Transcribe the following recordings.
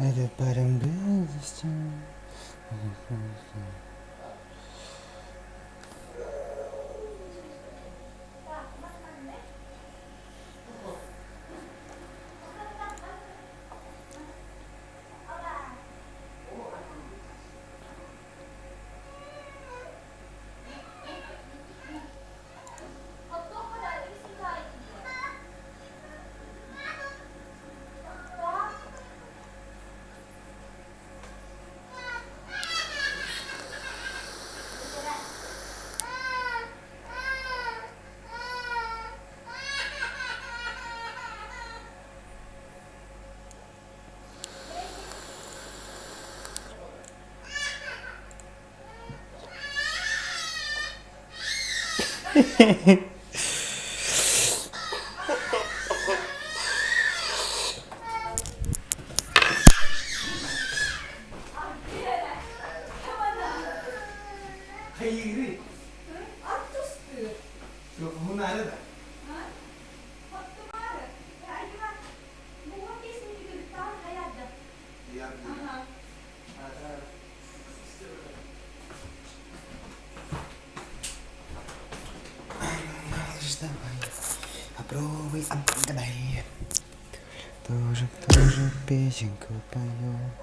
Это парень без. Hayır. Yok, bu nerede? Попробуй отгадай. Тоже песенку поет.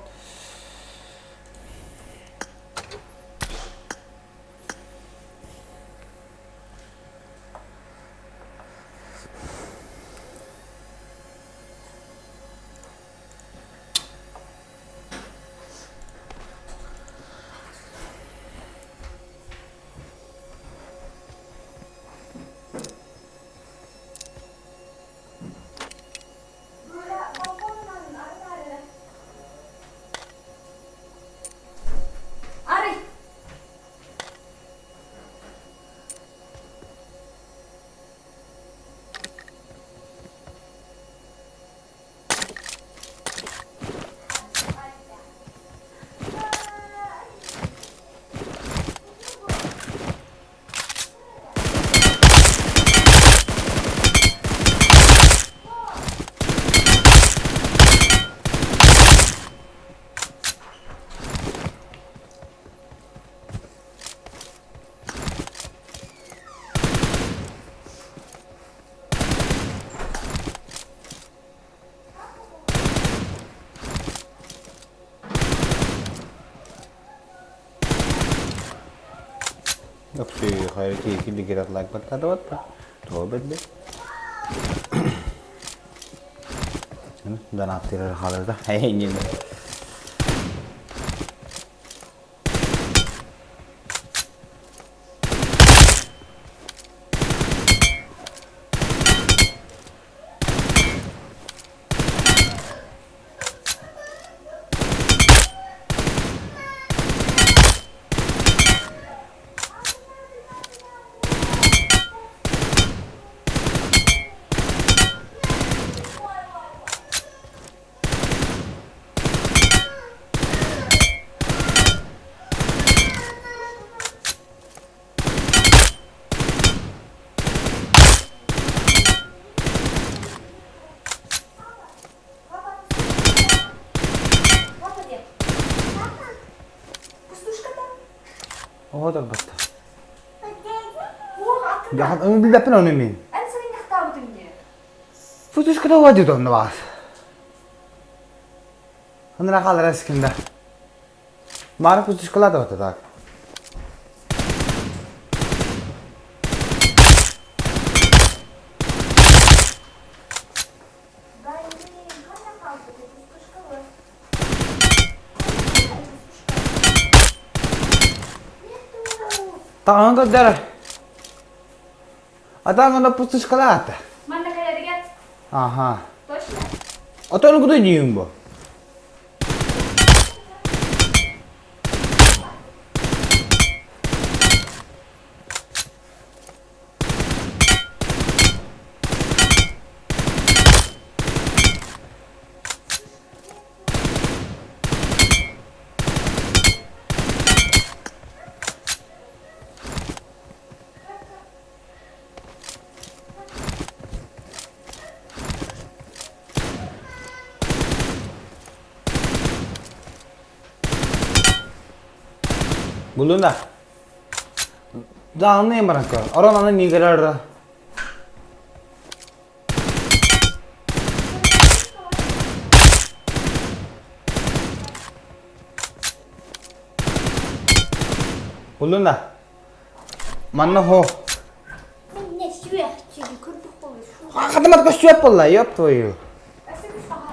Oke, kayak gini dikira like button atau apa? Coba deh. Dan aktif hal itu, ini. Oh, terbata. Jangan, ini dapat apa nih? أنا سوي نختار بدنيا. Putus kada wajib dong, Mas. Anda nak kalah reskin dah. Mana putus kalau ada waktu tak? Tangan kau darah. Ada mana putus kalau ada? Mana kayak dia? Aha. Точно? Atau lu kudu nyium bo? Bulun da. Dağınlayın bırakı. Orananı nigeler. Bulun da. Manna ho. Men ne süre çünkü kırdık oluyor. Şu Kadın kaç yap vallahi yap toyu. Asıl bir sahada.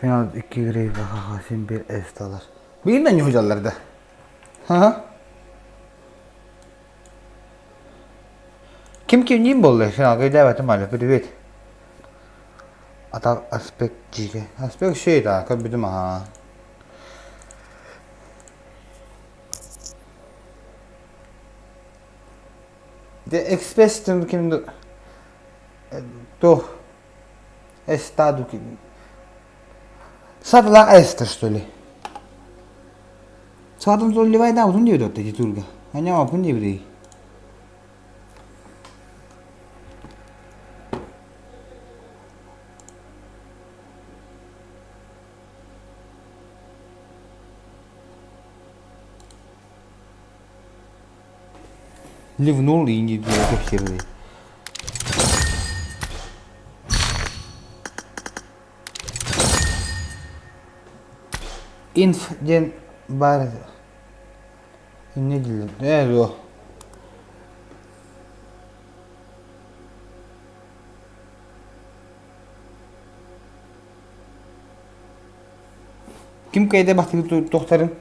Final 2 grey ve Hasim 1 estalar. Birinden hocalarda. Ha? Kim boldu final grey davetim var. Привет. Atak aspekt jige. Aspekt şey daha kabüdüm ha. De expression kim do estado que Sabe lá esta что ли? Садым золли вайда удун диyor da Turga. Hani yapın diye biri. Ливнул и не диyor hepsi. Inf gen bar ne diyor? Ne o? Kim kayda baktı doktorun?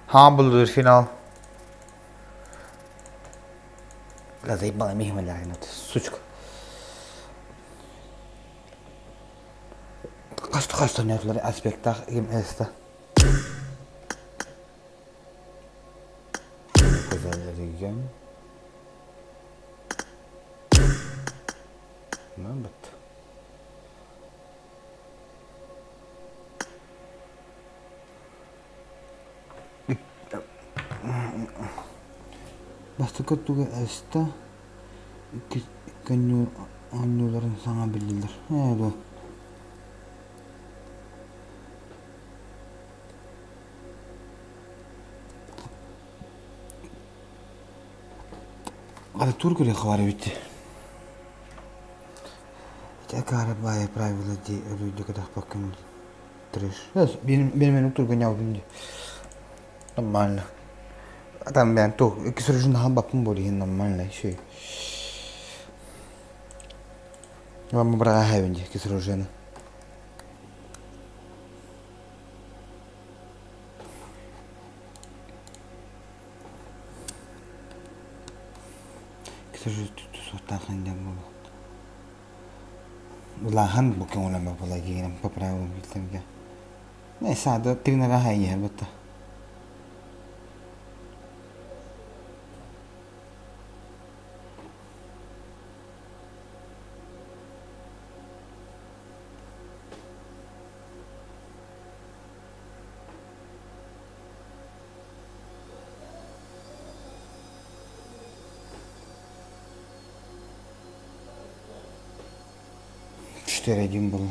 Ha bulur final. La zaybana mihmeler not. Suçka. Kaç tane yaptılar aspektah im esta. Güzelleri ne bitti? Bastıkı tuğu esta iki anyoların sana bildiler. Evet o. Ada Turku хвари bitti. Tekrar bayağı правила di ödüldü kadar bakın. Terus. Benim Turku nyawdun di. Normal. Adam ben to ikisinin daha bakın boli normal şey. Vamos para hayvan di ikisinin. Ikisinin sotakan dia mau. Lahan bukan ulama apa lagi yang peperau gitu ya. Nesa ada tinggal rahainya betul. Четыре один было.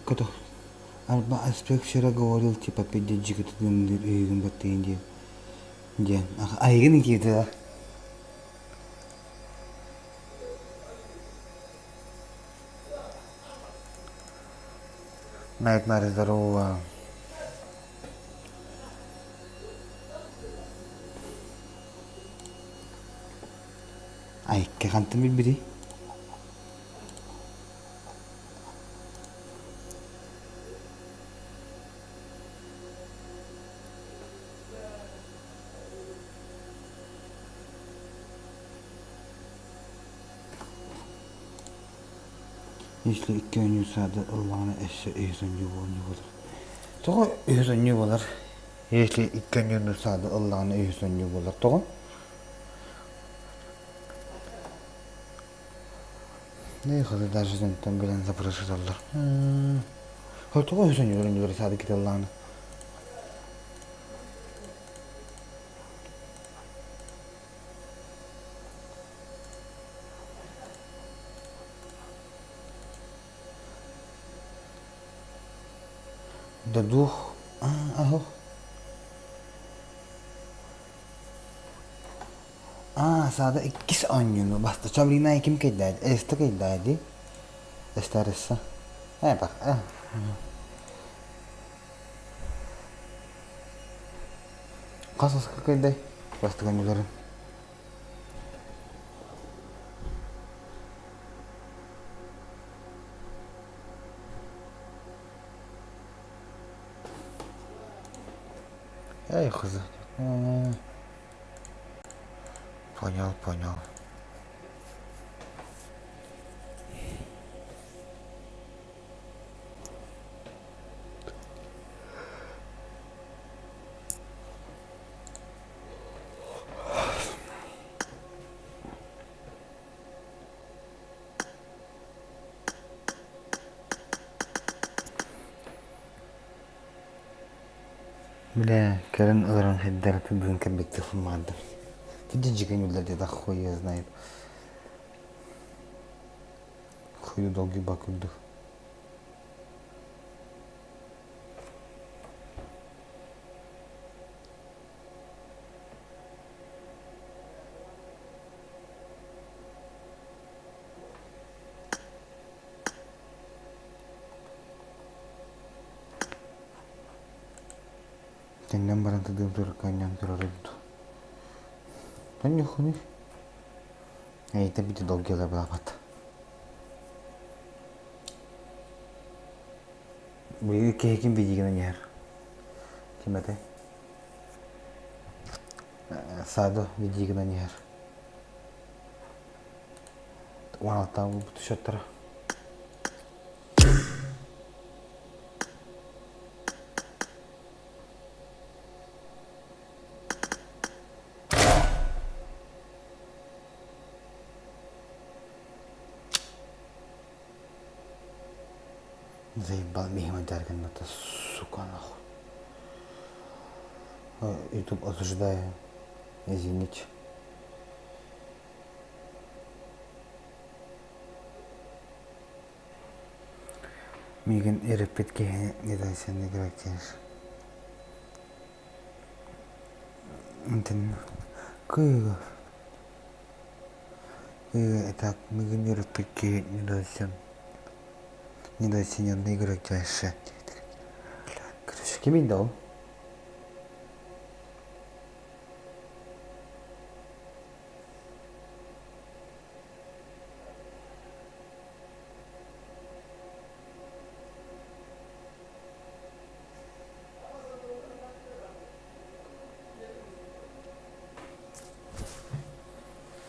Кто арба аспект вчера говорил типа 5G кто дым батарей где а игры какие-то Nightmare здорово. Ay, kakantım biri. Если iki oyuncu sahada Allah'ın eşya ehzoncu olur. Toğu ehzoncu olur. Если iki oyuncu sahada Allah'ın ehzoncu olur. Toğu. Ne kadar dersinden bilen zapırışırlar. Hortu koyuyorsun yürüyünce sadık git Allah'ını. Daduh. Aho. Sada ikkis ognuno, basta. C'ho prima kim che dai, sto che dai. E sta ressa. Bak. Kasas che dai. Basta kan yuların. Ey kızı. Понял. Бля, Карен Оран Хеддер тудун кебекте фумады. Фидиджиген юлдерде да хуя знает. Хую долгий бакылды. Теннен баранты дымтыр каньян турарыды. Тань хуни. Это бити долгий лабат. Bu kekin bilginden yer. Kimete? Sado bilginden yer. Ona tam bu tuşatlara. Заебал меня дарган это, сука, нахуй. YouTube осуждаю. Извините. Миган эрепетке не дай sen ne gerektirir. Enten kıyı. Etak migin erepetke ne дай sen. Недооцененный игрок дальше. Короче, Киминдо.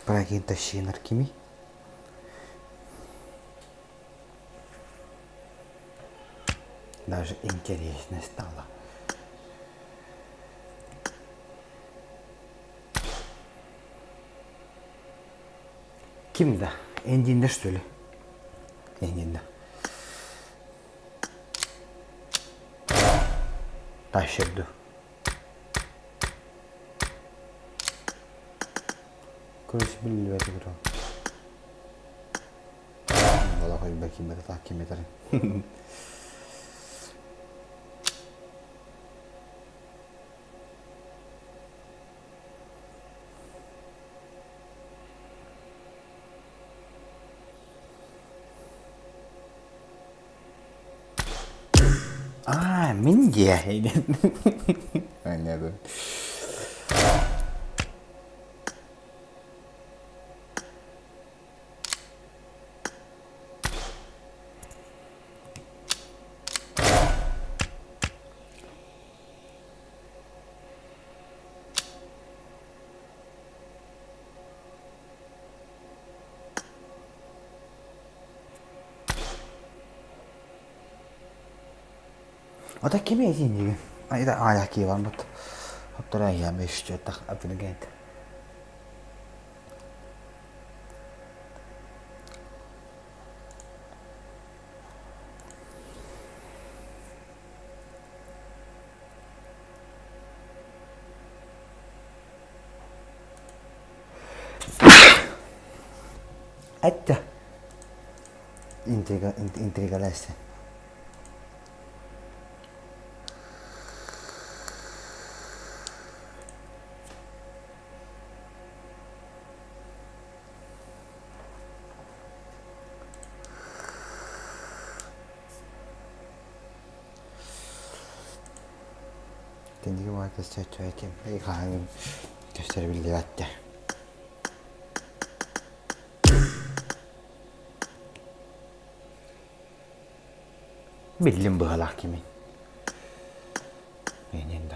Прагин тащи наркими. Даже интересно стало. Kimde? Endinde söyle. Endinde. Taşırdı. Kuruşu billi verdi bro. Vallahi bakayım ben de takip ederim. Minge. Anladım. O da kimi izin? Ay da ayak var mı? Hatta ya beş tak apını geldi. Acha. Intriga leste. Kendi gibi arkadaşlar çöğetim. İlk halim gösterebildiği hatta. Bildim bu halak kimin. Benim de.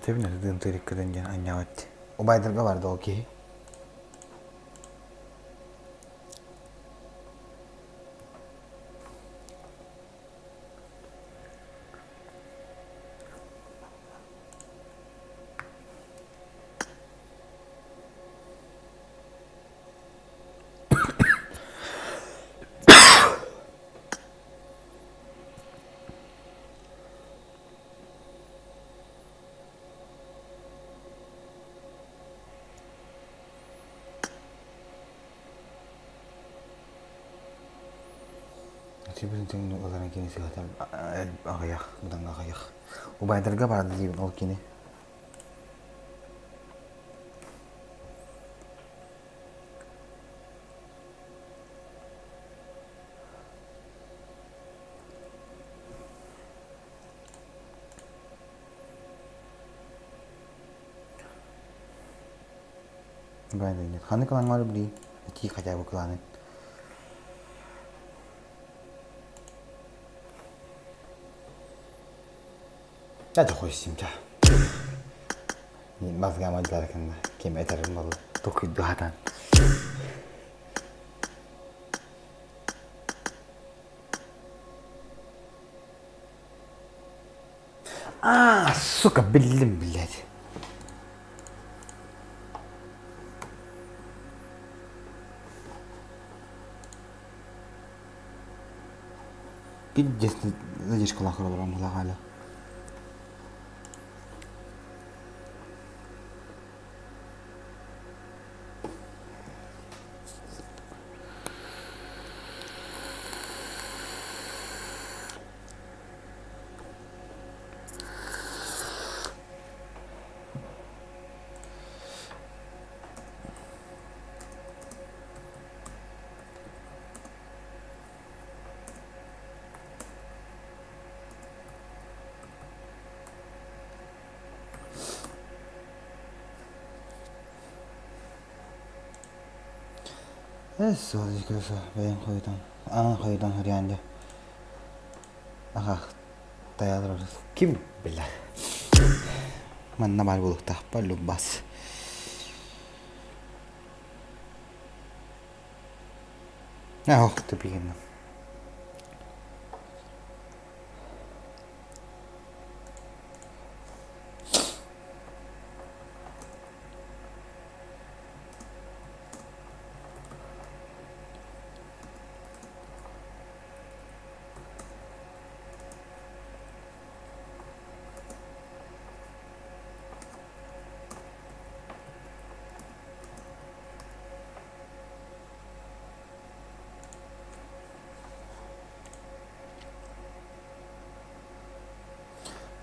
Tabii ne dedin tırık kırınca anlavat. O baydırga vardı o ki. Siyempre yung orang kini sih hotel akayak, budang akayak. O baydırga vardı diyeyim o kini. Baydırga. Kanı kalan var beli. İki kaca bu kalanın. Ya çok hoşum ya. Bazı amacılar hakkında kim ederim balı. Dokuydu hatan. Suka bildim bile. Gideceğiz. Gideceğiz kulak oralarım hala. Eso diskursa benim koydan hariyanca. Aha dayalı orası. Kim bilir? Man namal buluk da perlu bas. Oh, tapi kan.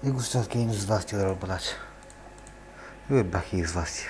I gustas que nos vasti ora blać. Wy baki z vasti.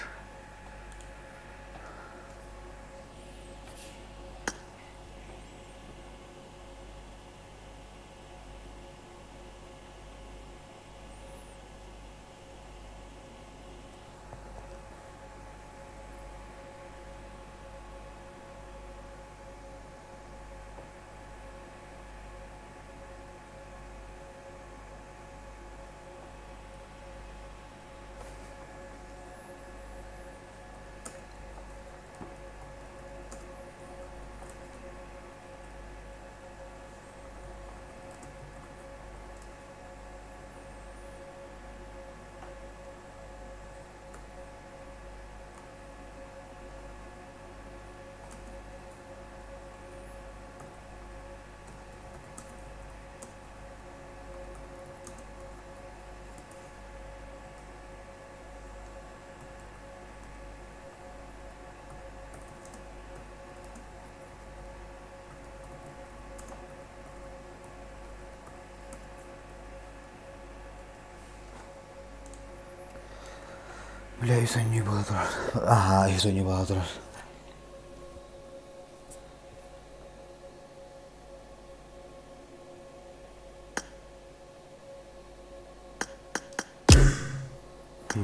Бля, и сон не было тұрар. Ага, и сон не было тұрар.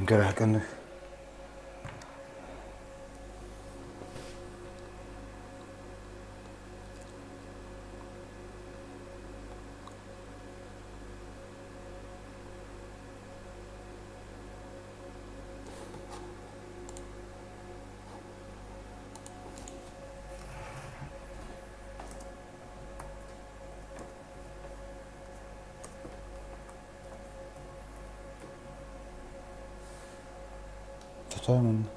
Gerek anı. Tutarım.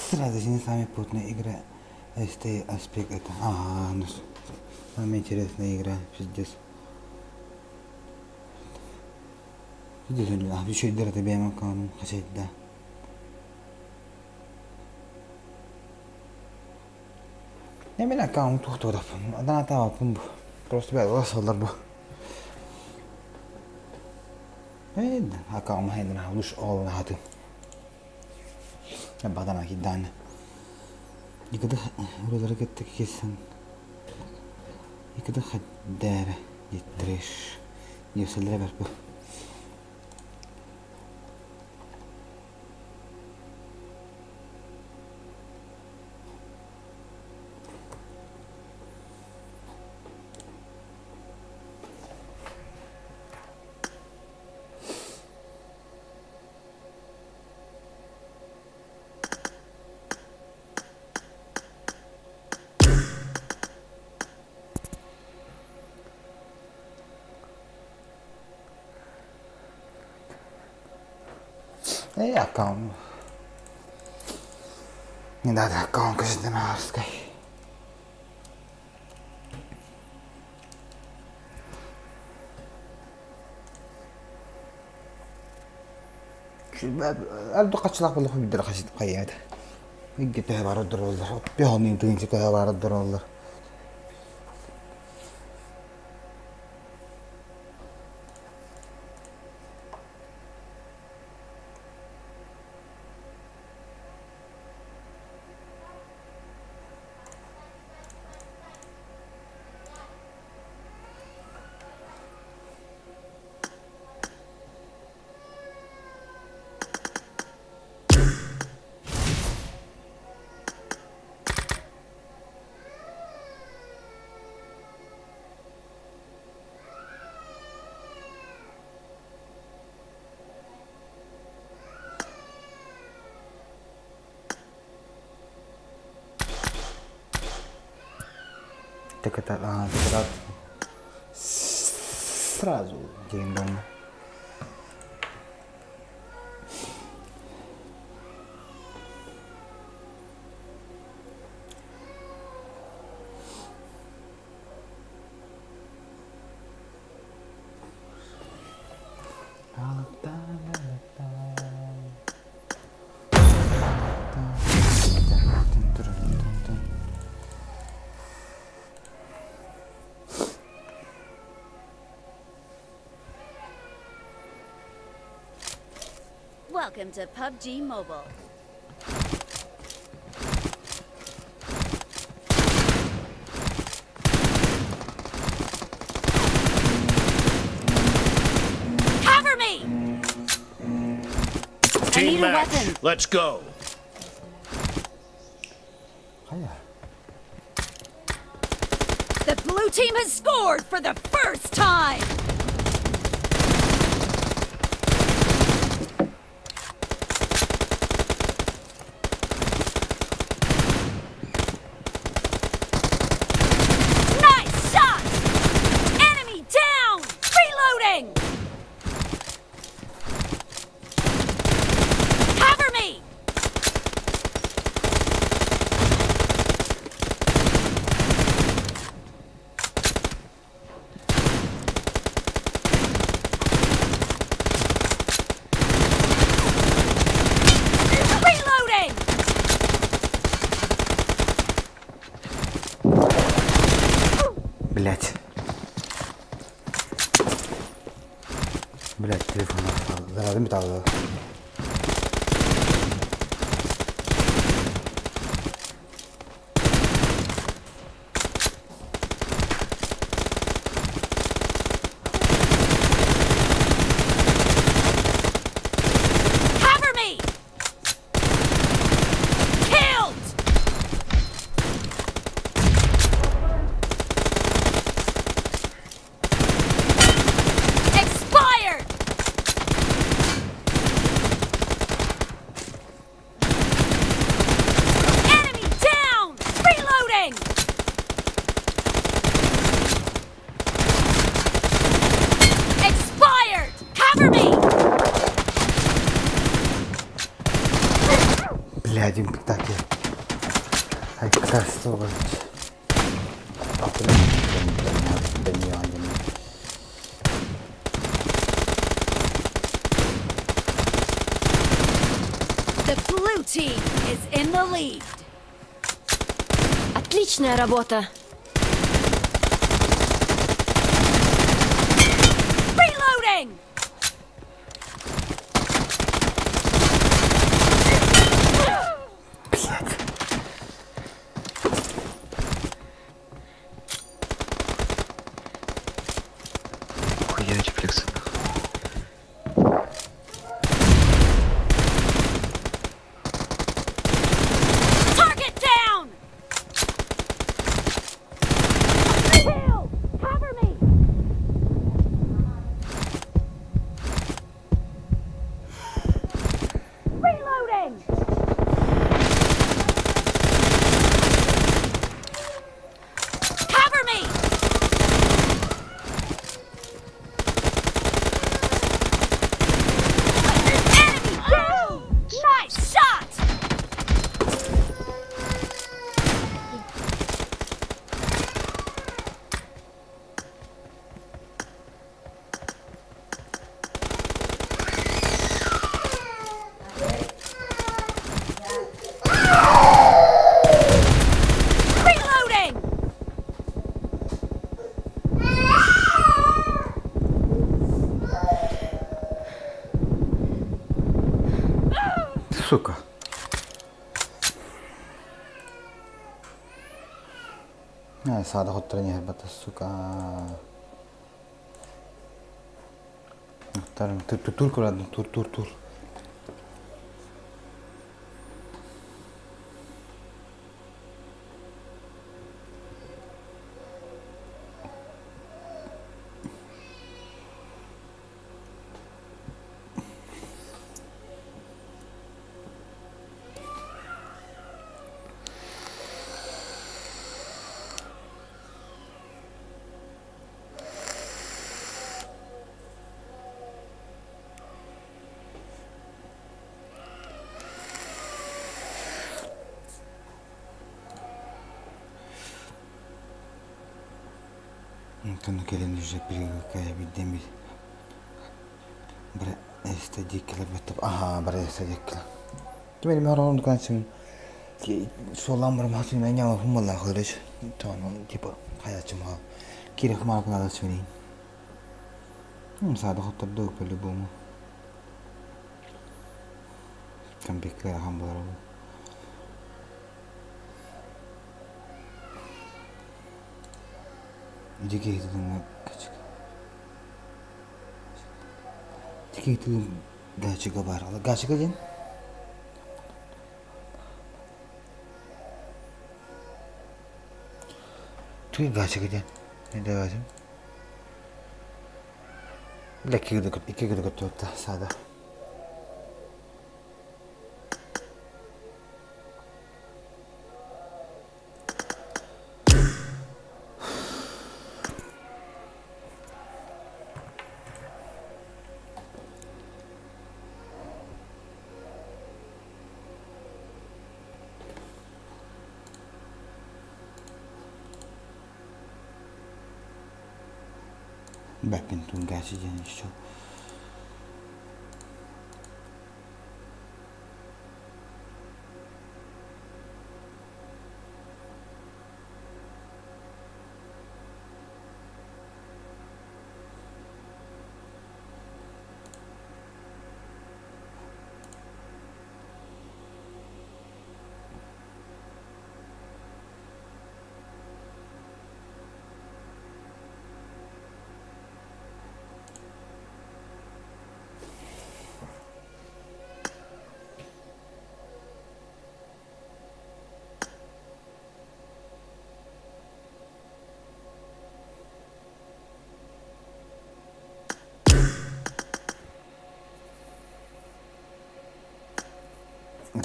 Сразу же не самая путная игра. Este аспект это. Ага, ну самая интересная игра, пиздец. Пиздец, еще дыра тебе я могу хотеть, да. Я меня аккаунт тухтурап. Одна тава пумбу. Просто бәл осалдар бу. Аккаунт хайдана луш олна хаты. Я бадана киддан. Никогда розары кеттик кесен. Никогда хаддара yittirish. Yefsildire ber bu. Аккаунт. Не надо аккаунт, кажется, на арской. أردو قتشلاق بالله في بدر خشيت قيادة. يجي تهب على الدر والله. بيهم يمكن تهب على الدر والله. Текрат сразу день-дом. Welcome to PUBG Mobile. Cover me! I need a weapon. Let's go. The blue team has scored for the first time! Nice shot! Enemy down! Reloading! Cover me! Блять. Блять, телефон отстал. Заряды металла. Cover me! Killed! Expired! Enemy down! Reloading! Expired! Cover me! Блядь, им так я. Ай, катастрофа, блядь. А, блядь, да не, они. The blue team is in the lead. Отличная работа. Reloading! Блядь. Хуя рефлексы. Target down! Kill! Cover me! Reloading! Cover me! Enemy down! Nice shot! Reloading! Сука. Сада хоть не хербата, сука. Muhtarım, tur kuradım, tur. Când querem já perigo que é bem Bra esta dikla betul. Aha, bra esta dikla. Cuma ni orang tu kan sih. Solam bermaksud nanya humala khusus. Tuan tipe kayak cuma kira kemana pun ada sini. Sada hotel dog pelu bomo. Kan bekler hambar. Jika itu dengan kacik. Jika itu dah juga barang, dah juga jen. Tu dah juga jen, ni dah jen. Lagi iki dekat tu dah sada. Badminton gerçekten işte.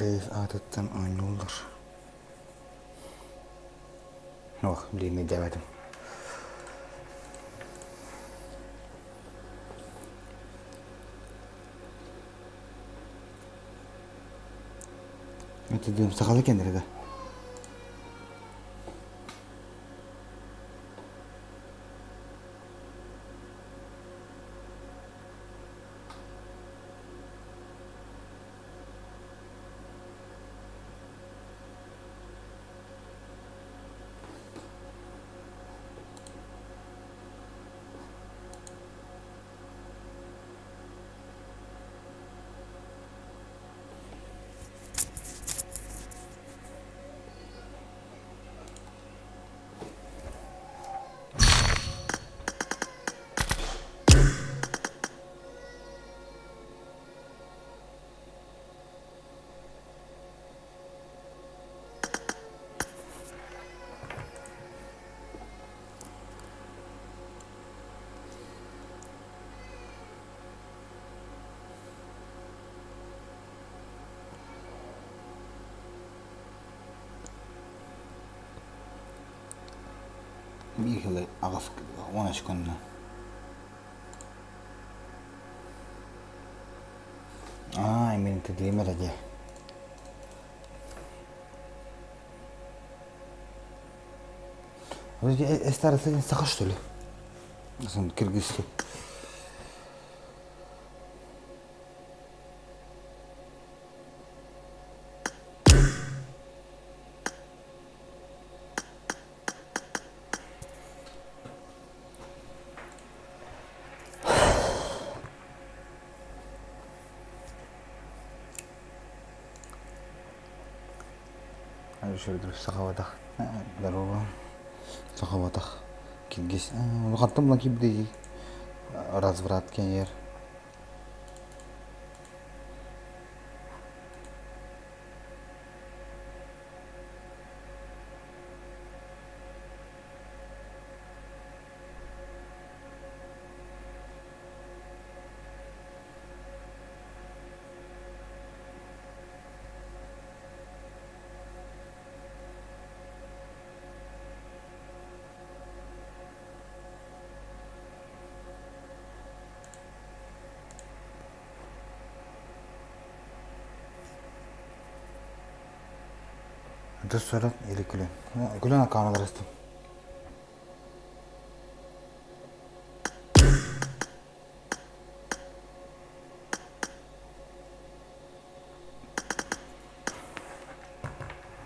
Reis adetten aynı olur. Oh, блин, demedim. Ne diyorum, sakalı kendine de. Bir yılı ağız ona çıkındı. Emin dediğim herhalde. Стараться саха, что ли? Кыргызский. Şöyle dur, Sakavatak. Здорово. Sakavatak. Киргиз. Лугаттым lan кибди. Разврат кен yer. Terus surat ili kulen. Kulen akana terus.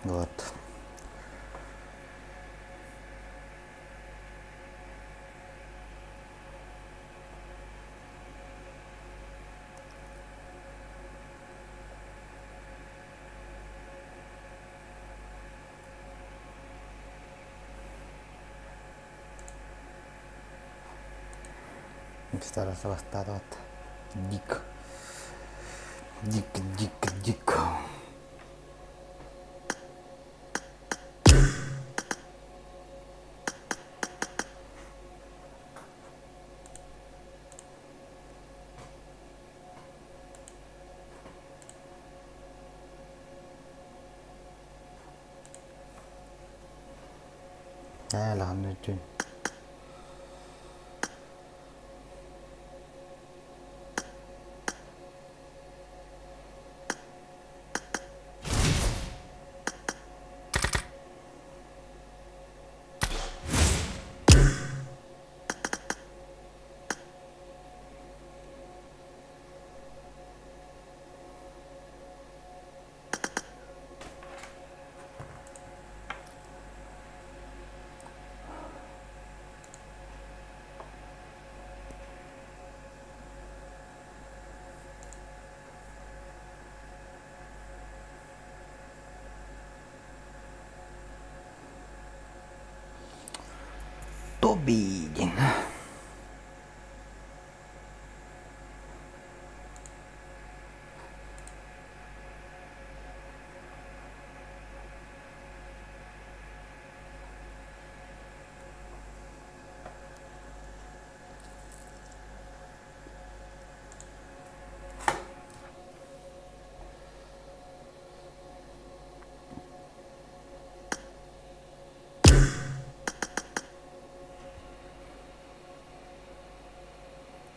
Вот. Старался восстать. Дик. Дик. Alhamdulillah. Тобидин.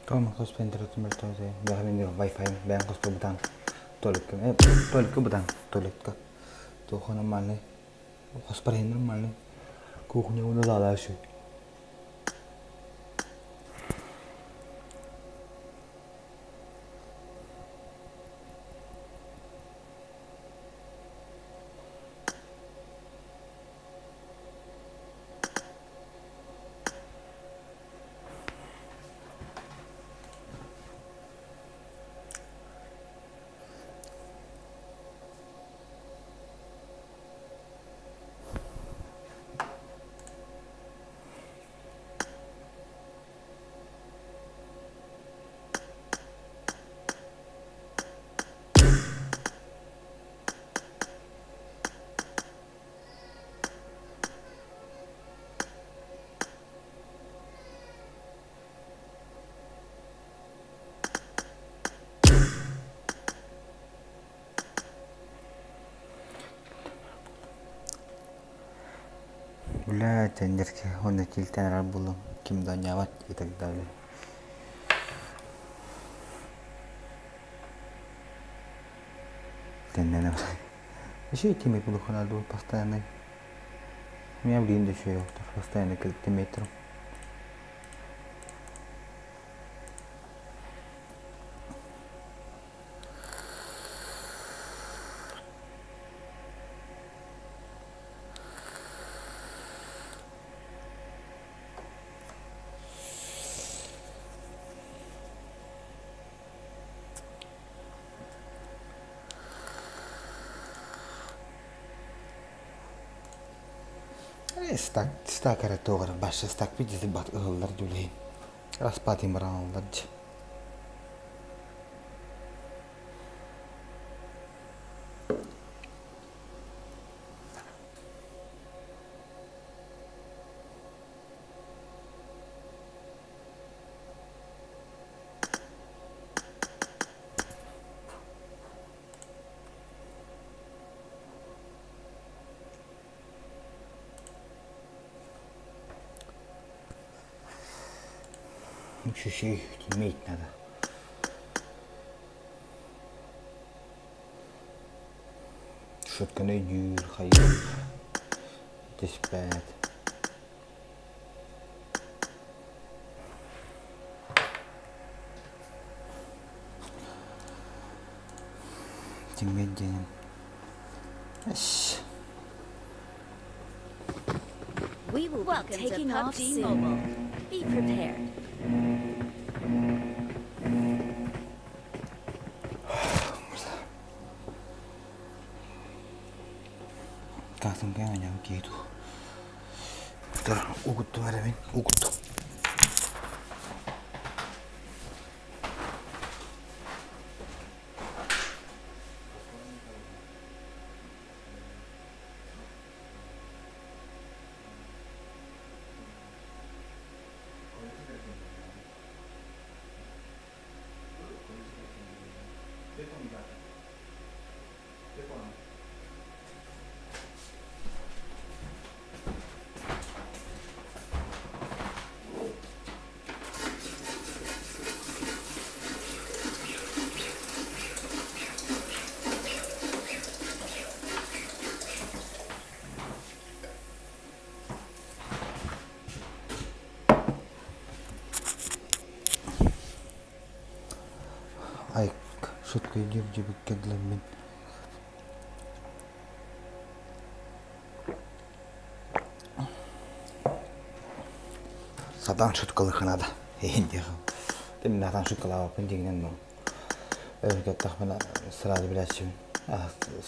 Toma, kos pendek tu mereka tu. Biar ini wifi, biar kos butang. Toilet ke butang, toilet ka. तो खाना मारने कस पर हिंदर मारने कुकुnya udah lala sih. Бля, тендерки, он на кильтен булам, ким даняват и так далее. Тендер. Еще и тиммейт буду ханадул постоянно. У меня блин еще есть, постоянно к тиммейту. Стак ретогар, баша стак видите бат ыллар дулей. Распати мрааллар. Еще иметь надо. Шутка на дюр, хайер. Здесь 5. Тиммейт денем. We will be taking off soon. Be prepared. Kasım kaya yang gitu. Ter ugut tuh ada min, ugut. Ay, шутка идет, где бы кедлен min. Sadan şutkалы ханада. Енді. Дем натан шуткалава пендигнен ну. Özge tahmina sırada bileşim.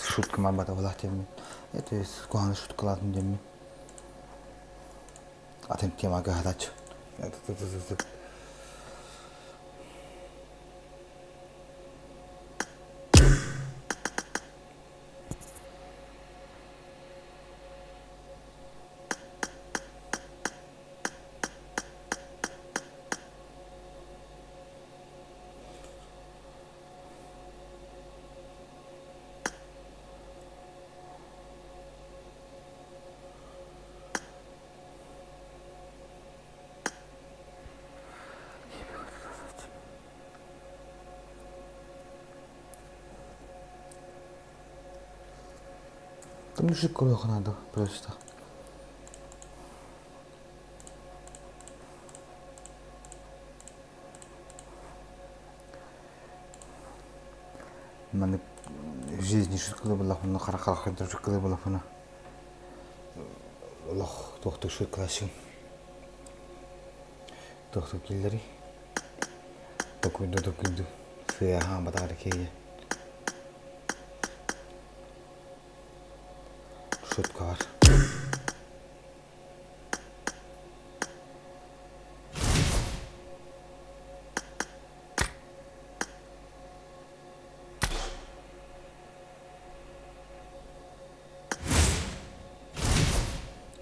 Şutka mabata olah demin. Это kuhanı şutkaladın demin. Atem tema gahadaç. Кім шүкір оқынады просто. Маны в жизни шүкілі болақпына, қара-қара шүкілі болақпына. Аллах тоқты шүкілашын. Тоқты келдері. Докуйду. Сыя хаан батары кейе. Шутка var.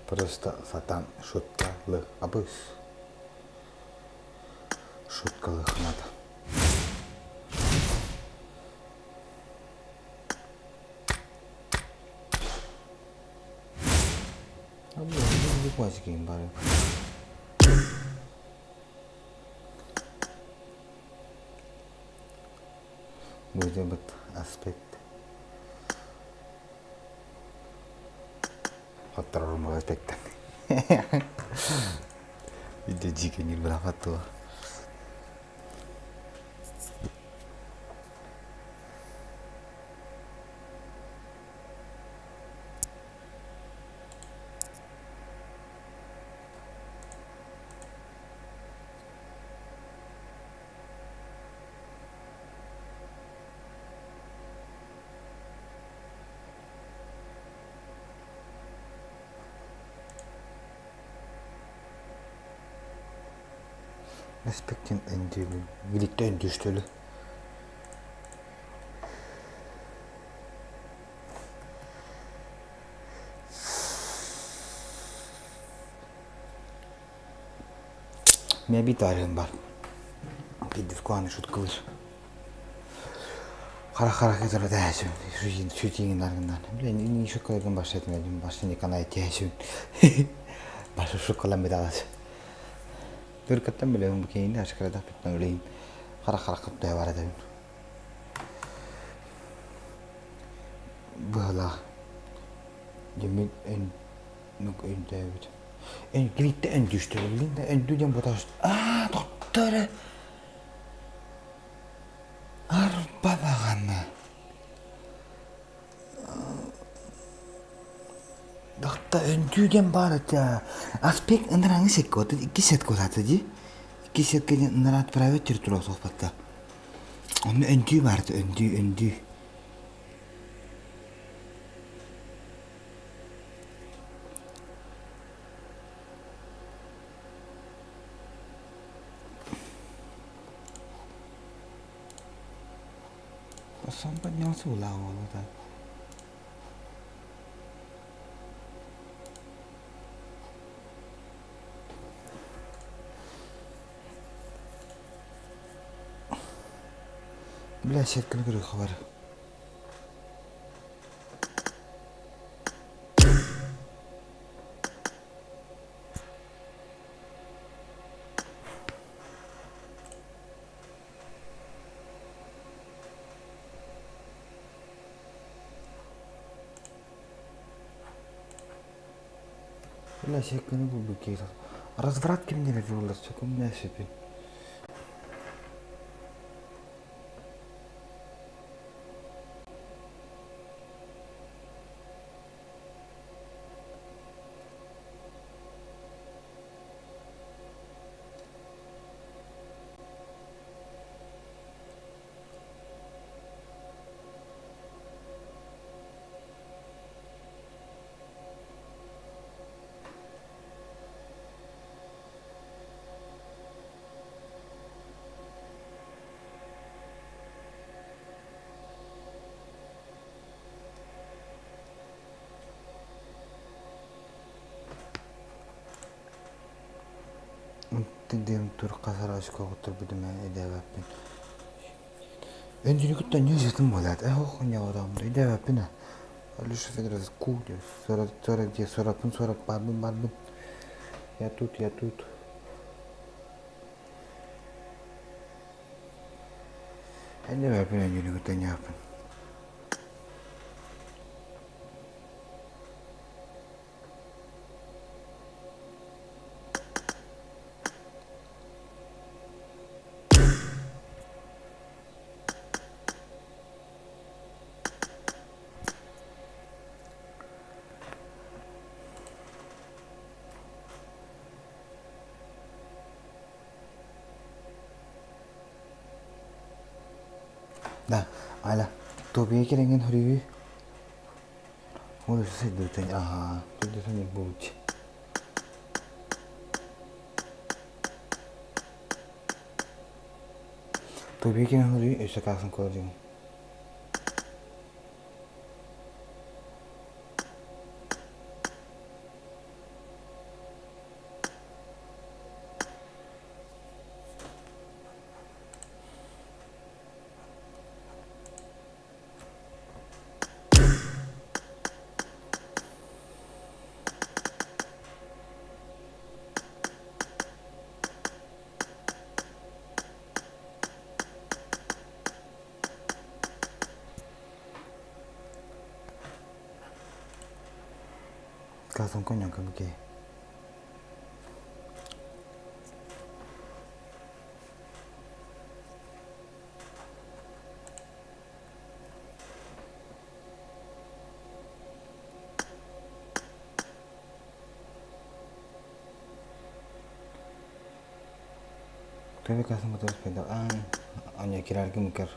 Просто сатан шуткалы абыз. Шуткалы надо. Не плачь, геймбары. Будет вот аспект. Второму аспекту. Видео дико не браво. Aspektin öndüğülü, birlikte öndüştülü. Bir tarihim var. Bir difkuanı şut kılır. Kara kızara değişim. Şu cingin argından. Bilen iyi şu kılırken başlatmayacağım. Başlayınca kanaya değişim. Başka şu kılan bir dağılır. Dürkattan bile bu keyini aşkara da bitmem öyleyim. Kara kıptaya var edeyim. Böyle. Yemin en nuk en David. En birlikte en düştü. Birlikte en dünya botaş. Doktor. Arpa bagana. Doktor en dünya barat ya. Aspek anda hangi sekot? İki set kolat aja. İki set kayaknya nerat private terus sohbatda. Onu öndü vardı öndü. Sampai nyala sulau gitu. Bila şirkini kırık var. Bila şirkini bulduk ya. Разврат kimden ediyorlar? Çok münasebet. Tendem tur kasar aşk otur budum edebapın. Öncülük tanya jetim bolat. Oh ne adamdı edebapın. Ali şu fedraz kudu. Sonra diye sorapın barbun. Ya tut. Edebapın öncülük tanya yapın. Да, Аля, тобі керенген хөрүй. Ой, сэдүтэн, ага, тут это не будет. Тобі керенген хөрүй, өсө касын көрдүң. Касын коньяк бөке. Тобі касын ботос пейдал. Anya kirar ki mukar.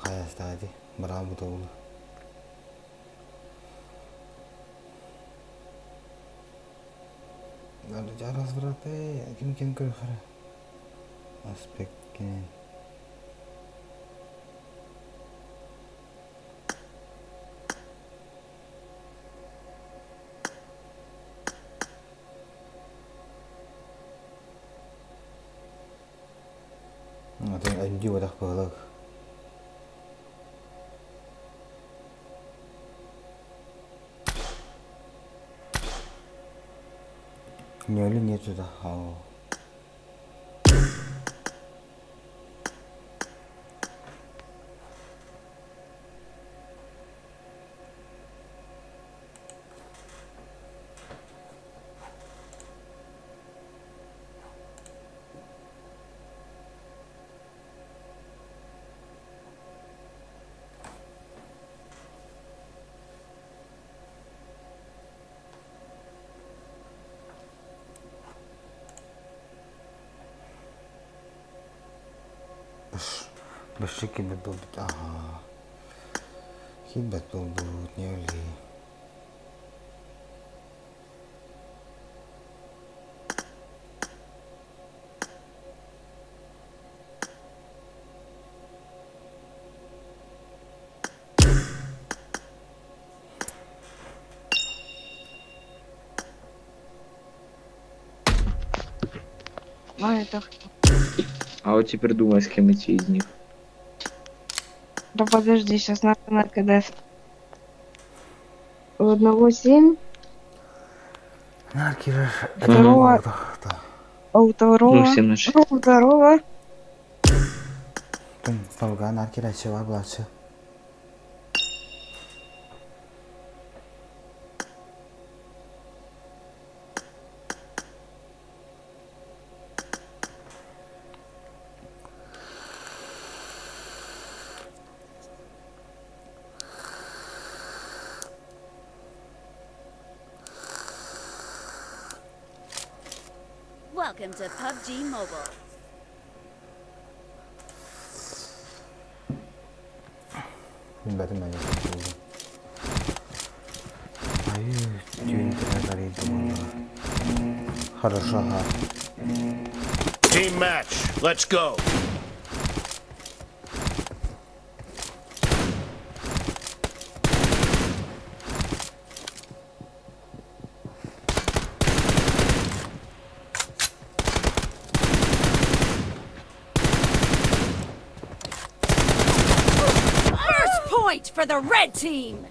Khayas tadi, bravo tolu. Ada jaras berapa? Kim ker khara. Aspek kini. Ada anju dah pelak. Nhớ lên nhiệt rồi đó. Bersih betul betul nyali. Это... А вот теперь думай, с кем идти из них. Да подожди, сейчас надо КДФ. У одного 7, второго... А у второго... Ну, 7 на 6. У второго... Полга наркира чего облачил. Welcome to PUBG Mobile. Berarti banyak itu. Ayo, cuy, dari itu mana? Harus sahar. Team match, let's go. Point for the red team.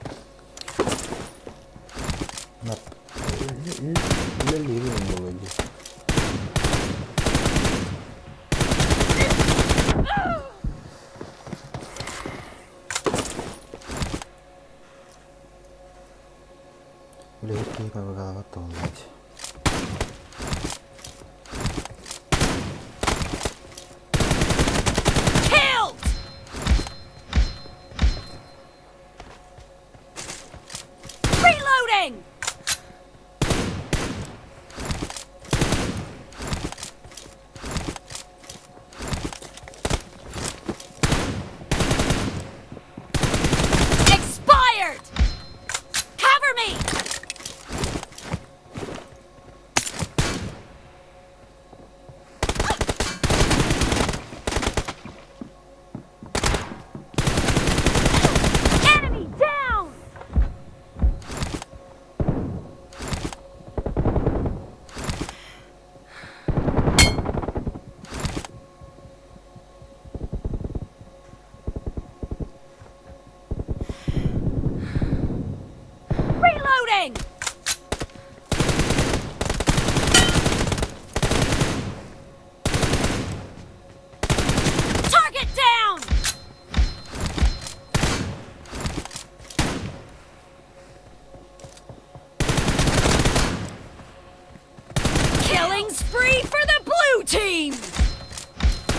Killing spree for the blue team!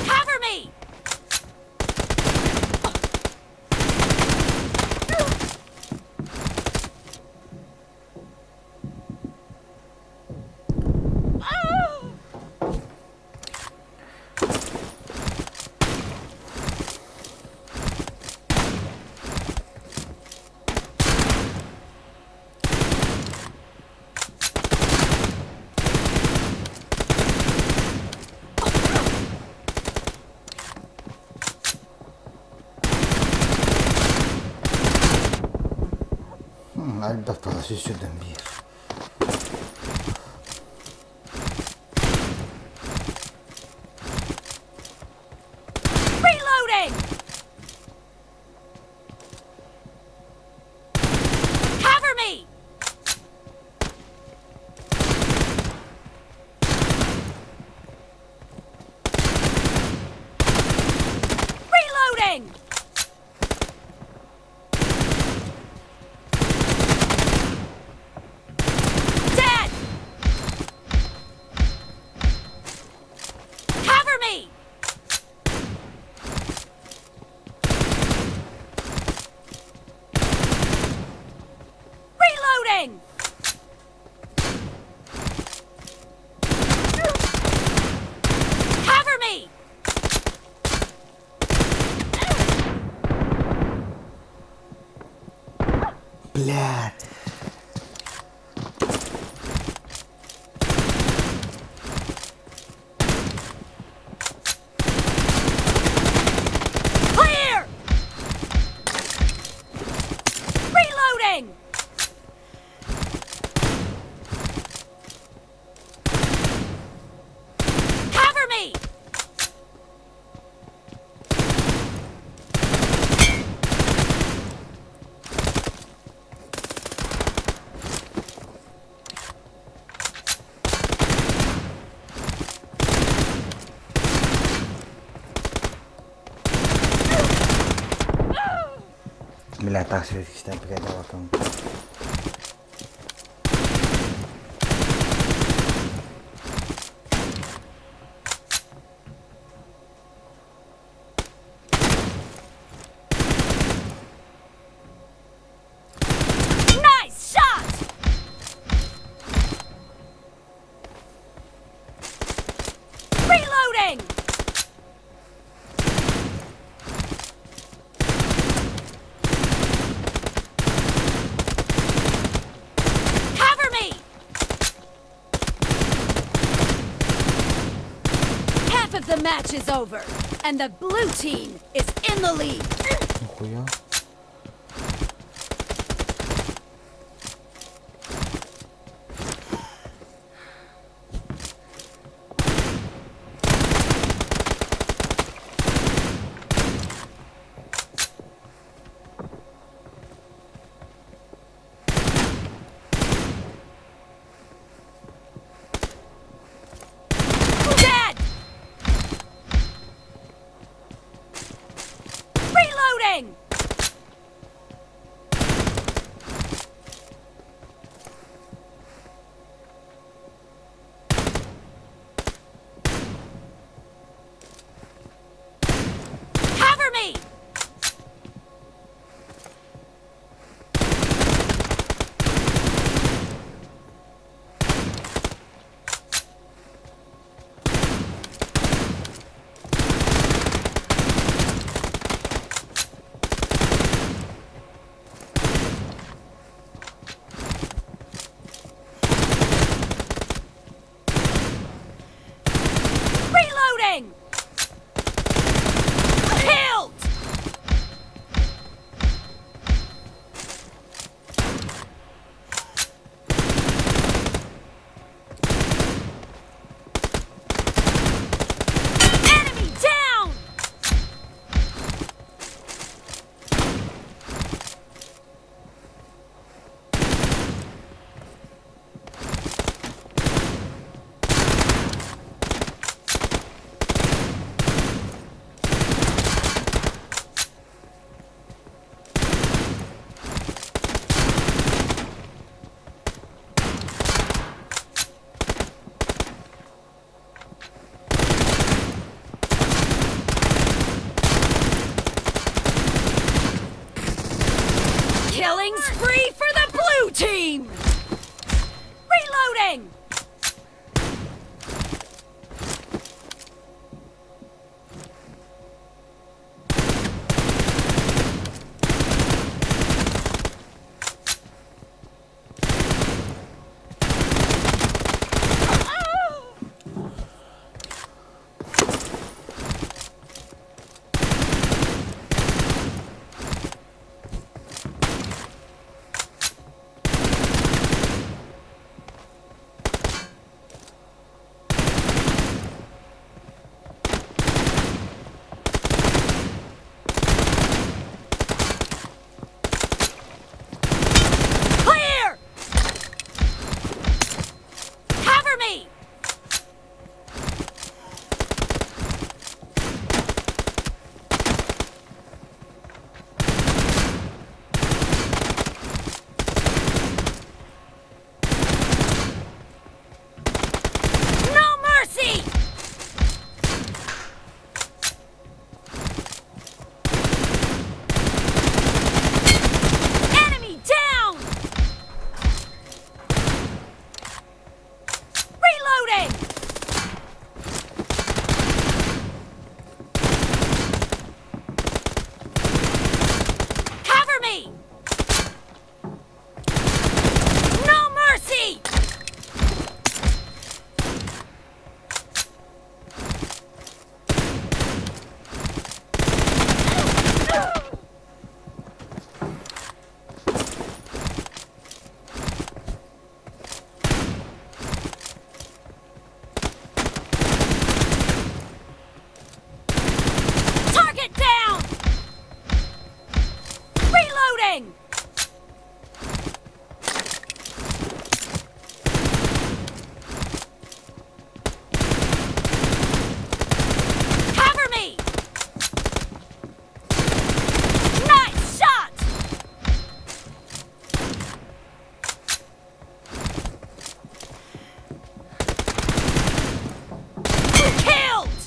Cover me! Alberto, la sessione mia. Reloading! Cover me! Reloading! Dead! Cover me! Reloading! Cover me! Блядь. Clear! Reloading! Cover me! Бля, так все-таки придала там. Nice shot! Reloading! Cover me! Half of the match is over, and the blue team is in the lead. Нихуя. Dead! Reloading!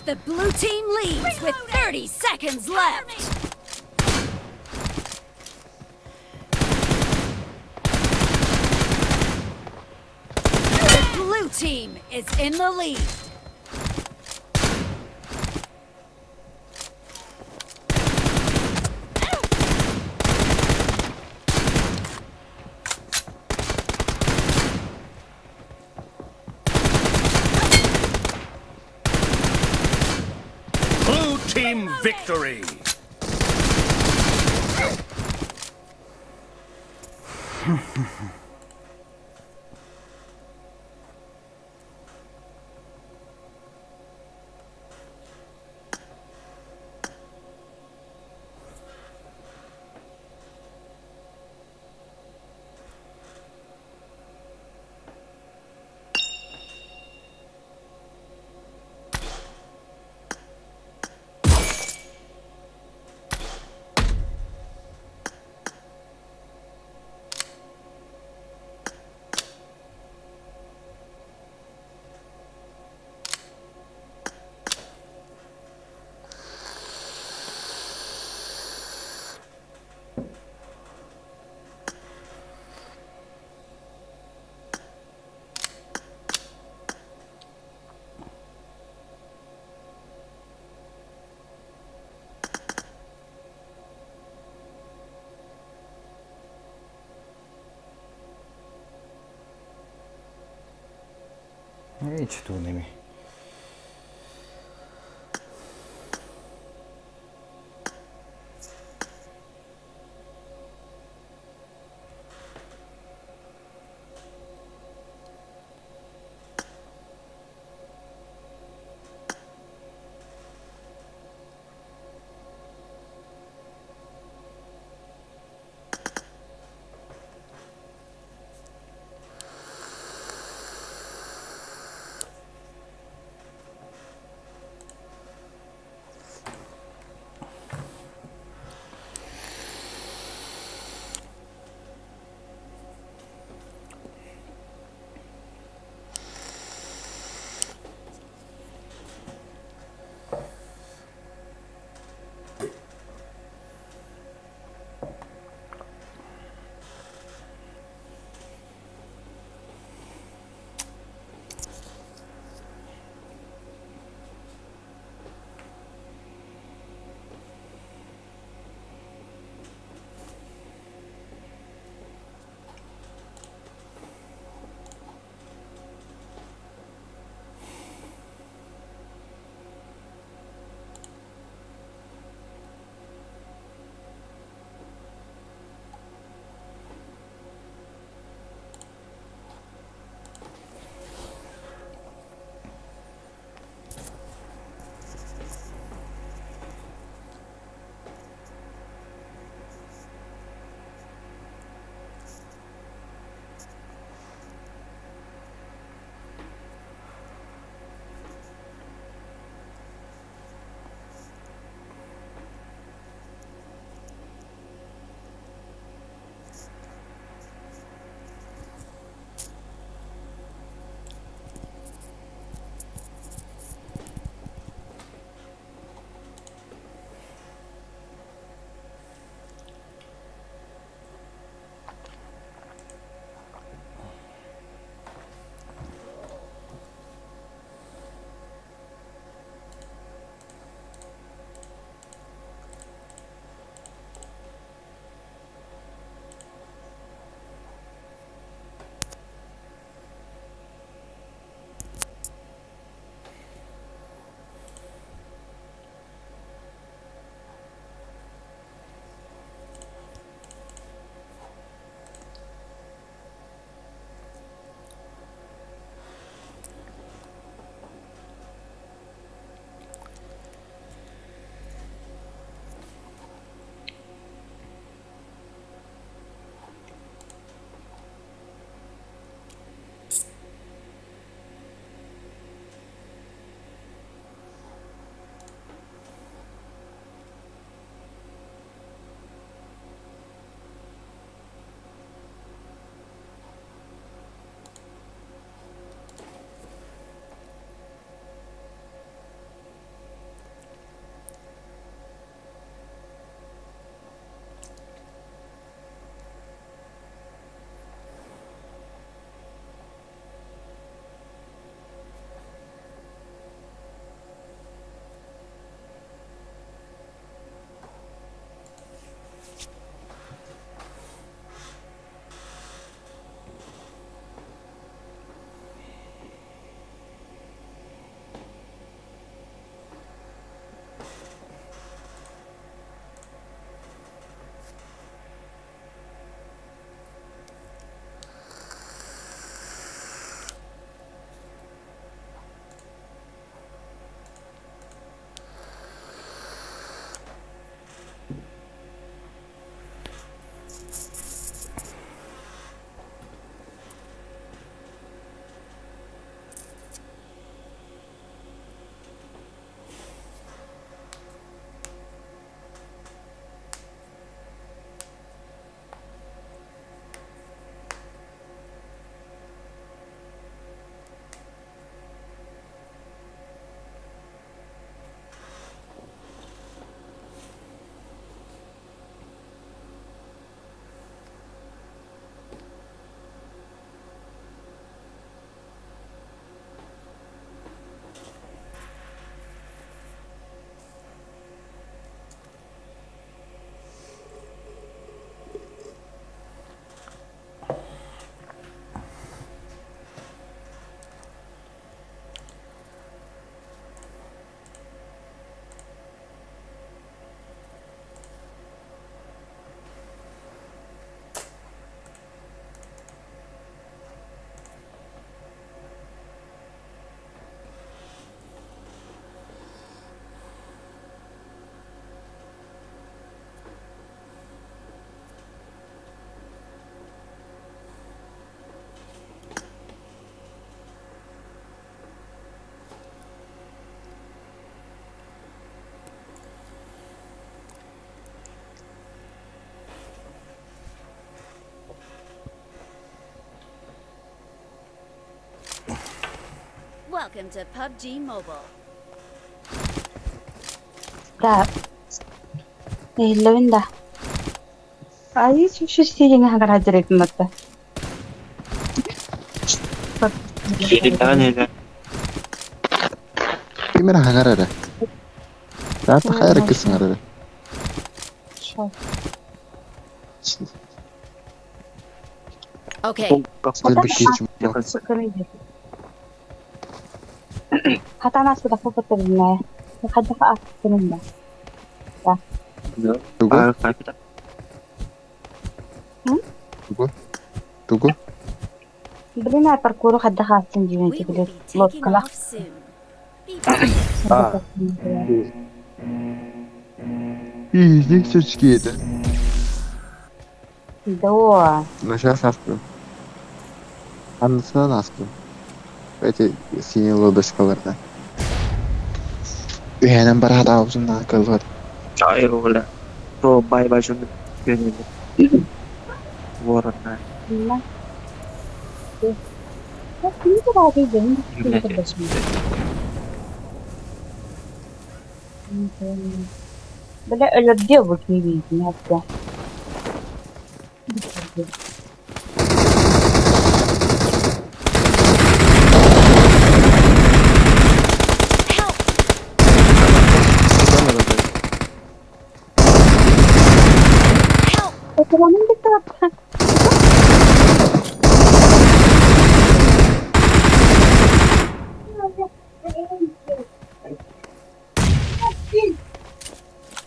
The blue team leads with 30 seconds left. The blue team is in the lead. Blue team victory. Idź tu nimi. Welcome to PUBG Mobile. Да. Левинда. А есть еще сиденье градирит мата. Gerinden Primera hangarada. Zaten hayal kısım arada. Okay. Hadi bir şey için. Hata nasıl da kapatırım. Hadi kapatırım da. Tugu. Tugu. Блин, я паркуру хадда хастин We дивен will тигли. be Лот taking кала. off soon. Be careful. İyi, seçki yedi. Да. Начал саспу. Anlasına nasıl? Эти синие лодочкаларда. Üyenin bir hata uzundan kılır. Şair oğlu. Pro bay başını gönüllü. Warren'lar. Bilmem. Ya kimi kadar değil benim. Kimi kadar şimdi. Böyle öyle diyor bu kimi bildiğin hatta. Help! Help! Oturanın bir tarafta.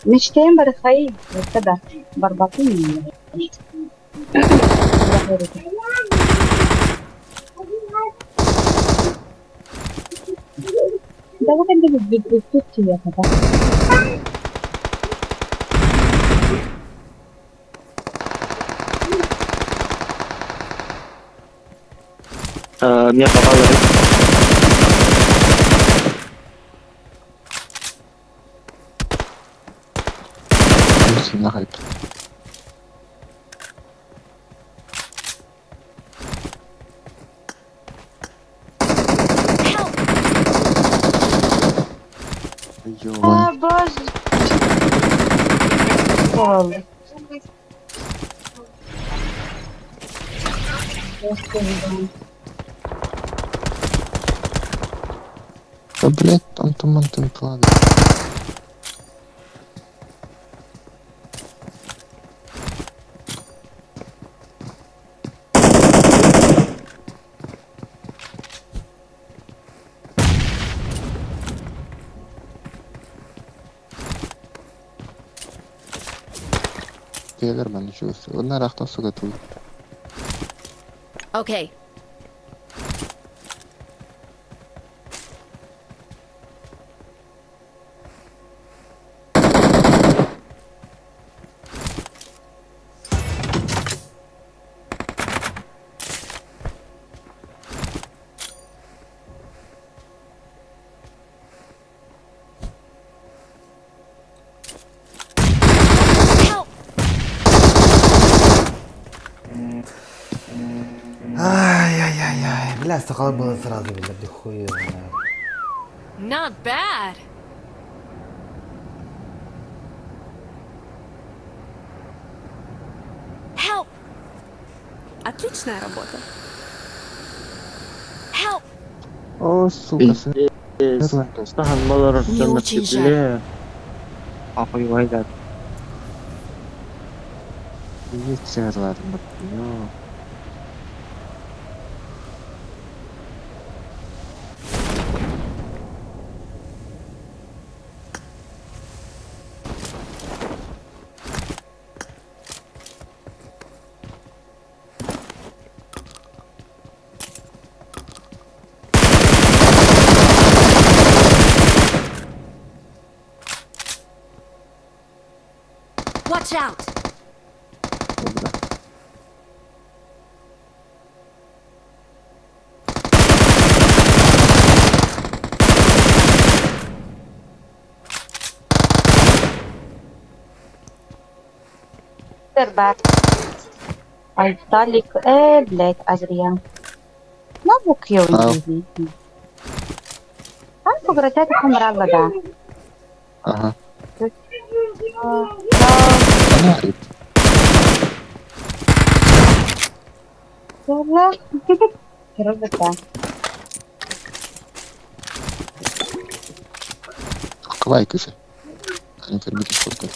مشتين برخي كده بربطين ده هو اللي بتبتدي يا كده Minha palavra. Hepsi nakayıp. Help! Yolan. боже oldu. Да, блядь, там туман ты кладет. Gelir ben düşüyorsun. Onlar aktan su katıldı. Okay. Help! Ай-яй-яй-яй. Бля, стакала было сразу, блядь, хуя. Not bad. Help! Отличная работа. Help! О, сука, сын. Sağınmalar Не arasında очень жаль. tiple. Kafayı vaylar. Hiç çağırmadım bak. Yo. Watch out! Dobra. Бак. Ай, Талик, блядь, Адриан. Ну, бук Ау. его. berarti kamar ada. Ага. Oh, Фонарик. ya. Terus betul. Какова кыша? Они как будто что-то.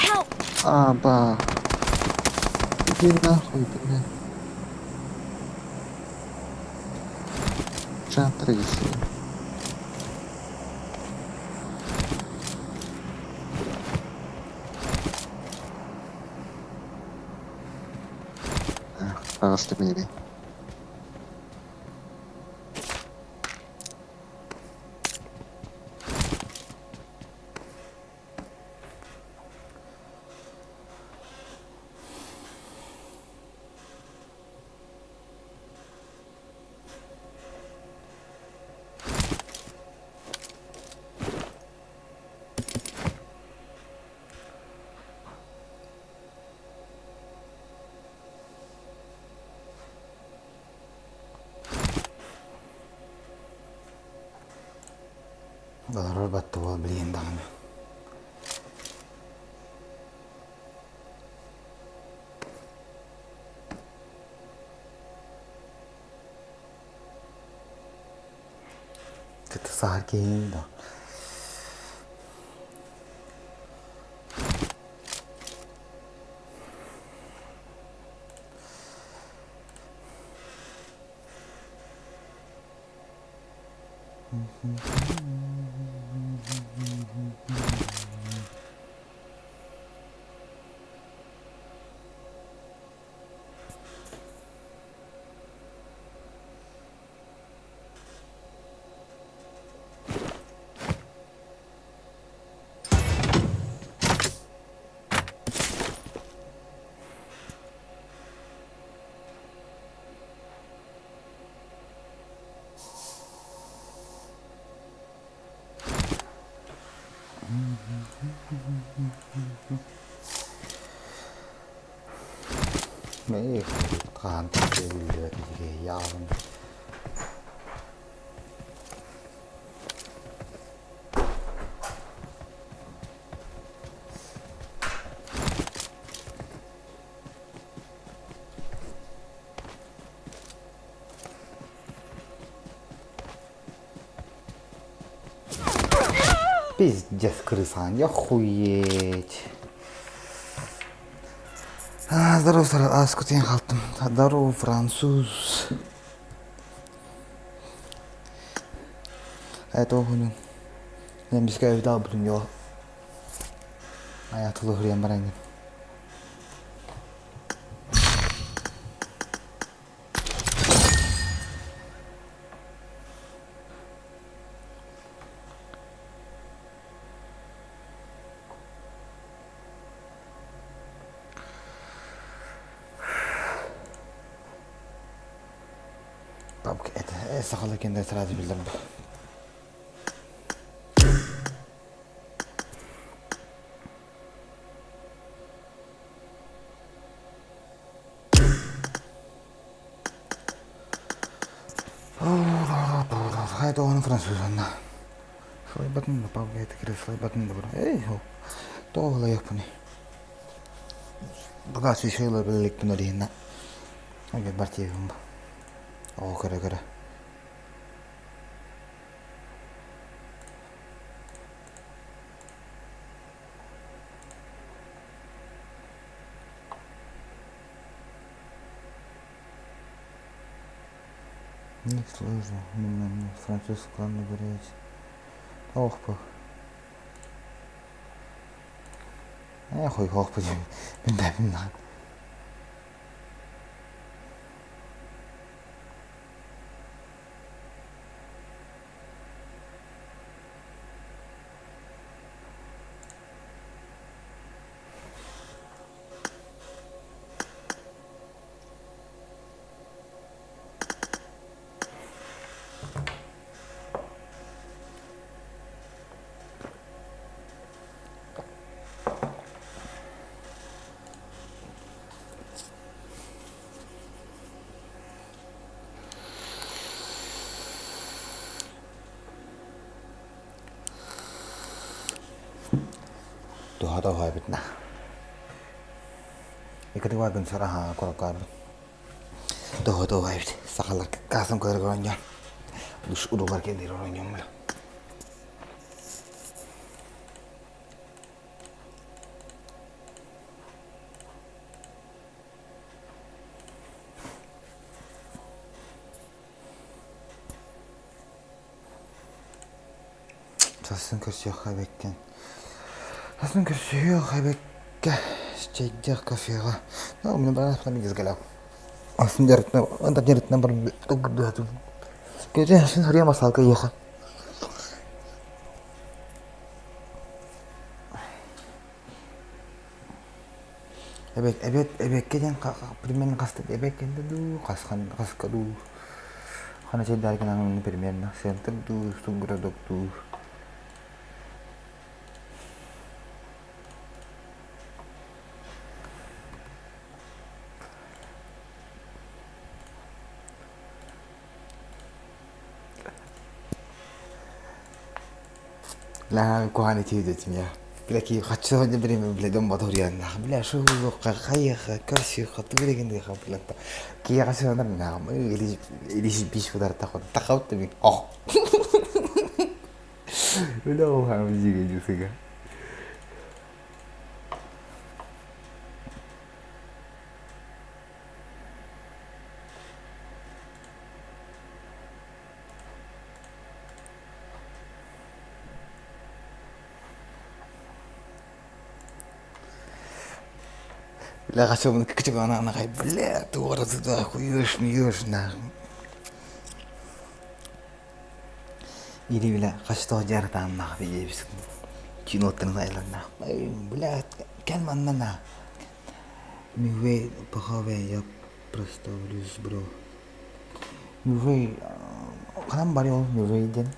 Help! Аба. Иди нахуй, блядь. Шапрыси. Просто бери. ضرر بطول بلين دعمه. تتصاحر كين ده. Mấy con thì thì dao. Пиздец, крыса, охуеть. Здорово, скотин халтым. Здорово, француз. Это огонь. Я без кайф дал, блин, его. А я тут хрен баранин. Бабка, это сахала кенде сразу билдим. Это он француз, она. Слайбатын да бабка, это крыс, слайбатын да бра. Эй, хо. Тоғла япыны. Бұға сүйшейлі білік бұны дейін. Оге бар тегім ба. О, көре. Не сложно, мне французский главное говорить. Ох, по. Я хуй ох, по тебе. Бинда. Tuha da hay bitna. Ikati wa gün sonra ha korkar. Tuha da hay bit. Sakalar kasım kadar görünüyor. Duş udular kendi görünüyor mu? Tasın kırşıyor kaybekken. Tasın kırşıyor kaybekken. Çekecek kafaya. Ne oldu bana sana bir gizgalav. Aslında jaritna, anda jaritna baru tuh tuh. Kayaknya asin hari masal kayak kan. Ebek kan primen kasta ebek kan tuh kas kadu. Karena saya dari kenangan primen center tuh sumber tuh. لا كوهاني تيجي يا لكن خدش هذا بري من بلادهم بطوريان نعم لا شو خيخ كرسي خطوري كندي خبر لك كي خدش هذا نعم إليش بيش فدار تاخد تخوت بي ولا هو هم يجي جوسيكا لا غشوا من كتب أنا غايب لا تورط ده كويش ميوش نعم يلي بلا غشتو جارت عنا في جيبس كينو تنزا إلى نعم بلا كان مننا ميوي بخاوي يا برستوليس برو ميوي كلام باريو ميوي جن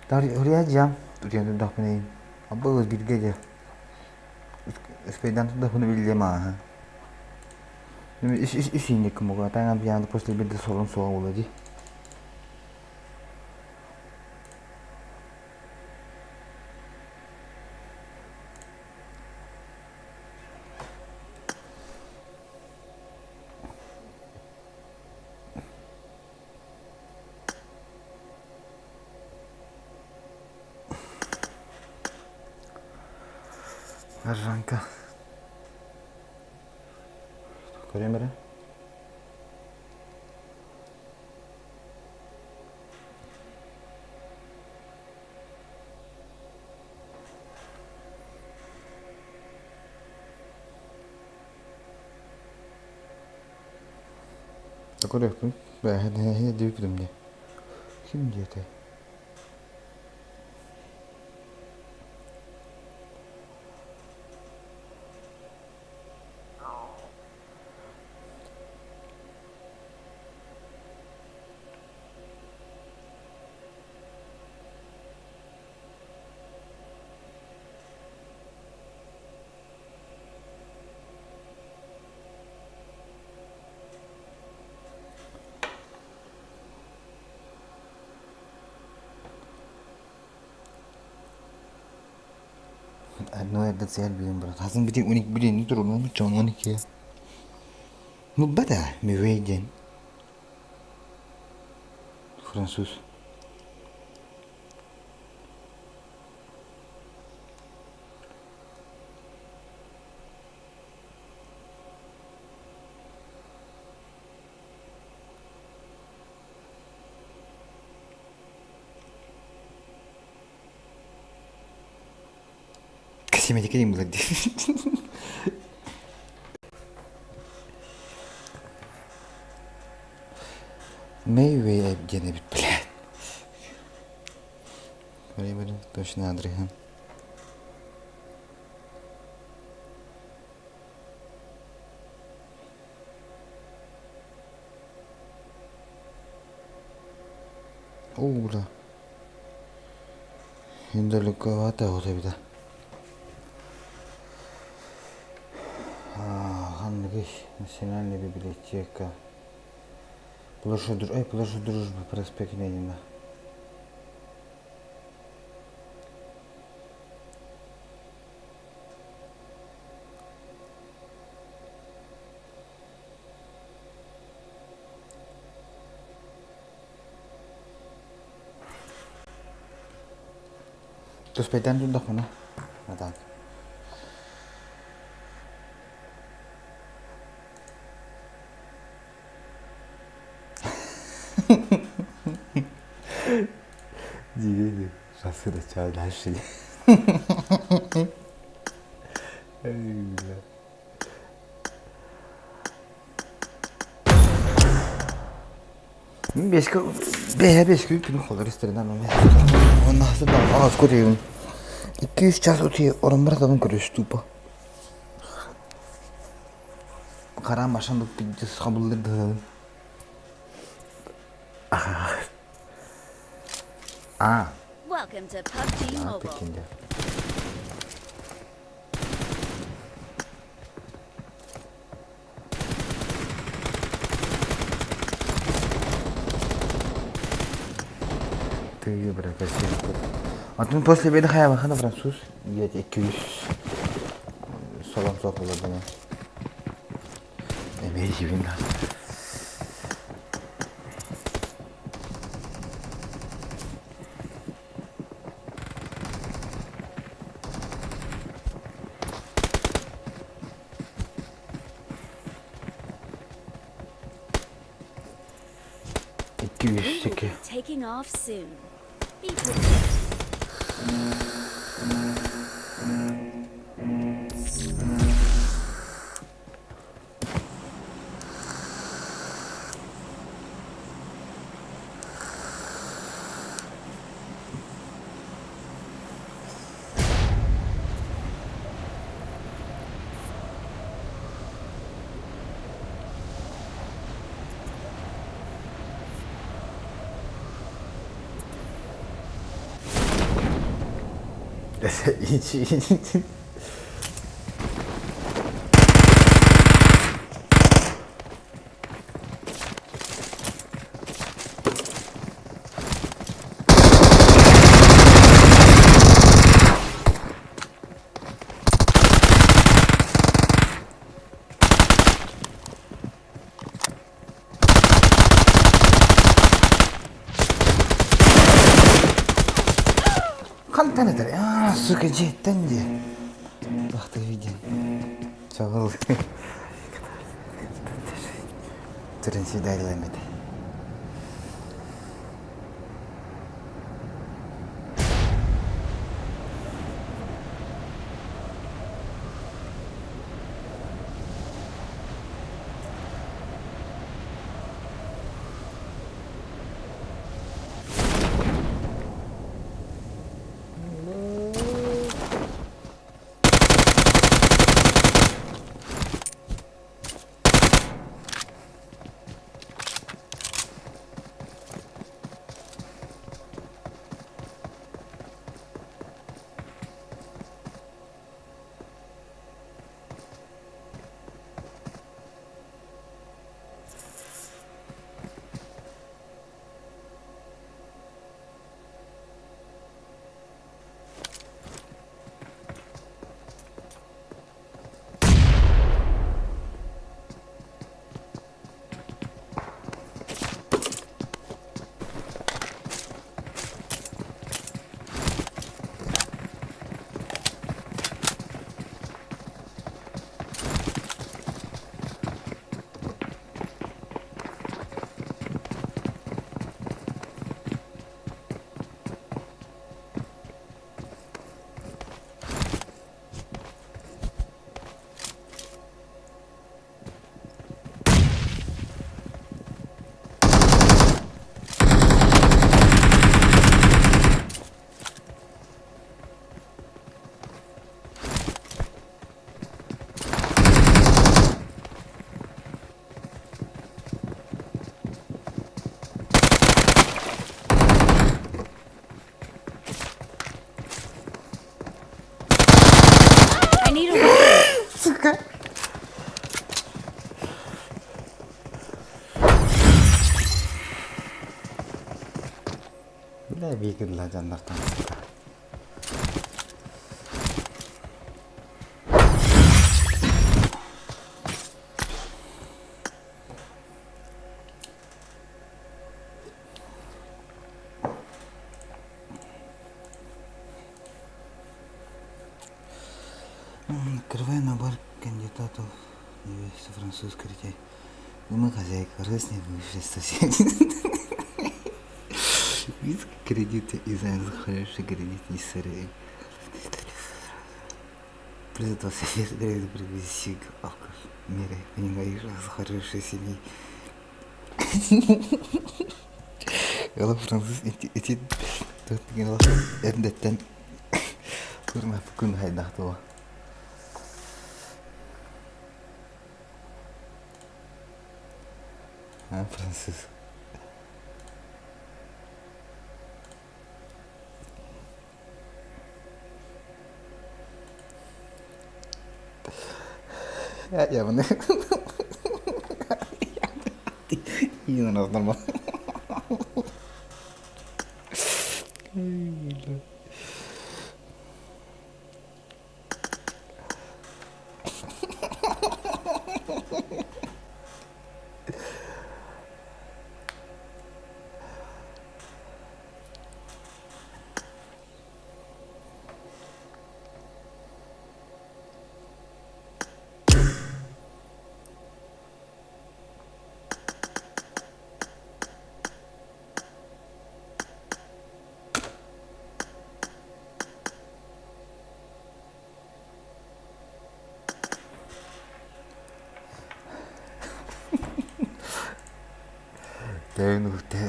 dari hari aja tujuan sudah punya apa gitu aja sepedaan sudah punya bilik mah ini kemoga tangan yang terus lebih disorong soal lagi arranca Corriere? Aku dah pun, hanya dia belum dia. Kim dia tu? No ada sel bilang berat. Hasan bikin unik begini turun macam unik ya. Mubada miwejen. Fransus. Kasih aja kirim lagi. Мейвей где-нибудь, блядь. Время точно Адриан. Ура. Далековато вот это. Национальная библиотека. Площадь Дружбы, проспект Ленина. Terus pedan tuh udah mana? Nggak tahu. Jadi rasa dah cair hasil. Beş gün günü kalır isterden onu. Ondan sonra az koyayım. 200 час öteye oran bir adamın görüş tupa. Kara maşan da pideceğiz kabullerdi. Welcome to PUBG Mobile. Pekinde. Ты berapa sih? Atun после beda kayak makan Fransus. Iya, 200. Salam sok olabilir. Beni gibi lan. We will be taking off soon. Be prepared. İyi. Kan tane ya suka cidden dia. Waktu hujan. Soal. Turun si dari lemet. I need a weapon. Suka. Bila bikin lah jangan datang. готов. Невеста французская детей. И мы хозяйка, раз не вышли Вид кредиты и за хороший кредит не сырые. Придет вас совет, говорит, привези алкоголь. Мира, понимаешь, за хорошей семьи. Yalan Fransız iti tuttuğun laf erdetten kurma bugün haydahtı o. Ha Fransız. Ya bunu. İyi lan normal.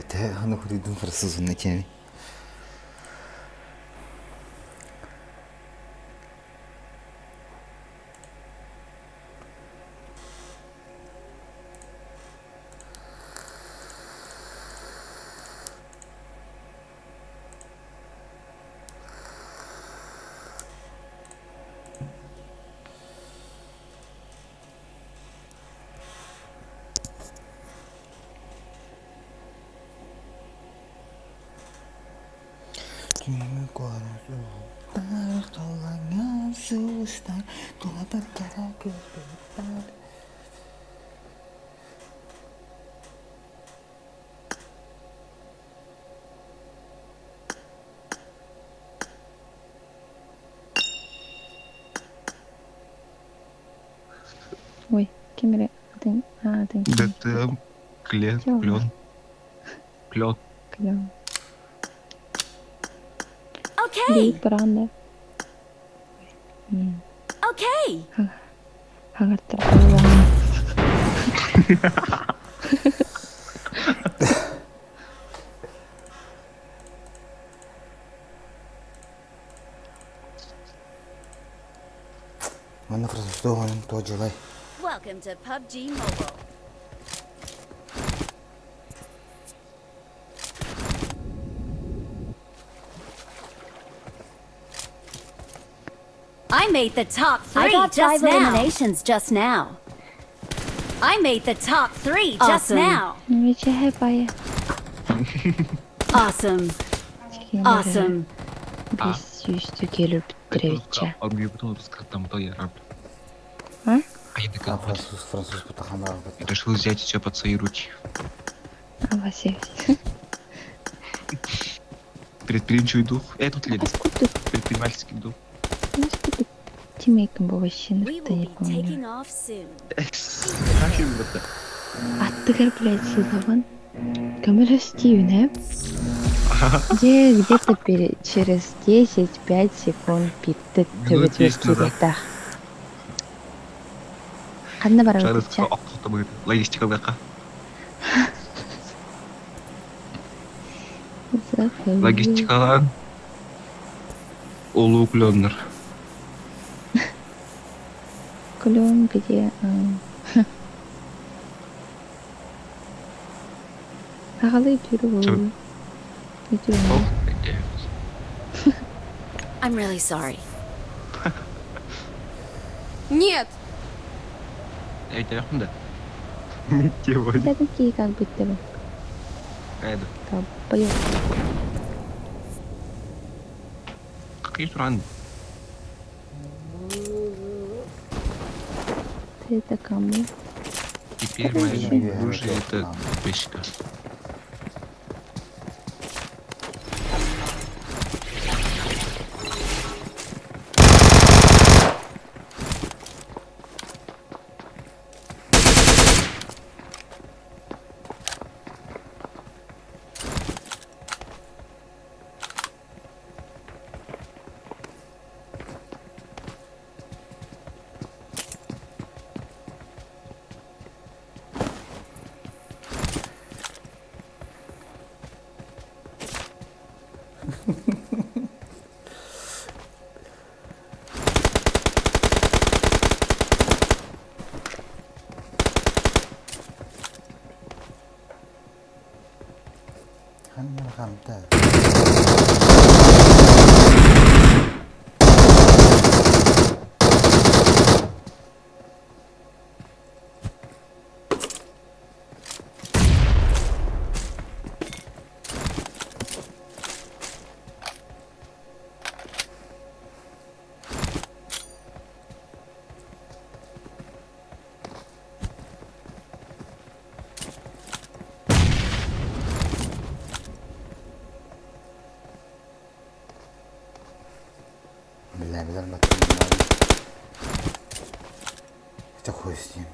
Te huriydun Fransızın ekeni. Kimi korudu, dolangan sustan, kula berkara gözler. Ой, камера. Ты. Да там клен. Клёв. Okay. Бей бранда. Okay. Хагартар болған. Mana Fransız doğanın tocalay. Welcome to PUBG Mobile. I made the top 3 I got just 5 now. eliminations just now. I made the top 3 just Awesome. now. Ничего 해봐요. Awesome. Awesome. Biz yüzlü gelip bitirebileceğim. Аргументовал с там я А? А я такая, Fransız bu takımlar. я решил взять все под свои руки. Авасев. Предприимчивый дух. Тут лет. Откуда? Предпринимательский дух. Откуда Тимейком был вообще? We Никто will не be помню. taking off soon. Зачем это? Аттыгар, блядь, сызован. Камера Стивена. Где где-то через 10-5 секунд битті Минут 10 назад. төбет Қанды бара Жарысқа өтечі? оқтамайды. Логистикаға. Логистикаға олу клоннар. Клен где? Ағалай түрі болу. I'm really sorry. Нет! Я тебя да? Сегодня. Я такие как будто бы. Это. Поёк. Какие страны? Ты это кому? Теперь моя оружие это пешка. 한번 감다. بالله بدل ما تاخذ ستيم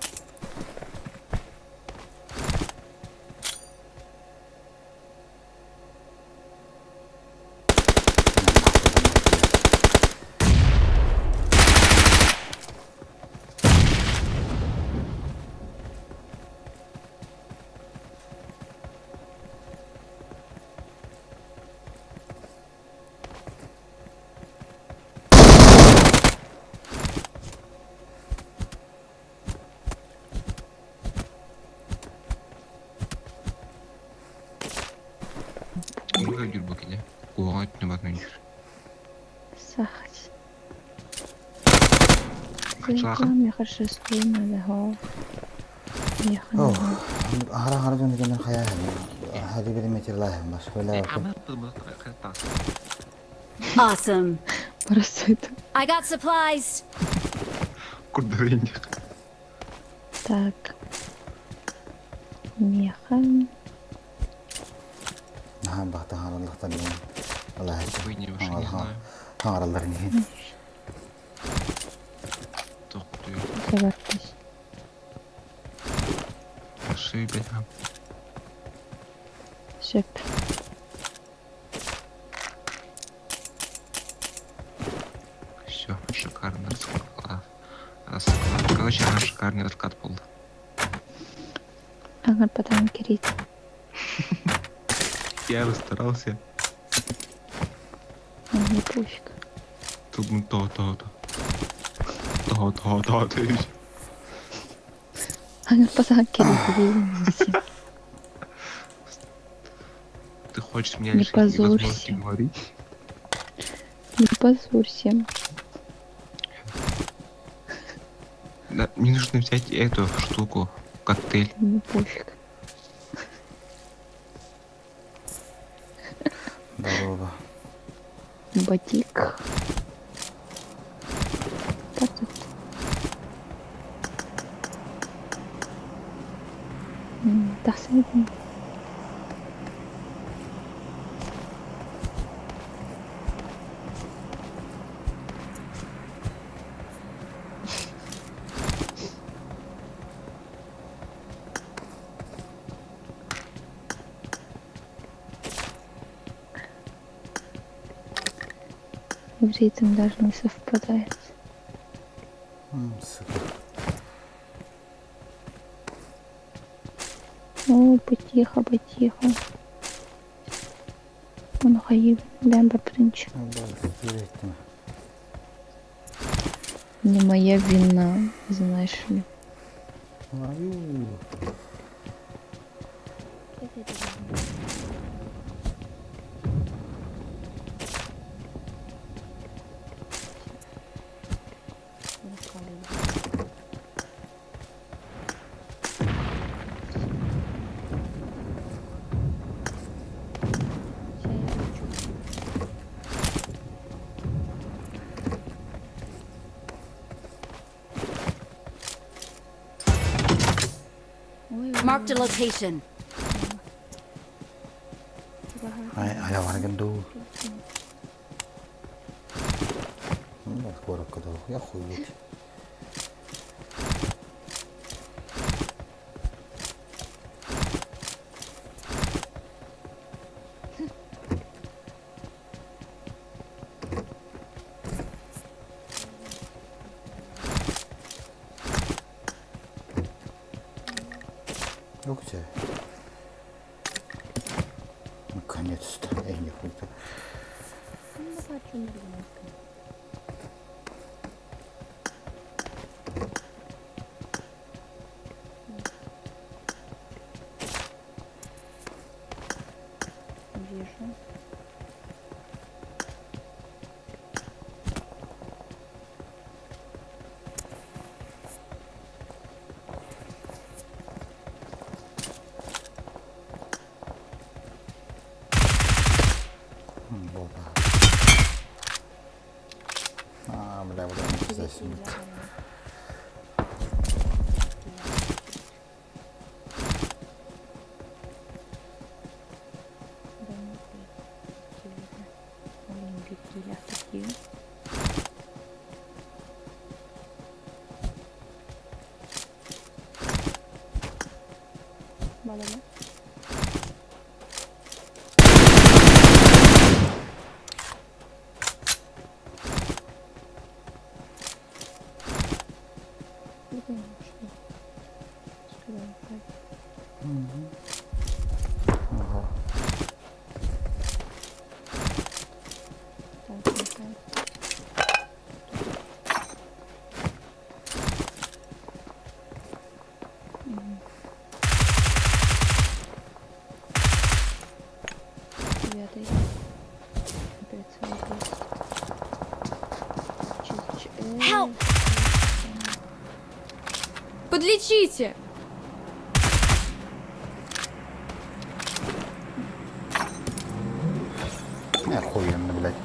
Курга жүр бу келе. Кууга өтүнө бармай жүр. Сахать. Кача Я хорошо стою, надо голову. اوه هرا هرا جون جون خيال هذه بدي متر الله بس ولا Awesome. Просто это. I got supplies. Курдавенде. Так. Меха. نعم بحث هرا الله تاني الله Вы не يهديك вообще не знаю. هرا الله رنين Тух ты. Заварпись. Ошибка. Шип. Все, шикарно расклад. Короче, она шикарный расклад был. Ага, потом Кирит. Я расстарался. Он не пуфик. Тут ну то. Ты. Ага, потом Кирит. Ты хочешь меня Не лишить позорься. возможности говорить? Не позорься. Да, мне нужно взять эту штуку, коктейль. Не пофиг. здорово Батик. Как тут? Тахсайдин. В ритм даже не совпадает. супер О, потихо. Он хаиб, лямба принч. Не моя вина, знаешь ли. Marked a location. على ورق الدور ورق كده يا اخوي Йокче. Наконец-то. Эй, не хуй-то. Опа. А, бля, вот он здесь. Балама. Ага. Help! Подлечите! Охуенно, блядь.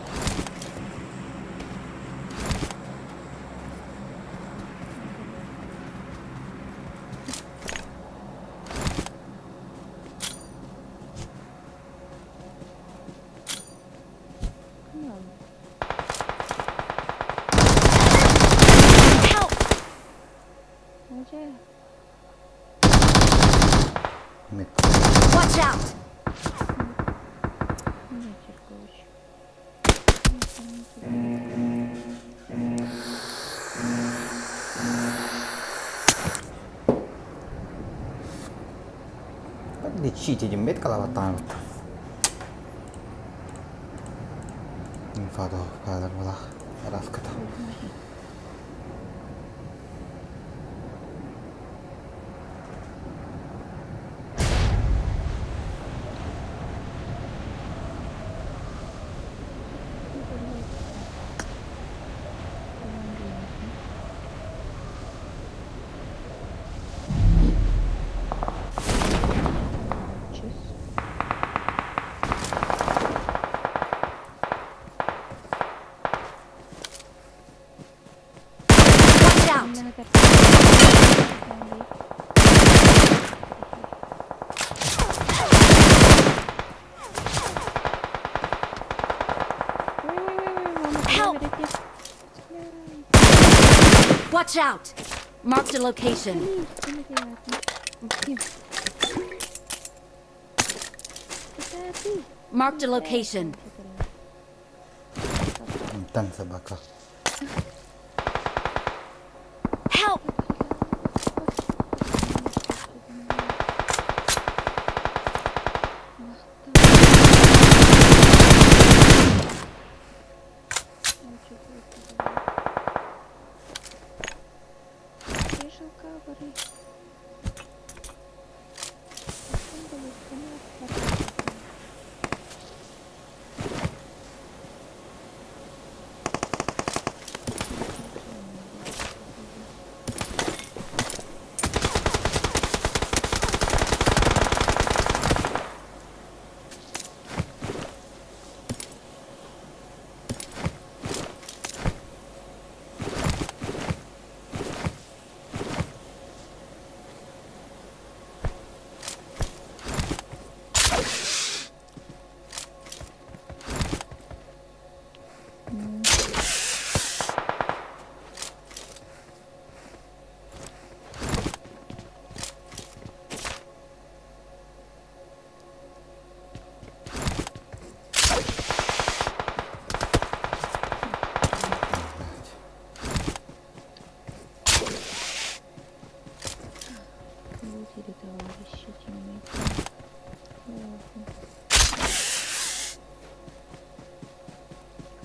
Help! Мид. Watch out! Лечите один мид, kalau tahu. Info tuh, kalian malah ras kata. Watch out! Help! Watch out! Marked a location. Marked a location. Там собака. Help!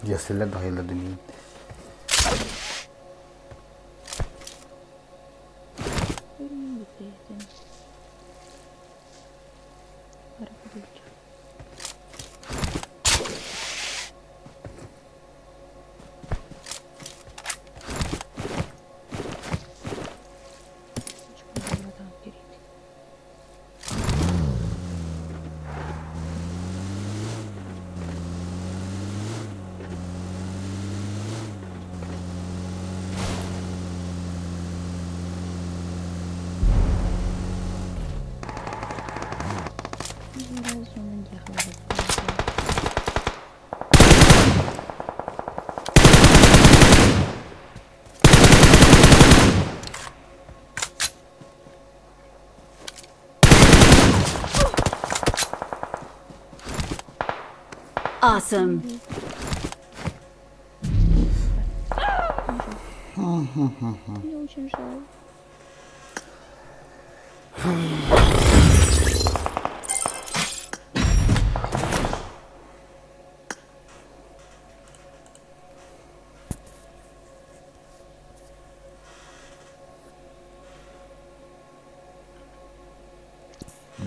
Если лед гайла дымит. Awesome.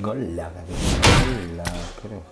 Golla, capito? Golla, creo.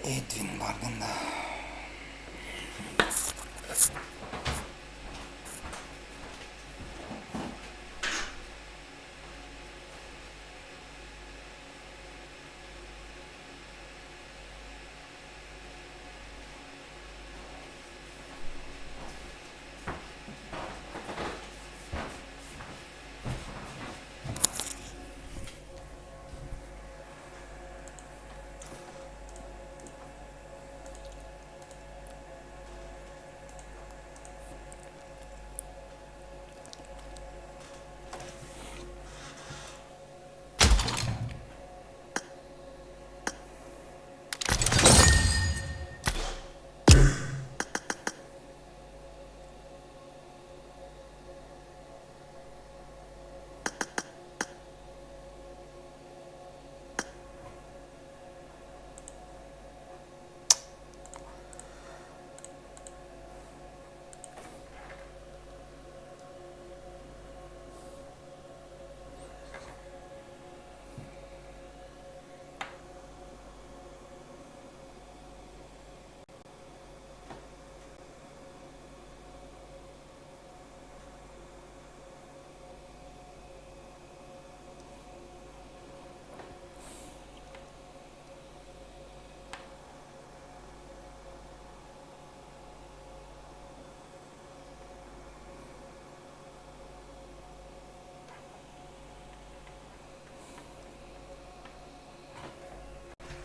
Edwin vardı da.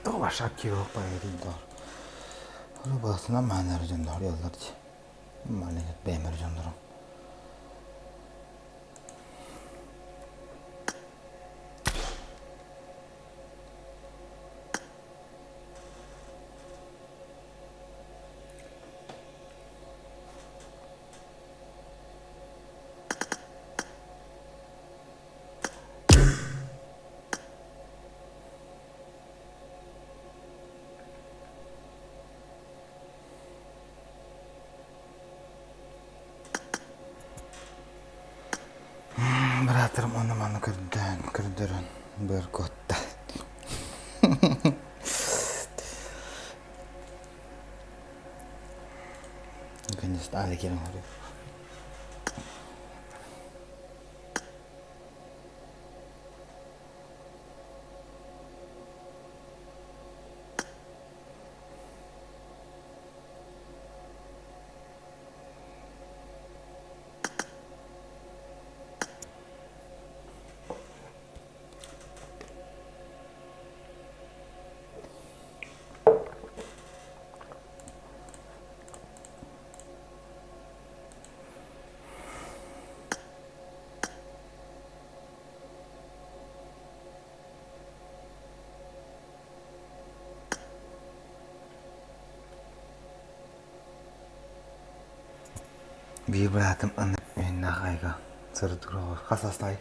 Todo shakiro pa edildor. Ora basına manlar jandor yollardı. Maalesef bemer jandorum. Bırakırım onu bana kırdırın bir kotta. Наконец-то, Аликин говорит. Bir bıraktım anne. Ben ne kayga. Sırı duruyor. Kasastay.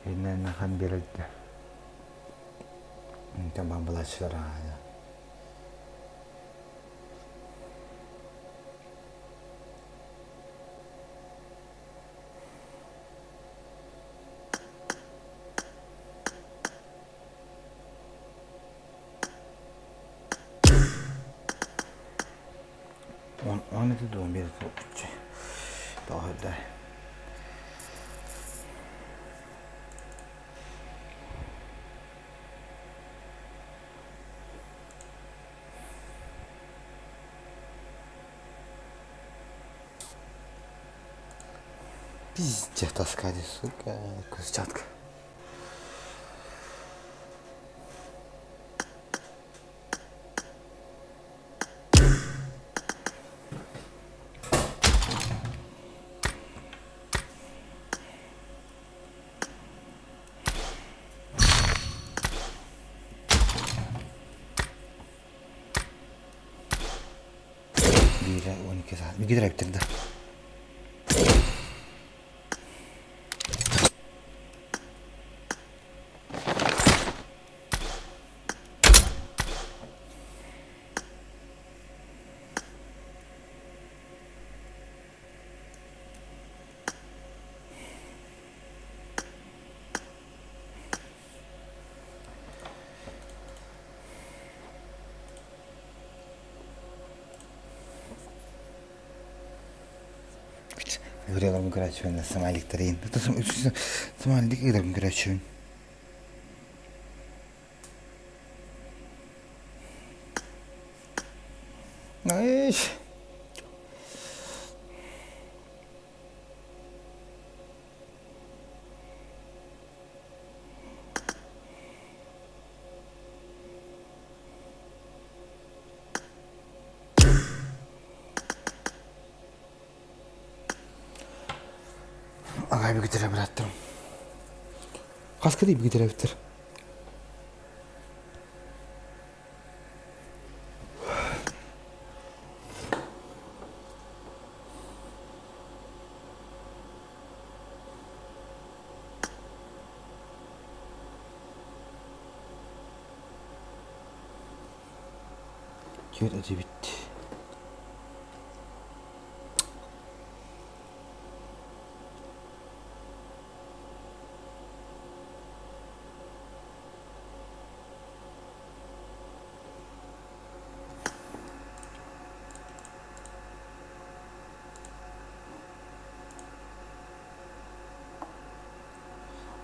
Benden ne kan verildi. Tamam bulaşılar hala. On itu doang biar tu. Tahu dah. Пиздец, таскать, сука, кусчатка. Biri 12 saat. Bir gider bitirdi. Вырезал миграцию на смайлик тарин. Это смайлик играл миграцию. Ай. Agay bir gidire bıraktım. Kaskı değil bir gidire bitir. Yer acı bitti.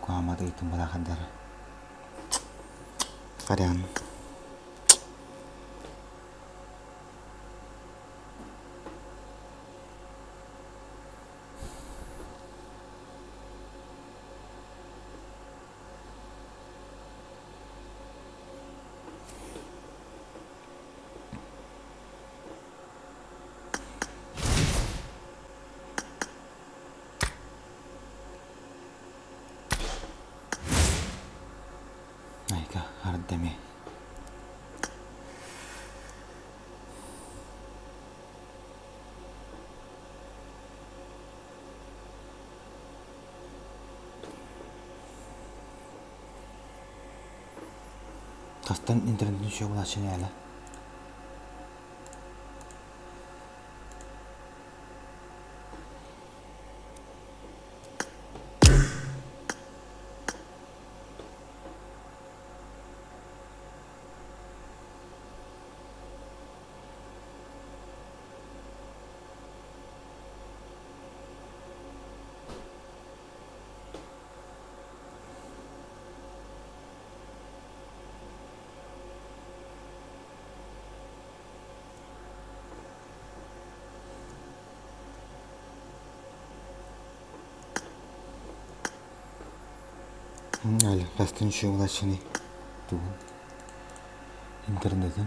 Kuamad itu malah kadar. Kadang. Naika hardemi. Tastan internetin şu bulaşını ala. Ala, tastan şu bulaşını. Tuh. Internetin.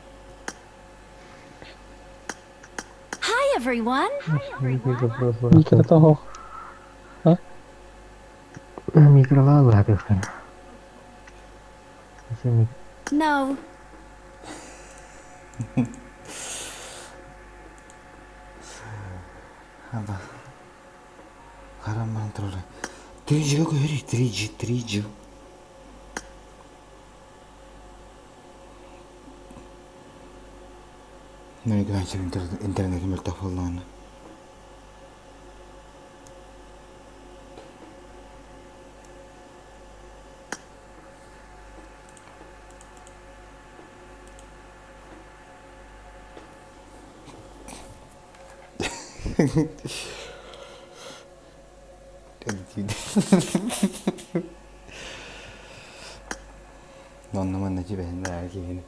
Hi, everyone. Mikro toho. Hah? Mikro lagu habis kan. Masih mikro. No. Apa? Haraman terus. 3G aku hari 3G. Nah, itu aja internet merta falan. Non naman 집에 옛날 알기는.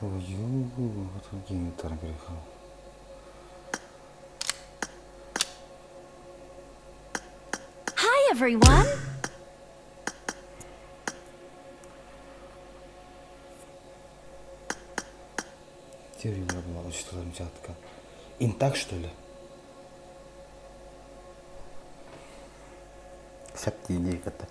유구 저기 있다는 그래서. Hi, everyone. Теория была, что там взятка. Интак, что ли? Сапти идея как-то.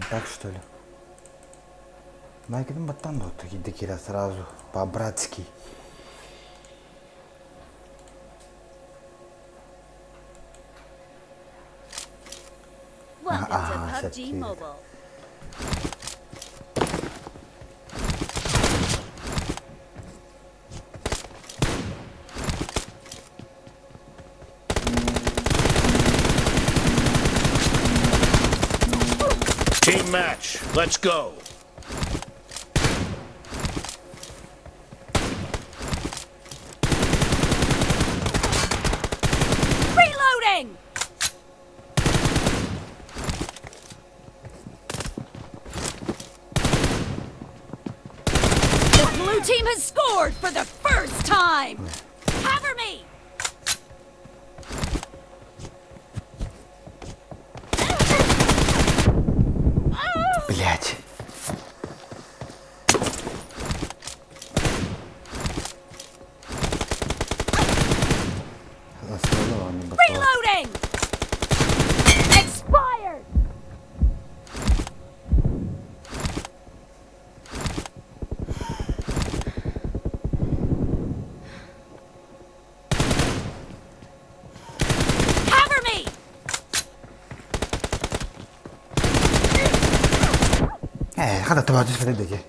Так что ли? Найкиден баттан да отту кидекира сразу по-братски. Welcome to Ah, PUBG set Mobile. Team match. Let's go. Reloading! The blue team has scored for the first time! Cover me! Блять. Reloading! Expired! Cover me! 하나 더 맞으시면 되지.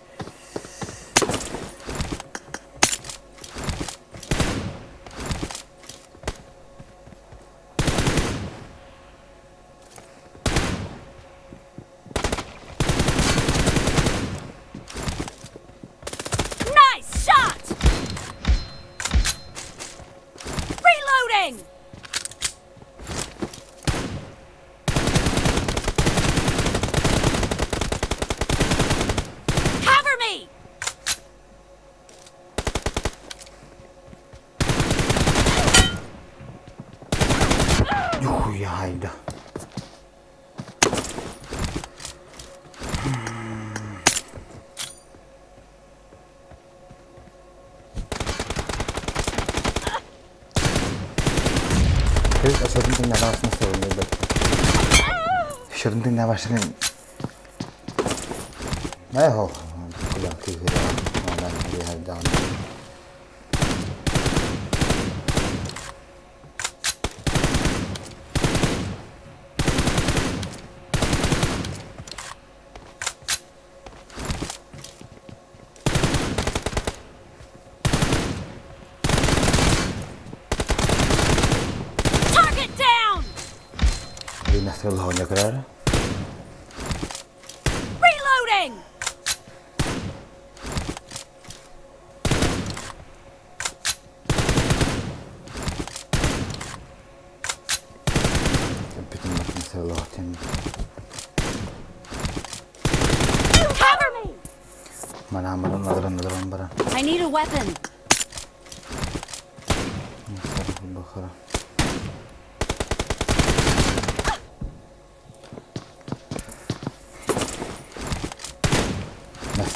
Çocuk aşağıdan dinle arasında seviyordu. Aşağıdan dinle başlayın. Ne ho? Kulağım kıyıyor. Ondan bir her devam. Target down! Bir nasıl Allah ne kadar? Reloading! Bütün nasıl Allah tem. Cover me! Mana nazaran baran. I need a weapon. Nasıl bakara.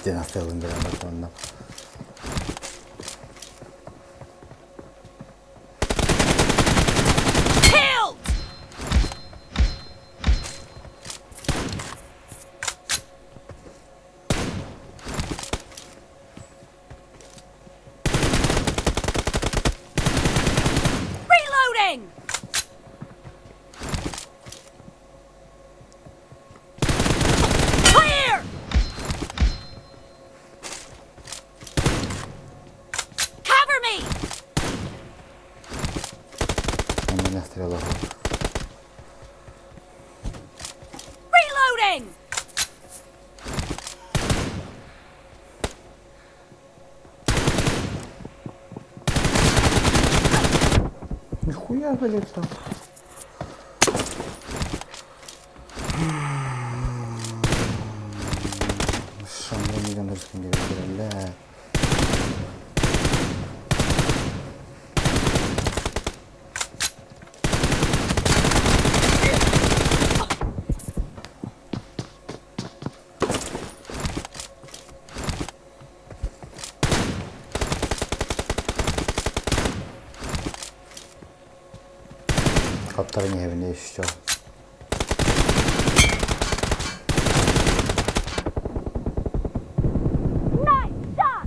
Nasıl alındıran bakalım. Killed! Reloading! Clear! Cover me! Nasıl Allah. Reloading! Нихуя, блядь, там. Шамры миллион русским говорили, блядь. Kaptarın evinde yaşıyor. Nice shot!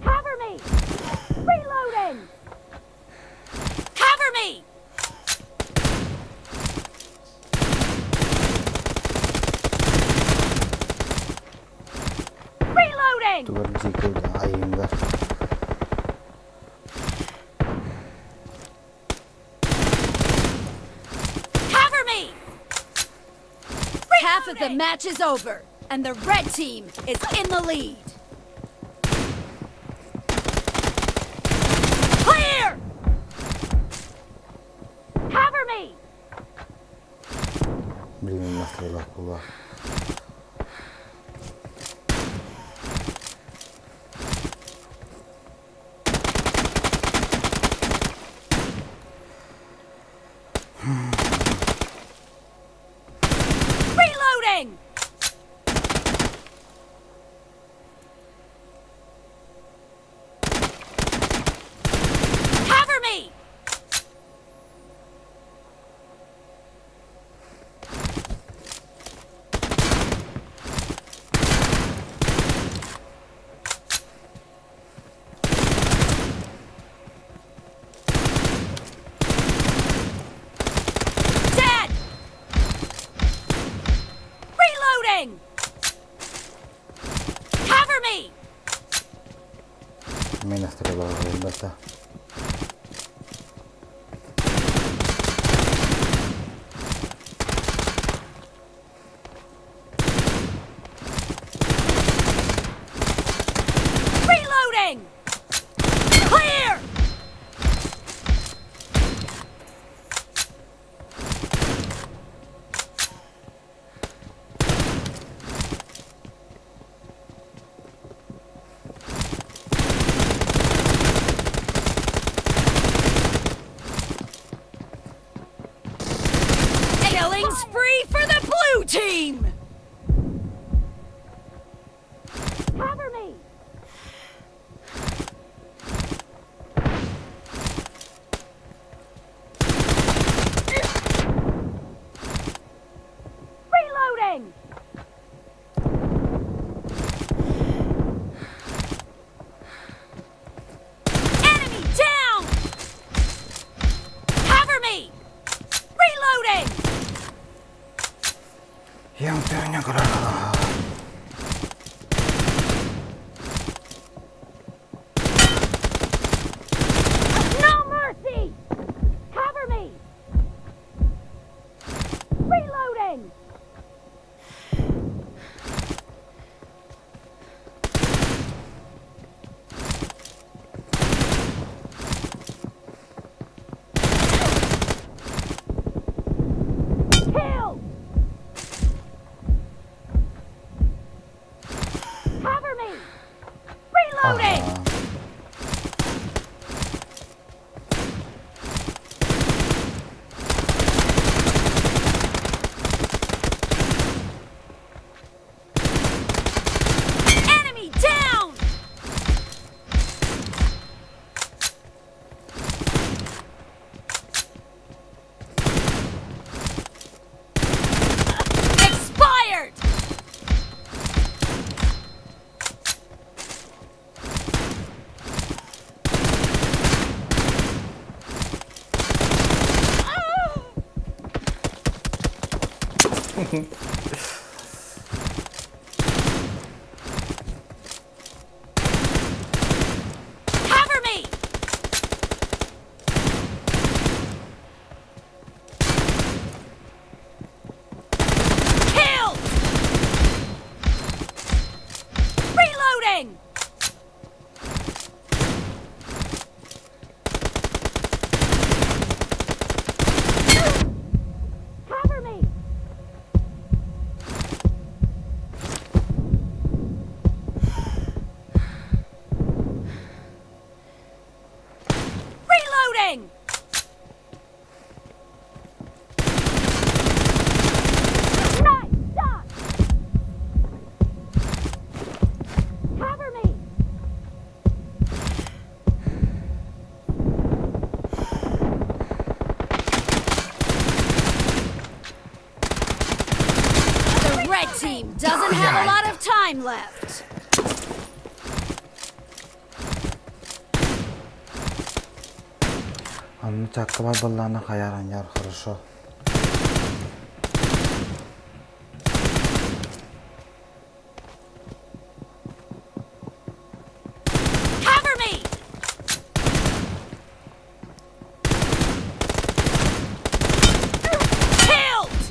Cover me! Reloading! Cover me! Reloading! Duvar yıkıldı. Ayım var. Cover me! Half of the match is over, and the red team is in the lead. Clear! Cover me! Bilmiyorum nasıl Allah kullar. Reloading! Cover me! Dead! Reloading! Cover me! Me nasıl Allah basta. Reloading! Clear! Reloading! Enemy down! Expired! Cover me! Killed! Reloading! Cover me! Reloading! Nice shot! Cover me! The red team doesn't have a lot of time left. Анны чаккабай баллана каяран яр, хорошо. Cover me! Killed!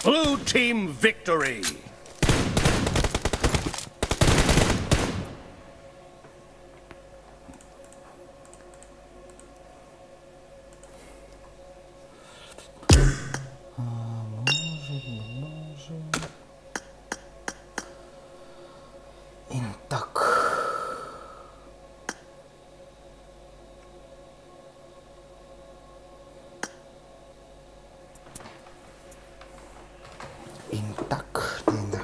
Blue team victory. Интак. Интак deyildi.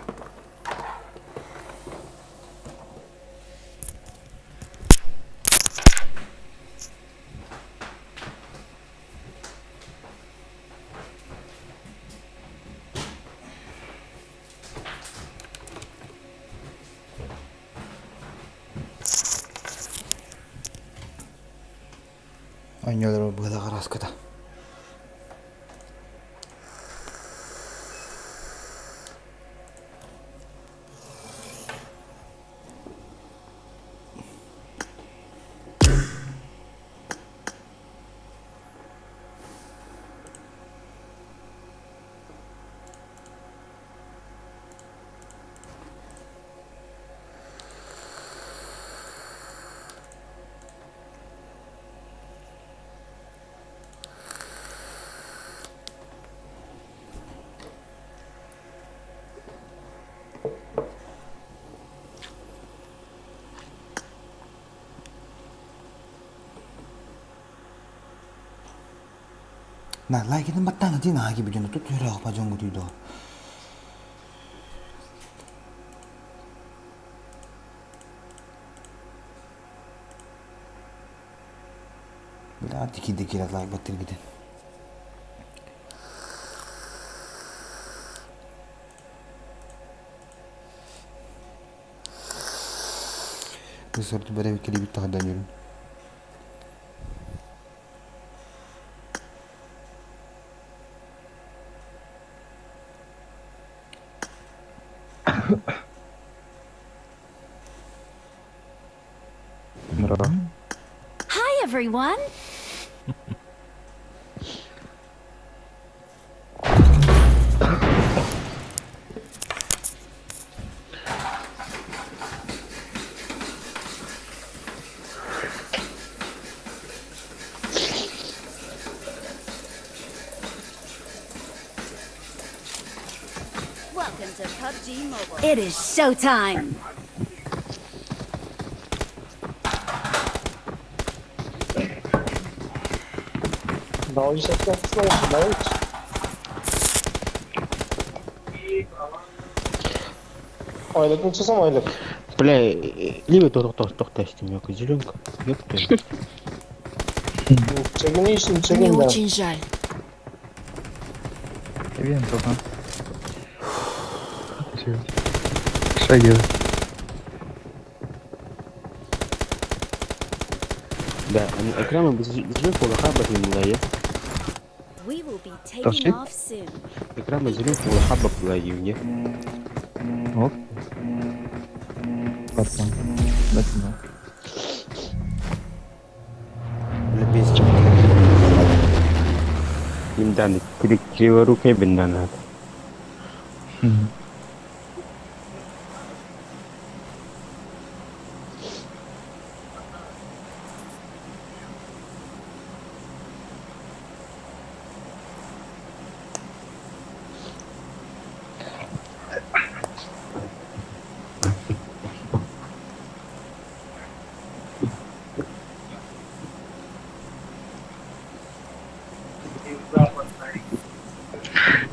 Oynuyorlar bu kadar raskıda. 나 라이기는 마땅하지 나하기 비전에 또 되려 바정구리도. 나 디키디키라 라이 버틀 기든. 그래서 또 버레 클립이 또 하다니. Hi, everyone. Welcome to PUBG Mobile. It is showtime. Давай сейчас я снова давай. Aylık mı çizsem aylık? Бля, либо тохтастим, яка зеленка. Ёпта. Çekin işin çekin de. Очень жаль. Evento, ha? Что делать? Да, экраны без зеленка улахабат не мулая. We will be Что, taking shit? off soon. Экраны зеленка улахабат мулая, не? Вот. Потом. Да. Бля, без Имдан, криворукой бендана.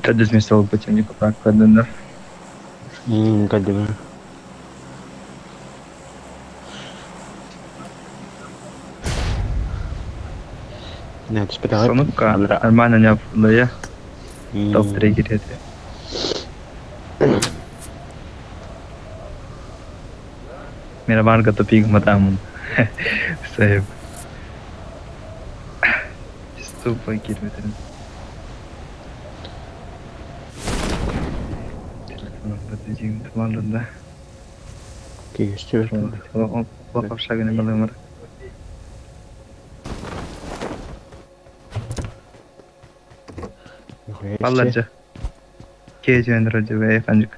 Тогда смысл потихоньку так да. Гадева. Нет, спитали. Сонука нормально не оформляє. Топ-3 гірити. Miramarga topik matamun. Sahib. Stupa girmedi. Telefonum batacığım tımarlarında. Киестер. Bakıp şagını balığım var. Ballarca. Gece öndürücü ve efendik.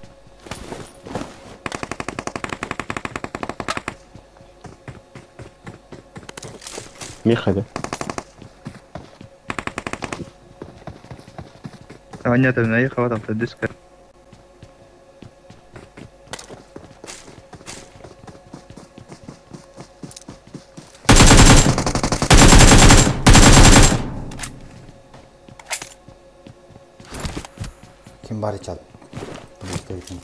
Миха, да? Понятно, наехал там то диска. Кимбари чат. Представитель.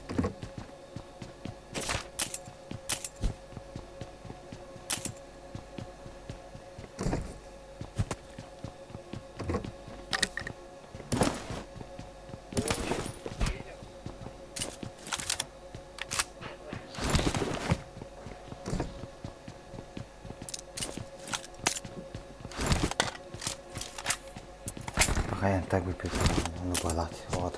Хай так выпьет, ну балат, вот.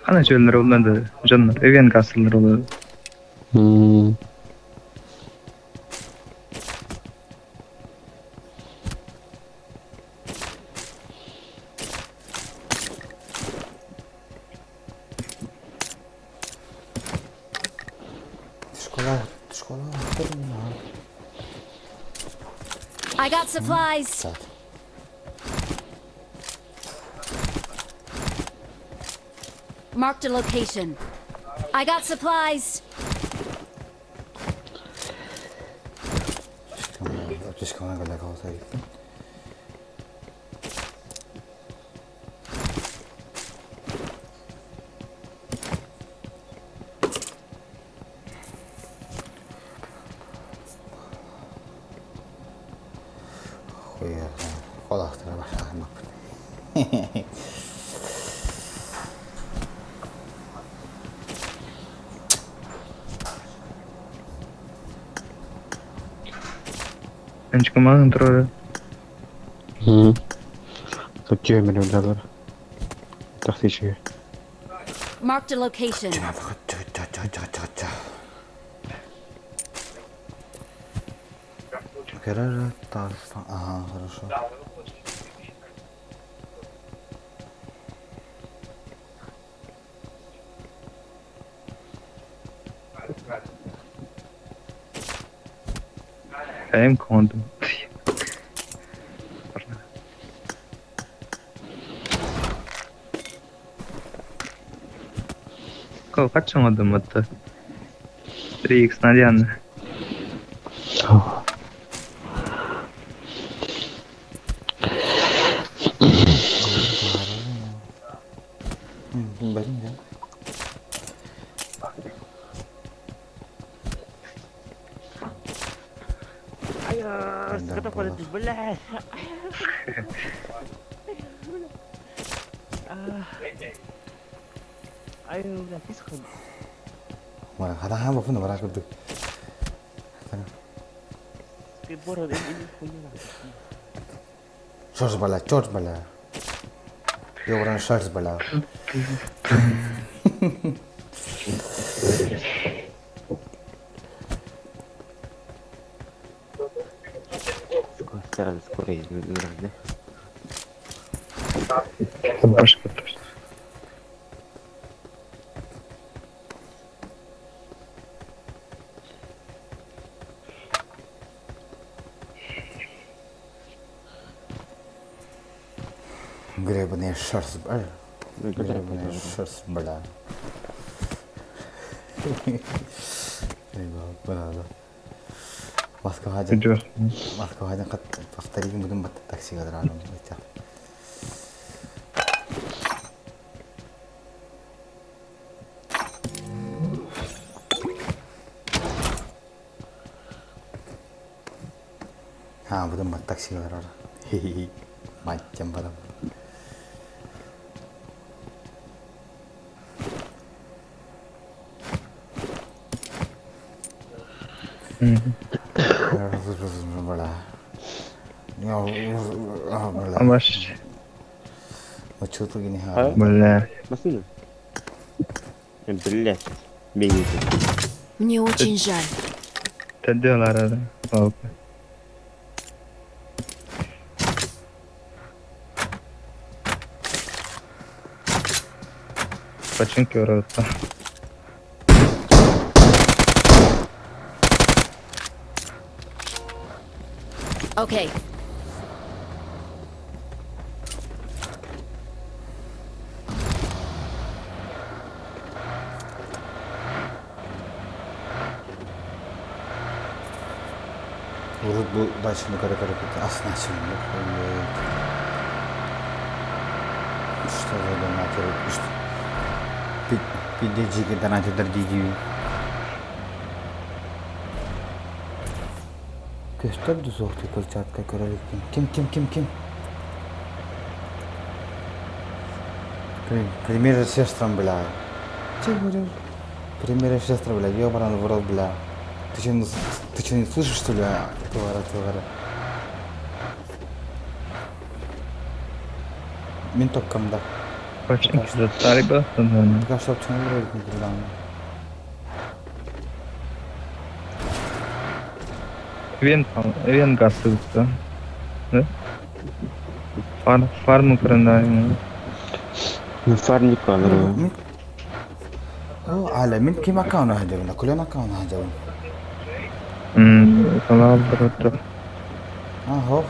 Ana çöller olmadı. Canlar, evyen kasılır olur. Школа, I got supplies. чат. Marked a location. I got supplies. Слишком много для кого-то. Хуя, холах треба шахмат. Ben çıkamadım troll. Тут $2 миллиона. Тахтичи. Marked a location. Ага, хорошо. Kayım kondum. Kaçın adım attı. 3x надеян. Benim ya. Ayo, Benden kenapa dolar. dibelah? Ayo, udah pisah. Wah, kadang apa pun orang itu. Keyboard ini punya. Shorts bala. Yo orang shorts bala. Скоро изменилось, Başka bir. Гребаные шорс бала. Гребаные шорс бала. ايوه بلا ماسكو هذا Video. ماسكو هذا قد تفتري بدون ما التاكسي قدر عنهم ها بدون ما التاكسي قدر عنهم هي macam barang. Bala. Bala. Amaç. Macam tu gini ha. Böyle. Maksudnya? Белять. Бегите. Мне очень жаль. Tediyorlar arada. Bak. Починки ворота. Okay. Urut bu başını kara kara gitti. Aslında şimdi. İşte öyle materyal işte. Pideci kita nanti terjiji. Göster de zortu kılçat kakara kim? Primera sestra bela. Чего? Примеры сестра бля, ёбаный в рот бля. Ты что не слышишь что ли? Товара. Менток камда. Починки достали бы. Пока что почему не передам. Вен газ да? Фарму крандаем. Фарник кадр. على من كيما كانوا هجونا كلنا كانوا هجونا خلاص برضه هو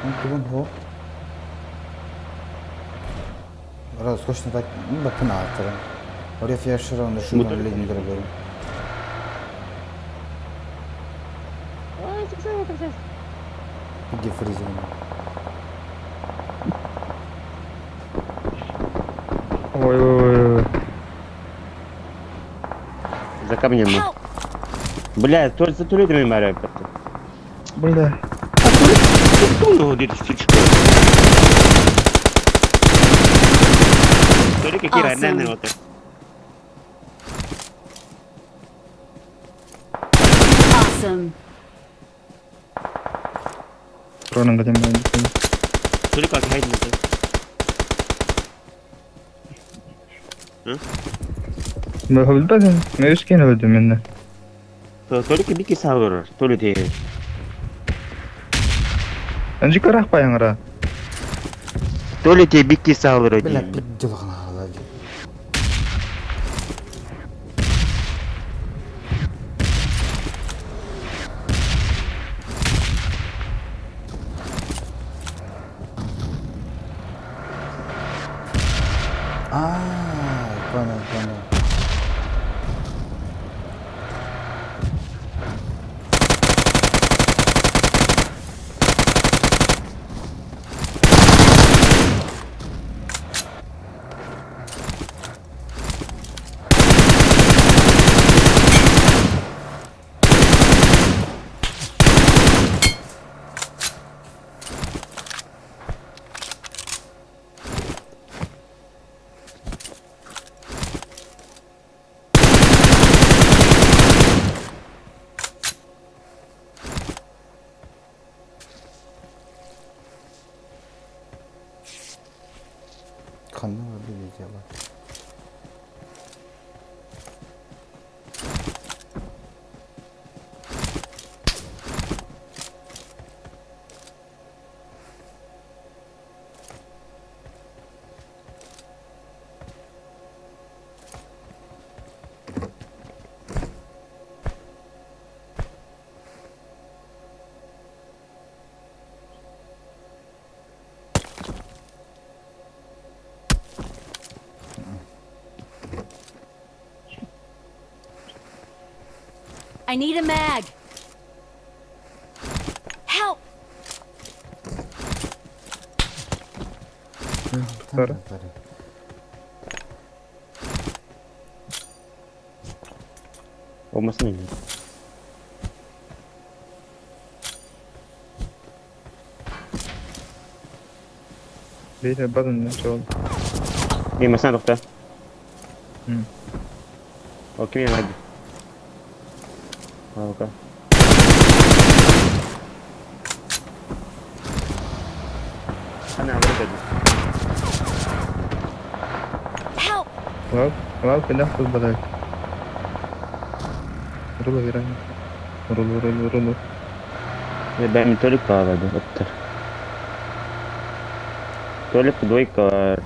ممكن هو راس كشنا تاك بكنا عطرا وريا فيها شرا ونشوف اللي نقربوا يجي فريزون Ой. За камнем. Бля, только за турельками марю. Бля. Ну, где-то стичка. Турельки какие раненые вот так. Awesome. Троном где мы. Турелька как хайден. Ben bilmedim. Ne üçgen öldüm ben de. Турельки бики саур. Турельки. Önce karak bayangara. Турельки бики саур. بلا بجلغنا هذا Понял. Kanlı var bir video var. I need a mag. Help! Sonra. Olmasın mı? Beyler bakın ne oldu. Yemesene doktor. Hı. O kim yemedi? Ha o kadar. Hani alır dedi. Help! Wow, pindah ke balai. Rulu kira. Rulu. Ben metolik kahvede. Doktor. Tolik kedua ikar.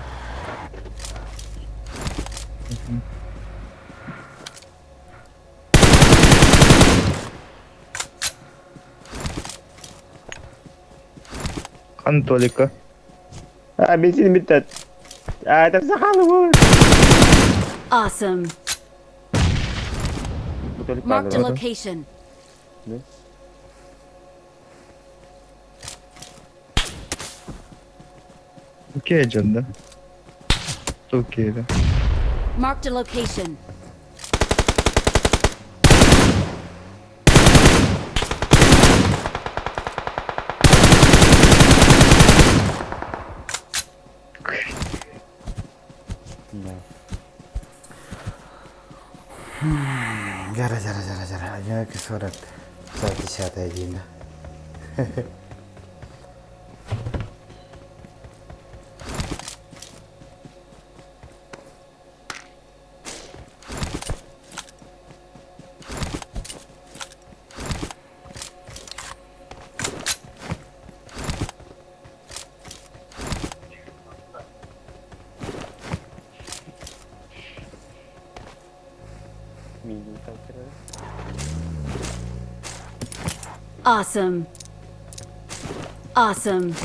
Kan tolik kah? Bensin bitti. Tersakal bu. Awesome. Bu tolik Marked a kahvede. location. Okay janda. Okay da. Marked a location. Jara. Ayo ke surat. Saat sihat aja nah. Awesome.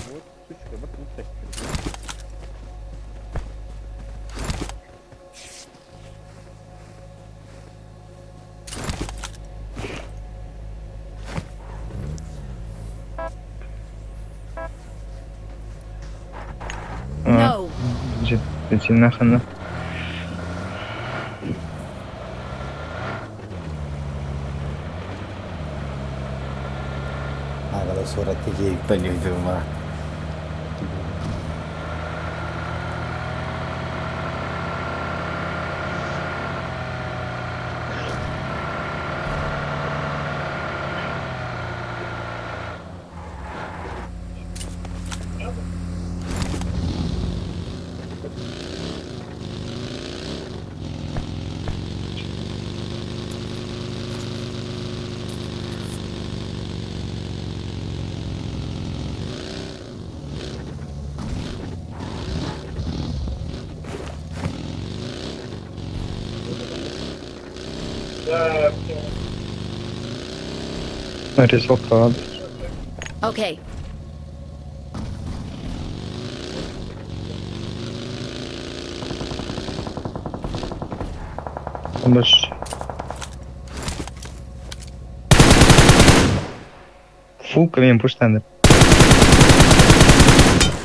No. Di sini sana. Kalau surat tiga penuh tu mah. It is so hard. Okay. Boş. Фулка мен пуштанды.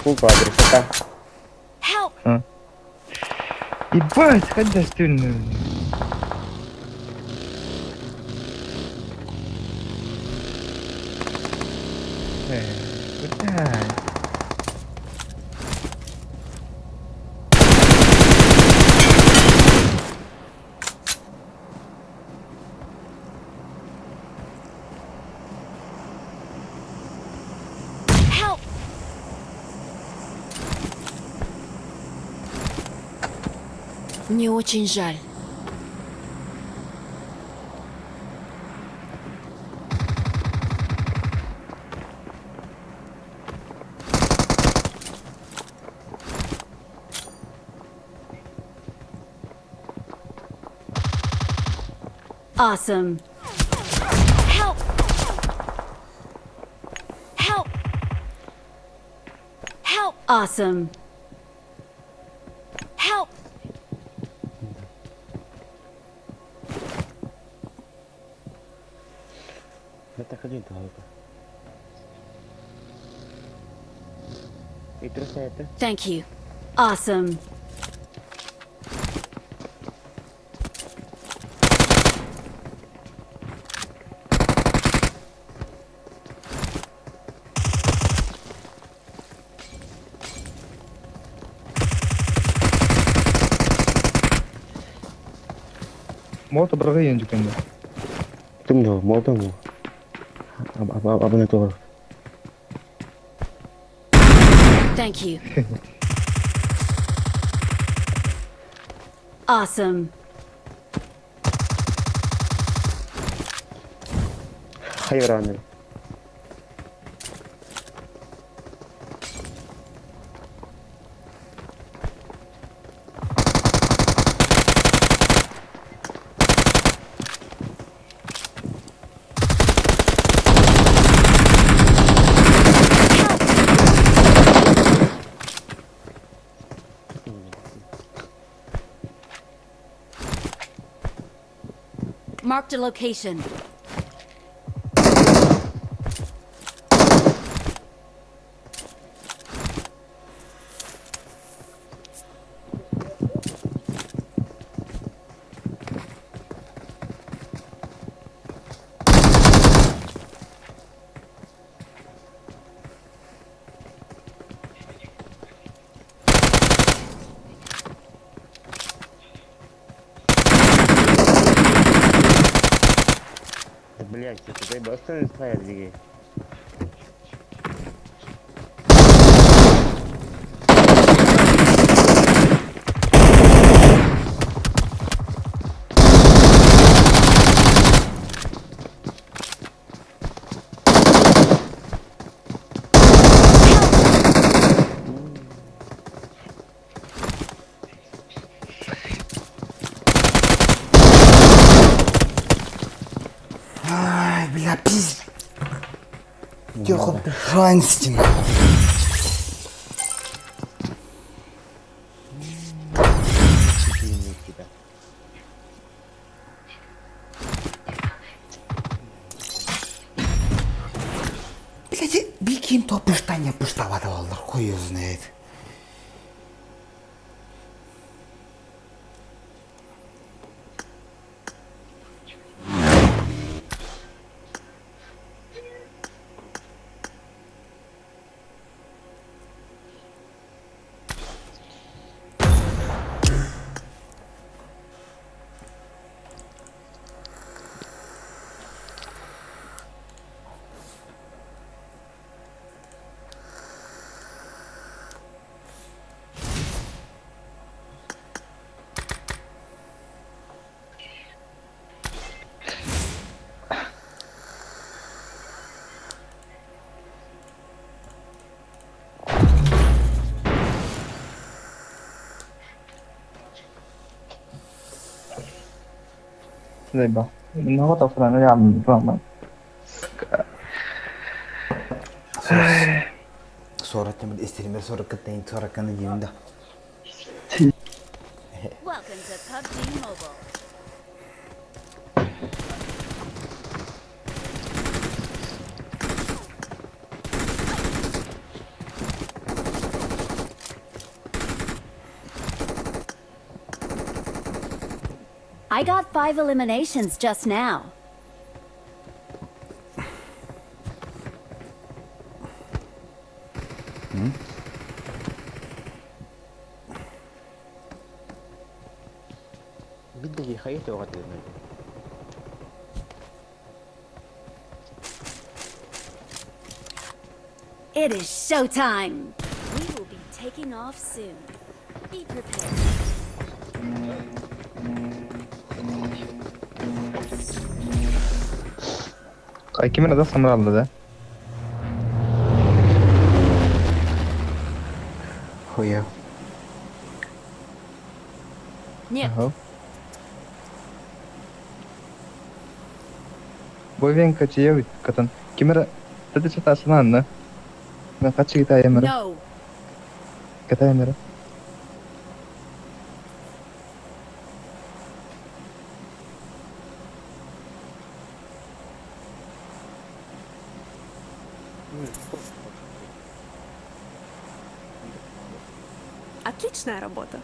Фулка адреса. Help! Ебать, хоть достельную. Куда? Help! Мне очень жаль. Awesome. Help! Help! Help! Awesome. Help! Это ходить долго. И трусся это. Thank you. Awesome. Молото бұрғы ең жүкенде. Тым жол, молдың бұл. Абыны тоғыр. Thank you. Awesome. Hayır anne. Marked a location. Блять, это заебал, остановись, твоя двигай. Ай, бля, пиздец. Тёха, Швайнстин. Блядь, bir kim topuştan yapmış tavada vallahi koyuyorsun evet. Заебал. Ну вот охрана, я вам. Sonra da istedim sonra kıtlayın sonra kanı yiyeyim de. Welcome to PUBG Mobile. I got 5 eliminations just now. It is showtime. We will be taking off soon. Be prepared. Кайкимен да самыр алды да. Хуя. Нет. Ага. Бойвен качıyor katan. Kimera tadi çata sanan na. Na kaçı kita yemera. No. Kata yemera. Отличная работа.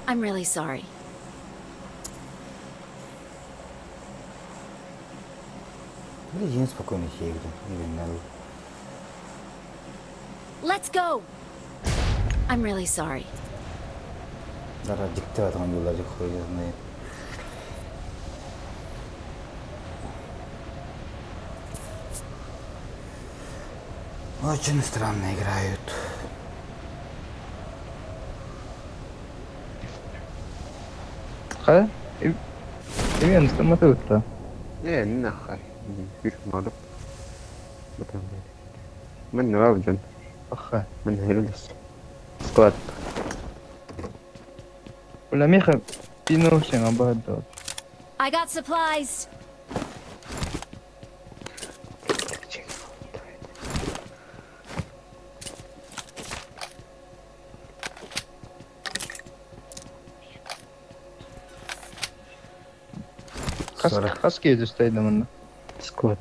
I'm really sorry. Блин, спокойно сей где. Не надо. Let's go. I'm really sorry. Дара диктатом yolları koyuyor ne? Очень странно играют. Ха? Emin misin Matavutta? نخر فيش مرض من راوجن Aha. من هيرلس سكواد Ulan miha pinoshen abado. I got supplies. Kas gezisteydi bunun. سكواد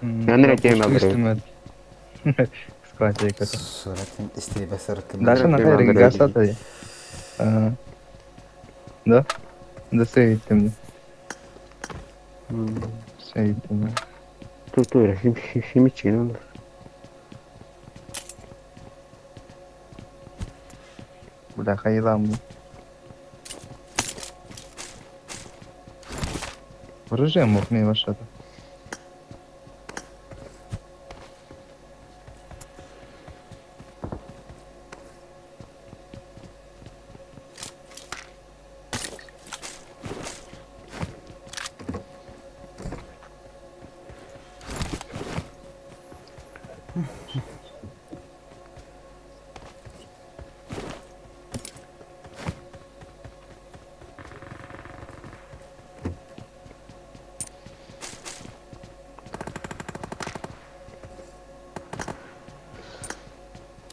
أنا رجعي ما بريء. Squad kata. Suratın istediği basarık. Dasha na kaya gasa tayo. Da? Da seyittim. Seyittim. Tuttura şimdi çiğnen. Udah kayak lambu. Оружие мог не ваша.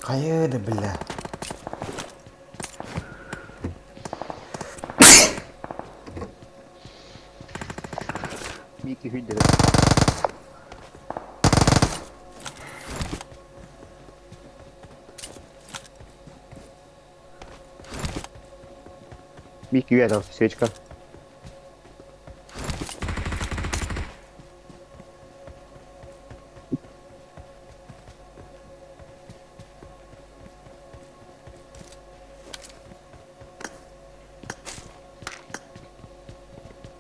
Hayır billah. Мики видели. Мики видел, свечка.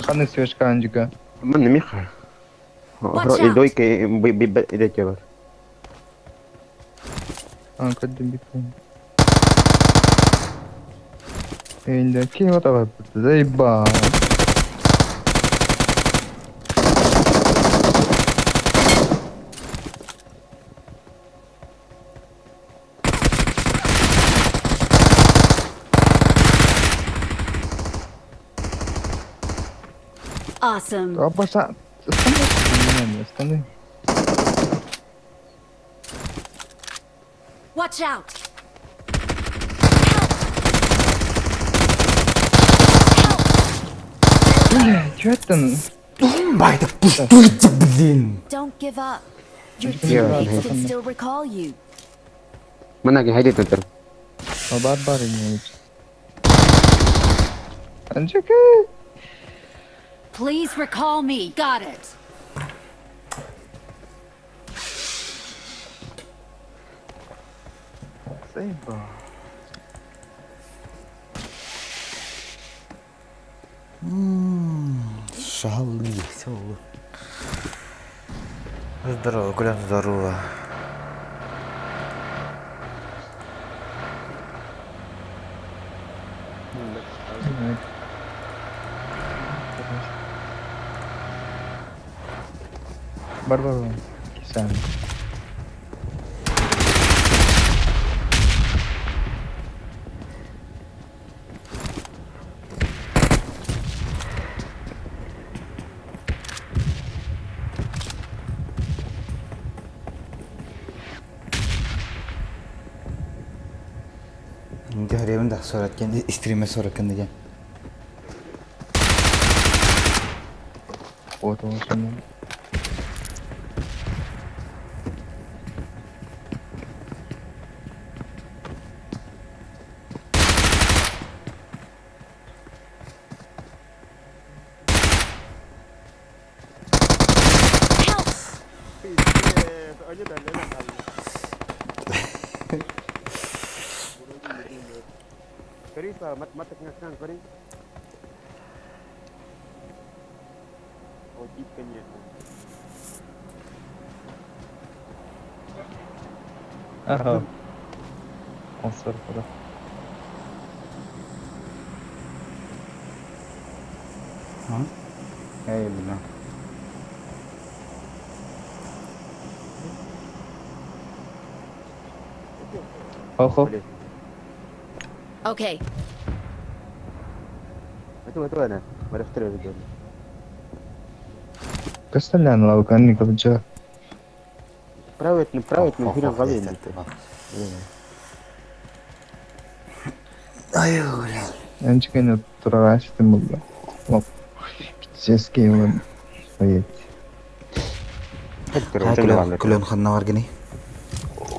Kanı свечка juga. من ميخا Watch out. يدويك إذا جبر Angkat demikian. Ainda que eu tava zaiba. Awesome. Apa sa? Stand. Watch out. Чётан? Байда пустуйте, блин. Don't give up. Your Yeah, teammates okay. can still recall you. منك هيدي تنتر Barbar ini. Анжека! Please recall me. Got it. Сейба. Шалый, веселый. Здорово, Колян, здорово. Бар. Кисан. Инде хребен да сораткен, стриме сораткен деген. Вот он сам. Ага. Он сверху, да. Эй, блин. Хо-хо. Okay. Кастелян лавка, не калджа. Правильно, хрен голове. Ай, блин. Анжека не турараш ты мула. Лоп. Пиздец кейлен. Поедь. Клен ханна бар гини.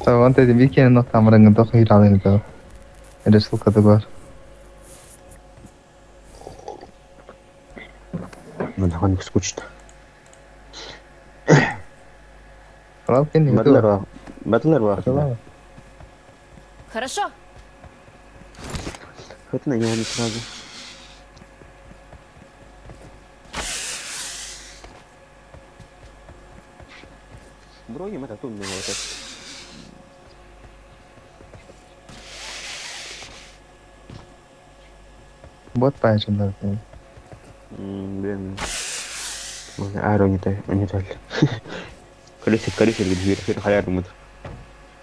Он ты викенд но камеран то хиралын то. Это сколько такое? Ну, довольно скучно. Лавка не Батлер. Хорошо. Хоть на него не сразу. Броним это тут не вот. Вот поэтому да. Блин. Аэро не то. Колесик где халяр мут.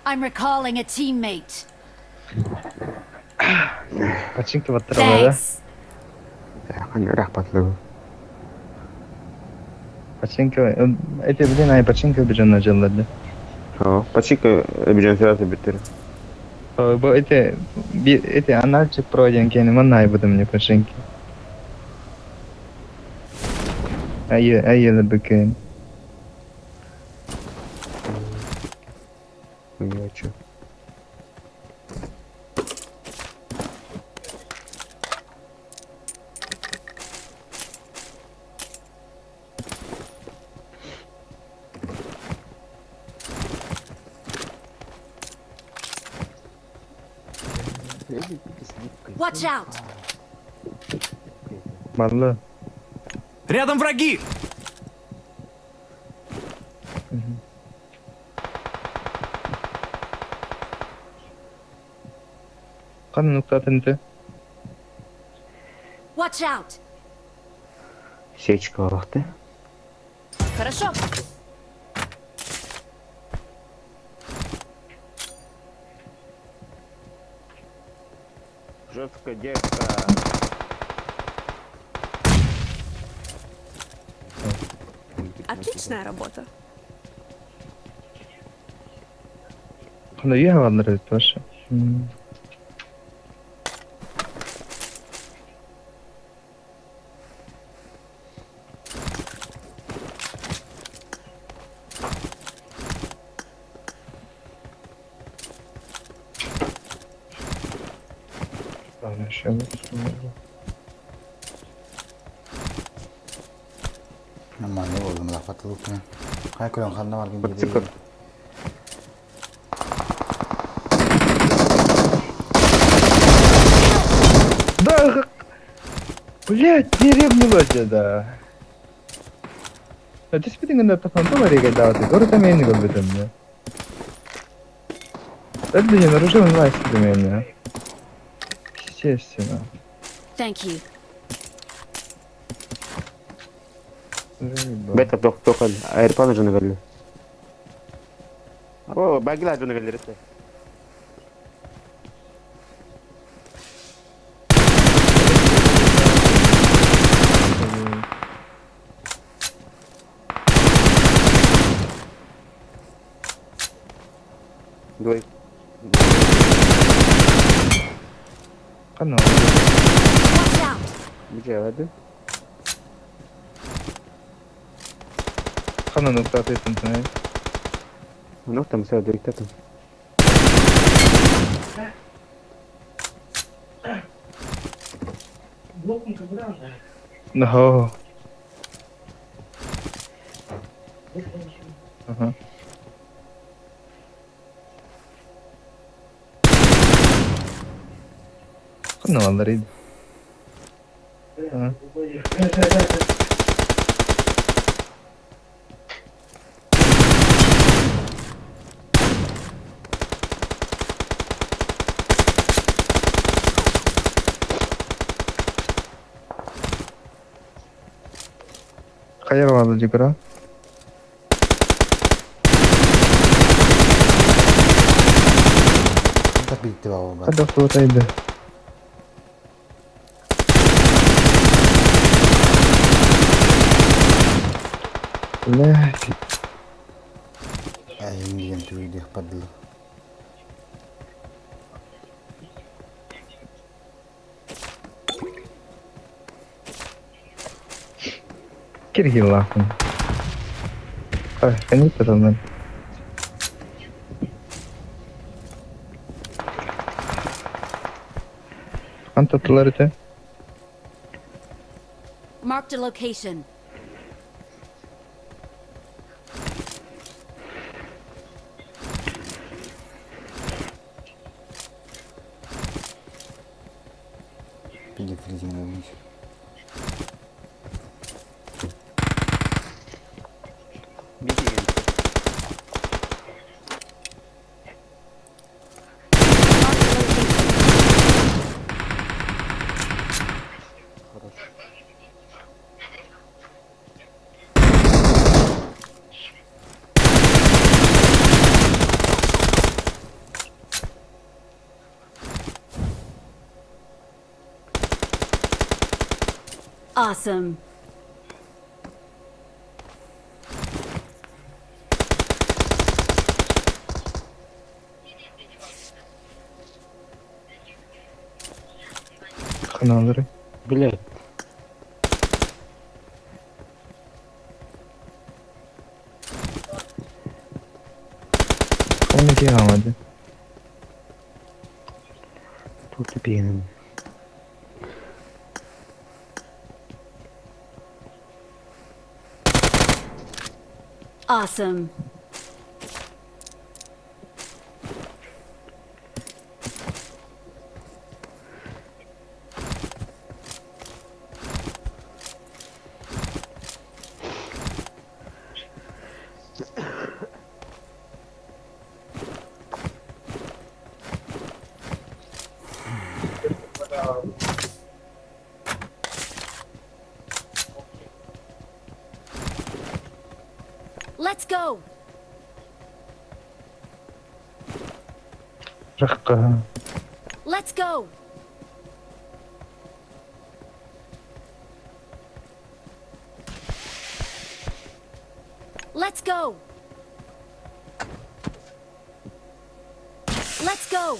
I'm recalling a teammate. Починка вот трава, да? Thanks. Хан рахпатлы. Починка. Эти блин, ай починка бежан началды. Почика бежан сразу битер. Бо эти аналчик пройден кен манай будем мне починки. Ай бекен. Я чё? Watch out. Маллы. Рядом враги! Қан нуктатынды. Watch out. Сечка вақты. Хорошо. Жестко детка. Отличная работа. Қан я ванры тоже. Ладно, сейчас. Nормально oldu mu laf atılıp ne? Hay kuran kanına var gibi Sıkı. değil. Да, блядь, деревню да. А ты спи на тафан то варига да, ты город там не говорит мне. Это не нарушил власть для меня. Естественно. Thank you. Beta dokal. Airpan jone galle. Oh, bagila jone galle rete. Doi. Канал. Watch out! Bir hadi. Канал нокта atıyorsun sen. Nokta mı sen direkt atın. No. Ага. Kanalları. Ага. Kaya vardı Cigara. Tak bitti baba. Hadi ortaydı. Блядь. Ini yang tuh dia padahal. Киргил лахун. Ай, они потом. Антотлар это. Marked a location. Pilih freezing lagi. Bir şey geldi. Awesome. Kanalları. Блядь. Onu ki almadı. Тут benim. Awesome. Let's go. Rakka. Let's go. Let's go. Let's go.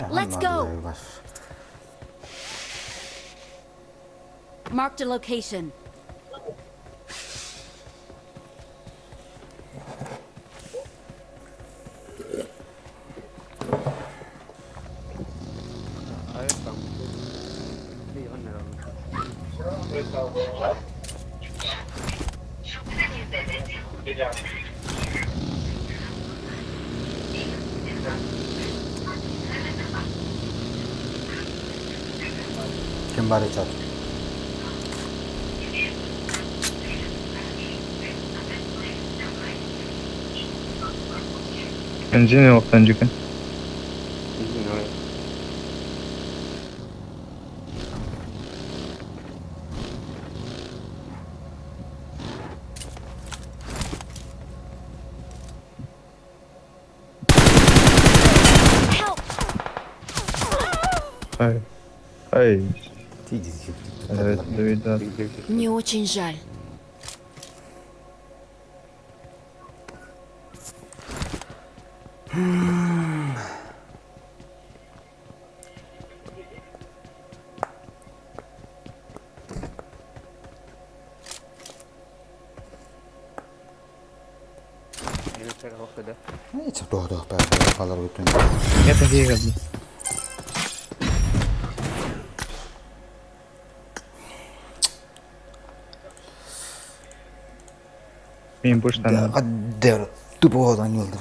Let's go. Marked a location. Kim bari çat. Benzin yoktan çıkın. Help! Hayır. Hayır. Тиди. Evet, David. Мне очень жаль. Hiç doh be. Kalır bütün. Это где гадно? Benim boş tane. Devre. Тупо yıldır.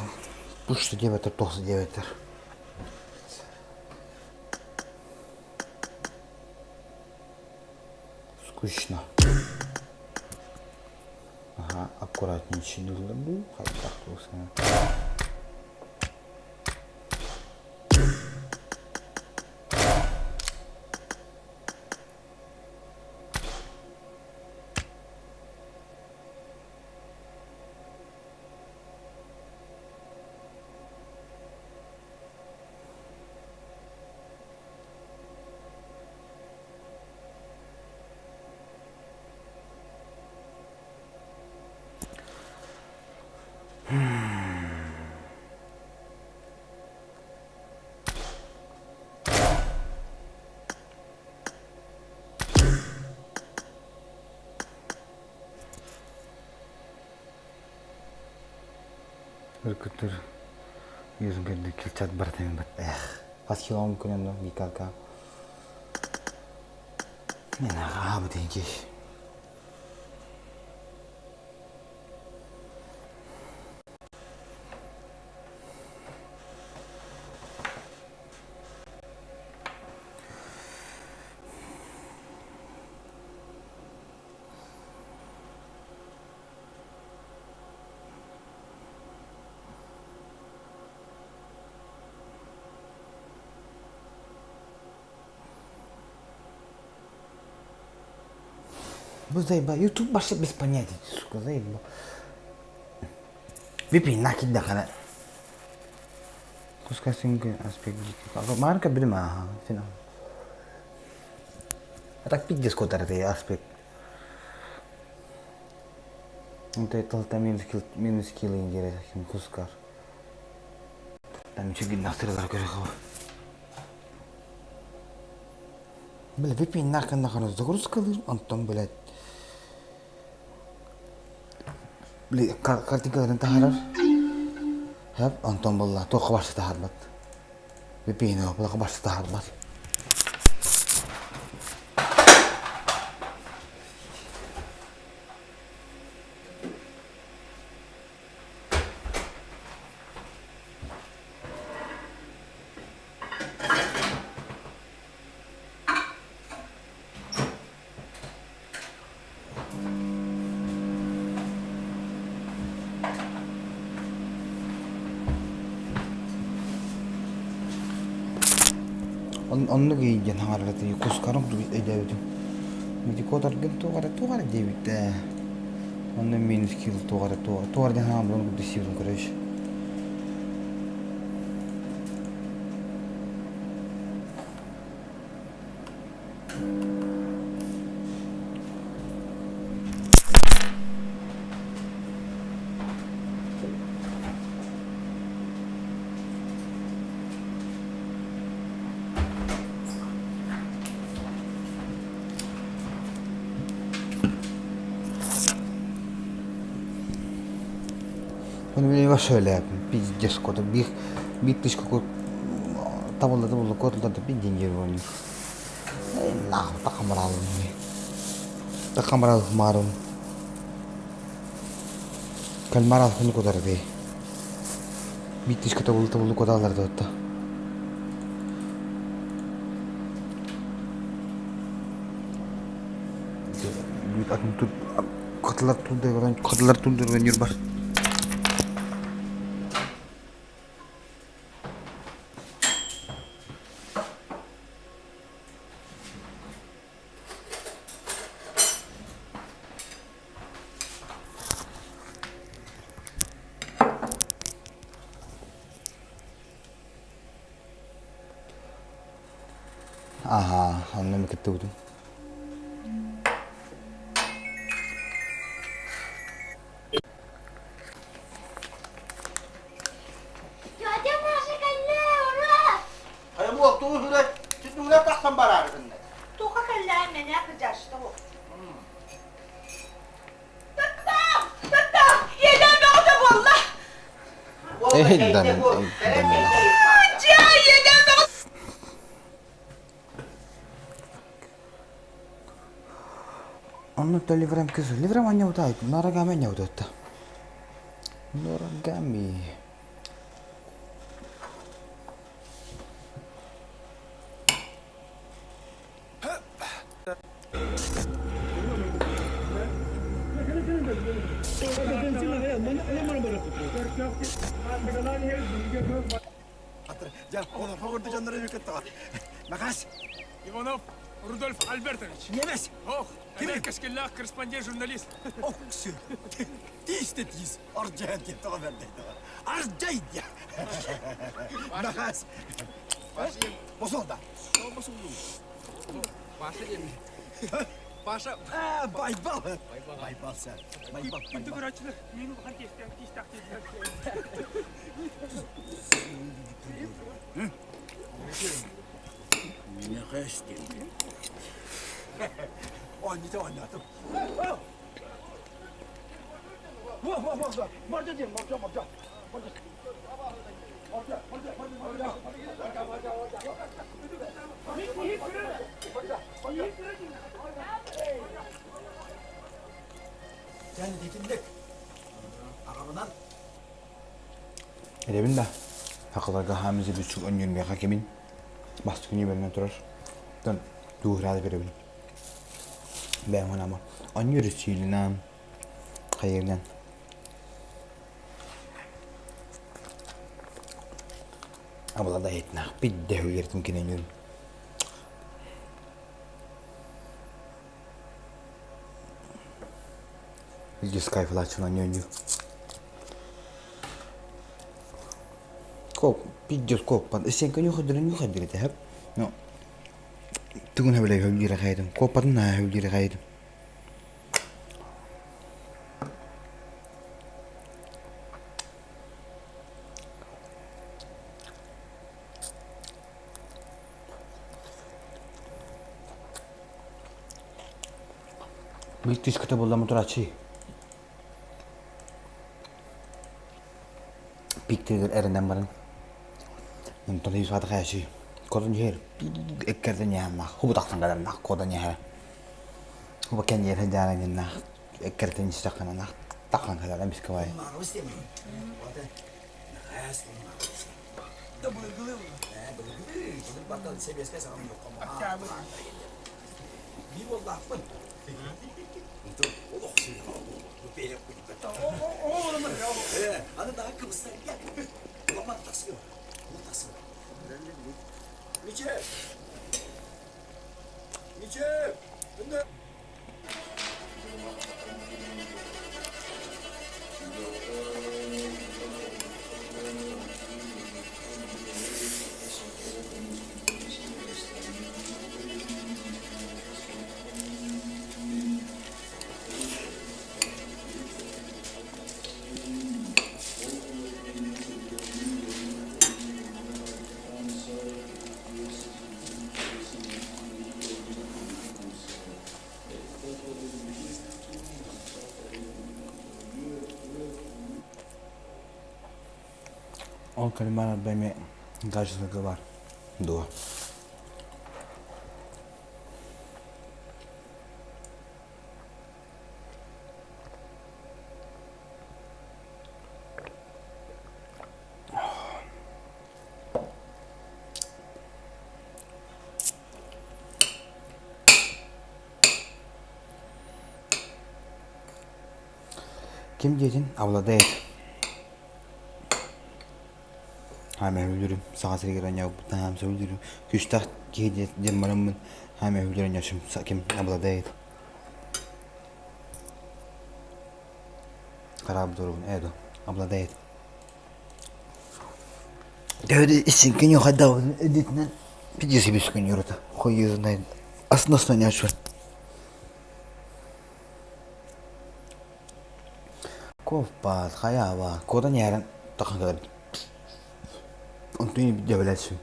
Bu işte 9 9 Скучно. Ага, аккуратнее чинили. Хоть так вкусно. Ürkütür. Yüzün gördü kilçat bartayım bat. Kaç kilo mümkün anda bir kalka. Ne abi dengi. Ну заеба, YouTube вообще без понятия, сука, заеба. VPN nakit da kana. Kuska single aspect dito. Marka bilma ha, fina. Так пиздец котарте аспект. Это толта минус кило интересен кускар. Там чуги настрелар көрөхө. Бля, VPN накан накан загрузкалыр, антон блядь. Beli kartikalarını taharar. Hep Anton bolla. Toqa başta taharbat. VPN yok. Toqa başta taharbat. Onu giyeceğin harareti kuskarım du edevdim. Miti kotar gel tuğara devitte. Onu minus kilo tuğara den hamlon bu disivrum kreş. Bunu bir şöyle yapın. Bir diskoda bir diskoda tavalla kodla da bir dinge oynuyor. Ne takım alalım. Da kamera marun. Kalmar alfını kodar be. Bitiş kata bulu kodalar da hatta. Büyük akım tut. Katılar tuldur ben yürü bar. Aha, annem kettu. Jadi masih kena orang. Hayır bu vakti uğraş. Siz uğraş taksan bari benimle. Toka kallar ne yapacağız işte o. Yeden mi oldu valla? Edan. Onu da livrem kızı. Livrem anne udaydı. Noragami anne udattı. Noragami. Иванов Рудольф Альбертович. Немец. Ох, Америка Скеллах, корреспондент, журналист. Ох, все. Тиз. Арджайд тавер deydi. Arjayt ya. Nakas. Bozuldu. Паша Емин. Паша. Baybal. Baybal sen. Baybal. Күнді көрәтшілер. Мені бұған тестен тиштақ Ne kaçtı? Oynadım. Vah. Marca diyeyim, marca. Sen dikildik. Arabadan. Edemin de. Haklarga hamize bir çok önyön bir hakemin. Bastı günü benimle durur. Dan duhradı verebilirim. Ben ona ama. Anıyoruz çiğlinden. Hayırdan. Abla da etna. Bir de huyertim ki neyim. Video Skype'la açılan yönü. Kok, video kok. Pan sen kan yukarıdan hep. No. Tunggu na balik huli rakaydım. Kopan na huli rakaydım. British kata bolla motor açı. Piktir erinden barın. Nonton hiç vaat kaya açı. Kodun yer. Ekkerden yama. Hubu taksan kadar nak kodun yer. Hubu kendi yer hediyenin nak. Ekkerden istakana nak. Taksan kadar biz kavay. Maruz değil mi? Nakas. Da bılgılı. Bılgılı. Batal sebesine sana yok ama. Bir oldu affın. Itu, Allah seni. Bu beyek bu. Oğlum ya. Hadi daha kıvıslar gel. Ulan tasıyor. Ulan tasıyor. Miçe. Önde. O kalimalar benim karşılıklı var. Dua. Kim diyeceksin? Abla değil. Hemen öldürüm. Sağsıra giren ya bu tamam öldürüm. Küstah giydi demarımın. Hemen öldürün yaşım. Kim? Abla değil. Karabı durun. Edo. Abla değil. Devde isin gün yok hadi avudun editinden. Videosu bir gün yoruldu. Koy yüzünden. Aslında yaşıyor. Kopas, kaya var. Kodan yarın takın kadar. Untuk ini devletsin.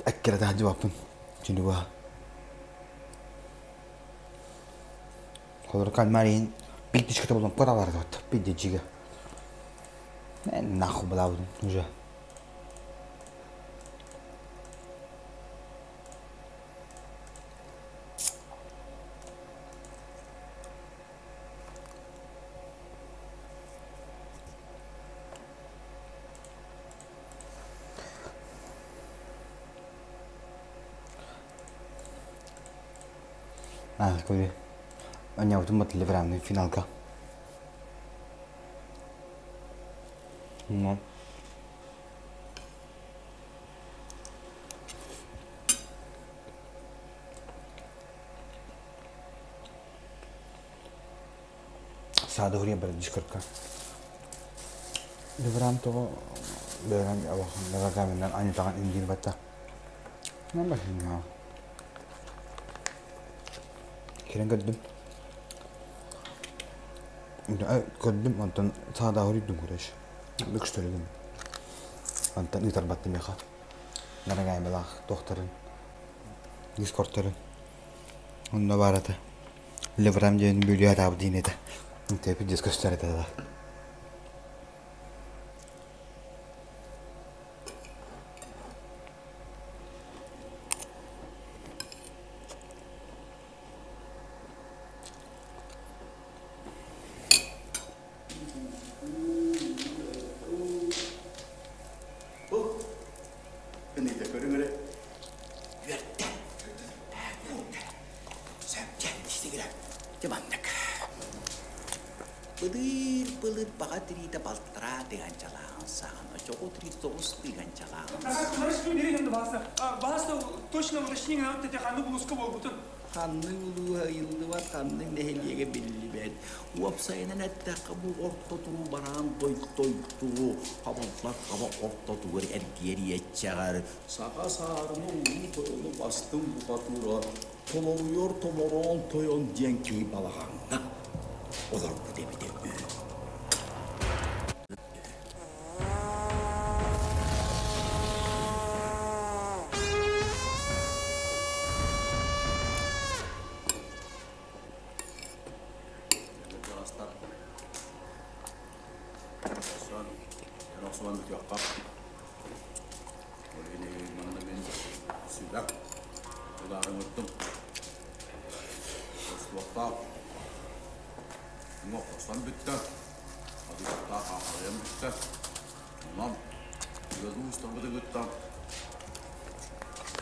Ekkere daha cevapın. Şimdi bu. Kalau kalmarin bir diş kita bulan para var da bir diş juga. Ne nahu belawun уже. Koy. Anh tuh mati leveran di final kah? Sado huriya berdiskuter kah? Leveran tuh leveran awak leveran kami dan anjing tangan injil baca. Nambah ini. Kira قدم قدم أنت هذا هو يدوم كرش بكشتري دم أنت نيتر باتم يا خا نرجع جاي بلاخ دكتورن ديسكورترن والنبارته اللي فرام جين بيليات عبدين ده أنت في ديسكورتر ده Pelir pakai cerita paltra dengan jalan sana, Joko terus dengan jalan. Karışmıyor nereye gitti bahsa? Bahsa точно уточнение надо те ханны булуска болбутун. Kanның uluğa yıldı var, kanның neheliye belli bet. Uapsayına nette kabu orta turu baran toy turu. Kaballar kaba orta turu ergeri yetçeğer. Saka sarını ulu toyunu bastım bu fatura. Tololuyor tomoron toyon cenki balağına. Olar bu demide ü.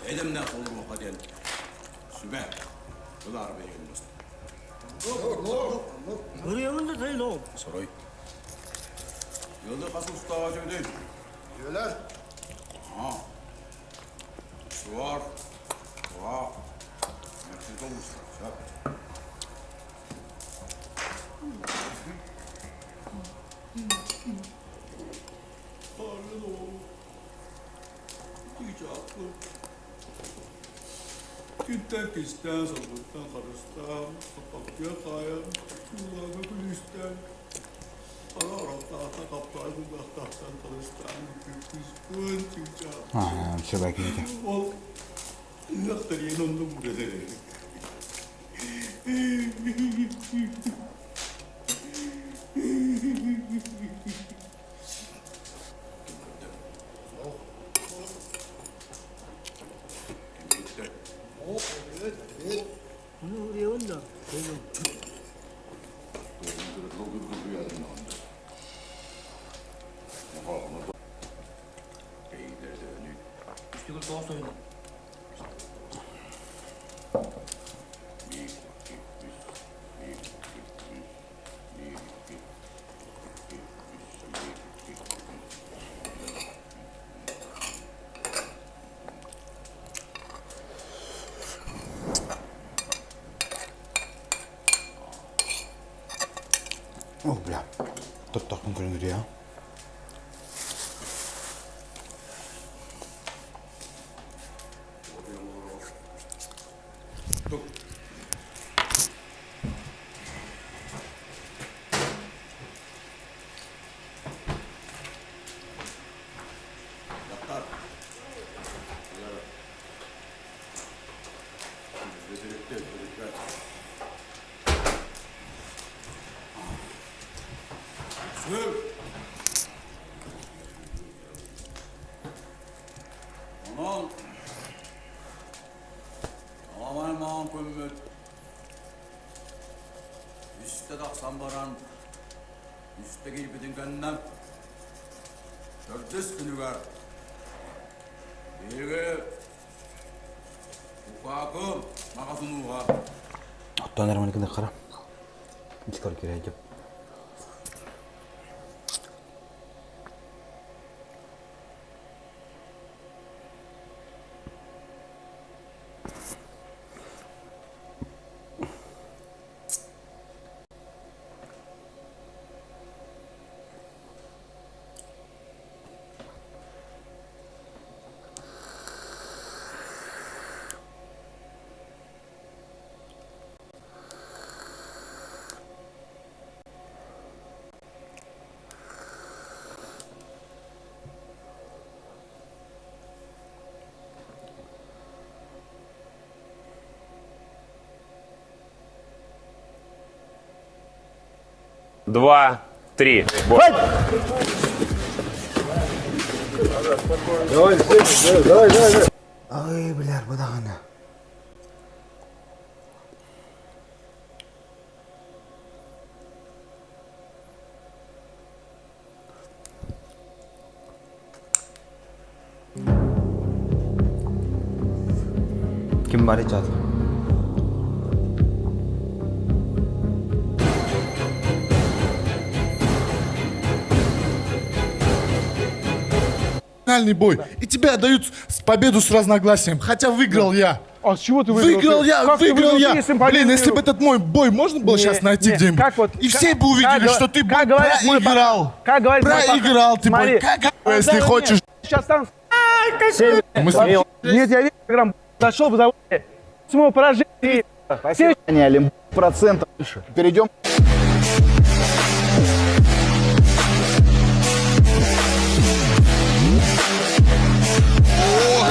Edemden olur mu kadın? Sübe. Bu da arabaya gelmişti. Buraya mı da değil oğlum? Soray. Yolda kasıl usta ağacı değil. Diyorlar. Ha. Su var. Vah. Merkez olmuş. Şap. Pardon oğlum. Diyecektim. Günden kisten, sabırdan karıstan, kapıya kayan, kulağına gülüşten. Ara arafta kaptaydım baktaktan karıstan, küskün diyecektim. Coba kita. Ol, naktar yanımda burada. Bunu oraya onda. Üstü daha söyle. О, бля. Тут так не говорю, а? Aman. Aman kömmöt. Üstte taksan baran. Üstte kilpidin könnem. Törtüs günügar. Bilgi. Ukakım. Makasunuğa. Hatta nerede kadar kara. Çıkar kireyeceğim. Два, три. Ay, beyler bu da hani. Kim var içeride? Финальный бой. И тебя дают победу с разногласием. Хотя выиграл я. А с чего ты выиграл? Выиграл я. Блин, если бы этот мой бой можно было сейчас найти где-нибудь. И все бы увидели, что ты проиграл. Проиграл ты бой. Если хочешь. Сейчас там... Нет, я весь дошел бы за самого поражения. Спасибо. Процентов. Перейдем.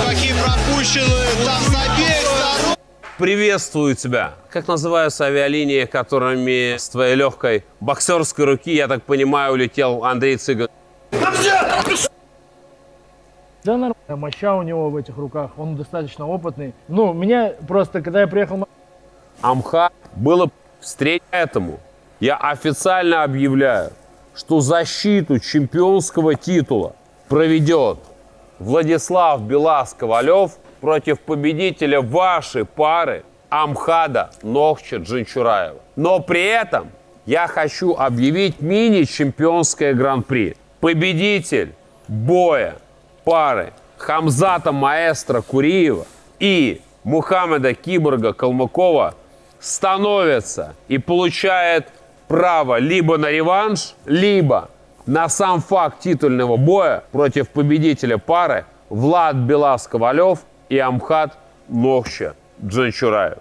Какие пропущенные там с обеих сторон. Приветствую тебя. Как называются авиалинии, которыми с твоей легкой боксерской руки, я так понимаю, улетел Андрей Цыган? Да нормально, моща у него в этих руках, он достаточно опытный. Ну, меня просто, когда я приехал... Амхат было встретить этому. Я официально объявляю, что защиту чемпионского титула проведет Владислав Белас-Ковалев против победителя вашей пары Амхада Нохча Джанчураева. Но при этом я хочу объявить мини-чемпионское гран-при. Победитель боя пары Хамзата Маэстро Куриева и Мухаммеда Киборга Калмыкова становится и получает право либо на реванш, либо на сам факт титульного боя против победителя пары Влад Белас-Ковалев и Амхат Нохча Джанчураев.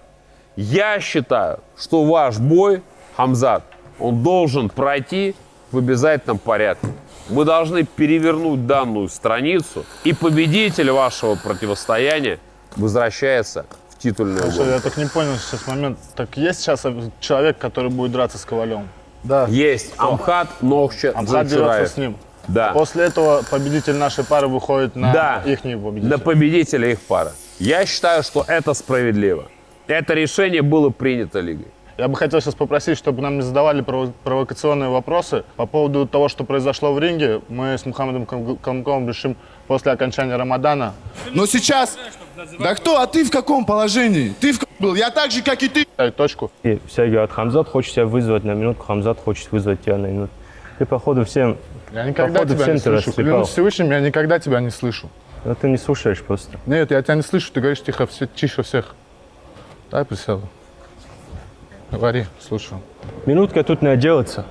Я считаю, что ваш бой, Хамзат, он должен пройти в обязательном порядке. Мы должны перевернуть данную страницу, и победитель вашего противостояния возвращается в титульную гонку. Я так не понял сейчас момент. Так есть сейчас человек, который будет драться с Ковалем? Да. Есть. Амхат Нохча Амхат Джанчураев. дерется с ним. Да. После этого победитель нашей пары выходит на ихний победитель. На победителя их пары. Я считаю, что это справедливо. Это решение было принято лигой. Я бы хотел сейчас попросить, чтобы нам не задавали провокационные вопросы по поводу того, что произошло в ринге. Мы с Мухаммедом Калмыковым решим после окончания Рамадана. Но сейчас... Да кто? А ты в каком положении? Ты в был? Я так же, как и ты. Точку. И все говорят, Хамзат хочет тебя вызвать на минутку, Хамзат хочет вызвать тебя на минутку. Ты, походу, всем... Я никогда тебя не слышу. Клянусь Всевышним, я никогда тебя не слышу. Но ты не слушаешь просто. Нет, я тебя не слышу. Ты говоришь тихо, тише всех. Дай присяду. Говори, слушаю. Минутка тут не отделаться.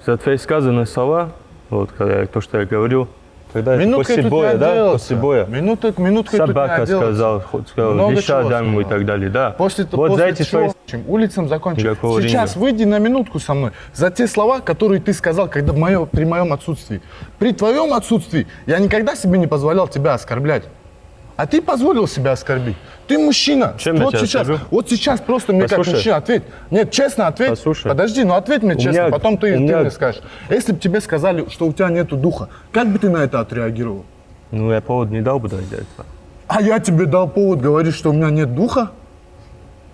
За твои сказанные слова, вот, когда то, что я говорил, когда Минуткой после тут боя, не да, отделался. после боя, Минуткой тут не собака отделался. сказал, Много леща чего дам ему и сказал. так далее, да. После эти чего, свои... улицам закончим. Никакого Сейчас ринга. выйди на минутку со мной за те слова, которые ты сказал, когда при моем отсутствии. При твоем отсутствии я никогда себе не позволял тебя оскорблять. А ты позволил себя оскорбить. Ты мужчина. Чем я тебя оскорбил? Вот сейчас просто мне как Послушай. мужчина ответь. Нет, честно ответь. Послушай. Подожди, ну ответь мне честно, меня- потом ты у меня- мне скажешь. Если бы тебе сказали, что у тебя нету духа, как бы ты на это отреагировал? Ну, я повод не дал бы для этого. А я тебе дал повод говорить, что у меня нет духа?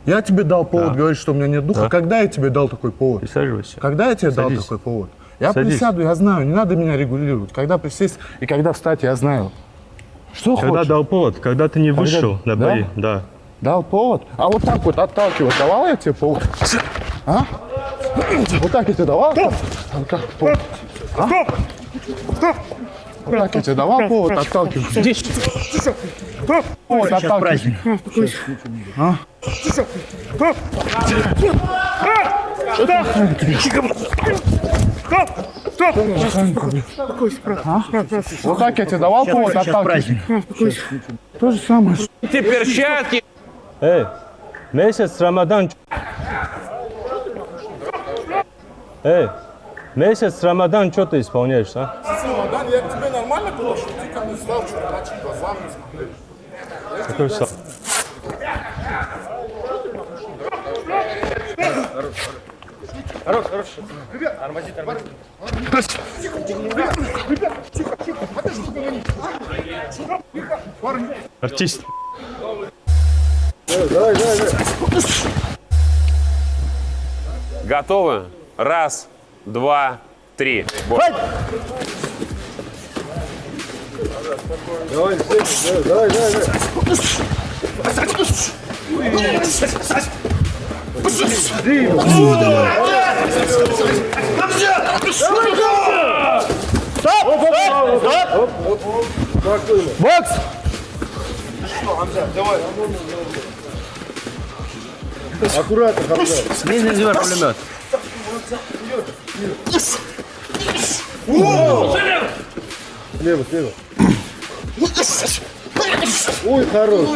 Я тебе дал повод Да. говорить, что у меня нет духа? Да. Когда я тебе дал такой повод? Присаживайся. Когда я тебе дал Садись. такой повод? Я Садись. присяду, я знаю, не надо меня регулировать. Когда присесть и когда встать, я знаю. Что Когда хочешь? дал повод, когда ты не Когда- вышел на Да? бои, да. Дал повод? А вот так вот отталкивать давал я тебе повод? А? Вот так я тебе давал? Вот так повод. А? Вот так я тебе давал повод отталкивать? Повод отталкивать. А? Вот так я тебе давал повод отталкивать? То же самое. Эти перчатки. Эй, месяц Рамадан. Эй, месяц Рамадан, что ты исполняешь, а? Рамадан, я к тебе нормально было, что ты ко мне стал, что-то начал глазами смотреть. Какой сам? Артист. Готовы? Раз, два, три. Бой. Бокс! Аккуратно, Хамза. Нижний зевер пулемет. Слева, слева. Ой, хорош.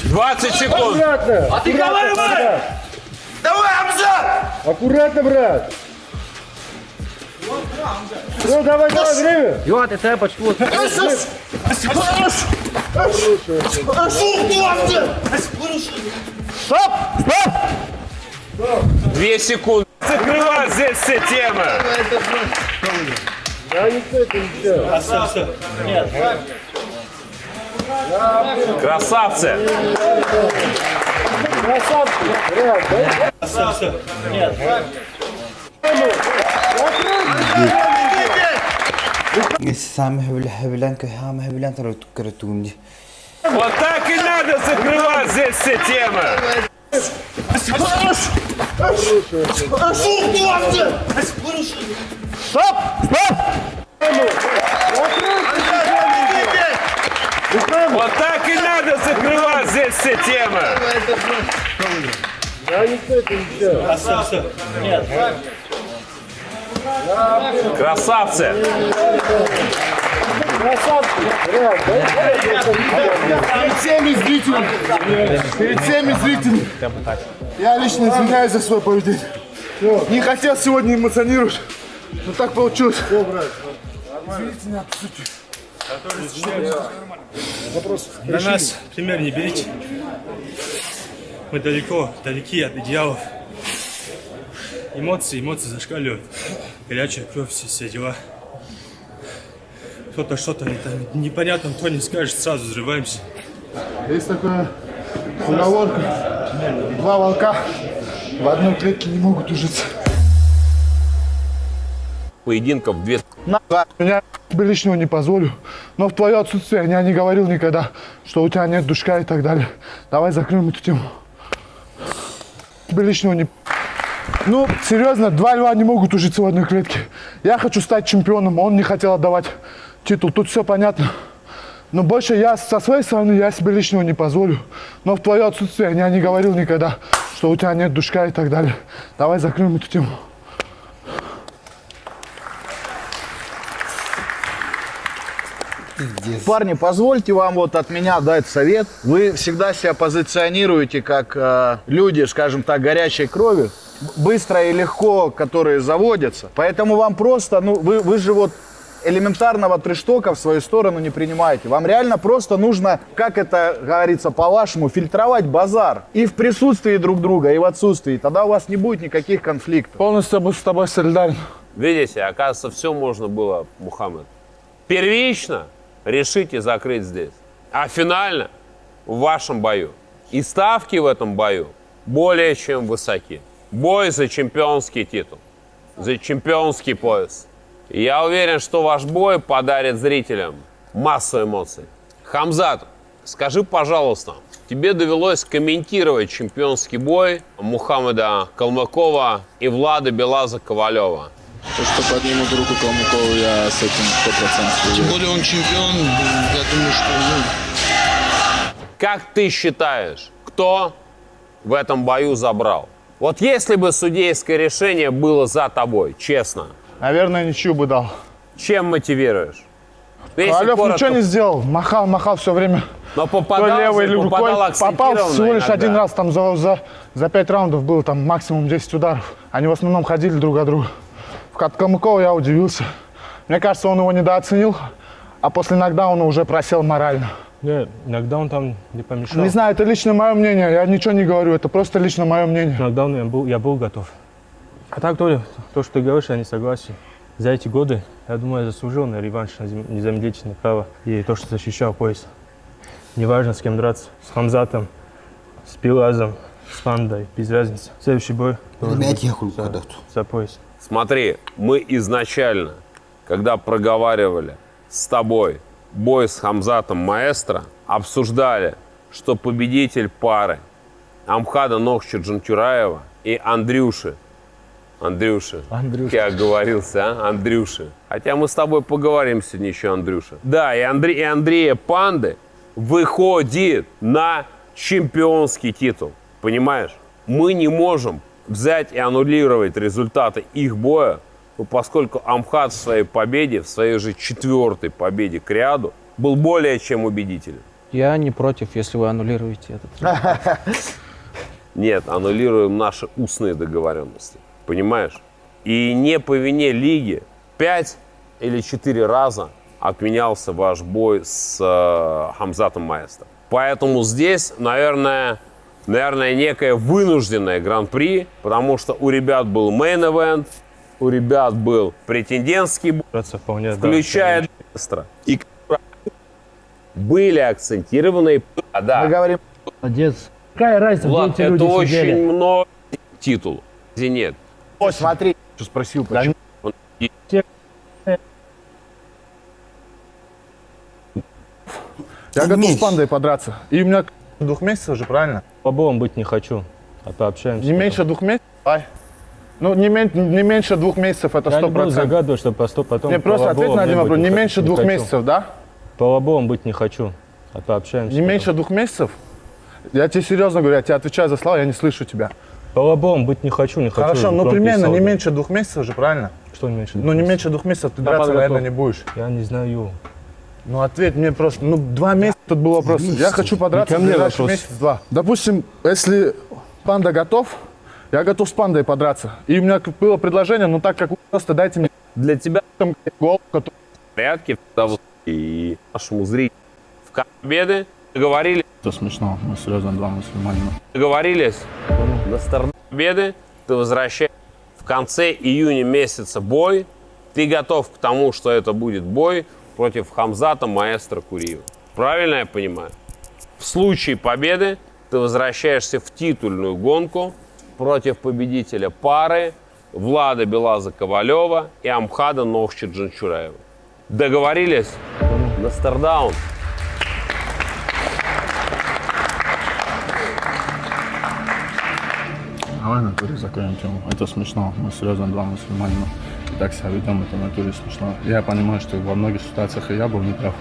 20 секунд. Аккуратно. А ты давай, Давай, Хамза! Аккуратно, брат. Ну, давай, давай, время. Йо, ты цепочь, вот. Стоп! Стоп! 2 секунды. Закрывать здесь все темы. Я не с этим ничего. Красавцы. Самый хевлен, самый хевлен, каратунди. Вот так и надо закрывать здесь все темы. Стоп! Стоп! Вот так и надо закрывать здесь все темы. Я не с этим ничего. Красавцы. Перед всеми зрителями, я лично извиняюсь за свое поведение. Не хотел сегодня эмоционировать, но так получилось. Извините меня, по сути. На нас пример не берите. Мы далеки от идеалов. Эмоции зашкаливают. Горячая кровь, все дела. Кто-то что-то непонятно, кто не скажет, сразу взрываемся. Есть такая поговорка: два волка в одной клетке не могут ужиться. Поединков 2. Я тебе лишнего не позволю, но в твое отсутствие я не говорил никогда, что у тебя нет душка и так далее. Давай закроем эту тему. Тебе лишнего не... Ну, серьезно, два льва не могут ужиться в одной клетке. Я хочу стать чемпионом, он не хотел отдавать титул. Тут все понятно. Но больше я со своей стороны, я себе лишнего не позволю. Но в твое отсутствие я не говорил никогда, что у тебя нет душка и так далее. Давай закроем эту тему. Парни, позвольте вам вот от меня дать совет. Вы всегда себя позиционируете как люди, скажем так, горячей крови, быстро и легко, которые заводятся. Поэтому вам просто, ну, вы же вот элементарного трештока в свою сторону не принимаете. Вам реально просто нужно, как это говорится по-вашему, фильтровать базар. И в присутствии друг друга, и в отсутствии. Тогда у вас не будет никаких конфликтов. Полностью с тобой солидарен. Видите, оказывается, все можно было, Мухаммед. Первично решите закрыть здесь. А финально в вашем бою. И ставки в этом бою более чем высоки. Бой за чемпионский титул. За чемпионский пояс. И я уверен, что ваш бой подарит зрителям массу эмоций. Хамзат, скажи, пожалуйста, тебе довелось комментировать чемпионский бой Мухаммеда Калмыкова и Влада Белаза Ковалева. То, что поднимут руку Калмыкову, я с этим 100%. Тем более он чемпион, я думаю, что... Как ты считаешь, кто в этом бою забрал? Вот если бы судейское решение было за тобой, честно. Наверное, ничью бы дал. Чем мотивируешь? Ковалев ничего не сделал. Махал все время. Но попадал, то левой или рукой. Попал всего лишь иногда. один раз. Там за 5 раундов было там максимум 10 ударов. Они в основном ходили друг от друга. От Калмыкова я удивился. Мне кажется, он его недооценил, а после нокдауна уже просел морально. Нет, нокдаун там не помешал. Не знаю, это лично мое мнение. Я ничего не говорю, это просто лично мое мнение. Нокдаун я был готов. А так, то, что ты говоришь, я не согласен. За эти годы, я думаю, я заслужил на реванш, на незамедлительное право. И то, что защищал пояс. Неважно, с кем драться. С Хамзатом, с Пилазом, с Пандой, без разницы. Следующий бой за пояс. Смотри, мы изначально, когда проговаривали с тобой бой с Хамзатом Маэстро, обсуждали, что победитель пары Амхада Нохча Джантюраева и Андрюши, я оговорился, а? Андрюши. Хотя мы с тобой поговорим сегодня еще, Андрюша. Да, и Андрея Панды выходит на чемпионский титул. Понимаешь? Мы не можем взять и аннулировать результаты их боя, поскольку Амхат в своей победе, в своей же 4-й победе к ряду, был более чем убедителен. Я не против, если вы аннулируете этот. Нет, аннулируем наши устные договоренности. Понимаешь? И не по вине лиги 5 или 4 раза отменялся ваш бой с Хамзатом Маэстро. Поэтому здесь, наверное, некое вынужденное гран-при, потому что у ребят был мейн-эвент, у ребят был претендентский бой, включая Маэстро. И были акцентированы... Да. Мы говорим... Молодец. Какая разница, Влад, где эти люди это очень сидели? много титулов. Где нет. Ой, смотри, что спросил, почему... Я готов с Пандой подраться. И у меня 2 месяцев же, правильно? Побоем быть не хочу, а пообщаемся. Не меньше 2 месяцев? Ай. Ну, не меньше 2 месяцев, это 100%. Я не буду загадывать, что потом... Не, просто ответь на один вопрос. Не меньше 2 месяцев, да? По лобовым быть не хочу, а пообщаемся. Не меньше 2 месяцев? Я тебе серьезно говорю, я тебе отвечаю за слова, я не слышу тебя. По лобовым быть не хочу. Хорошо, ну примерно не меньше 2 месяцев же, правильно? Что не меньше 2 Ну, не меньше 2 месяцев ты драться, наверное, не будешь. Я не знаю. Ну, ответь мне просто. Ну, 2 месяца тут был вопрос. Я хочу подраться в ближайший месяц-два. Допустим, если Панда готов, я готов с Пандой подраться. И у меня было предложение, ну, так как вы просто дайте мне... Для тебя гол, который... в порядке, и нашему зрителю в победы договорились. Это смешно, мы серьезно 2 мусульманина. Договорились на старт победы, ты возвращаешься в конце июня месяца бой, ты готов к тому, что это будет бой против Хамзата Маэстро Куриева. Правильно я понимаю? В случае победы ты возвращаешься в титульную гонку против победителя пары Влада Белаза Ковалева и Амхада Нохча Джанчураева. Договорились? На стардаун. Давай на туре закроем тему. Это смешно. Мы серьезно 2 мусульманина. И так себя ведем, это в натуре смешно. Я понимаю, что во многих ситуациях и я был неправ.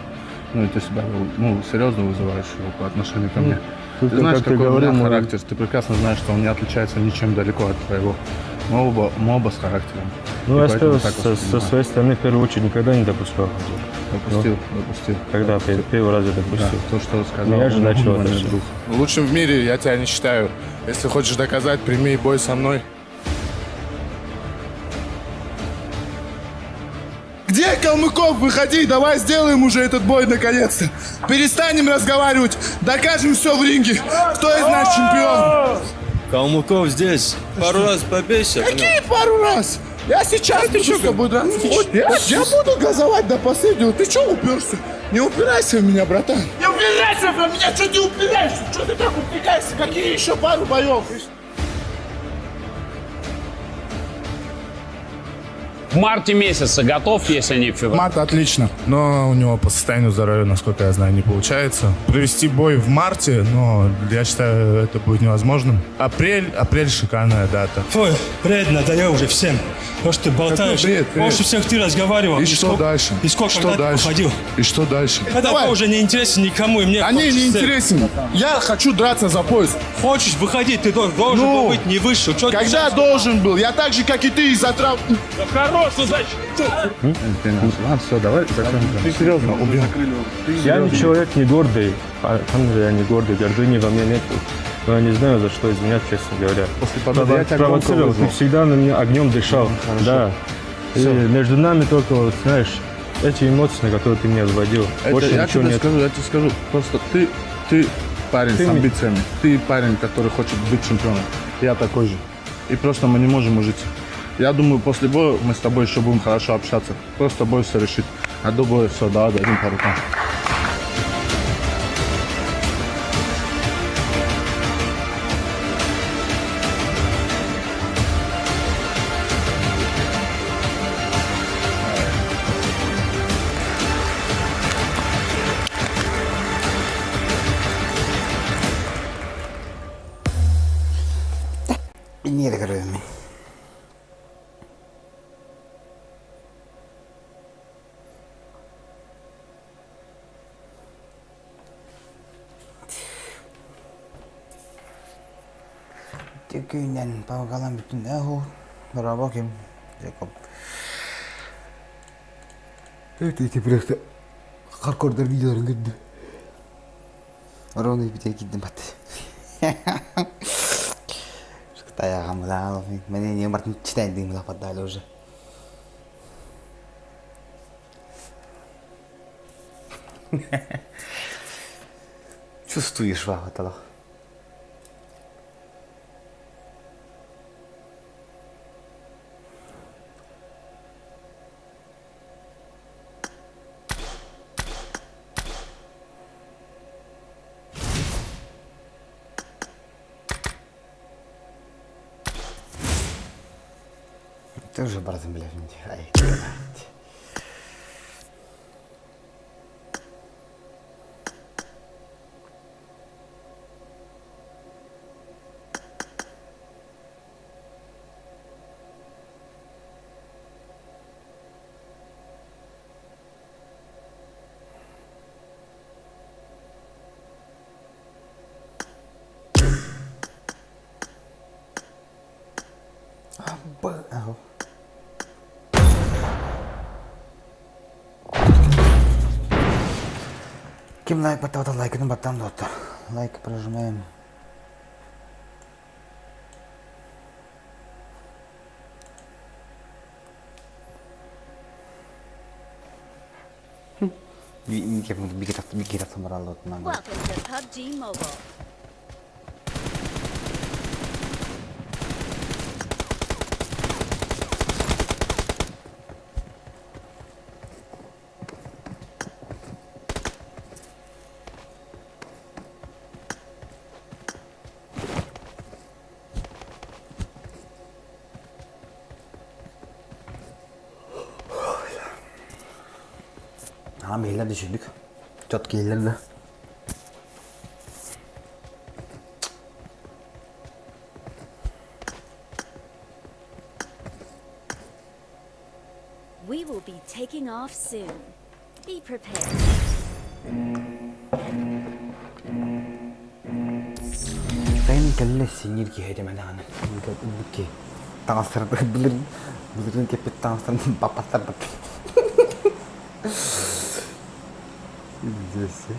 Ну, и ты себя, ну, серьезно вызываешь его по отношению ко мне. Ты знаешь, как ты какой у говорил, меня мы- характер. Ты прекрасно знаешь, что он не отличается ничем далеко от твоего. Мы оба с характером. Ну, И я поэтому скажу, так со воспринимаю. своей стороны, в первую очередь, никогда не допускал. Допустил. Когда первый раз я допустил. Да, то, что сказал, Я же он начал умный это всё. друг. Лучшим в мире я тебя не считаю. Если хочешь доказать, прими бой со мной. Где Калмыков? Выходи, давай сделаем уже этот бой наконец-то. Перестанем разговаривать, докажем все в ринге. Кто из нас чемпион? Калмыков здесь. Пару раз побейся. Какие пару раз? Я сейчас буду с тобой драться. Я буду газовать до последнего. Ты что уперся? Не упирайся в меня, братан. Не упирайся в меня, что ты упираешься? Что ты так упираешься? Какие еще пару боев? В марте месяце готов, если не в феврале? Март отлично, но у него по состоянию здоровья, насколько я знаю, не получается. Провести бой в марте, но я считаю, это будет невозможным. Апрель шикарная дата. Ой, бред надоел уже всем. То, что ты болтаешь. Бред? Больше всех ты разговаривал. И что дальше? И сколько Что дальше? уходил. И что дальше? Это уже не интересен никому, и мне. Они не интересен. Я хочу драться за пояс. Хочешь выходить, ты должен был быть не выше. Чё ты Когда сейчас- должен был? Я так же, как и ты, из-за трав... Хорош, удачи! Ладно, все, давай закроем. Ты серьезно убил. Я не человек не гордый. Я не гордый, гордыни во мне нет. Но я не знаю, за что изменять, честно говоря. После победы я тебя громко Провоцировал, ты вызвал. всегда на меня огнем дышал. Хорошо. Да. И Всё. между нами только, вот, знаешь, эти эмоции, на которые ты меня вводил. Больше Я ничего тебе нет. скажу, Просто ты парень Ты с ми- амбициями. Ты парень, который хочет быть чемпионом. Я такой же. И просто мы не можем ужиться. Я думаю, после боя мы с тобой еще будем хорошо общаться. Просто бой все решит. А до боя все, да, дадим по рукам. Niitä ryhmiä. Tykynän paukalan bütün ahu. Barabakim. Jakob. Эти просто хардкордер видеоларын көрдү. Ровно битер кидdim бат. Таяғам лағал. Мене не мартын читайдым лапат дали уже. Чувствуешь вахаталах. Ты уже, брат, блядь, ай, блядь. Ау. Ким лайк поставил, лайкнем батам доктор. Лайк прожимаем. Бигеров собрал вот на. Welcome to PUBG Mobile. Ha mailler düşürdük. Çat gelirdi. We will be taking off soon. Be prepared. Saya kalla sinir ki hede mana ana. Buki. Tangasar belir kepet tangasar papatar tapi. Jesse.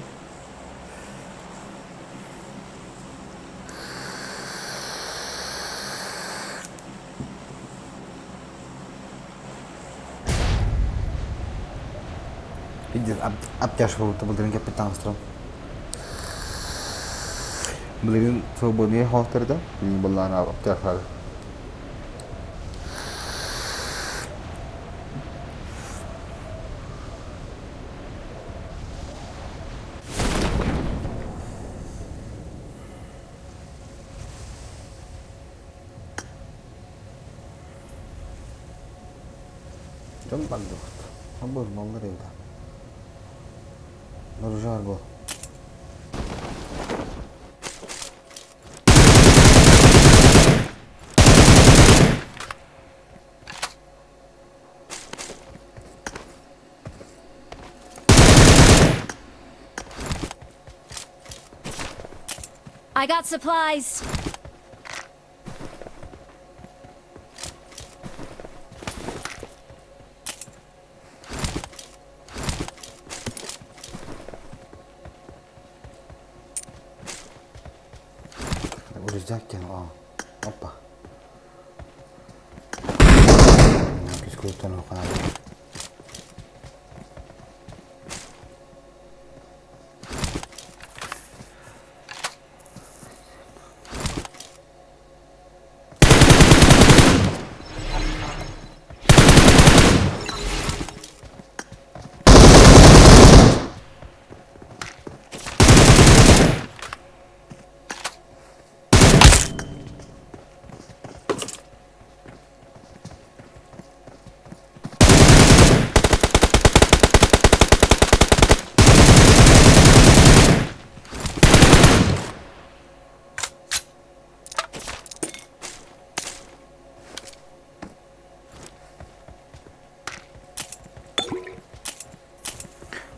Видишь, обтяживал это belir kepet tangasar. Belir свободные холтерда, не была на обтяжал. 좀 반도. 한번 먹으려다. 너를 잘고. I got supplies. 우리 작게 오빠. 계속 그랬다 놓고 나.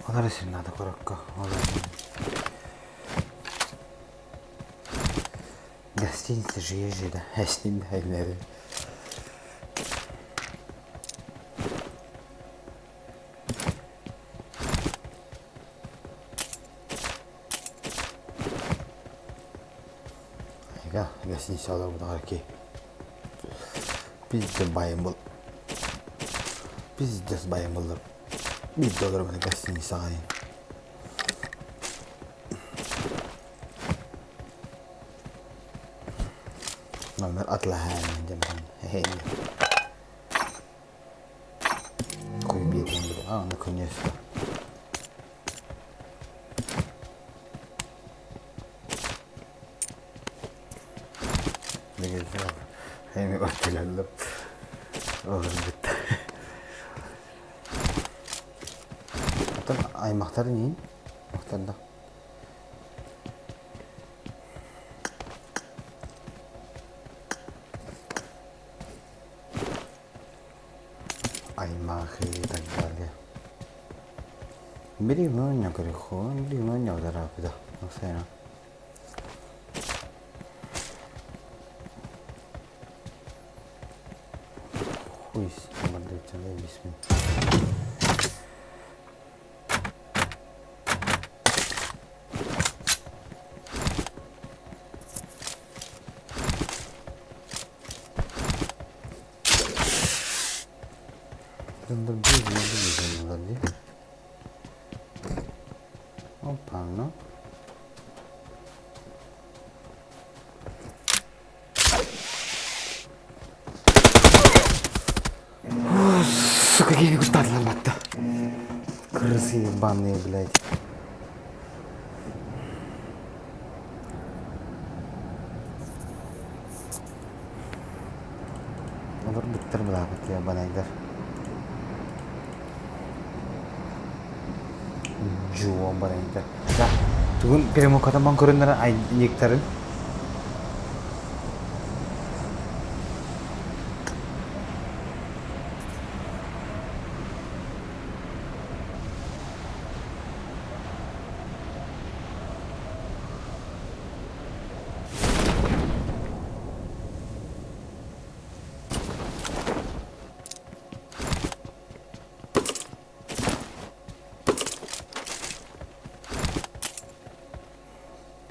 화장실 나도 그럴까? Гостиница же езжай, да? Я с ним дайнеры. Ага, гостиница oldu harki. Biz de bayım bul. Biz de bayım bulur. $1 mana gостиница ayın. Номер отлагаем, где Какой бедный. Наконец-то. Hemi ortalarla. Olur bitti. Аймақтар не? Аймақтарда. Аймақ и так далее. Бери много грехов, бери много зарабда. Все. Хуй, смотрите, да, бисмилlah. Опа, ну. Сука, я его так ломать-то. Крысы ебаные, блядь. Olur bitir bırakıp ya bana gider. Jual bana gider. Ya, tunggu kira mau kata mangkurin dan injektarin.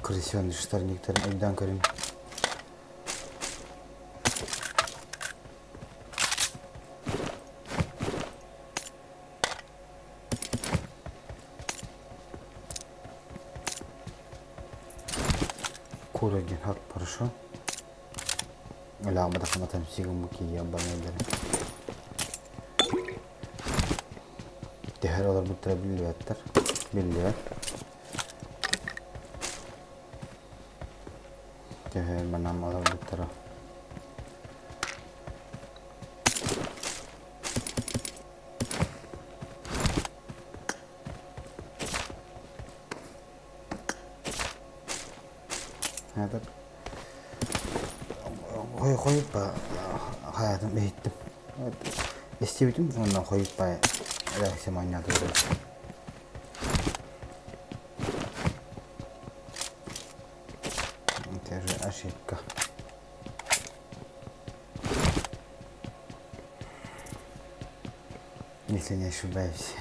Красивые штары некоторые. Айдан Карим. Курагин, хак, хорошо. Ля, мы так там сигам муки, я банайдер. Tehir olur bu tara billiyetter. Billiyer. Tehir manam olur bu tara. Hadi. Koyup hayatım bittim. İstedim ondan koyup reaksiyon manyağı doğru. Теперь ошибка. Если не ошибаюсь.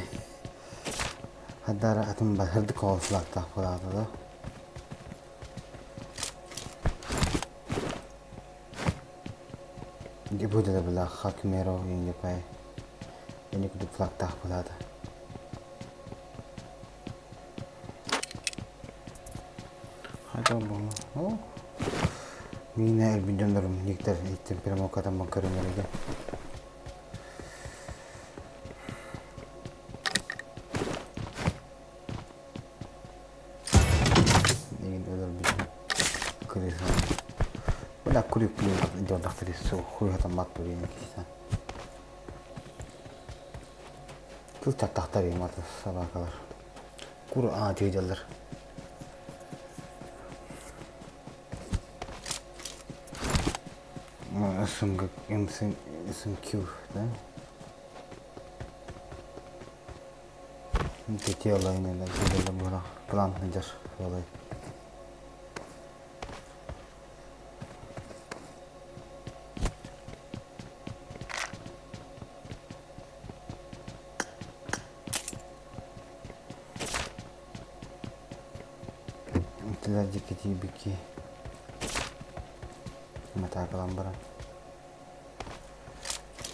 Хадара атом бахырды ковслакта болады да. Не будет была хакмеро и не пай. Я не буду флактах болады. Hadi bunu. Oh. Yine elbidonlarım nektar ettim primo kadar bakarım öyle. Yine öyle bir kriz. Böyle kulüp bir de dakteri su huyata matburi nekisen. Kız tahtar yemat sabah kadar. Kur'an teyzeler. SMQ, да? Это тело именно, где было план найдешь, волой. Это дикие бики. Mata kalambaran.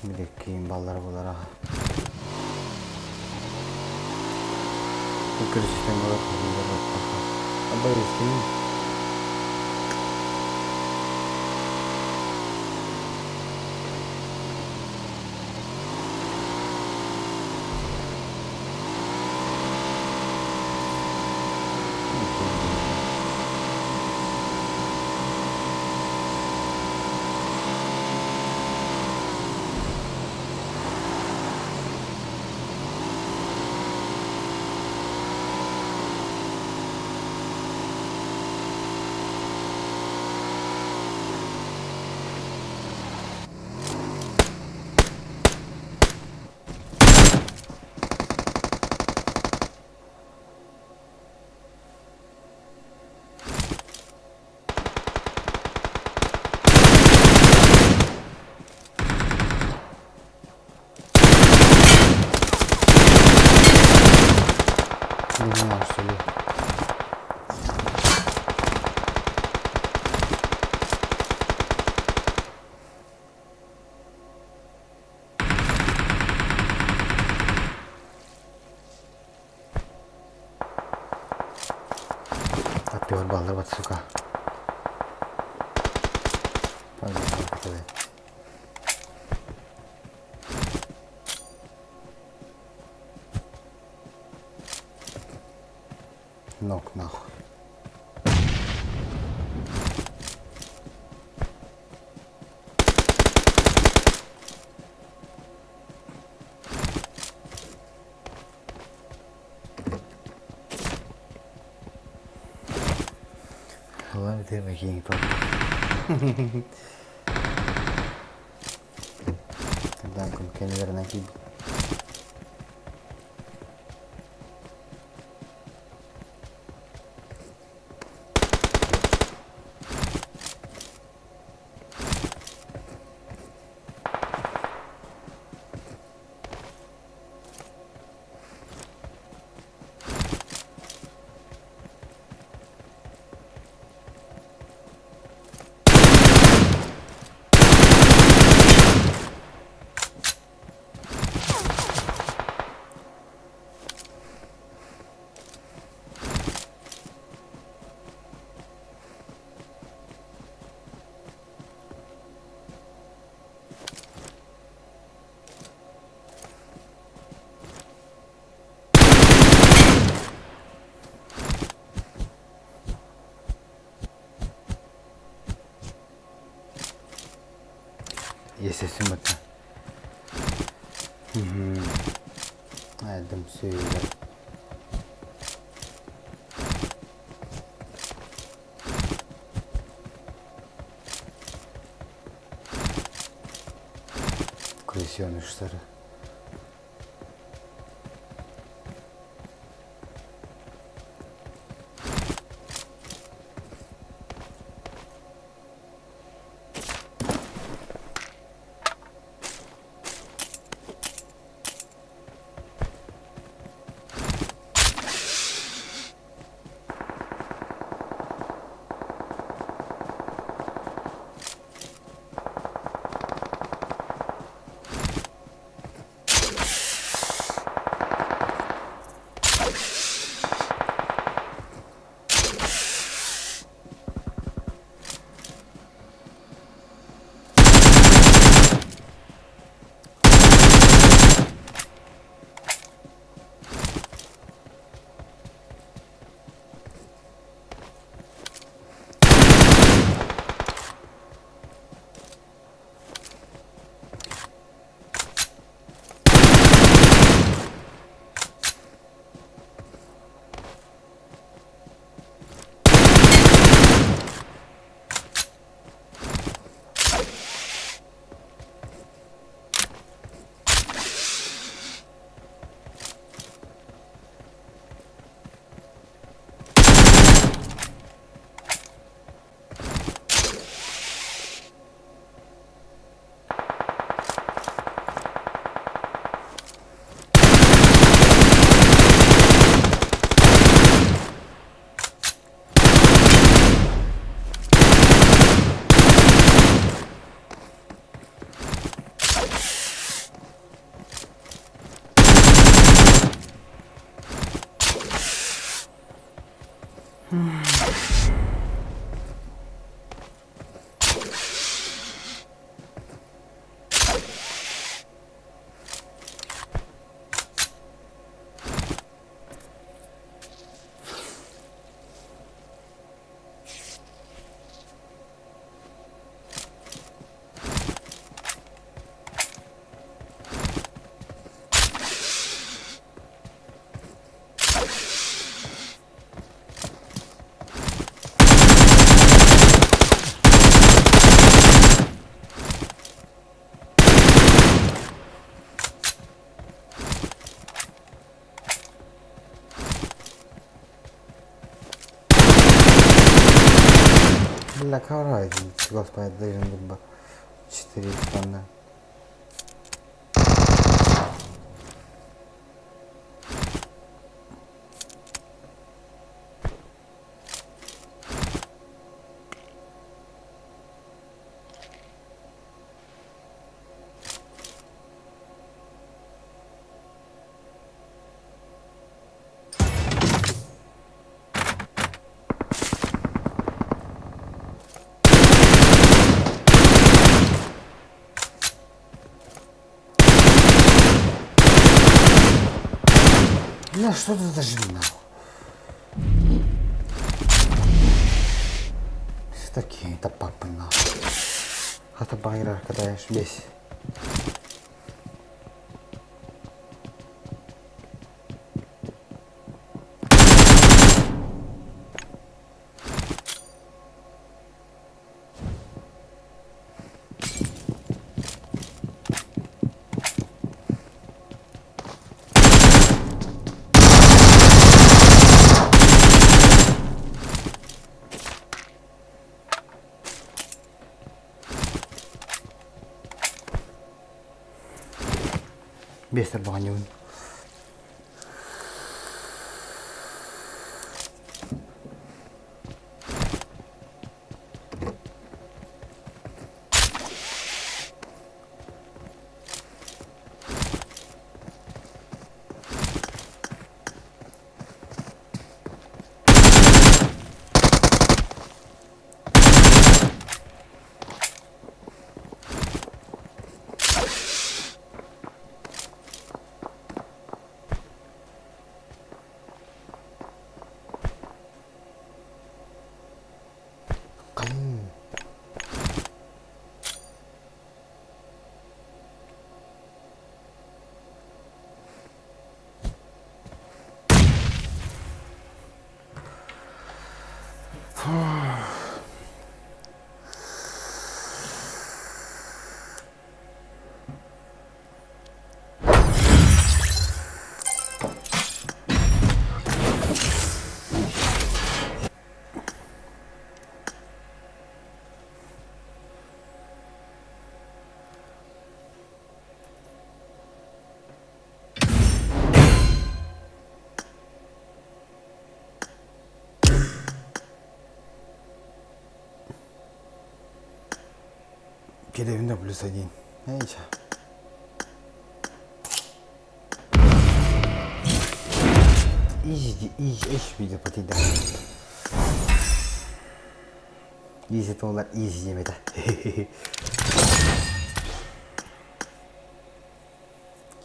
Bilekliğin balları bulara. Bu kriz sistemi olarak kullanılıyor. Ama riskini. Atıyor balları batı suka. Pardon, Ног нахуй. Ладно, ты такие кто. Тогда конкретно накид. Есесім өтті. Әдім сөйлі. Крысёныш сары. Бля, карай, господи, должен быть 4 страны. Бля, что ты зажми нахуй? Все такие, это папы нахуй. Хата байрар, когда я бесь. Без terbangun. Gelevinde plus один. Ничего. Iş video patıydı. Easy dolar easy yemedi.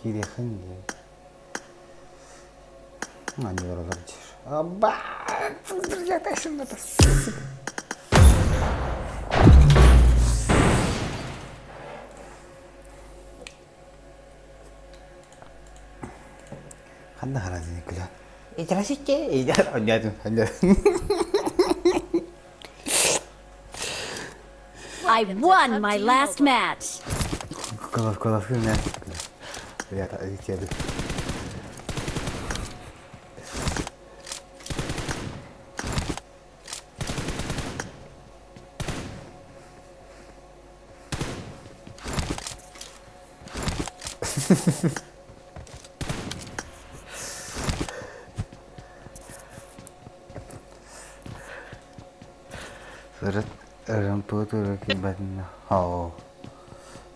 Kiri hangi? Hangi oralar içer? Abba! Sızdıracak da şimdi da. Hadi harazini kılan. İtirası ki? Anladım. I won my last match. Kolay ne? Ya da içeri. Surat rumput itu akibatnya. Oh,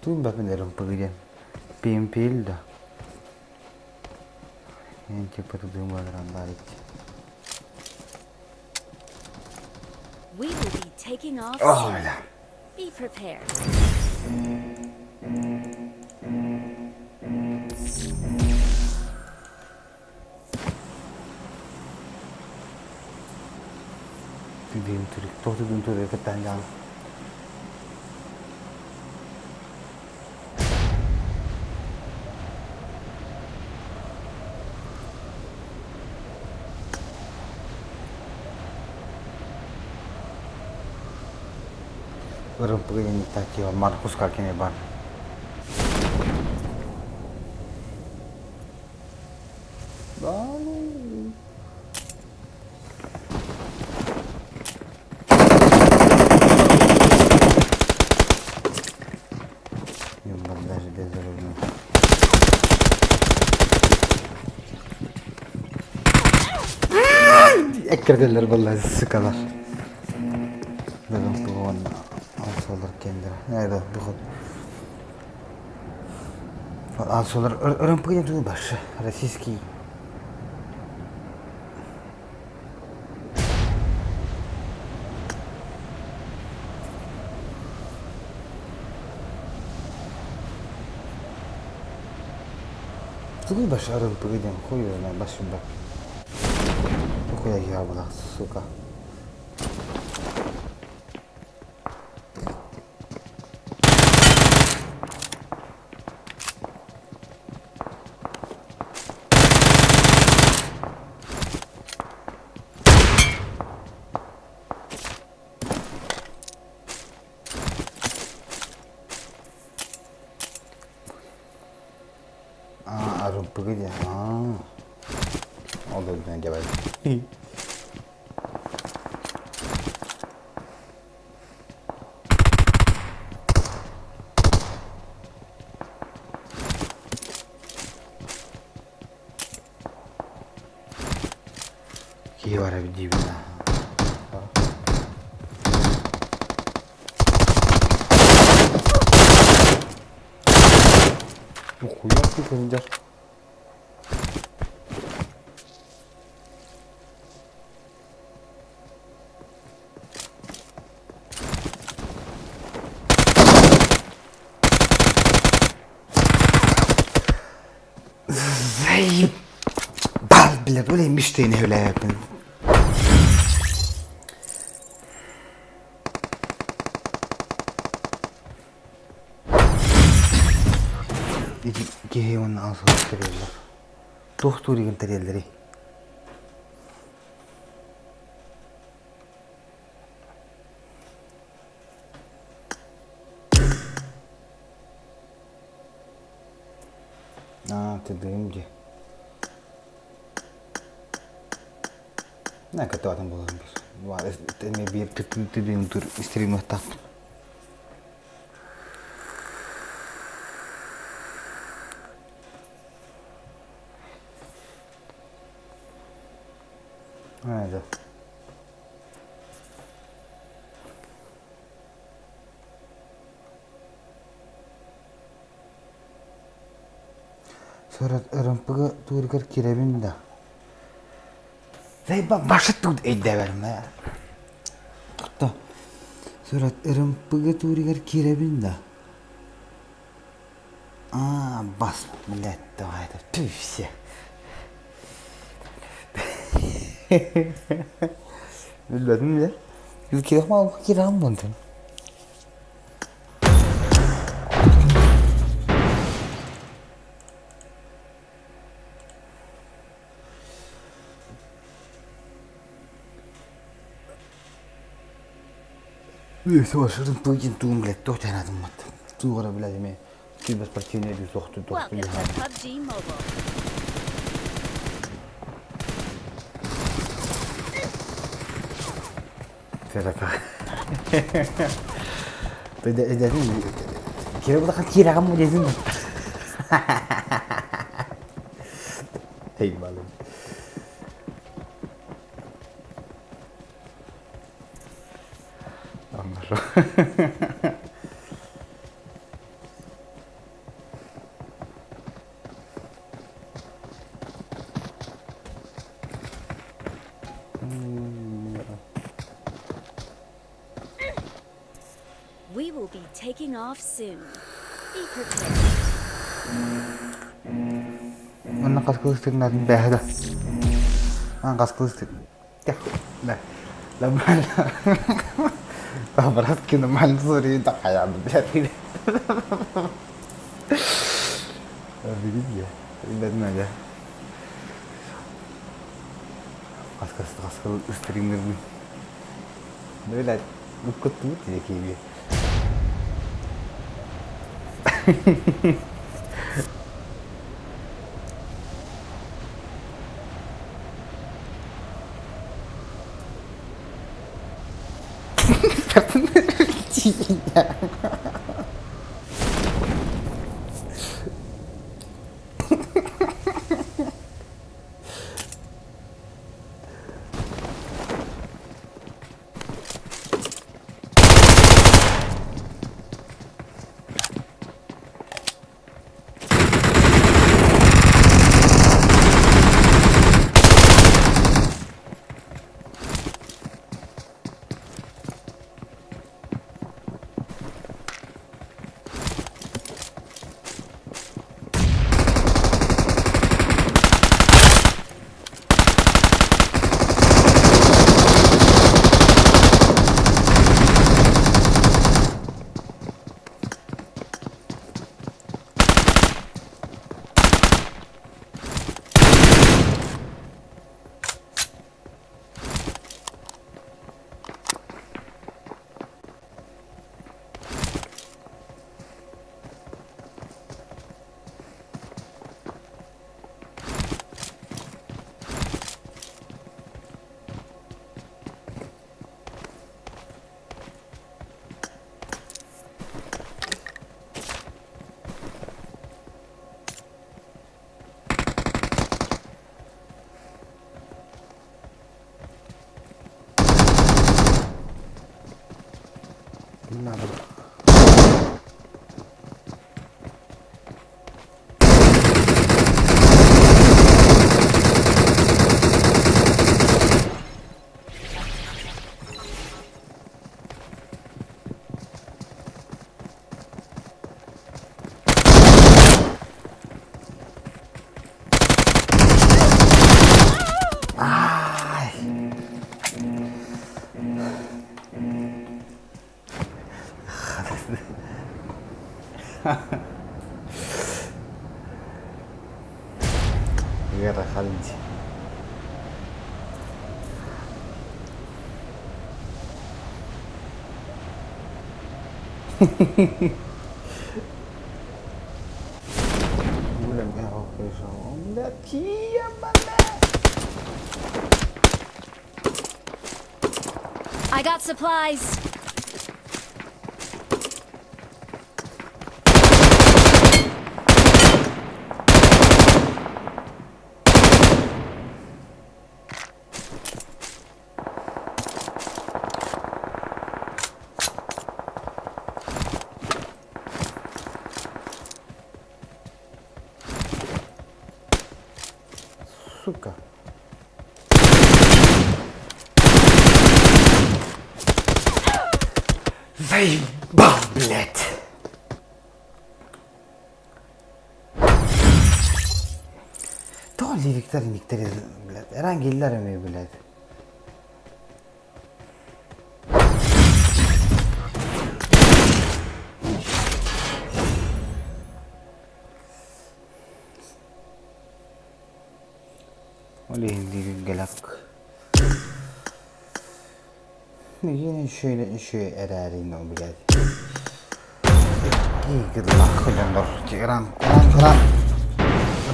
tu akibatnya rumput dia. Pimpil dah. Yang cepat tu orang balik. We will be taking off Oh, soon. lah. Be prepared. Dentro de ketandang. Orang pergi ni tak kira Markus kaki ni ban. Ekkerdeler vallahi sıkalar. Dedim bu ona alsalar kendine. Nerede bu kadar? Alsalar orang pergi tu baş. Rasiski. Tu baş orang pergi yang koyuyor na başında. Я была, сука. Arun pergi dia. Olur ben jawab. Киевара дивина. Нихуя ты пиздец. Заебал, блядь, блин, мечты не являют. Gehevin ağzını teriyorlar. Doktor yiyin teriyorlar. tüdüğümce. Ne kötü adam bulalım biz. Var bir tüdüğüm dur istedim tak. Haydi. Surat ırımpığı tuğrikar kirebin de. Zeyba başı tut edde verme ya. Tuttu. Surat ırımpığı tuğrikar kirebin de. Aa bas millet de haydi tüfse. Bilmedim ya. Biz kiram al kiram buldum. Если ваш рынок тум, блядь, то тебя надо мат. Тугора, блядь, имею. Киберспортивный или сохту, то Welcome to PUBG Mobile. Seraka. Jadi kira bukan kira kamu di sini. Hei malu. We will be taking off soon. Be prepared. Mana kas kulistik nanti dah. Kas kulistik. Dah, dah. Lama. Tak berat kena mansuri tak kayak berarti. Begini ya. Lihat aja. Kas streamer ni. Boleh ikut tu je kiri. Вера Халинти. Ulan ya, okay, so. I got supplies. Сука. Заебал, блядь. То ли Виктор, блядь. Рангеллерами, блядь. Oleh galak. Yine şöyle ereriyim o biraz. İyi gıdılak kılınır.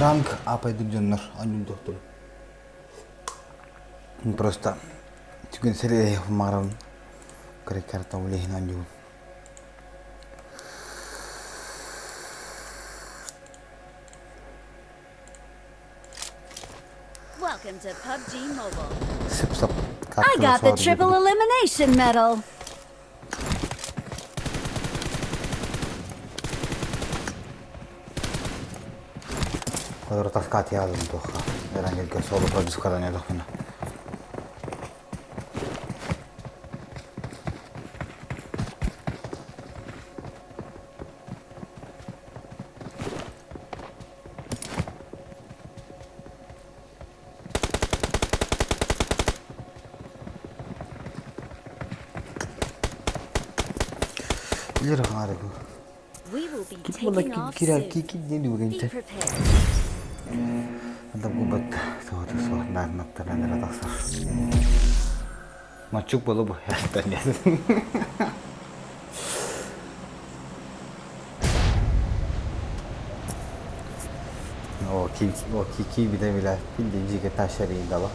Rank apa itu jonor anjing tuh. Просто juga saya kemarin kira-kira tahu boleh anjing. Welcome to PUBG Mobile. Sip. I got the triple elimination medal. Kalau taskat ya aldım tuh. Herhangi bir solo produce kalan ya dokuna. We will be taking off soon. Be prepared. Ada bubat tuh nak terang tasar. Macuk bolu bu ya tanya. O kiki bir de bile bildiğince ki taşları indala.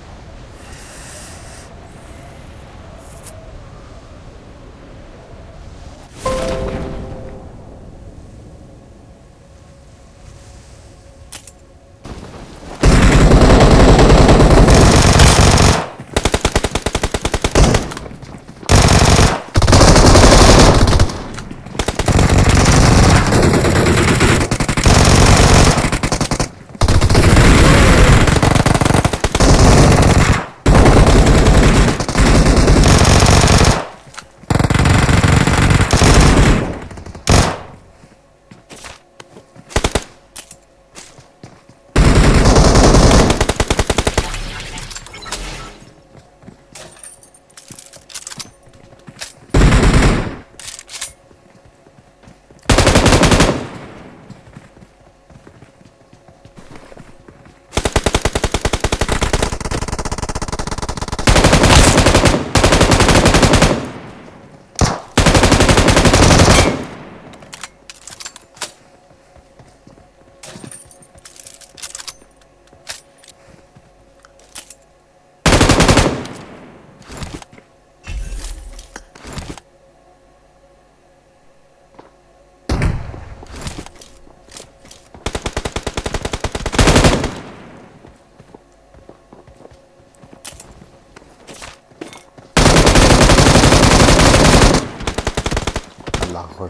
Koy.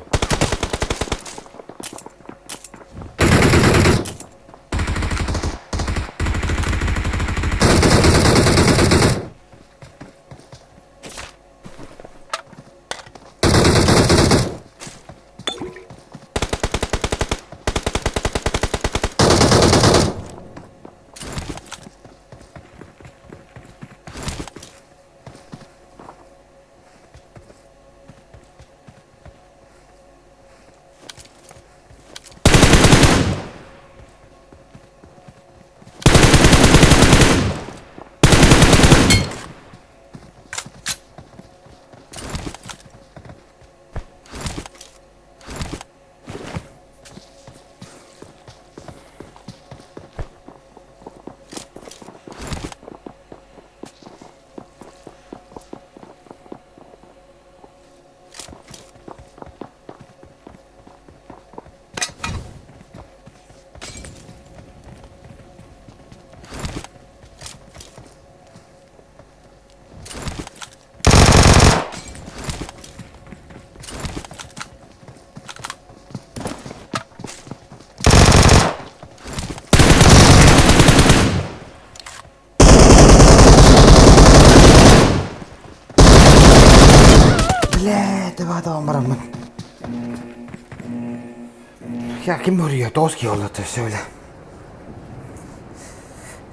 Блядь, давай, барамын. Я кем vuruyor? Dost yolladı söyle.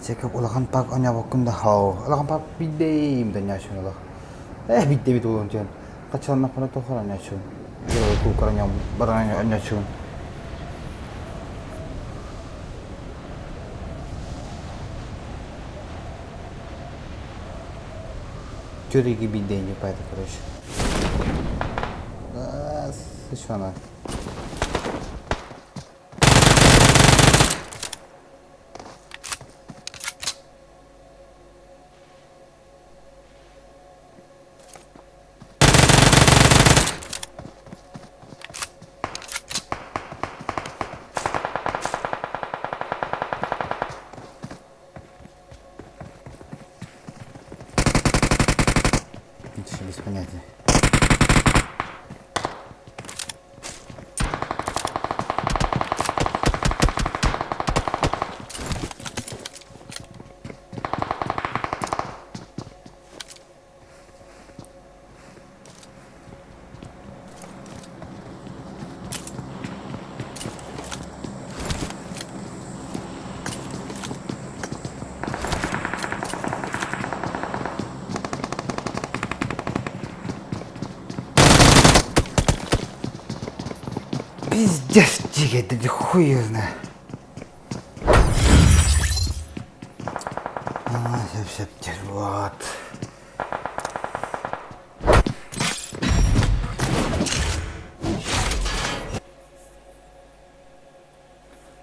Çekip ulakan pak onya bakımda hao. Ulakan pak bideyim de nyaşun ulah. Bidde bid olun can. Kaçanlar para tokar nyaşun. Gelo ku karanya baranya nyaşun. Чури ги бидей не пайда, короче. Слышь, она. Это без понятия. Пиздец, тихо, да не хуй её знает. Сейчас, вот.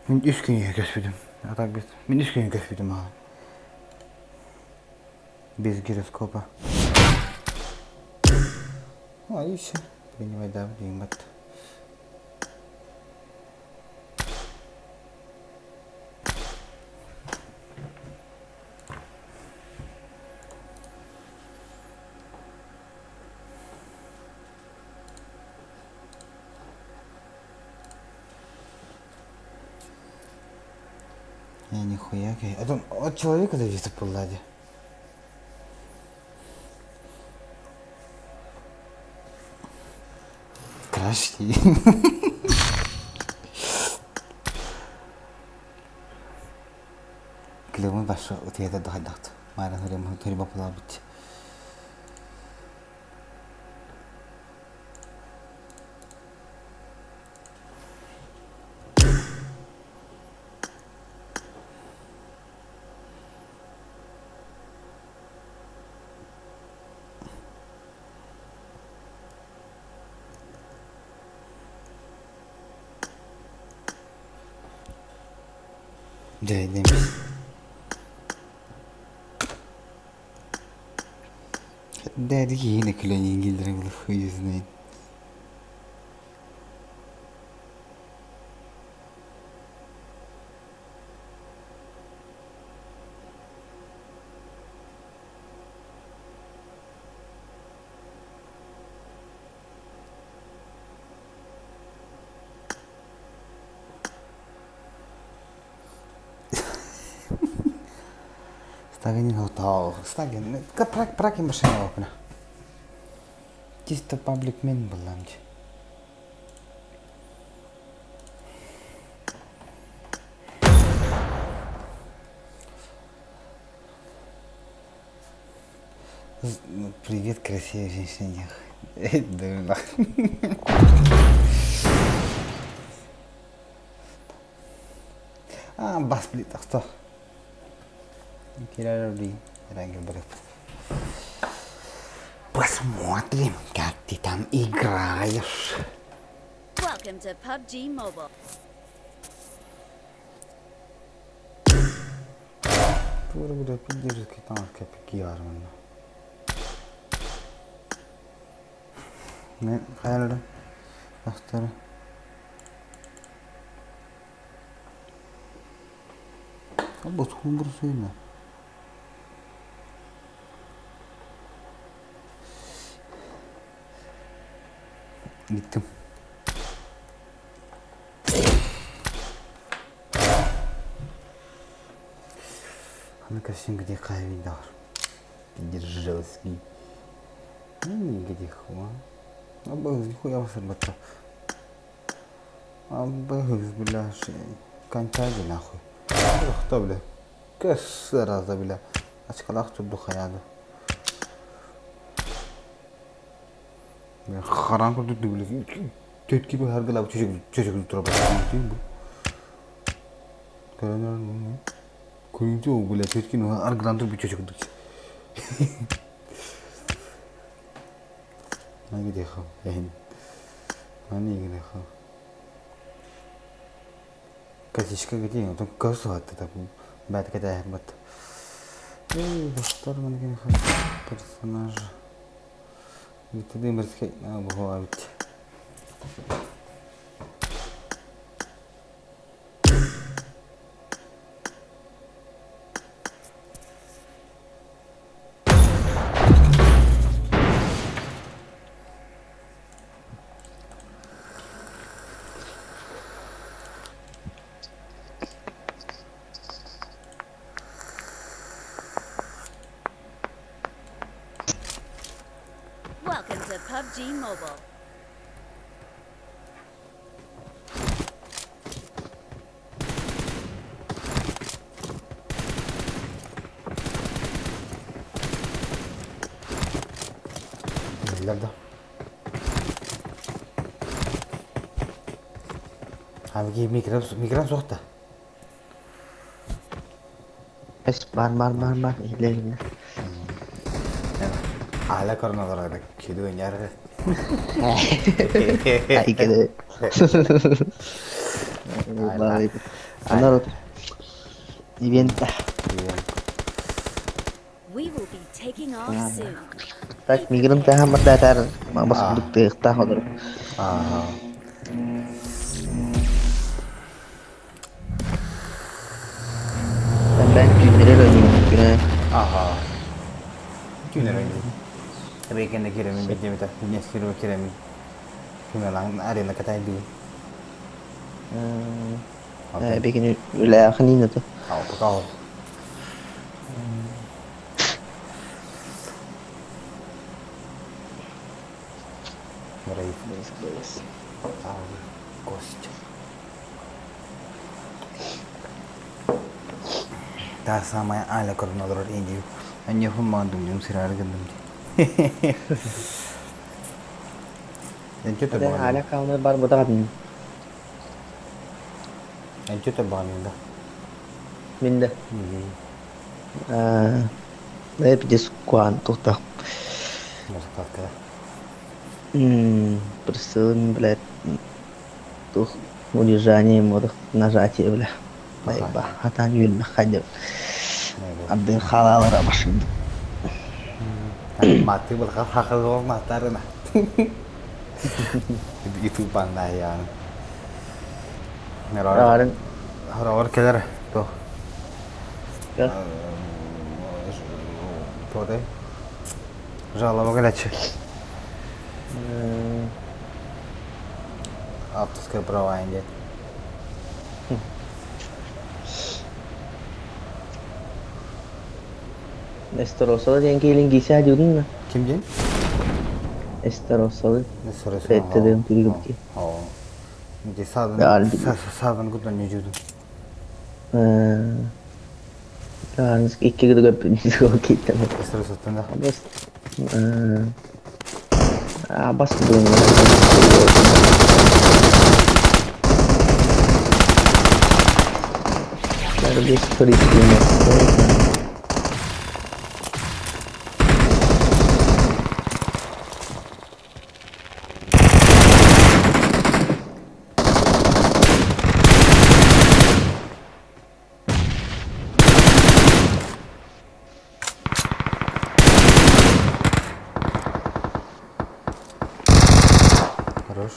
Мен 3 күнге көспедім. Атак без. Мен 3 күнге көспедім аға. Без гироскопа. И все. Принимай давление. Нихуя. Это от человека зависит по ладе. Крашки. Клевый башы отъеда дайдат. Майран хөрем хөрем бапла бит. Да, демис. Да, такие на колене гильдры хуй знает. Стагин готов. Стагин. Праки машина опна. Чисто паблик мен был ламч. Привет, красивая женщина. Да. Бас, блин, так что? Посмотрим, как ты там играешь. Welcome to PUBG Mobile. Тура буде піддержки там капки арменно. Не, хайрда. Астара. Або хумбур сүйме. Gittim. Ну-ка, всем где кайвидар. Держалский. Ну, где хуа. Обыз, нихуя высырбатта. Обыз, бля, кончаги нахуй. Кто, бля? Кэш раза, бля. Açıkalak tuttu hayadı. Karan kurdu bile. Tet gibi her gala çocuk tura başlıyor bu. Karanlar ne? Koyunca o bile tet gibi her gala tura bir çocuk dur. Ne gidiyor? Yani. Ne gidiyor? Kaçışka gidiyor. Tam kaç saatte tabi. Ben de kadar bat. Dostlar bana gene personaj. Bitti değil mi? Bu hava bitti. Welcome to PUBG Mobile. Nerede? Abi migran soktu. Bar. İlerine. Hala koronalar ada. Kedi oynar. Ay kede. Vallahi. Anar event. We will be taking off soon. Tak migran tah datar mas duk tah hodor. Ben günleri oynuyorum güne. Aha. Günleri oynuyorum. Tapi kan nak kira minta minta punya suruh kira min. Kena lang ada nak kata dia. Bikin wilayah kanina to. Apa kau? Beres. Kost. Dah sama yang ala korona dorot ini. Hanya pemandum jom sirar gendam. Encu terbang. Ada kawan bar botakan. Encu terbang minda. Minda. Saya pergi skuan tu tak. Masak ke? Person блядь. Tuh удержание мода нажатие бля. Байба. Хатан юл хаджа. Абдин халал рабашин. Mati berhak mata rena. Itu pandai yang. Orang kejar tuh. Tuh deh. Жало горячее. Авторское право инде. Estorosal yang kiling gisa juga. Kim jen? Estorosal. Estorosal. Rete de un tiro que. Oh. Jadi saban ku tanya judu. Dan iki gitu gak bisa kita. Estorosal tanda. Abas belum. Dari story ini. Хорош.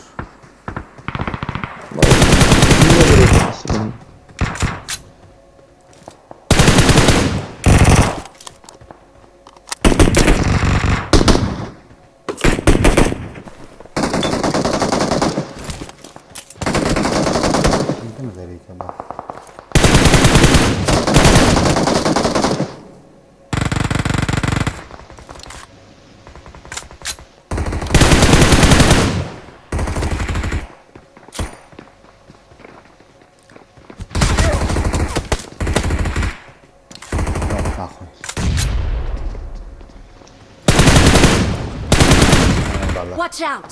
ballar. Watch out!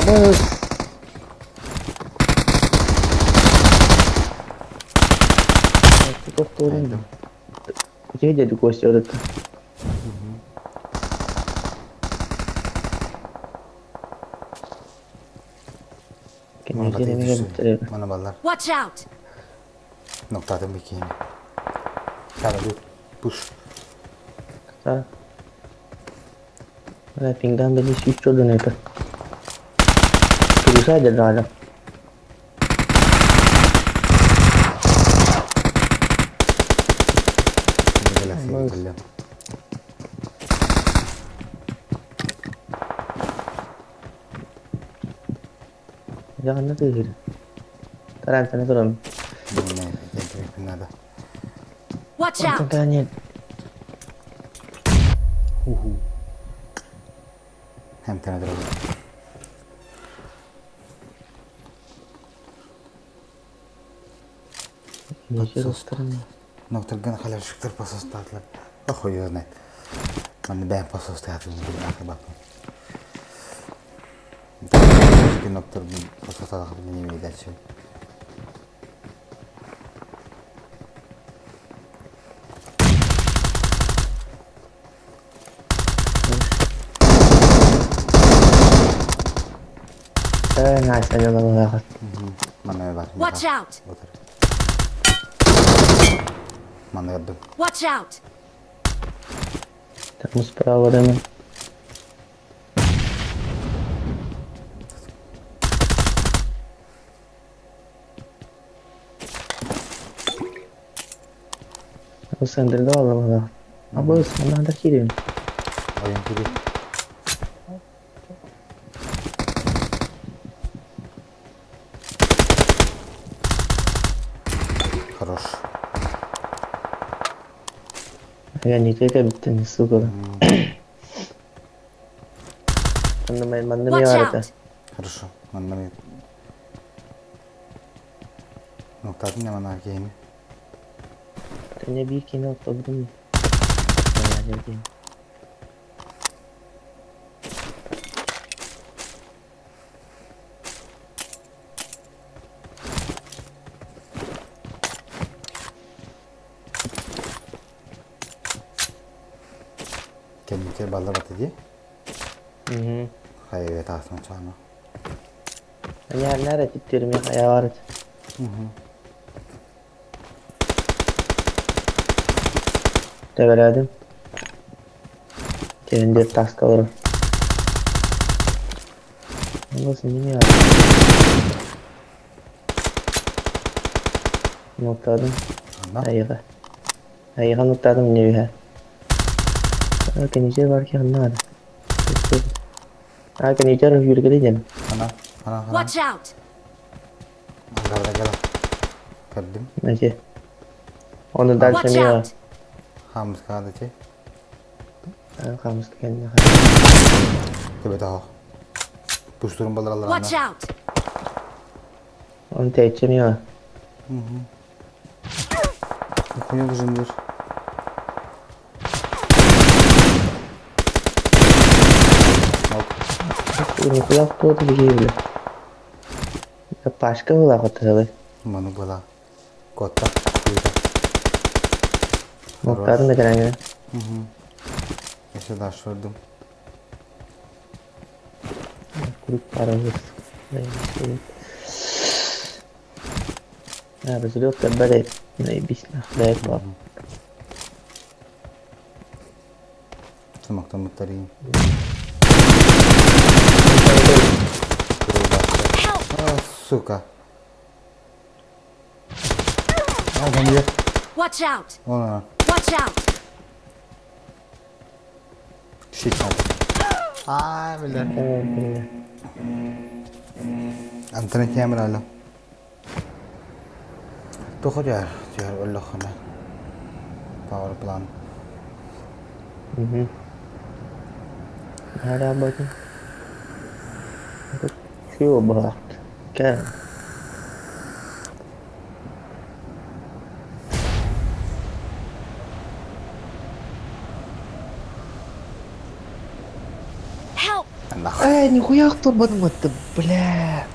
Aduh. Cukup turun. Kucing jadi kuas udah tuh. Mana ballar? Watch out! Noktadan bir kiyini. Kada dur. Push. Kata. Mana pinggang beli switch udah nih tuh. Terus aja ada. Gel. Jangan nanti gitu. Taran sana turun. Nada. Watch out! Tanya. Hem tane dur. Nokta gana hala şıktır pasos tatlı. Bak o yüzden. Ben pasos tatlı bir bak. Bir nokta pasos tatlı bir yemeği de şey. Nice aja banget. Mana var? Watch out! Mana gördüm. Watch out! Tam справа демо. Aku sandal doang malah. Apa mana ada kirim? Oyun kiri. Хорош. Ya nickel kayak bitin suka. Main mana Watch ya out! ada. Хорошо. Mana mi? Noktadan ne mana kiyini? Tanya bikin atau belum? Ya jadi. Kendike ballar batı diye. Hayır evet aslında çağırma. Ya nerede titrim ya kaya var. Devradım. Kendi tas kalır. Nasıl ne ya? Noktadım. Hayır. Hayır noktadım ne ya? Kenicir var ki anlar. Kenicir yürü gideceğim. Ana. Watch out! Gel. Gördüm. Nece? Onu da Watch seni out! Hamız kağıdı çek. Kamu kendine. Tabi daha. Puşturun balar Allah'ına. Watch out! Onu teçhini ya. Okuyor kızımdır. Ini kulak tuh tuh begini. Başka kulak atıyor. Mana bala. Kota. Muhtarın da gelen. Yaşa da şurdum. Kurup paramız. Ya biz yok da böyle ne bismillah da yapalım. Smakta muhtarıyım. Сука. Adam yer. Watch out! Ona. Watch out! Shit. Ay bilir. Antena kamera lo. Tuh jar Allah khana. Power plant. Ada apa tuh? Fuel box. Kan. Нихуя кто подмотал, бля.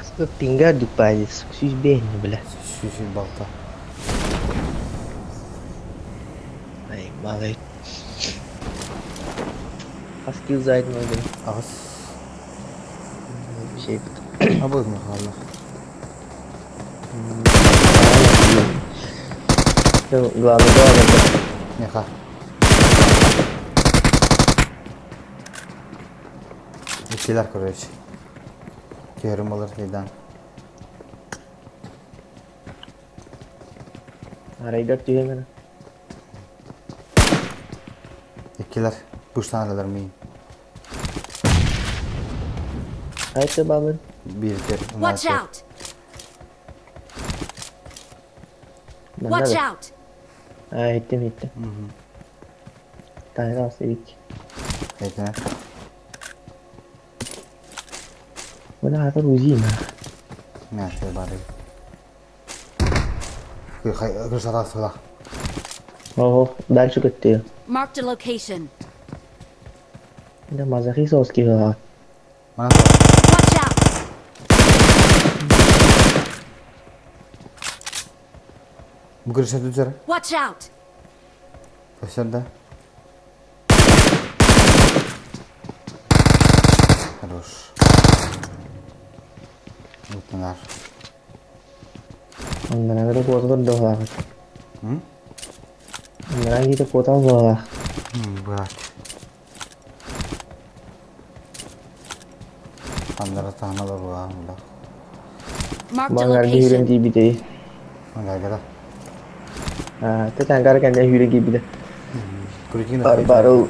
Что пинга дупадец, сюзбень, бля. Сюзбень болта. Ай, малый. Аскил задний, бля. Ас. Şey Abuz mu kaldı? Главный главный. Неха. İkiler короче. Yarım alır şeyden. Arayı diyor hemen. İkiler. Kuştan alırlar mıyım? Haydi babın. Bir kere. Watch out! Watch out! Ha ettim. Tane daha sevdik. Bekle. Bunu hatta uzayım ha. Ne şey bari. Kırsa da sıla. Oh, dal çok etti. Marked a location. Bir de mazahis olsun ki ha. Bana Watch out! bu kırsa düzere. Watch out! Aşağıda. Хорош. Bunlar. Onlara göre kotadan dolar. Hı? Onlara göre kotadan dolar. Bırak. Onlara tanrılar var. Marked a Mangar location. hüren gibi de. Mangar gada. Ha, tekangar kendine hüren gibi de. Kurikina. Baru.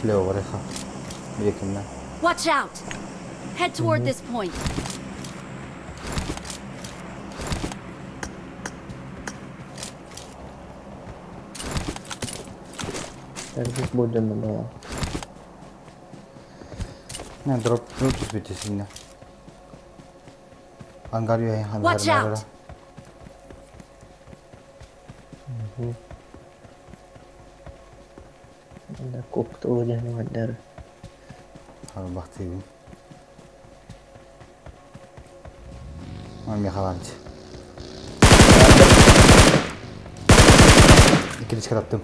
Slow var ya. Birikimden. Watch out! Head toward this point. Servis bodoh nama. Ne drop bitti şimdi. Hangar ya hangar. Watch out! Ada koptu aja nih madar. Al baktım. Mam yakalandı. İkili çıkarttım.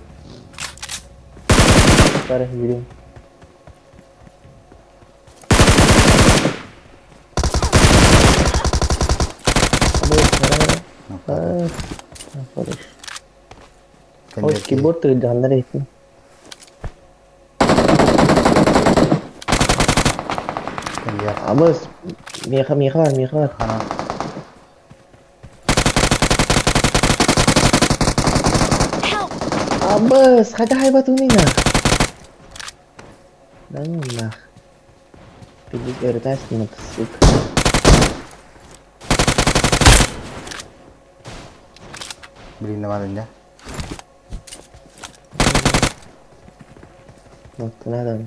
Sekarang hüren. Oh, keyboard tuh jangan dari itu. Abas, Mika var. Abas, kada hebat ini nah. Nah. Pilih kertas nih masuk. Beli nama lainnya. Kenapa?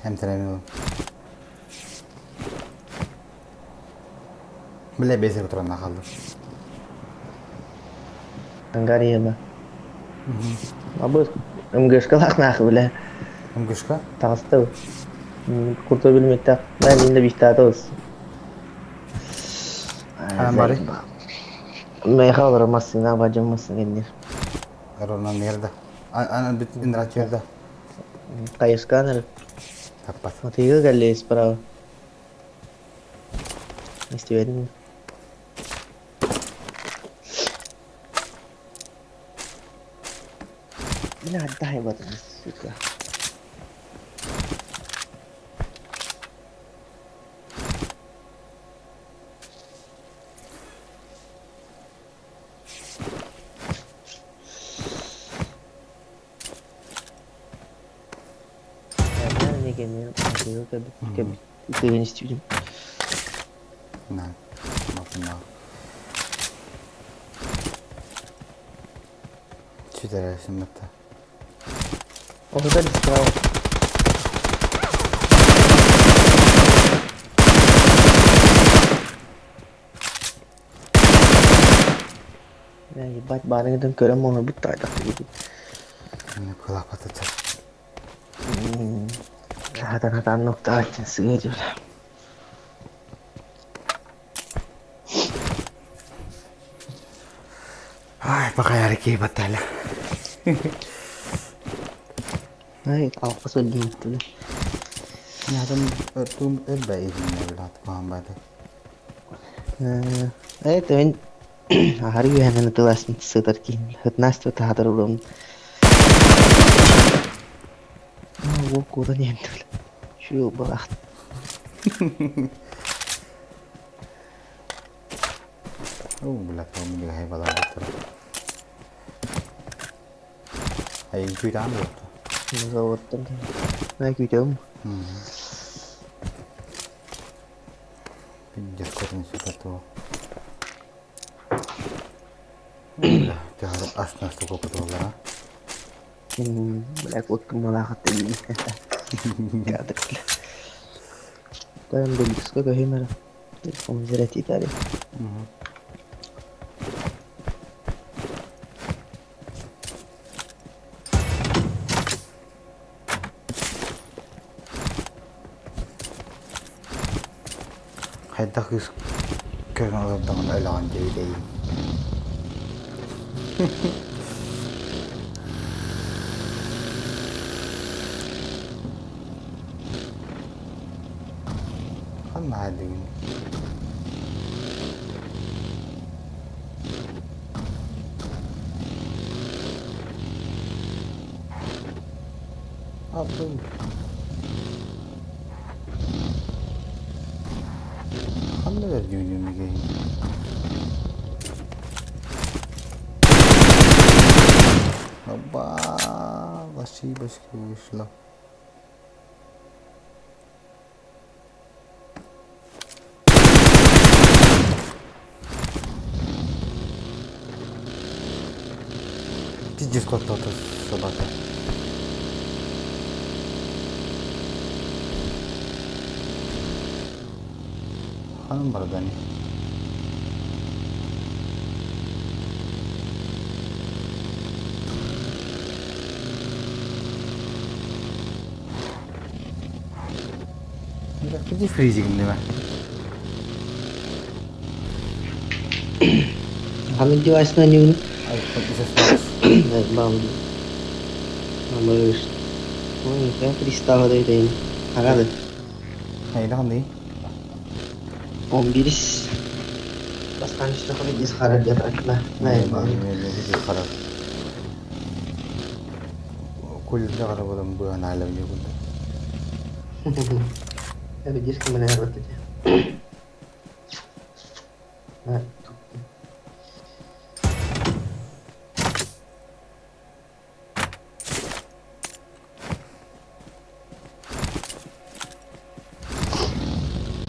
Hem treni. Bile basic oturanlar kaldı. Anggar ya mah. Abas, emgeska lah nah bile. Emgeska? Tas tuh. Kurtulabilmekte. Ben yine bir tane olsun. Hemen bari. Mereka beramazsın, ne yapacağımazsın kendir. Erona nerede? Ana bit indrat yerde. Kayak scanner. Tepat. Tiga kali seberapa? Istimewa. Ini ada hebat suka. Itu yang istimewa. Nah, maaf. Sudah semata. Oh, udah di sekolah. Ya, hebat banget dan keren mau ngebut tak ada gitu. Ini kulak patacak. Hatan nokta açın sığırıyor. Ay, pakai hari ki batal. Ay, ako pa sa dito. Nyata tu baik ini belat paham baik. Ay, tuwin hari yan na tulas ng sutarki. Hatnas to tahatar ulong. Wo kuda niyan tul. Şu balak. Oh, belat kamu juga hebat betul. Ay, cuy dah ambil tu. Rồi tận nay kỳ chớm. Pinjat kau ni suka tu. Jangan asnas tu kau betul lah. Black Wood malakat ini. Kata. Dalam beli suka kahimara. Kamu zerati tadi. Hayda kız kırmızı adamın eğlenceli. Kan hadi. Apa? Hamle ver düğünümü geyim. Abba, başka işler. Pizdzisz kota to zobaczę. Hanım var beni. Biraz freezing değil mi? Kami jual sana ni. Ay, bisa spas. Bang. Nomor. Oh, ini Krista ada ini. Agak. Ay, dah ni. 11 Baskan işte kami di sekarang dia terkena. Nah, ini sekarang. Kul dah kalau belum bulan alam je kul. Tapi dia kemana harus tu? Nah.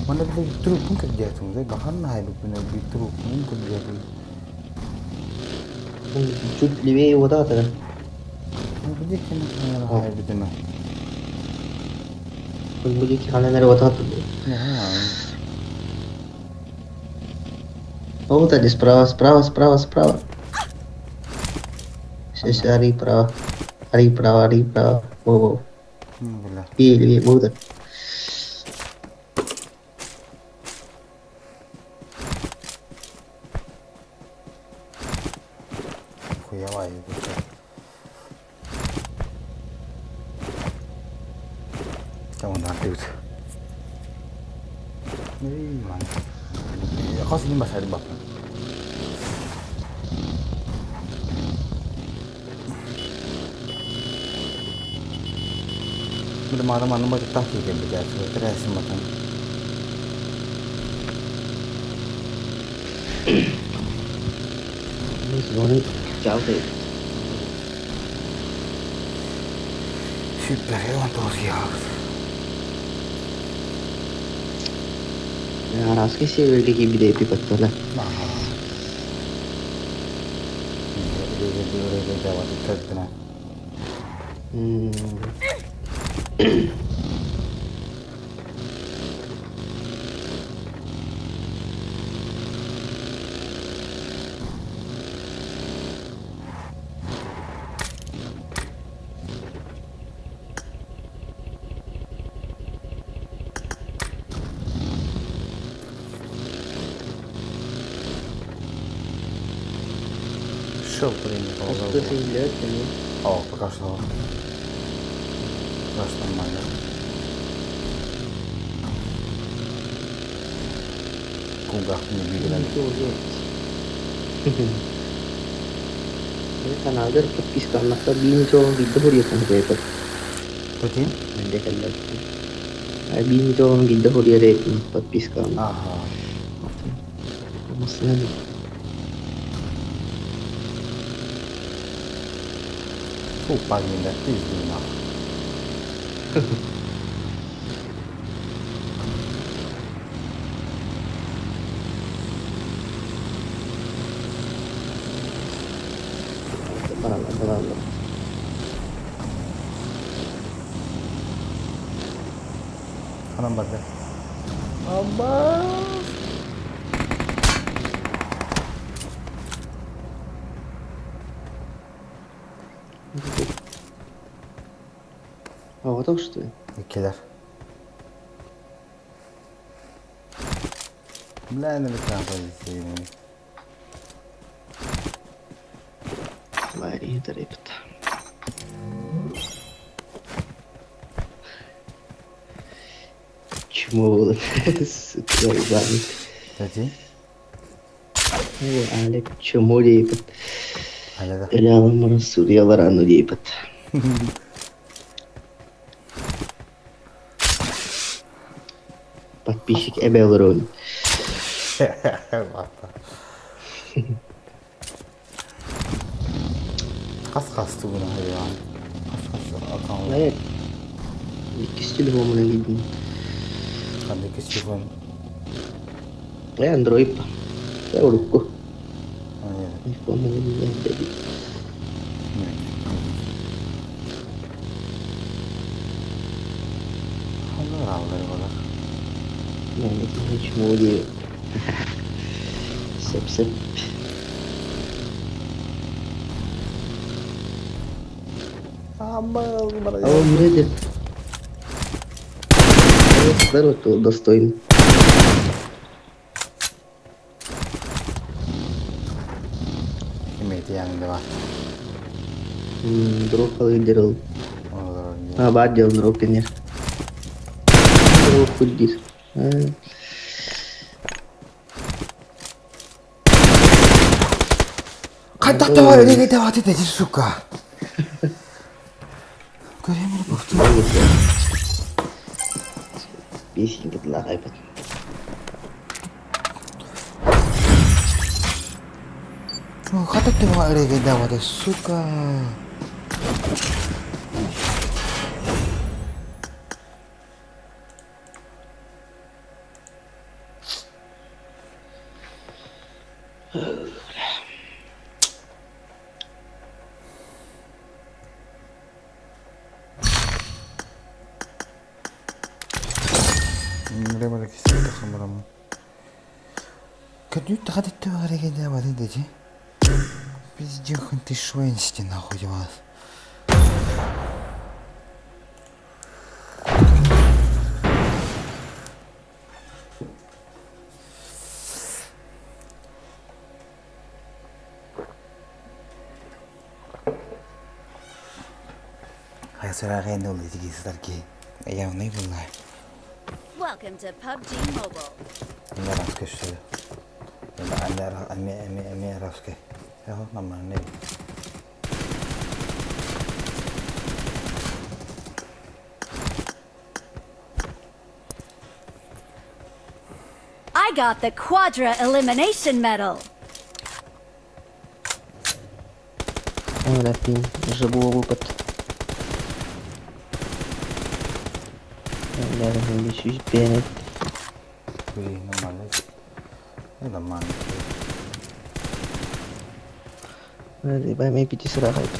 Mana boleh truk pun kerja tu, saya bahan lah itu punya truk pun kerja tu. Cut lebih apa tak kan? Kerja kena lah itu tu nak. Muझे खाना मेरे बता तो Oh tadi sprava Sesari prava Oh Iya muda Kuyawai itu Jangan nanti itu Ini mana Kau sini bahasa di bawah Udah mana-mana mau tetap sih kayak begitu terus makan Ini semuanya jauh deh Super hewan tuh siap यार आज कैसे वेल्डी की भी देती पत्तों ना Решил принял. А что ты идёт, или? О, пока что. Пока что нормально. Кугах не бегали. Ini kanalda подписка на бийни жоон гидде хорiyatan кайпат. Почему? Менде каллат. Бийни жоон гидде хорiyatan подписка. Ага. Маслан. Фу, пагинда, пизду нахуй. Barallah. Anam bakar. Abah. Havada uçtu. İkiler. Bilen bir tane pozisyon. Vay iyi de repet. Чмо, сука, ебаный. Зачем? Алек, чмо репет. Hala. Элялам Сурьялар ану репет. Подписчик Эбелрон. Kas buna hayvan. Kas akan. Evet. İkisi telefonuna gittim. Hadi kes telefon. Android. Saya udah Aynen. iPhone ini jadi. Allah Allah. Nah, ini cuma dia. Sep. Oh, мрядит. Здорово, то достойный. Имеет yanında var. Drop alır. Olur. Ha, bad jauh drop kan ya. Drop kudis. Katak da var öyle devam edecek suka. Göremiyorum baktım. Bir şey gittiler kaybet. Katak da var öyle devam edecek suka. Mereka kisah sama kamu. Kan nyt hadettu hareket devam edecek. Пиздец, ты швенсти нахуй вас. Hayır sıra rende oluyor ki ki. Ya ne bunlar? Welcome to PUBG Mobile. Ne rastgele şöyle. Anne rastgele. Ya normal ne? I got the Quadra Elimination Medal. Berarti sebuah bupat. Yang lebih susah. Wih, normal. Normal. Hadi ben piti serah itu.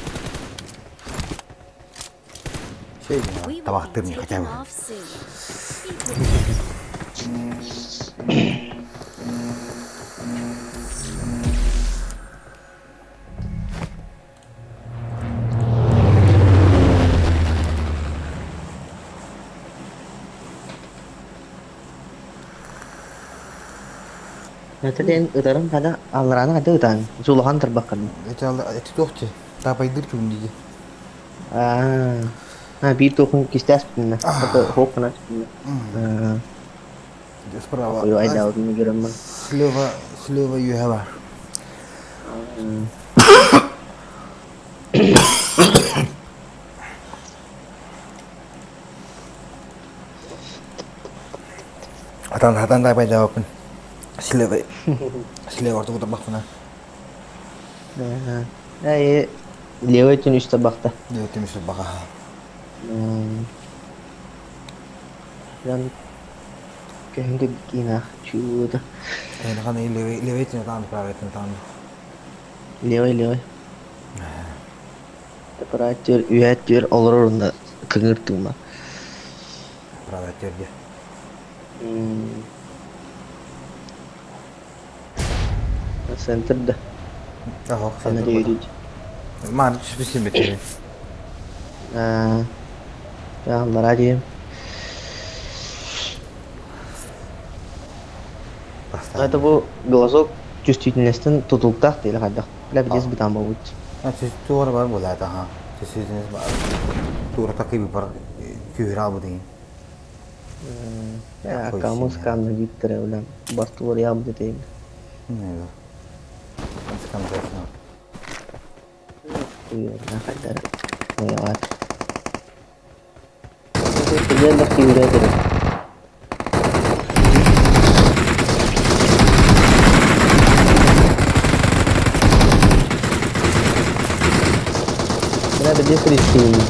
Şey ya, tabaktır mı kaçar? Nanti dia utaran kada alrana kada utan. Suluhan terbakar. Itu tuh sih. Tapi itu cuma dia. Nah bitu kan kistas pun atau hok na. Sperava. Yo ada orang Jerman. Slova you have. Hatan tak jawab pun. Slova waktu terbak pun. Iya, dia itu nih terbak dah. Dia itu terbak. Dan kayak gini cuy. Kan ini lewe itu nonton private nonton. Lewe. Temperatur, uyatür olur onda kengirtu mah. Private dia. Center dah. Sana dia itu. Mana spesial betul. Ya meraji. Это bu глазок чувствительностен тутултах değil kadar. Labdez bitan bavut. Tuğra var bu zaten ha. Çeşitiniz var. Tuğra takı bir par kühra bu değil. Ya kamu sekarang gitu ya ulang. Bartu ya bu değil. Ne ya? Kamu sekarang berapa? Iya, nah kadar. Ya wat. Itu dia dah kühra tu. Ada dia Christine.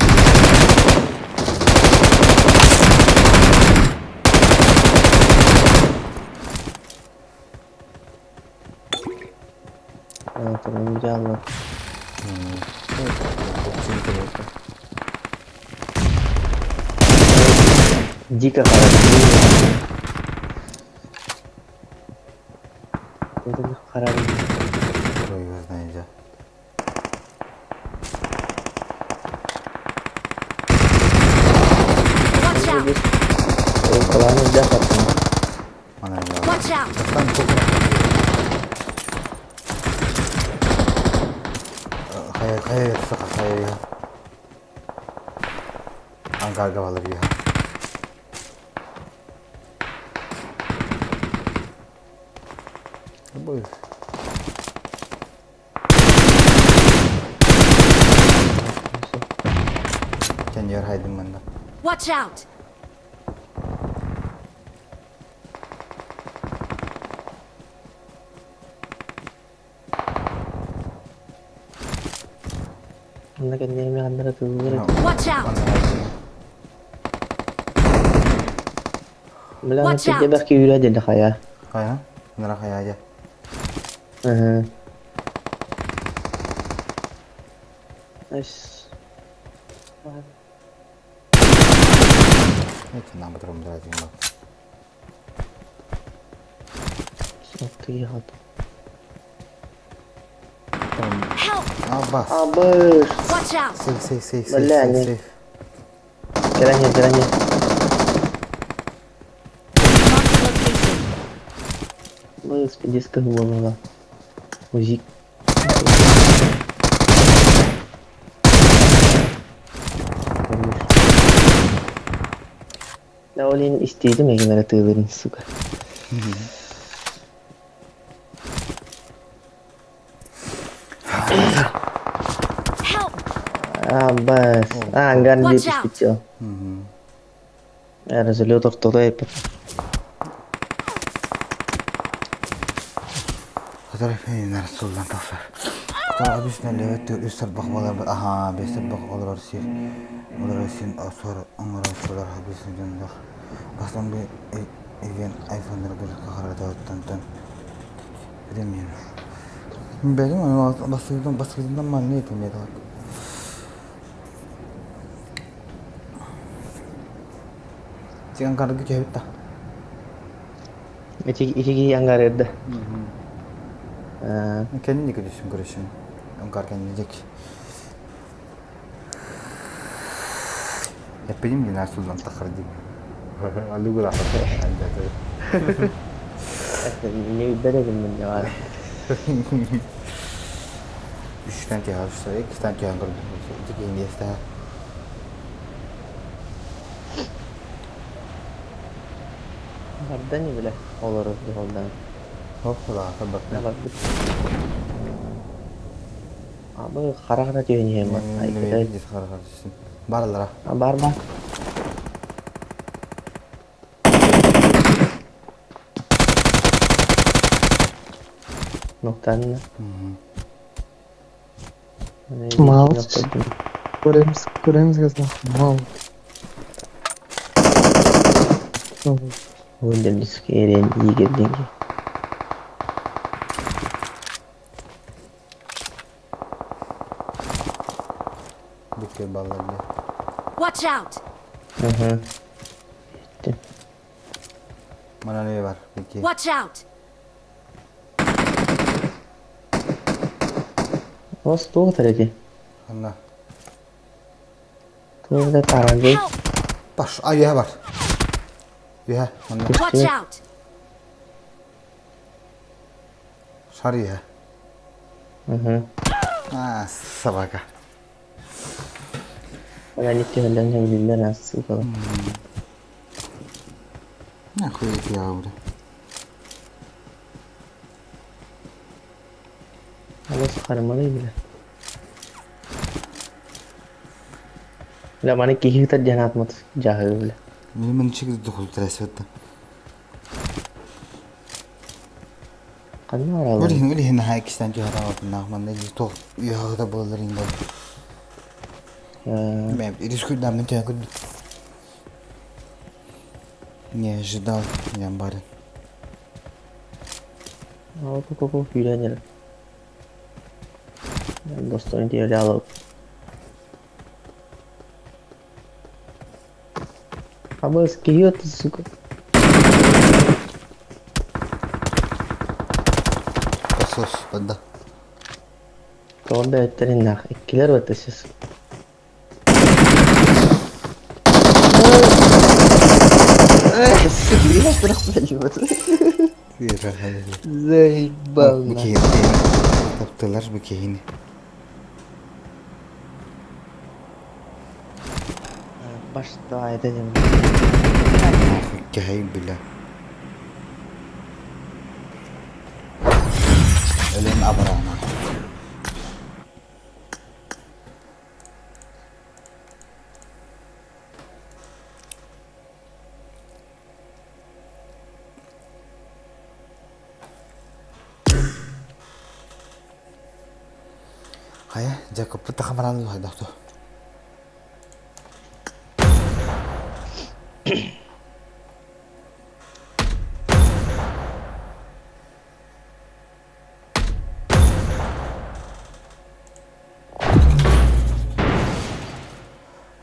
Terus jalan. Jika kalau itu karang. Terus aja. Kalau ini dapat. Mana yang Watch out. Kayak suka saya. Angka gawal lebih. Bagus. Can you hide them mana? Watch out. Anda kan dia yang antara tu. Watch out. Belang kita dah kira aja dah kaya. Kaya? Beneran kaya aja. Nice. Ini tenang betul aja mbak. Satu ya tu. Abas. Watch out. Safe. Jalannya. Bos, penjas ke gua malah. Musik. Naulin isti itu gimana turun suka. Bas. Enggak di kecil. Resolutor todo ya. Kadar efendim Resulullah tafsir. Kadar abisne levet üstel bakmalar. Aha, bestel bak olur sir. Olur sin asor anlar solar habisne canlar. Bastan bir evin iPhone'ları bir kaharada tantan. Bilemiyorum. Benim ama baskıdan mal ne etmeye daha. Jangan karena gue jahit dah. Iki anggar ada. Kendini görüşün. Anggar kendini cek. Yapayım yine Resul'dan takar gibi. Alu gula. Anda tuh. Ne dedim ben ya. Üçten ki alışsa, ikiden ki angır. İki game yeste. Nereden ya bile olur bir holdan. Hoppala, kabak. Ne bak. Abi kara diyor niye mi? Ne bileyim, kara kardeşim. Barlara. Bar. Noktan ne? Mouse. Kuremiz gazda. Mouse. Bunda biskeren iyi geldin ki. Bitti ballarla. Watch out! Hı. Mana ne var? Peki. Watch out! Bos tuh tadi. Allah. Tuh ada taran deh. Baş, ay ya var. Ya, Allah. Watch out! Sarı ya. Hı. Ha, sabaka. Ben itu hendak yang bilang nasi kalau. Ne koyuyor ya burada? Kalau sekarang mana ini? Lah mana kihir tak jangan mat jahil boleh. Benim çıktı dokuz resmette. Kan orang. Öyle hene hakikaten ki harabatın nahman ne tok ya da bollar ingo. Ben рискуем на тебя. Не ожидал, ямбарин. Oh, kok videonya. Dostlarım diye dialog. Ama skiyor tusuku. Kasos, benda. Onda etlerin nak. İkiler ötesiz. Serius terus baju. Zey bal. Bikin taptılar bikin. Başta edeceğim. Gahey billah. Ölen abrana. Kaya, Jacob pun tak kamaran lu dah tu.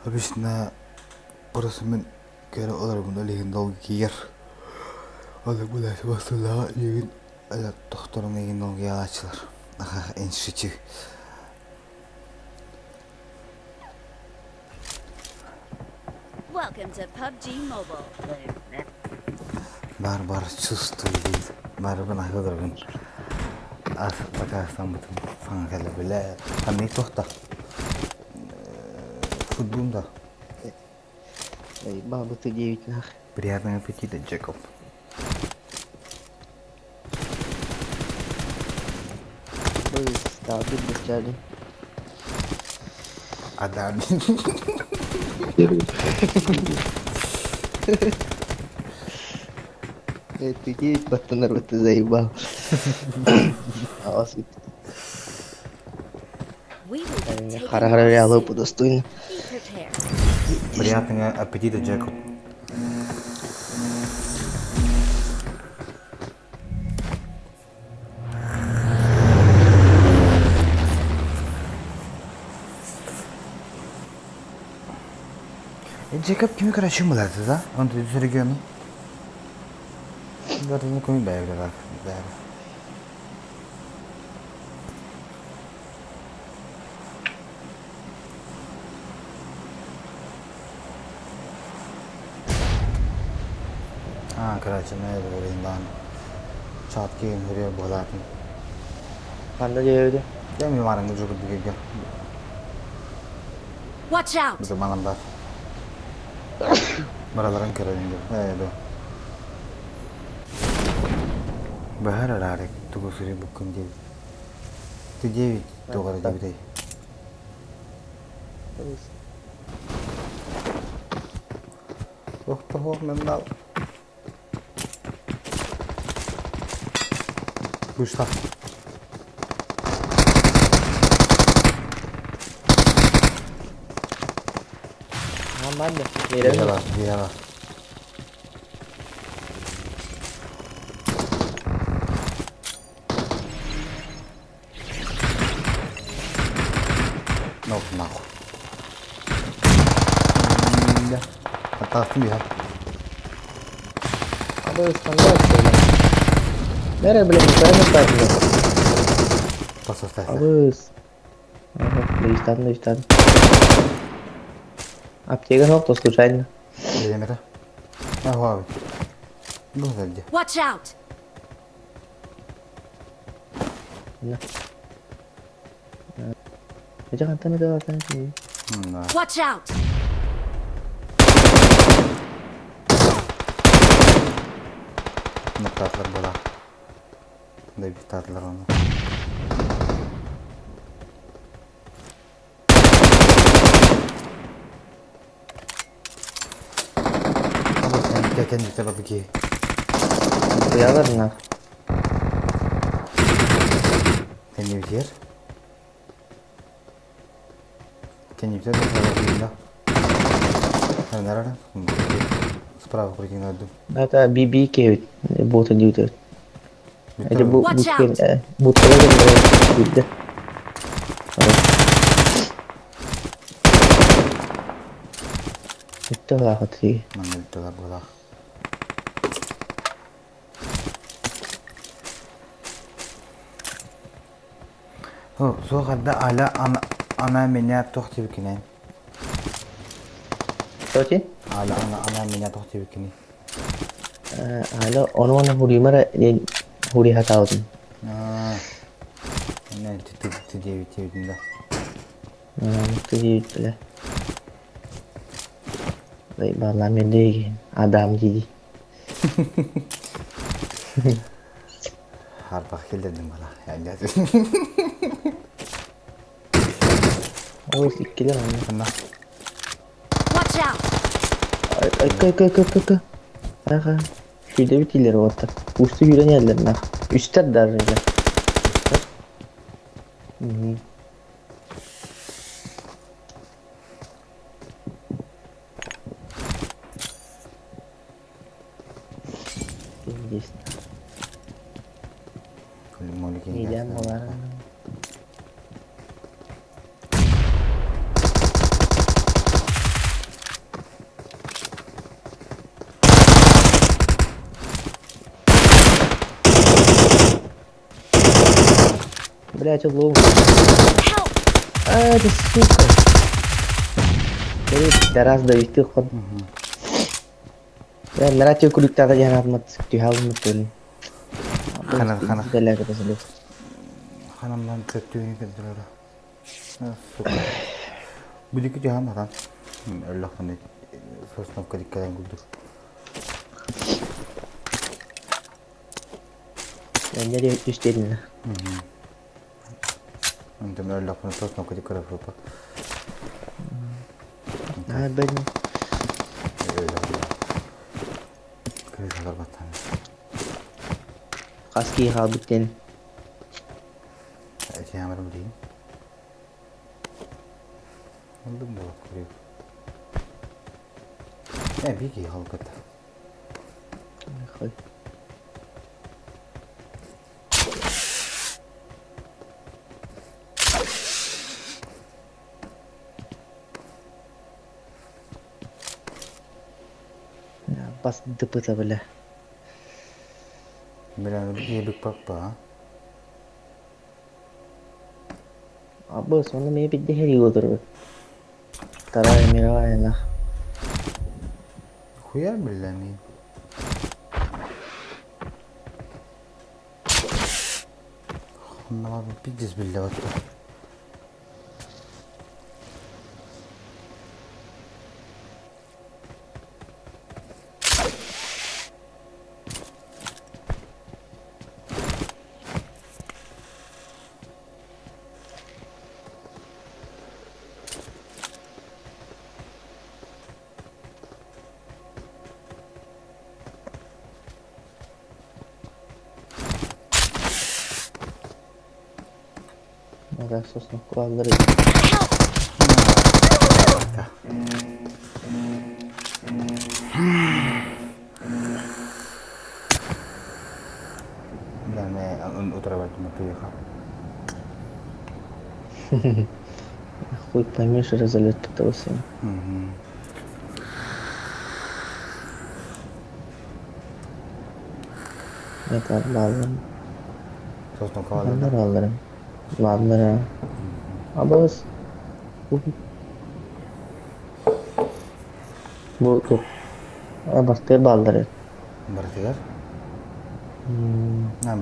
Habisnya perasaman kira orang pun alih hendak kier. Ada boleh sebastilah ingin ada doktor ingin nongki açlar. Aha enstitü. Welcome to PUBG Mobile. Bar çustuydu. Bar bana kadar as bakasam bütün falan kala bile. Hani tohta. Futbolda. Babu tu девять нах. Приятного аппетита, Джекоб. Stabil berjalan. Ada. Itu betul Zaibal. Awas itu. Hara-hara ya lo putus tuh. Приятного аппетита, Джекоб. Джекоб kimi karşı mı lazım da? Onu da sürüyor mu? Zaten koyun da evde bak. Ah, karacı ne böyle indan. Çat ki hırıya boğalatın. Ben de cevdi. Gel mi varın ucu gibi gel. Watch out! Bu zaman var. Baraların körelinde. Evet o. Bahar ararek tugu suri bukkun jevi. Tu jevi tugar jevi day. Oh toh mendal. Gustav. Ben de. Diğer var, diğer var. Nok nak. Ya, atasın ya. Abi standart şeyler. Nereye bile ben de takip. Pasas taysa. Abi. Listan. Aptega no to случайно. Время-то. Ага. Ну, где? Watch out! Jangan tanya dah sini. Watch out! Noktalar bola. Da bir tatlar onu. Kendi sebabı ki. Kıyalar mı? Kendi bir Kendi bir sebabı Nerede? Справа пройти надо. Это BB Кевит. Боты дьютер. Это будка видно. Это лахатри. Мангал туда была. О, соғарда ала ана меня тоқти бікінен. Что ти? Ала ана меня тоқти бікінен. Ала onu huri mara huri hataudun. Ne tüdevinde. Tüdevinde. Vậy bảo làm bên đây Adam gì Harpa hildedim bana. Yani Ôi xịt cái là Kenapa? Watch out! Aha. Şurada bir tilleri orta. Uçtu yüren yerlerine. Üstler darınca. Gidem olan. Бля, что лову? Это сука. Ты раз довести ход. Я на радио куликтада jangan amat dihal betul. Khana. Bela kata sebelum. Hanımdan kötüyünü kırdılar. Suka. Bu dikkat jahan adam. Allah kanı. Sosnam kadikkadan guldu. Ben jadi üstlerine. Untuk Allah pun sosnam kadikkadan apa? Ah ben. Kırıklar batan. Kaski habitin. Camera beli. Aldım da kuruyor. Bir ki halkata. Koy. Pas depan sebelah. Bilang dia berpapa. Apa soalnya maybe dia hari udah. Tarai merah ya. Kuyar bilang ni. Ama bir pidis bile var. Ada sosno kuralları. Ben otura verdim yapıyor. Хуй поймешь, разолет того всем. Это балларım. Sosno kavalım. Ballarım. Ballara. Abas. Bu top. Abastı balları. Berarti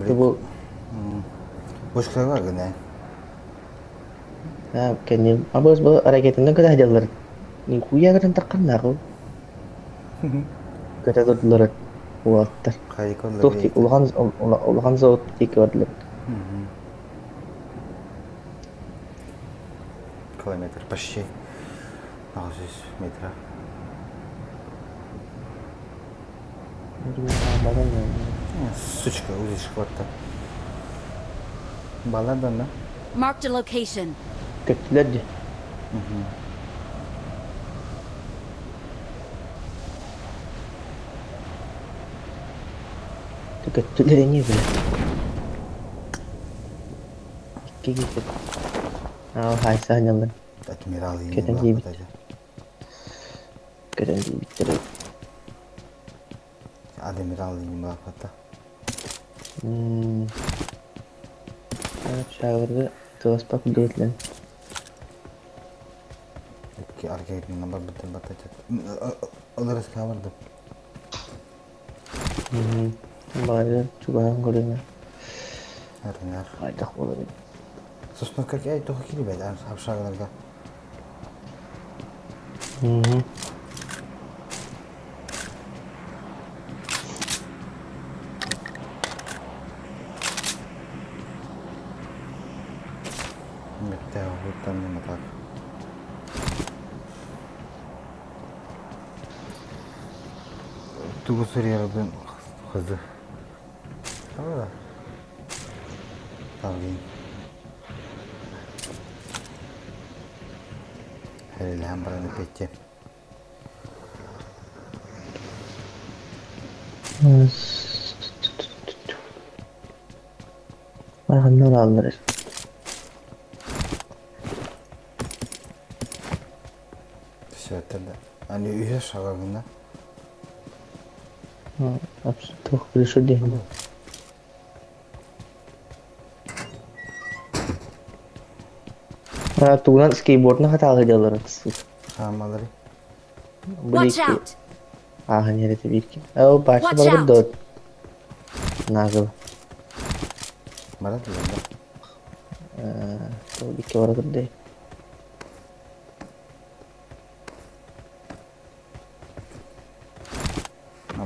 Bu boş kısa var gene. ya kendim abas bu hareketinden kadar jalan. Ning kuya kan terkena aku. Kata tudlar water. Kayıklar. Tuh tik ulahan zot tik wadlar. Километр почти. 900 метров. Сучка, узишь хватта. Баладан, да? Marked a location. Kötüler de. Kötüler niye böyle? İki gitu. Hai sa jalan. Admiral ini. Kita di bitir. Admiral ini berapa ta? Şahırda terus pak dut lan. Ki arka number betul batacak. Oluruz kavardı. Bari coba ngorengnya. Dengar. Ada boleh. Sosno kaki itu kiri beda aşağılarda. Bitti hutan ni tak. Tunggu serialden hızlı. Tamam da. Tamam. Hele hem bana peki. Bahanlar alırız. Söyledi. Hani üye şarabında. Absolut хорошо делаю. Tuğlan skateboard'una hatalı diyorlar kısık. Hamaları. Watch out! Hanya ada bir ki. Oh, başka balık dot. Nagel. Mana tuh? Tuh bir kewara gede.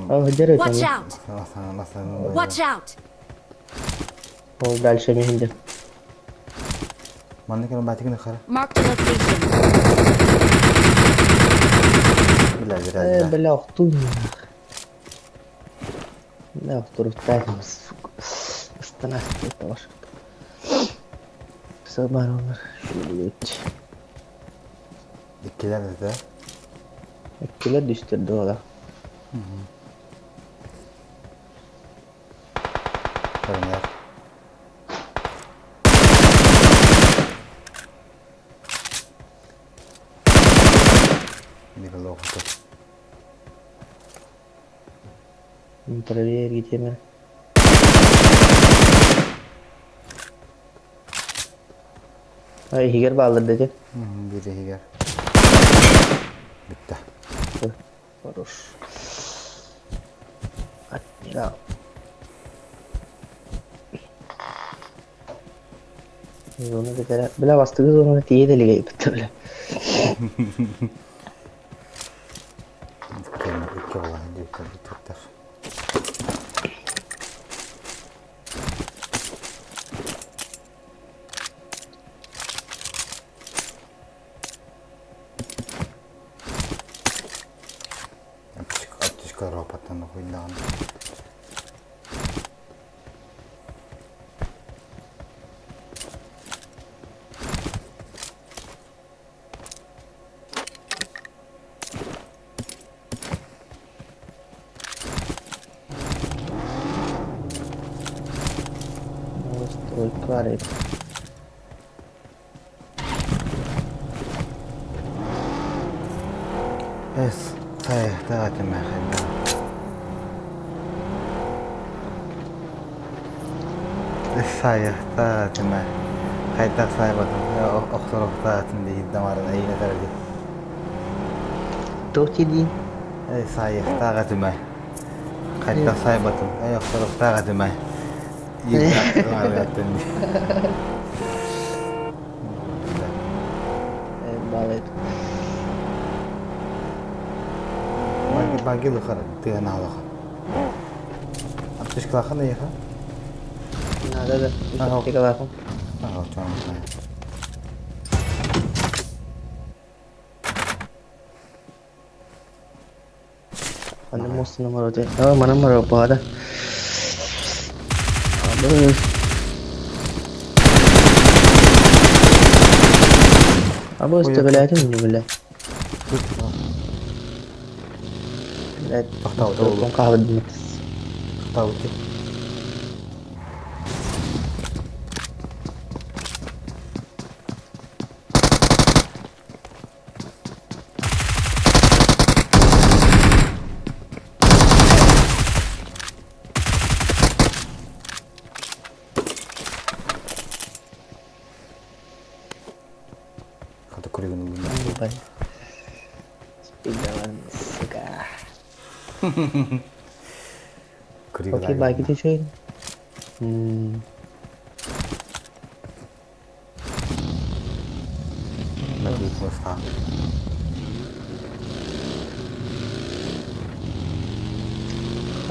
Oh, hajar itu. Watch out! Watch out! Oh, dальше мехинде. Mana kalau batik nak kara? Mark the location. Bila. Bila waktu. Bila waktu terus setengah itu was. Sabar Ömer. Şöyle geç. İkiler de. İkiler düştürdü ola. Benar. Mira lo que Проверь, где мы. Ay, higar bağladı dedi. Biri higar. Bitti. Хорош. Admiral. Onu da bile bastığı onu da diye deli gelip öyle. Kendi iki olan diyor Türkler. Аптечка ропотна нахуй да. Var et. Es sayıhta etme xeyda. Es sayıhta etme. Xeyda saybadım. Oxtorokta etme değil damarın eyle terdi. Tohti din. Es sayıhta etme. Xeyda saybadım. Oxtorokta etme. Yıkta damarın etme. Balet. باقي له خرج تينا على خرج أبتشكل خلنا يخا Nada da. Fica lá com. tamam. Ano mo sa numero 10? Oh, mana numero pa ada. Abis. Abis tu bela tu ni bela. Tahu kong kahwad mo. Tahu tu. Kata kurigan dulu. Baik. Sepedaan suka. Okey, baik itu cuy. Lagi posta.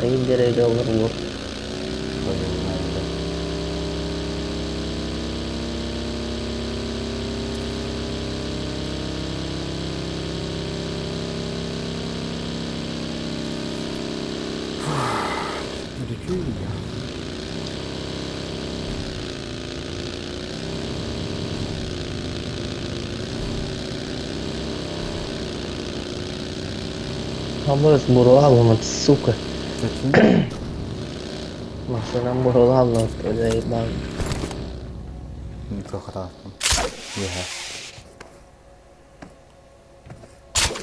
Ayun dire daw work. Vamos murah banget suka. Maksudnya murah banget dari bang. Itu kata. Ya.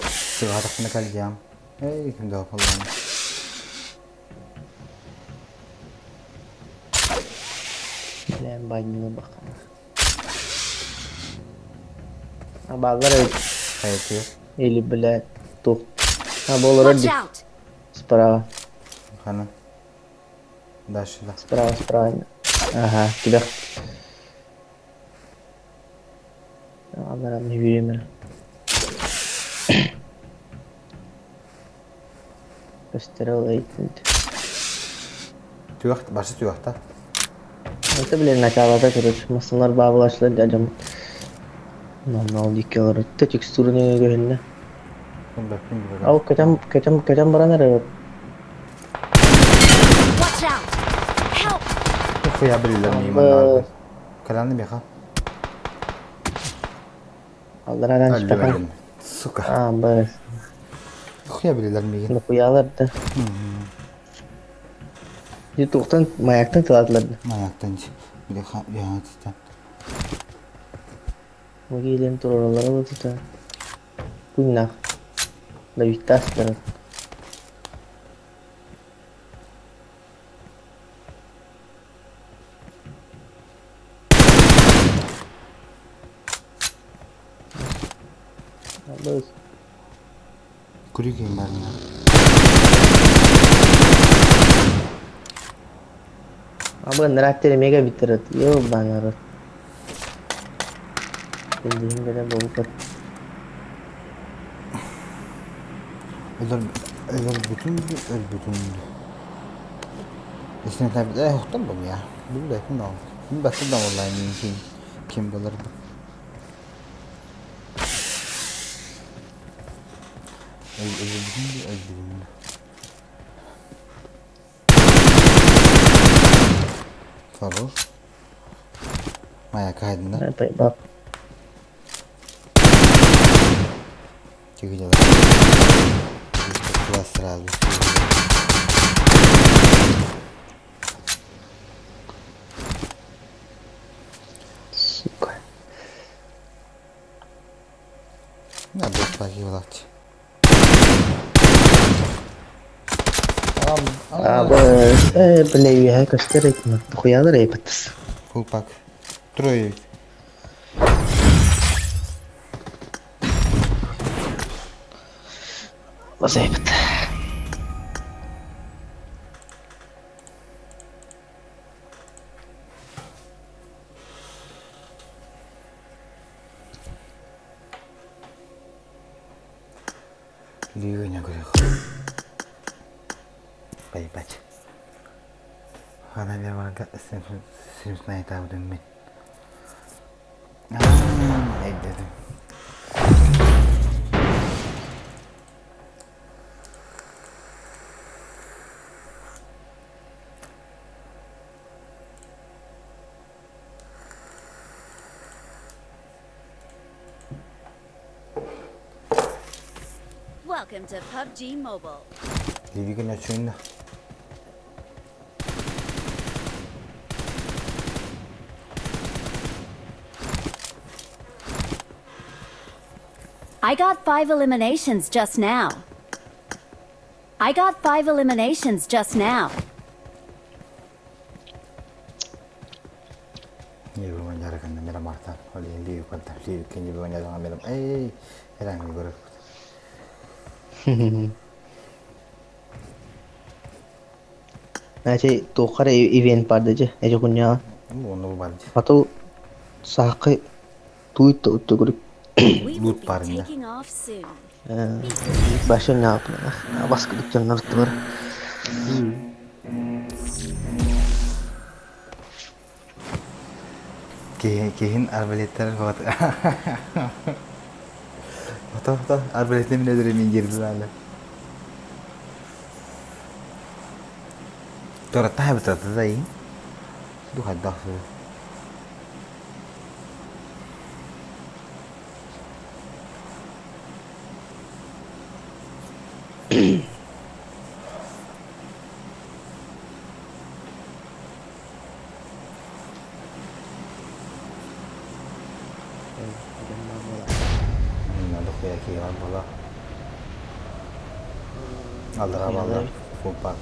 Sudah kena kali jam. Kita falan. Yang banyak bakal. Abagar itu. Ili belat tuh. Boleh Watch di. out! Справа. Хана. Дальше, да. Справа. Ага, тебя. Allah'ım ne bileyim ben. Gösteri olayı. Tüyakta, başı tüyakta. Itu beli nakalada terus. Masalar bağlaşlar diyeceğim. Normal dikiyorlar. Teksturunu görünüyor. Oh, kecam barang ada. Watch out! Help! Koyabilirler miyim onlarda? Kalanı bir ha? Aldıradan çıkan. Suka. Bas. Koyabilirler miyim? Lu koyarlar da. YouTube'dan mayaktan teladılar. Mayaktan. Bir de ya cidden. Bu gelen turlarlara da tutar. Punah. Lebih tas dan bagus. Kurik yang banyak. Abang neratir mega biterat. Yo banget. Bildiğin kadar dolu kat. Öler bütün. İşte tabii yoktan bu ya. Bu da kim oldu? Bu da vallahi kim bilir bu. Öler bütün. Farur. Maya kaydında. Evet, bak. Çıkacağız. Klas sıralı. Сука. Надо спагивать. Блин, я костерик, хуя на репетс. Full pack. Трое. Вазайбет. Ливень грех. Поебать. Она наверное, смешная та вот имя. Welcome to PUBG Mobile. Ливень очевидно. I got 5 eliminations just now. I got 5 eliminations just now. Ini memanjarakan kamera Marta. Oleh liu kata liu kini memanjarakan kamera. Herang ni baru. Nanti tukar event pada je. Aja punya. Mau baru. Atau sakai tu guru. Loot parnya. Taking off soon. Başka ne yapıyor? Baskı dükkanlar var. Kehin arbaletler var. Foto arbaletle mi nedir emin girdi hala. Tora tahu betul tadi. Duh ada tu. Bola. Allah full pack.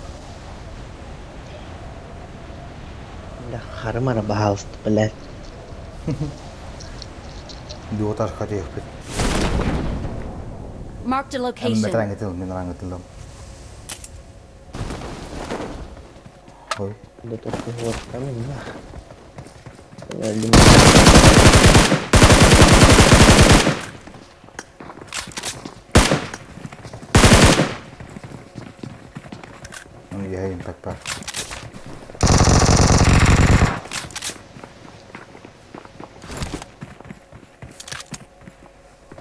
Dah harma bahas pelat. Dua tas kali. Marked a location. Menerang itu loh. Hoi. Udah terkuat kami lah. Ya impact pak.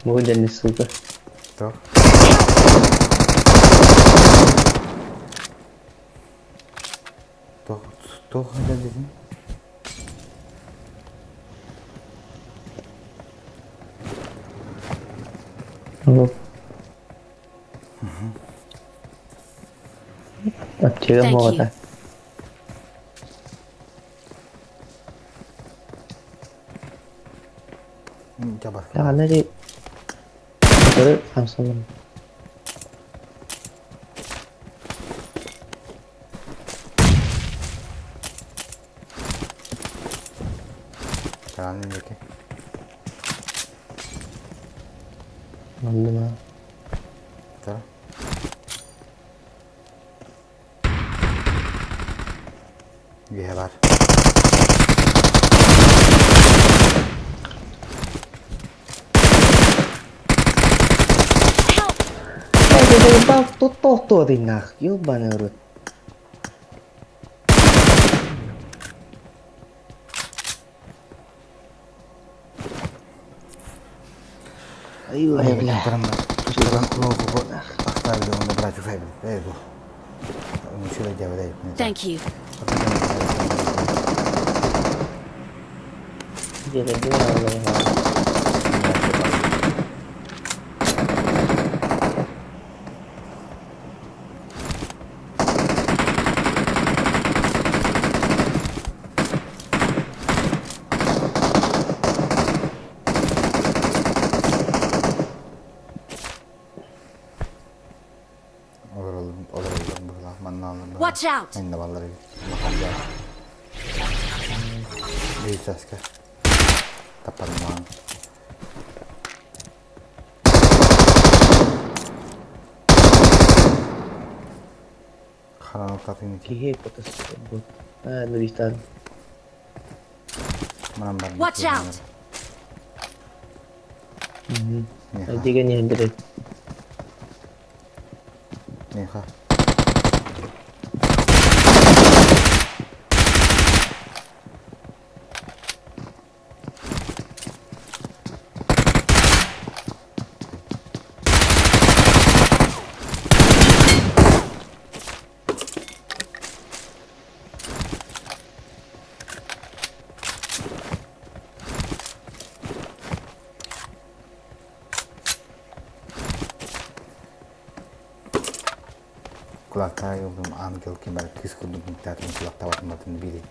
Mau jenis suka. Tuh. Tuh ada di sini. Oh. Chưa mua ta. Coba. Jangan aja. Terus langsung. Jangan ini oke. Mana? Tuh. Hebat. заебал, кто ты нах, ёбаный рот. Ай, бля. Оставили он набрать уже. Ничего делать. Thank you. Watch out! Saska. Tapan man. Khana nokta ini. Kihe potas buat. Nulistan. Watch out! Nanti kan yang berat. Nih kah? Kulakta yolum angel kibar kis kudum minta kulak tawat matin bili.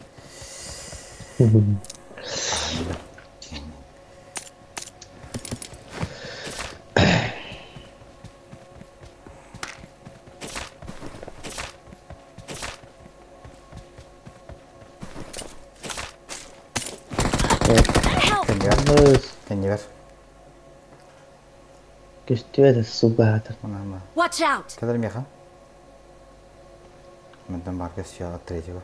Kenyer. Kestiyor subhat. Watch out! Kadar mı yakın? Mentan markas ya tretjego.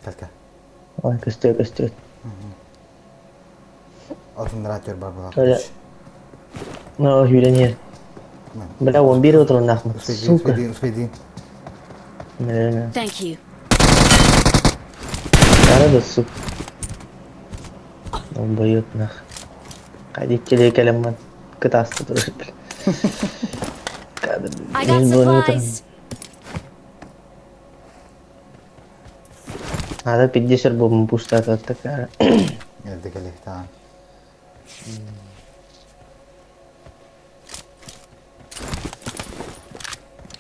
Kalka. Ой, костет. Altın ratör barbara. Öyle. No, hüle niye? Bela on bir oturun nakmı. Suka. Uspedin. Ne? Thank you. Ara da su. On bayot nak. Kadik kele keleman. Ketasta terus. I got supplies. Ada pijja serbo mempusta tak kan. Geldi kali tamam.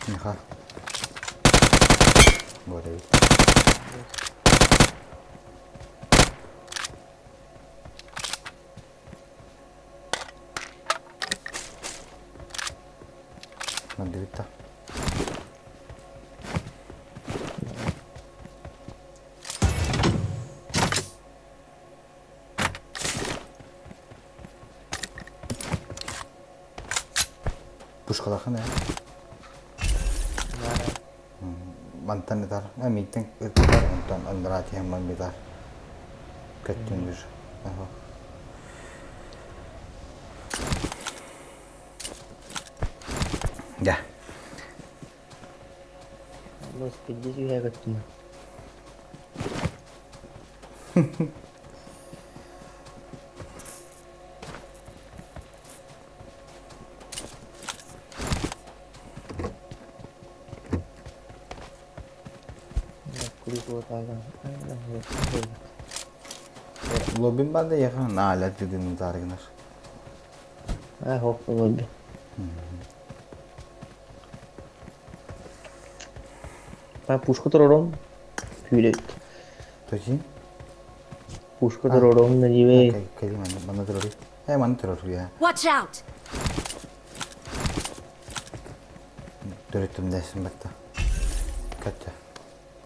Nih boleh. Mandalita. Pushkalakhan ya. Mantan itar. Meeting itar untan andrati hem man bitar. Kaçıncı? Ya. Los pijja juga katnya. Lobin bende yakın alet dediğimiz argınar. Hop lobby. Ben pushku terorong, hület. Tuh Pushku terorong na jiwe. Kali mana teror? Mana teror ya? Watch out! Dörtüm desin batta. Kaçta?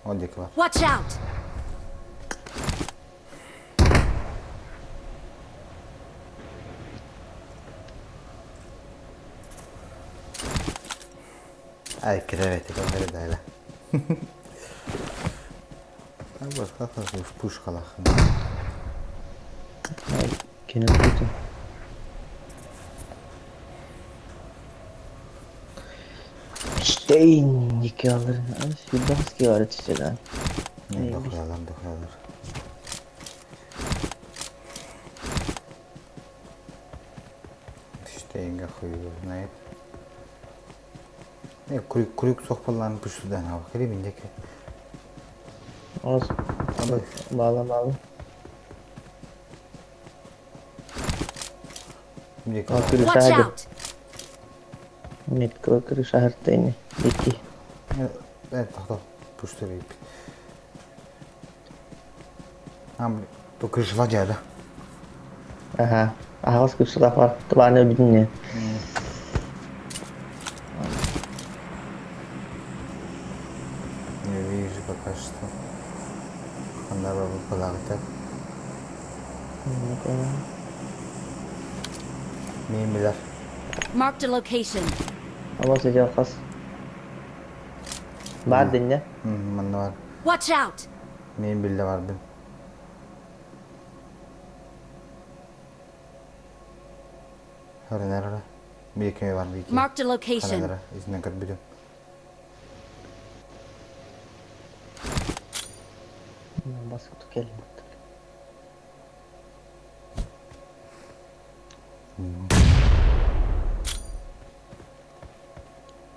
Oradaki var. Watch out! Ay, crevete con verdad. Pues cajas de pushkalach. Ay, que no puto. Deyin iki alırım. Bir baskı var içeceğim. Ne dokuyorlar. İşte yenge koyuyor. Ne kuyruk sokmalarını püştüden hava. Kere binecek. Olsun. Bağla. Watch out! Metro kırışa hartayını. Deki. Evet, tamam. Püştü bir. Ham, tu kırış vajada. Aha. Ahos kırışa da var. Tıvanı binne. Не вижу пока что. Она была так. Mimler. Marked a location. Ama sıcak kas. Var dinle. Bende var. Watch out! Mimbilde var benim. Nerede? Bir iki var bir iki. Marked a location. Nerede? İzine kadar biliyorum. Baskı tukelim.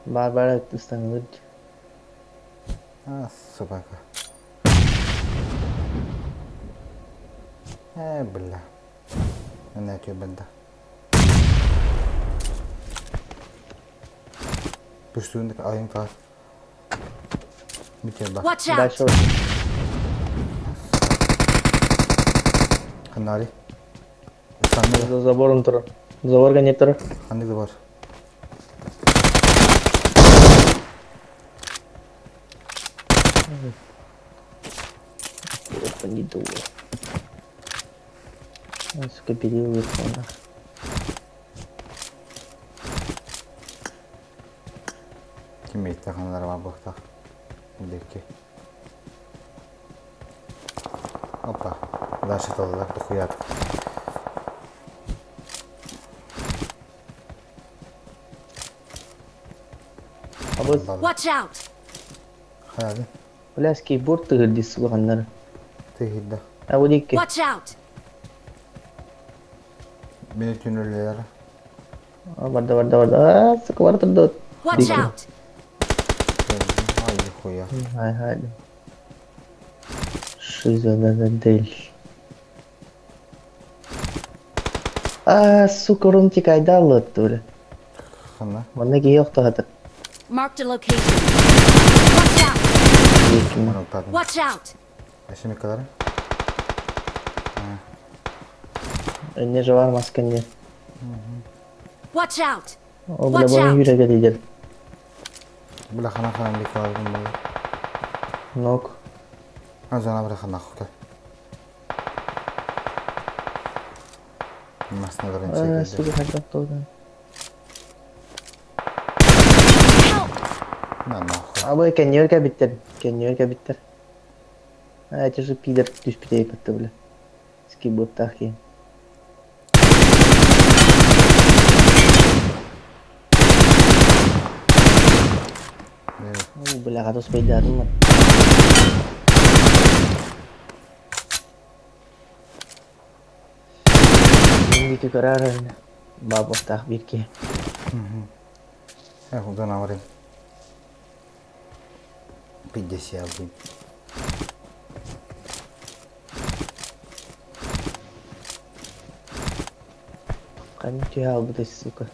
Barbar istanılır. Собака. Бля. Она тебе банда. Пусть ayın var. Bir kere bak. Watch out! Kanari. Забор он тор. Забор гонит тор. Hangi забор? Не думаю. Сука, период фона. Kim ihtiyaçları var burada? Buradaki. Hoppa. Laşıt olarak da koyalım. Watch out! Hadi. Ulah skateboard tuh di sebelah. Tehidde. Aku dikit. Watch out! Beni tünürler. Varda. Sekeluar terdot. Watch out! Ay koya. Hai. Şizona değil. Suka orang cikai dalat tuh. Sana. Mana ki yok tuh hata. Marked a location. Watch out! Watch out! Şimdi kadar. Ini jawar maskennya. Watch out! Oh, boleh yürek edilir. Bırakana falan bir kaldım böyle. Nok. Azana bırakana kukal. Masna da Suka hata tuh. Abo kenyor ka bitter. Это же пидор düş bir şey yaptı bile. Skibot tahi. Bela kata sepeda tuh. Ini kekeraran. Babos tahbir ki. Udah nawarin. 50 будет. Kan jauh betul suka.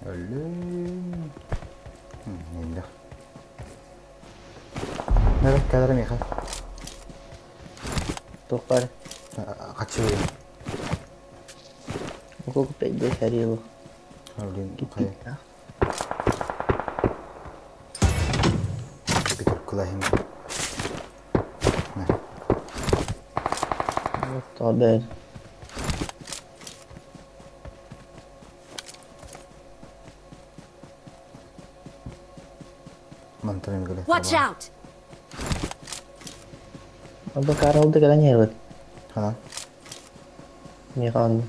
Ölüm. Neydi? Evet, kadarım ya. Tokar. Kaçıyor. Aku kepede hari lu. Öldüğün kaya. Bir tek kulağım. Ne? Tabii. Mantarım gele. Watch out! Apa karol tuh katanya ya, Ha? Ne kaldı?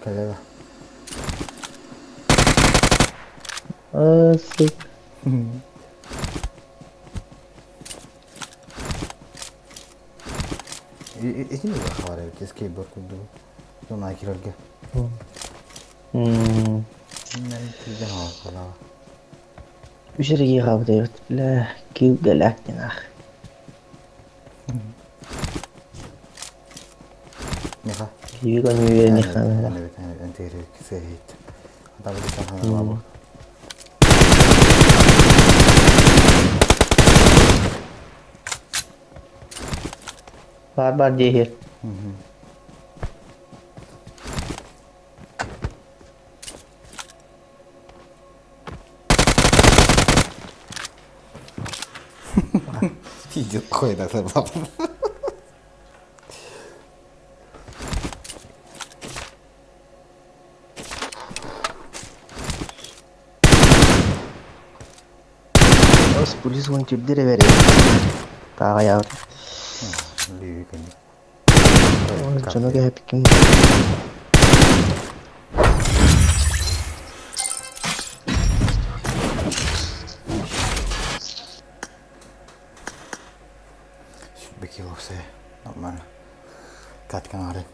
Kalede. Asık. Ini juga kabar ya, skateboard kudu. Itu naik lagi. Nah, itu jangan kalau. Bir şey yapıyor. La ki galaktin ah. Nika. Ki kan yürü nika. Evet, enteri sehit. Tapi di sana apa? Baar cehir. Hidup koy da sebab. Os polis wajib dire bere. Tak kaya. Liwi kan. Cuma kayak bikin. Bekilo se, normal. Kat kemarin.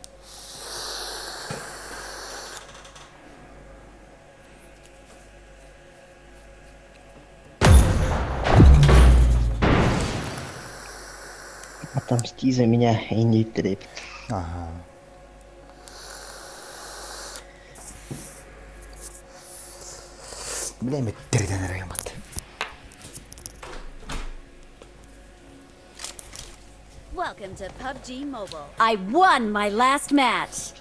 Отомсти за меня и не трепет. Ага. Bile mi teriden nereye battı? Welcome to PUBG Mobile. I won my last match.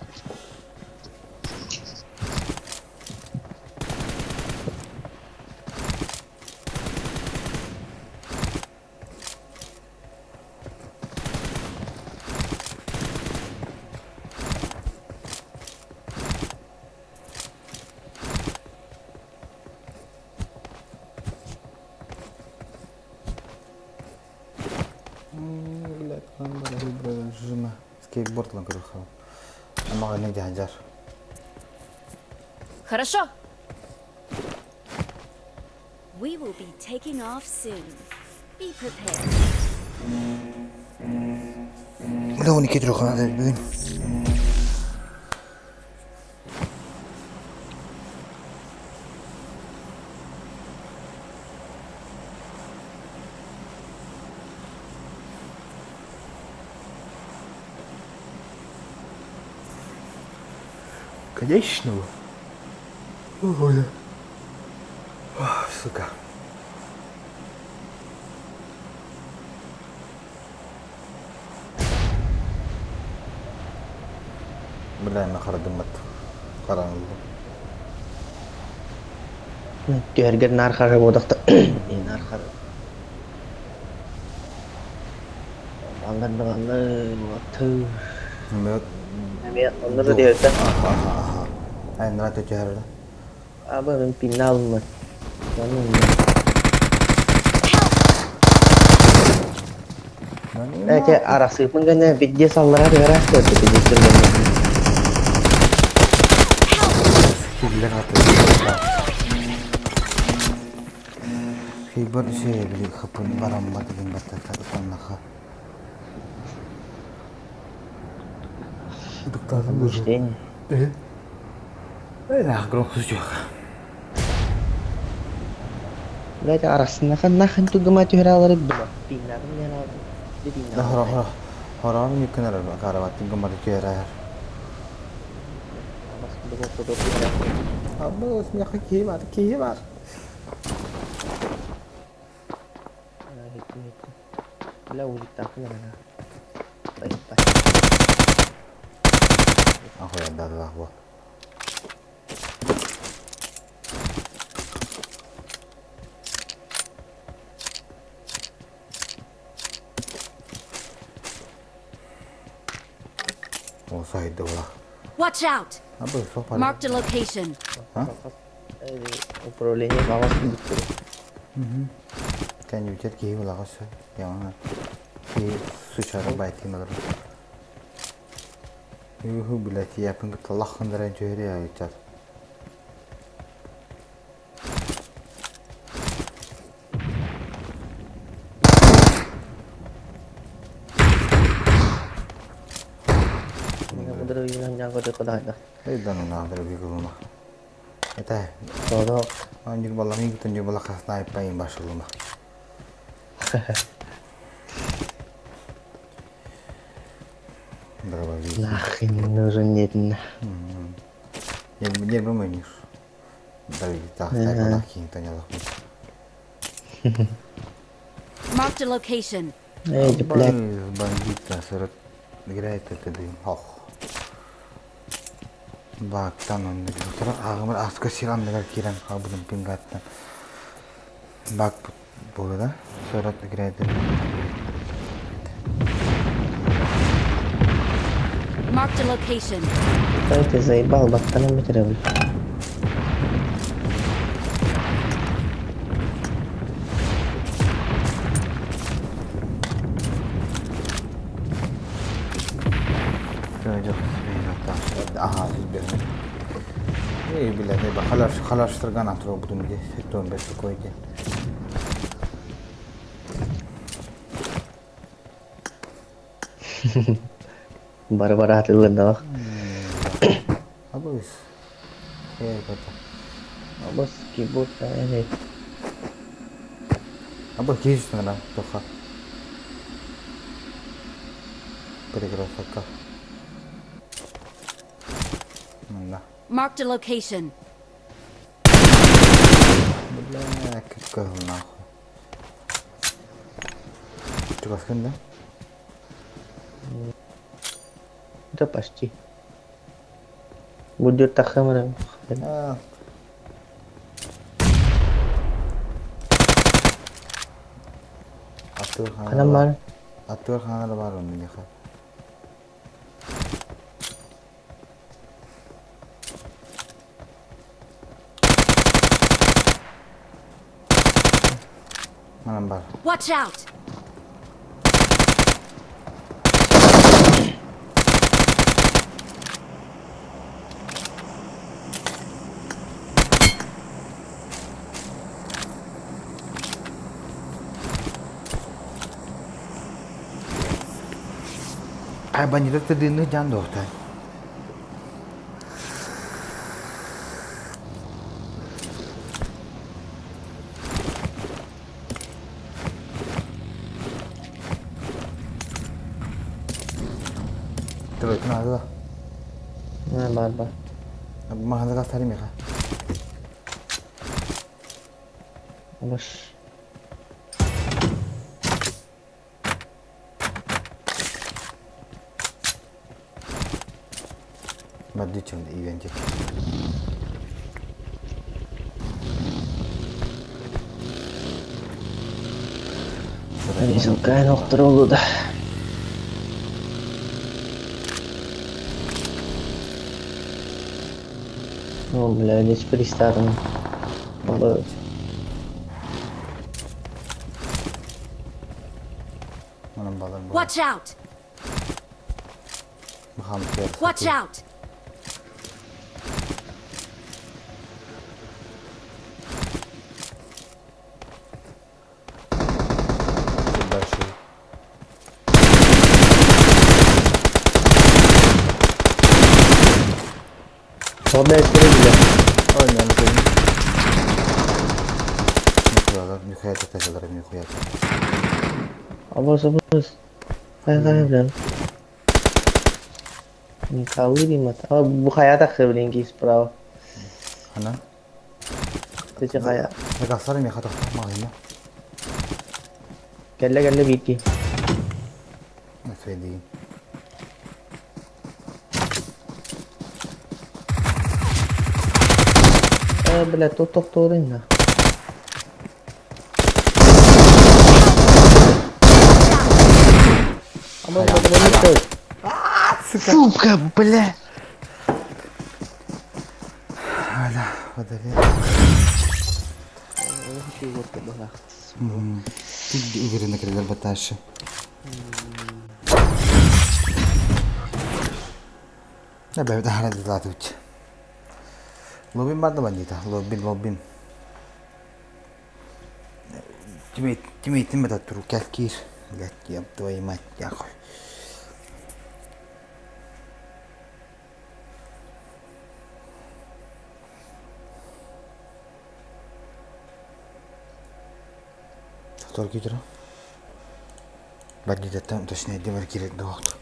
Skateboard lang karo ka. Ang mga nagjajar. Хорошо. We will be taking off soon. Be prepared. Udah unik itu kan ada bugün. Конечно. Ой. Сука. Benar nak karadım mat. Karanlık. Harga narkar bodak ta. Narkar. Bangan waktu. Onları diyorsan. Ay nerede çağırdı? Abi ben pinal mı? Belki arası pun kan video sallara beres gördü video sürmeni. Hiler atı. Hiber şey beli kapın barambat dengan batak katakan nak. Doktor Gusteng. Nah, gross juga. Belki arasında kan nak itu gemacu heraları dua. Pindah kan yana. Jadi Nah, orang ni kena ada karabat gemar kira. Mas dua foto pindah. Abang usnya kihimat. Itu. Bila ulit tak na. Baik. Aku yang dah lah gua. Oh, sahid lah. Watch out. Apa so pada? Marked a location. Hah? Problemnya bawas gitu. Kan you chat kihi lah kas. Yang ki secara baik tinggal. Yuhu, блядь, я пинг-то лахандрен чуэрия, чат. Udah bilang nyangkut ke dah. Itu nuna dari rumah. Itu. Todo. Anjir malam ini tunjuk malah sniper yang masuk rumah. Berapa biji? Lakin nurunnya. Dia bermain. Dari tak saya lagi tanya lagi. Marked a location. Jeplak. Bandit lah seret. Kira itu tadi. Oh. Baktan onu. Terus ağımır az kesiran neler kiran kabulun pingattan. Bak burada seret kira itu. Marked a location. Itu saya bal baktan yang bicara. Aha, bilmiyorum. İyi bile de bak halaştırgan atıyor bu dumide. Sektörün besi koydu. Baru-baru hati lu dah. Bagus. Ya kata. Bagus keyboard ini. Apa kis sana toka. Perikara sakka. Marked a location. Black kahuna. Coba sekarang dah. Itu pasti. Bujur tak kemana? Atur Kenapa? Atur khana baru ni kah? Mana Watch out. Ay banjir terdini jangan dokter. Terus kenapa? Nah, bar. अब महाराज का सारी में खा बस Madu çöndü iyi bence. Ini suka dokter dulu dah. Oh, mulai seperti Watch out! Watch out! Orada espri bile. Aynen öyle. Nihayet taşılarım nihayet. Abos. Kayak bilang. Kau di mata. Oh, buka ya tak sebelum kis perahu. Ana. Itu kayak. Mereka sarım ya kata mahina. Gelle biti. Nasıl diyeyim? Bila tutok tu rin na. Abang betul. Suka bela. Alah, padahal. Şey worth bela. Tigdi üzerine kadar bataşı. Vabbè, dai, la tutti. Lobin var da bandita. Lobin. Тимейтин бата туру кәлкир. Блядь, твою мать, нахуй. Только утро. Бандита там точнее демаркирует до вахту.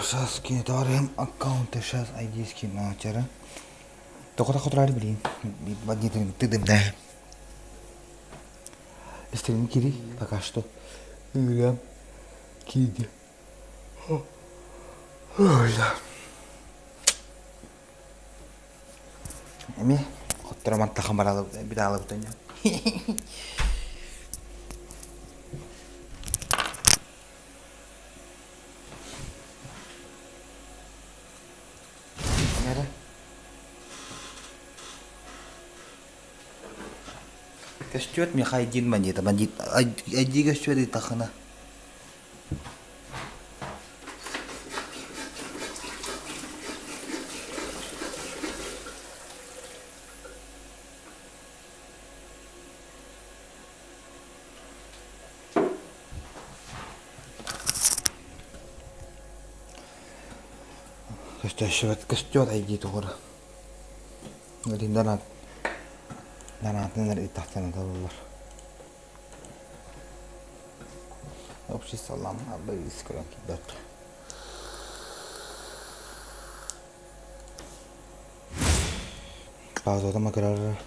Сейчас скинем аккаунты, сейчас ID скину вчера. Только так утрали, блин. Бандиты, ты дым, да. Стрим Кири, пока что. Играем. Кири. Ой, да. Эми, хоть роман тахамаралы, бидалы бутanya. Костюет Михайдин бандит, айди костюет и тахана. Костюет айди тугура. Один донат. Донат нерede тахтана доллар. Общий салам, абайс кранки дат. Пауза там аграр.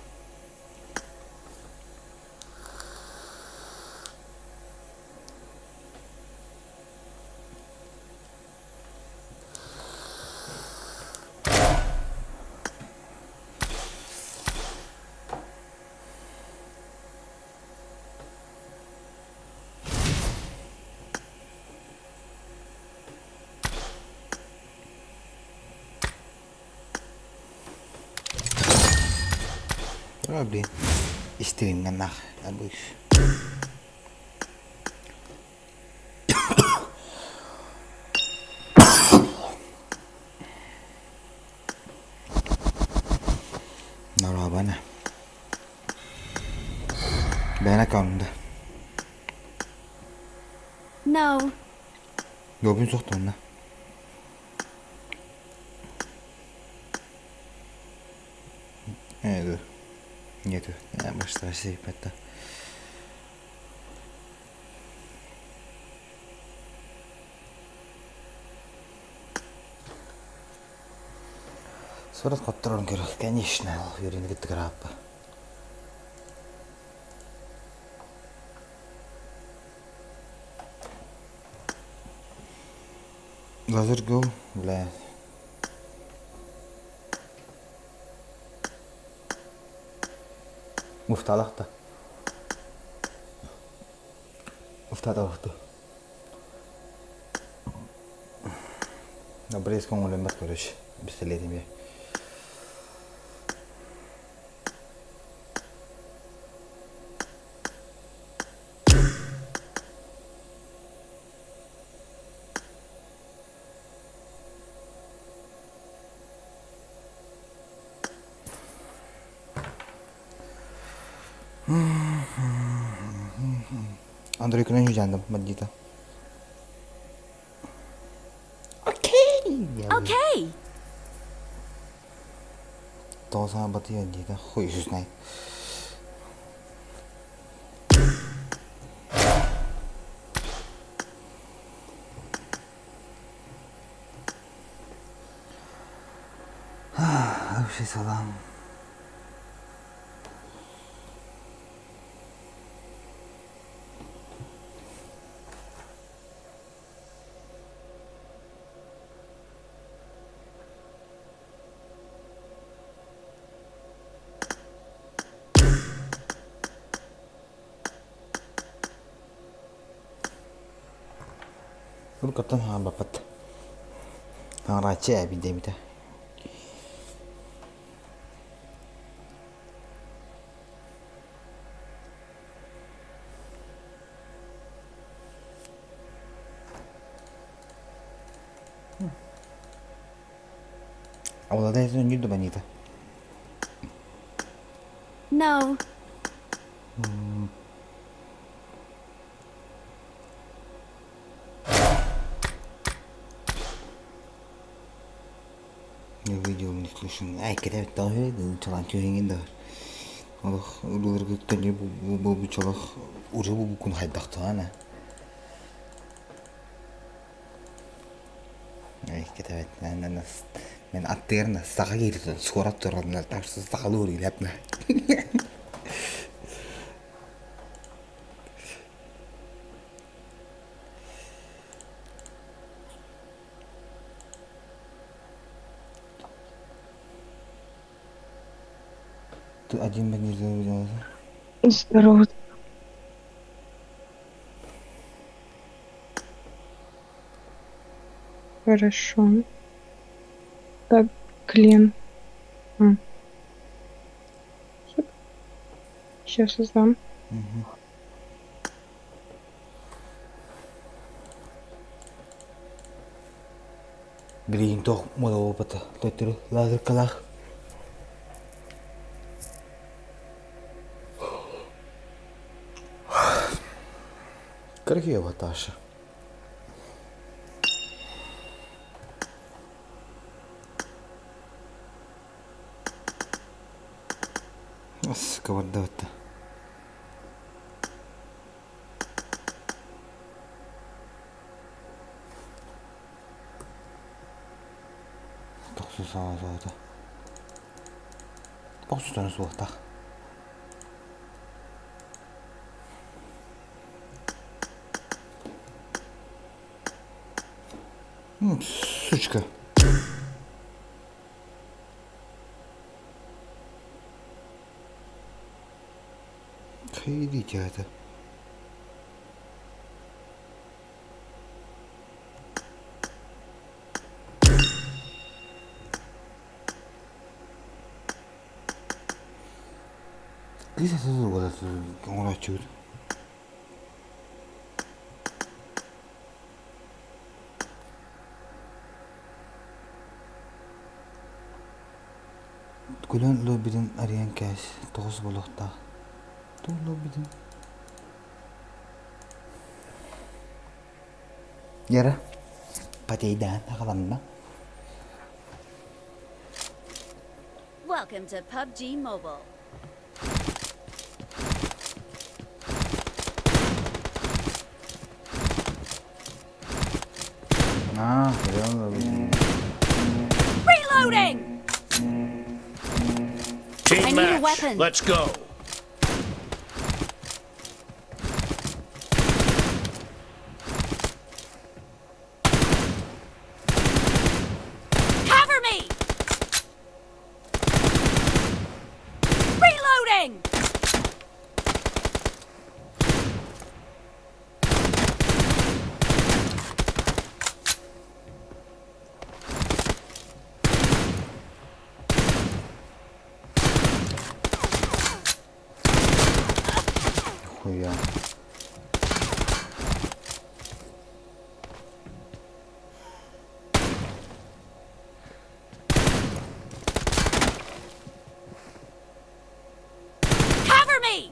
Блин, истерим на нах, обыш. Нарабана. Бена каунда. No. Лобин сохтонна. Да. Нету, башта сейп это. Сурат котторон керек, конечно, верин гит граппа. Лазер гол, бля. مفتاحته مفتاحته نبريز كم ولا ما تقولش بستلاتي بيه Андрей Кранюзяндом, бандита. батал сама батыя дейді. Хуй жүзнай. Вообще салам. Lúc cắt hàng bắp hàng ra trẻ bị đêm ta. Awalnya itu nyudu banyak ta. No. Ne video mu izliyorsun? Ay kadar daha öyle çalan köyün de. Allah olur ki bu çalak ucu bu konu haydaktı ana. Ay kadar ben attığırına sağa girdim. Skorat duranlar taşsı sağa doğru iletme. Тут один бензин. Здорово. Хорошо. Так, клен. Сейчас создам. Green toch moet open te. Tot later klaar. Красиво, Таша. Сковородка. Так все сало золото. Поксустан золото. Сучка. Идите это. Лиза, ты вот это, он отчет. Kulan lobiden arayan kes, toz bulukta. Tu lobiden. Yara, pataydan nakalamda. Welcome to PUBG Mobile. Ah, reloading. I Team need a match. weapon. Let's go. Cover me! Reloading! Хуя. Cover me!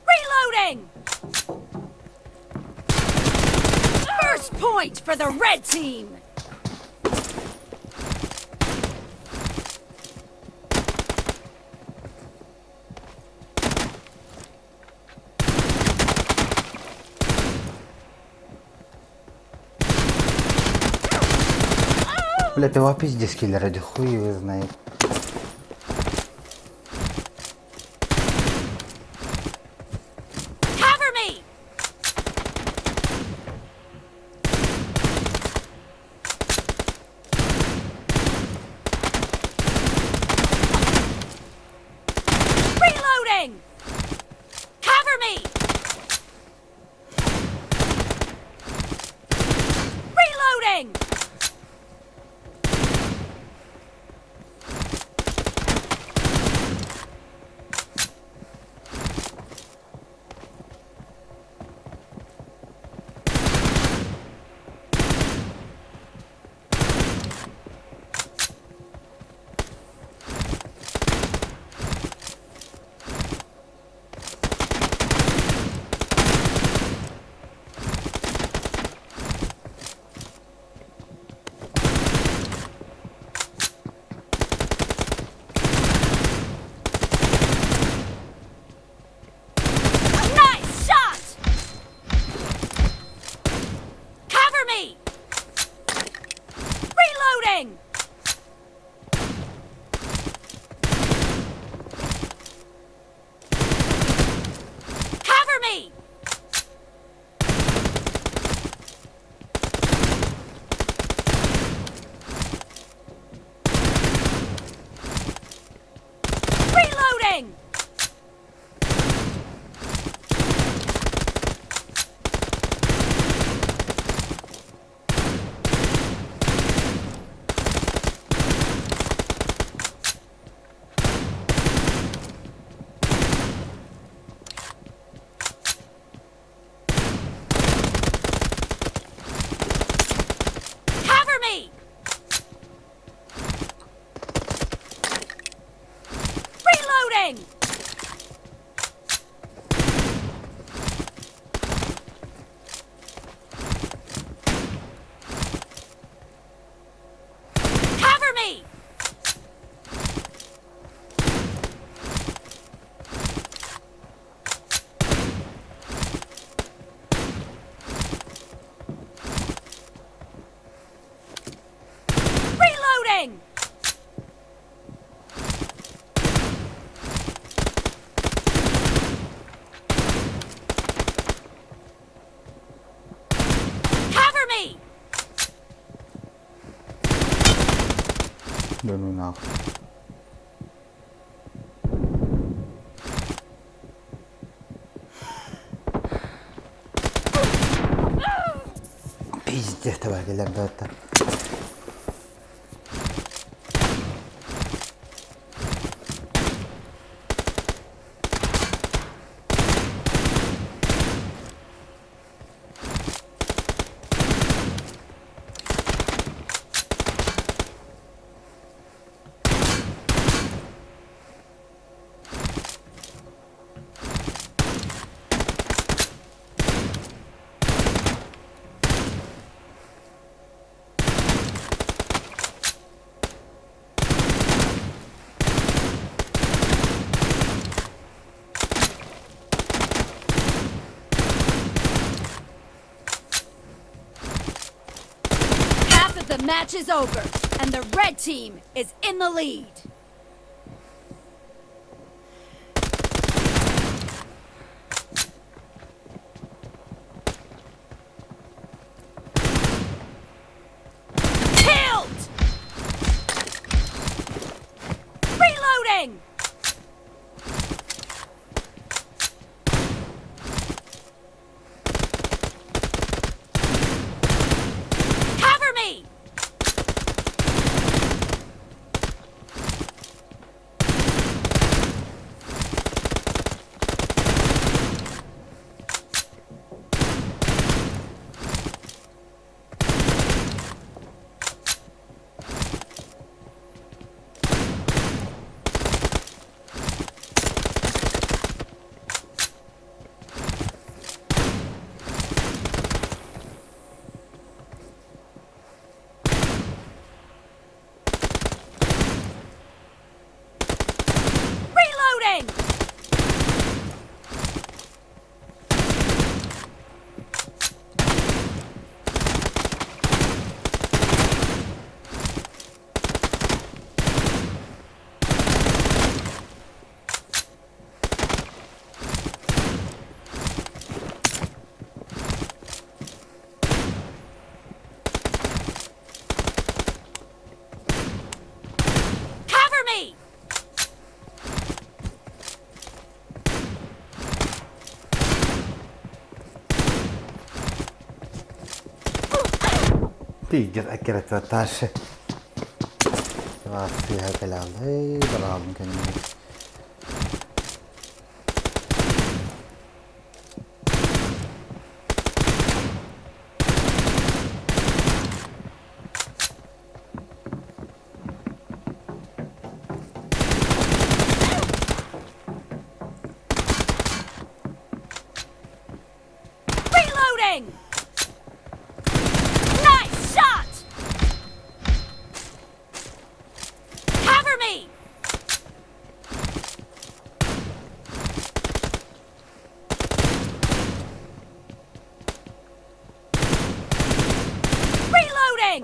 Reloading! First point! point for the red team. Бля, ты его пиздец киллер, ради хуй его знает. Cover me. Reloading. Cover me. Reloading. Reloading! Cover me! Reloading! Cover me! Reloading! Cover me! Reloading! Cover me! Да ну нахуй. Пиздец, давай, это. Half of the match is over, and the red team is in the lead. Killed! Reloading! Cover me! Tiger akkurat var taşı. Vasiha kalam. Hey, balam kan. Reloading! Nice shot! Cover me! Reloading!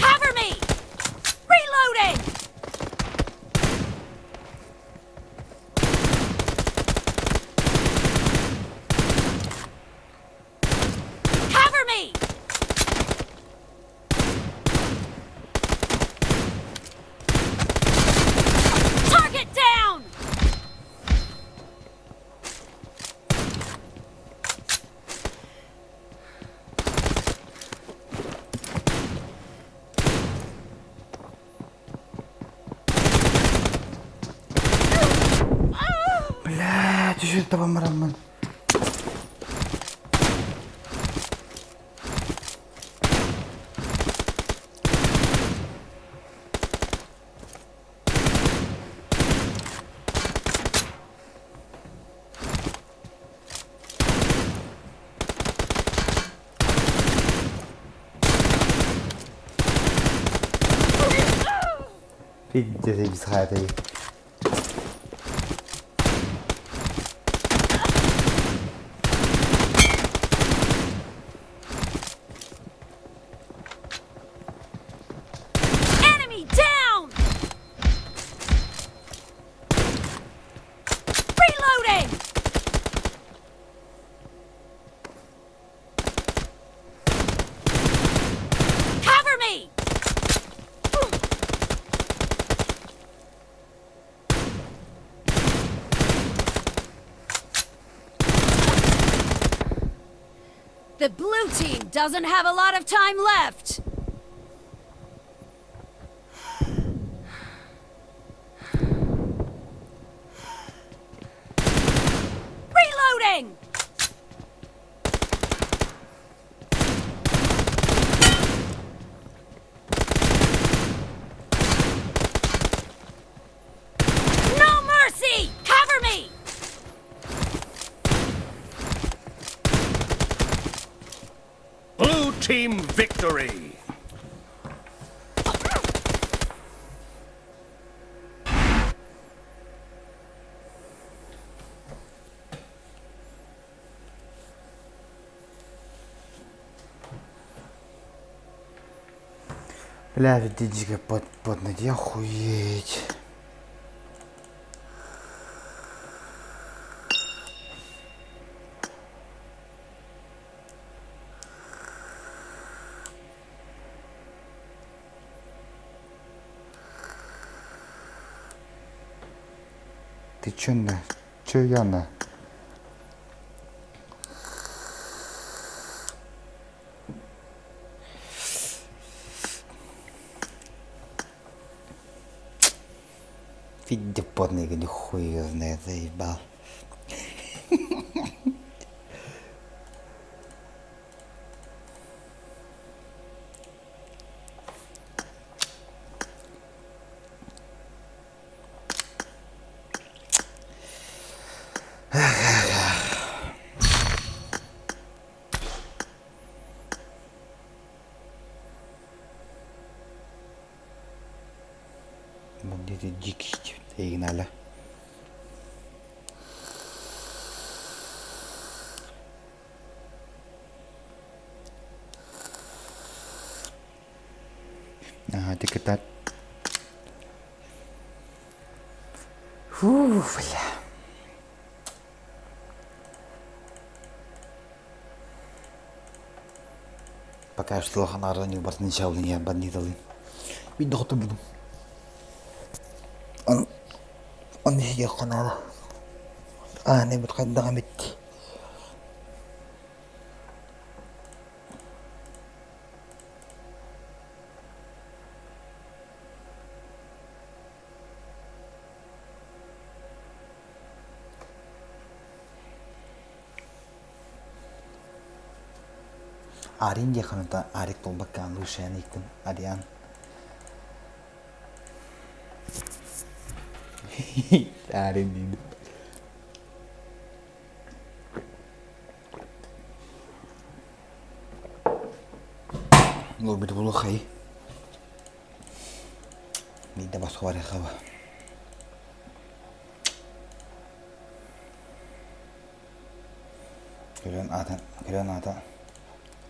Cover me! Reloading! Cover me! Target down! Блядь, еще это помрам. Пиздец, без хаты. Enemy down! Reloading! Cover me! The blue team doesn't have a lot of time left. Reloading! No mercy! Cover me! Blue team victory. Бля, видите, под ноги охуеть. Ты чё на? Чё я на? Видите, под ноги, нихуя её знает, заебал. Бандиты дикость, их надо. Ага, так. Фу, бля. Пока что лоханара не бартничал, не бандитали. Видно, что буду. Он не сидел ханара. Не будет хоть драмить. Arin dia kan ta arik tol bakkan lu shen ikun adian. Arin din. Lu bir bulu khay. Ni da bas khawari khawa. Keren ata.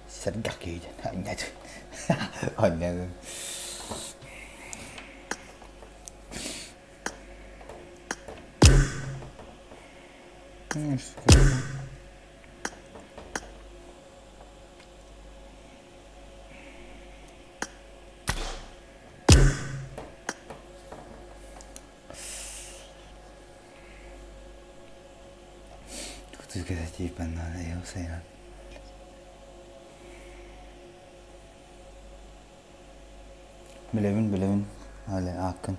Sedgak gitu, hanya tu, hanya tu. Tu kata cipan mana ya saya. Bilevin hala akın.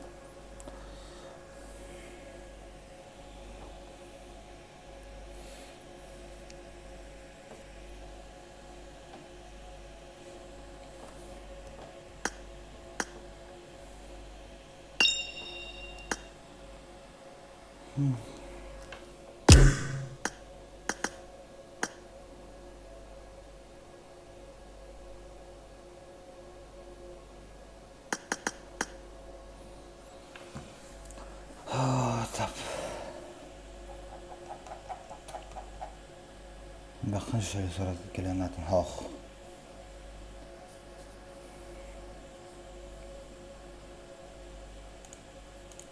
Bakın şöyle sonra gelen atın hoş.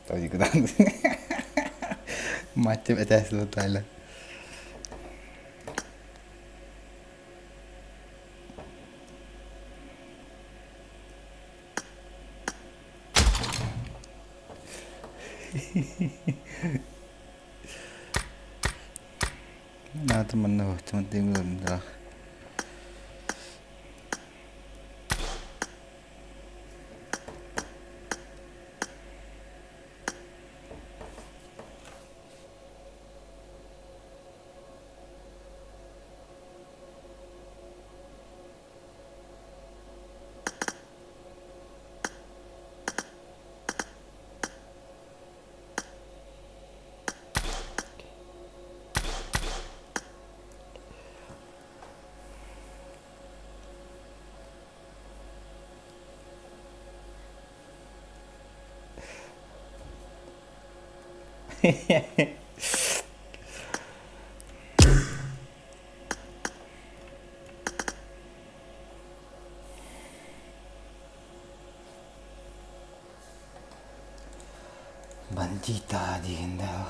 Tabii ki de. Macam atas tu Thailand. Nah temen lo, temen tim dah. Bandita diganda.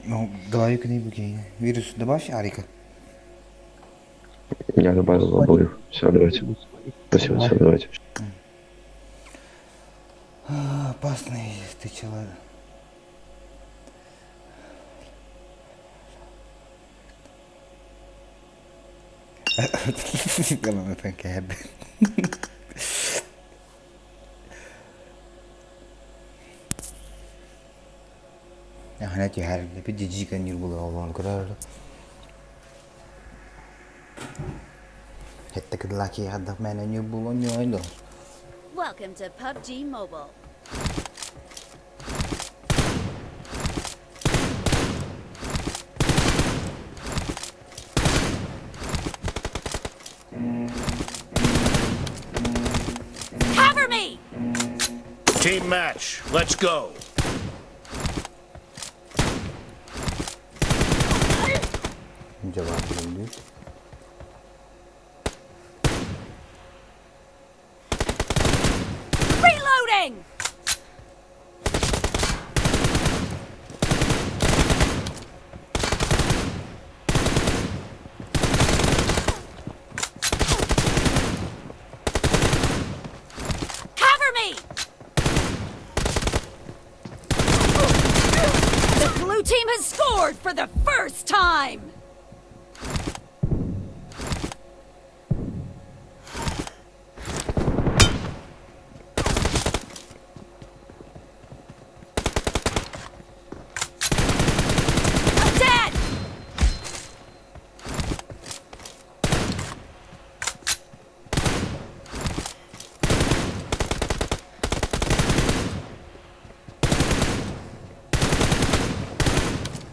Ну, давай к ней букей. Вирус добавь Арика. Я добавил обоих. Все, давайте. Спасибо, все, давайте. Опасный ты человек. Kalau nonton kayak Hana ti har le pe jiji kan yur bula olon kara. Hetta ke laki hadda mena yur bulon yoylo. Welcome to PUBG Mobile. Cover me! Team match, let's go. Cevap verildi. Reloading! Cover me! The blue team has scored for the first time! Dead!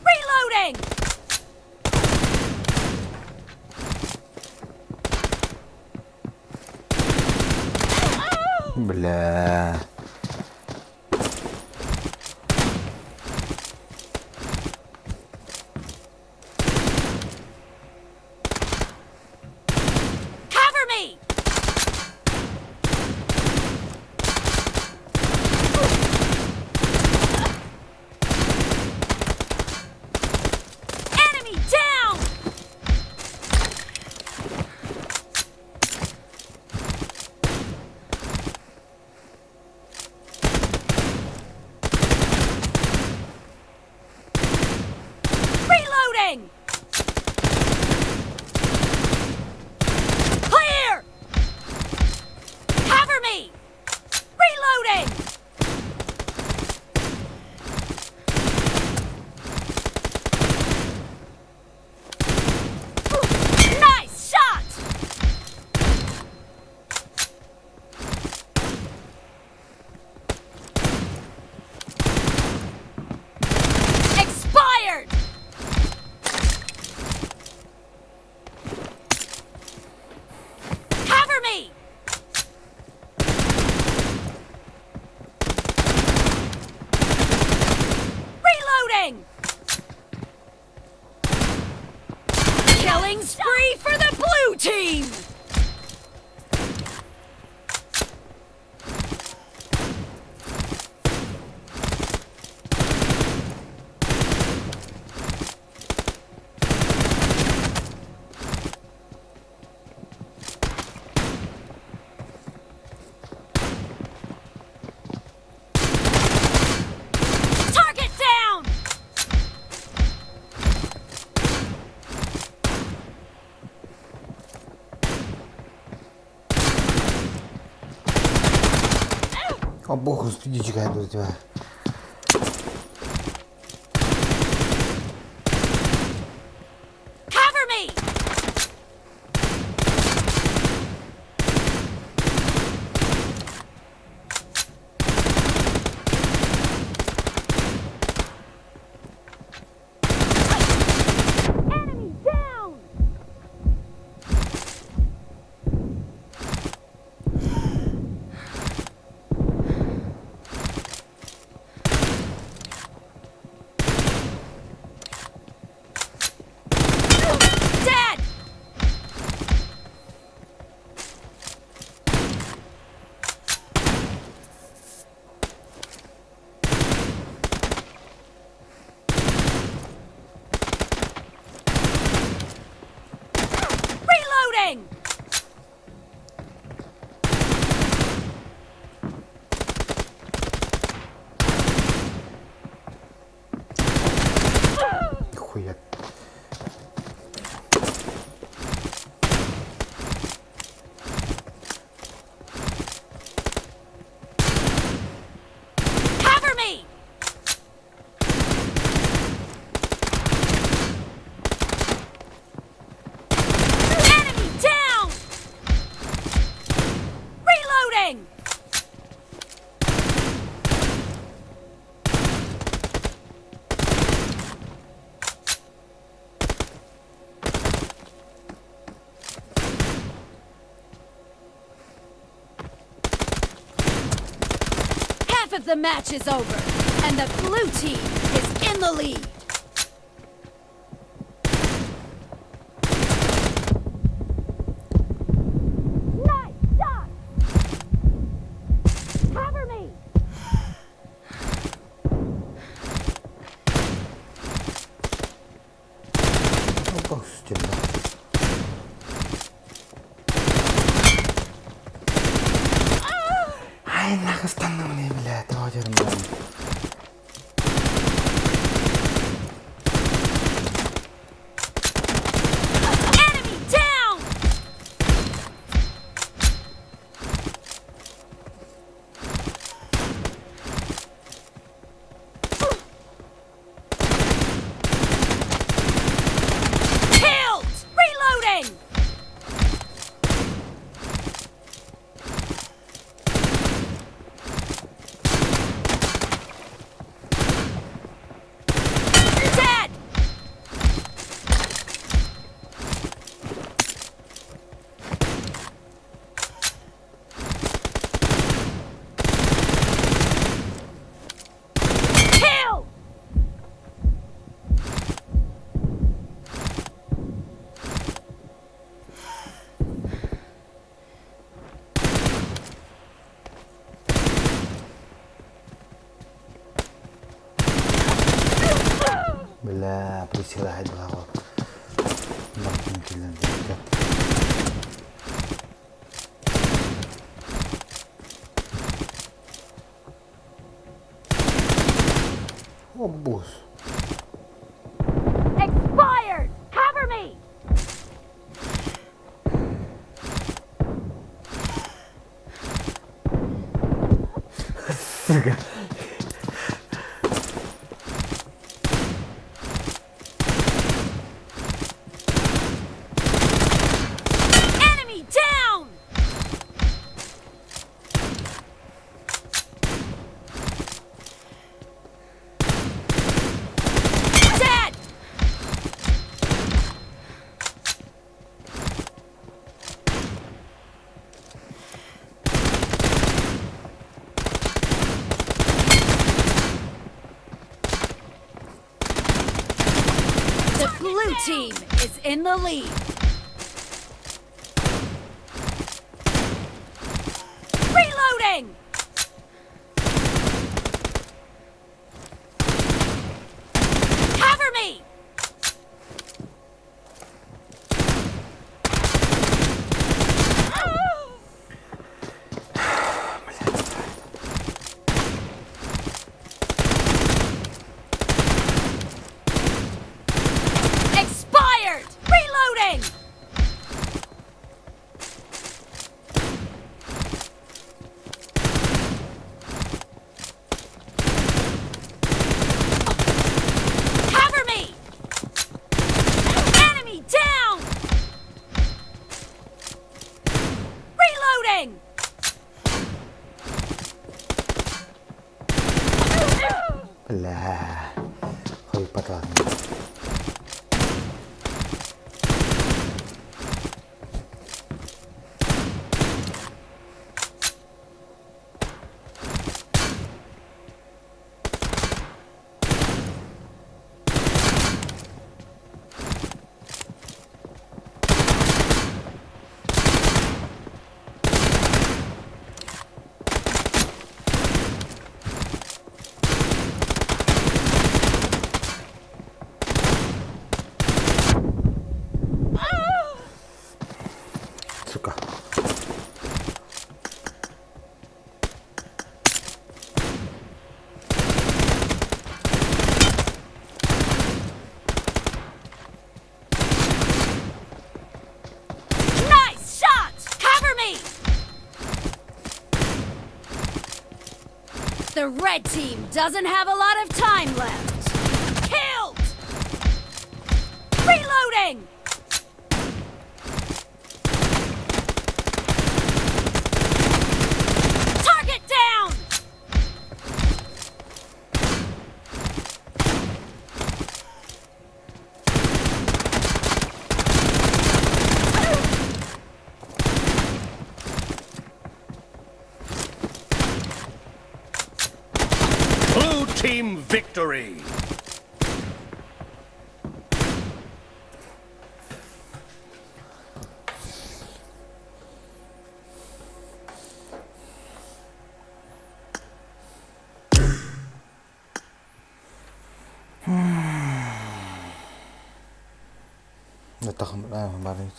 Reloading! Blah. Cover me! Enemy down! Reloading! Clear! Cover me! Reloading! Nice shot! Expired! Cover me! Reloading! Killing spree for the blue team! Target down! О бог, господи, чекай до тебя. Cover me! Enemy down! Half of the match is over, and the blue team is in the lead. Nice shot! Cover me! Ай, нахуй стану мне, блядь, Роджер, блядь. Enemy down! Killed! Reloading! Dead! Kill! Бля, присылает глава. Дополнительно, блядь. О, босс. Expired! Cover me! Сука. Enemy down! Dead! The blue team is in the lead. Reloading! Cover me! Expired! Reloading! Cover me! Enemy down! Reloading! Бля. Хуй патрон. Сука. Nice shot! Cover me! The red team doesn't have a lot of time left. Killed! Reloading! Target down! Team victory. Takım kemarin.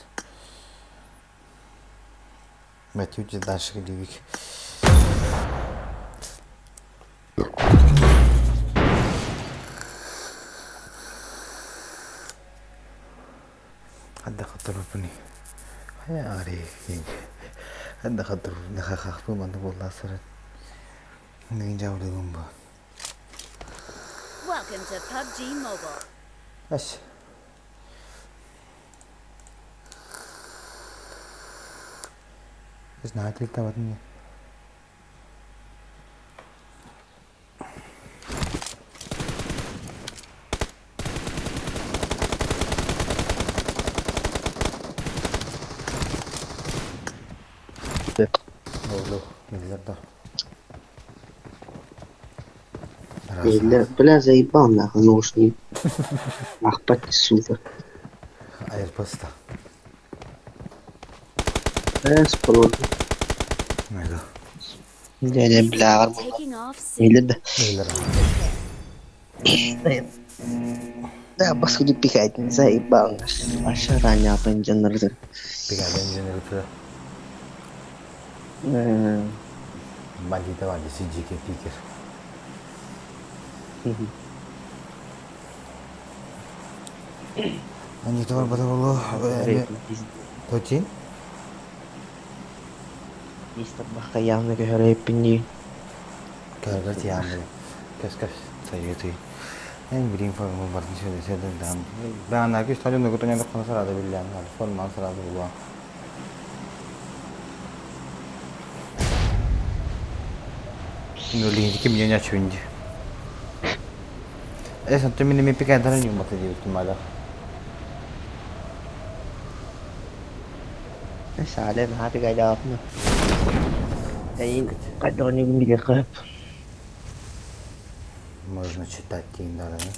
Matthew Cedaş gibi. Ada khatar apa nih? Kayak hari ini. Ada khatar nakakak pun mantu bola seret. Ini jauh dari rumah. Welcome to PUBG Mobile. Ash. Terus nah cerita batnya. Loh, miliar dah. Бля, заебал нахуй наушник. Ах, сука. Air pasta. Спротив. Мega. Дядя, бля, Taking off Или да. Miliar. Да, поскольку пихать не заебал наш. Аша ранее апенджен рзер. Pegada engineer itu. Mandi tahu aja si JK pikir. Ani tahu apa tahu Allah. Tocin? Мистер Баха явно говорит пенди. Gara-gara siapa? Kas saya itu. Yang bikin form berarti saya dan ben lagi stadion nunggu tanya dokter serada bilang form serada gua. Nulis kim nyonya chunji. Santo mi mi pica dare nyum mata di ultimada. Salah nah tapi gak ada apa. Jadi kadang-kadang ini dia Можно читать тиндара, да?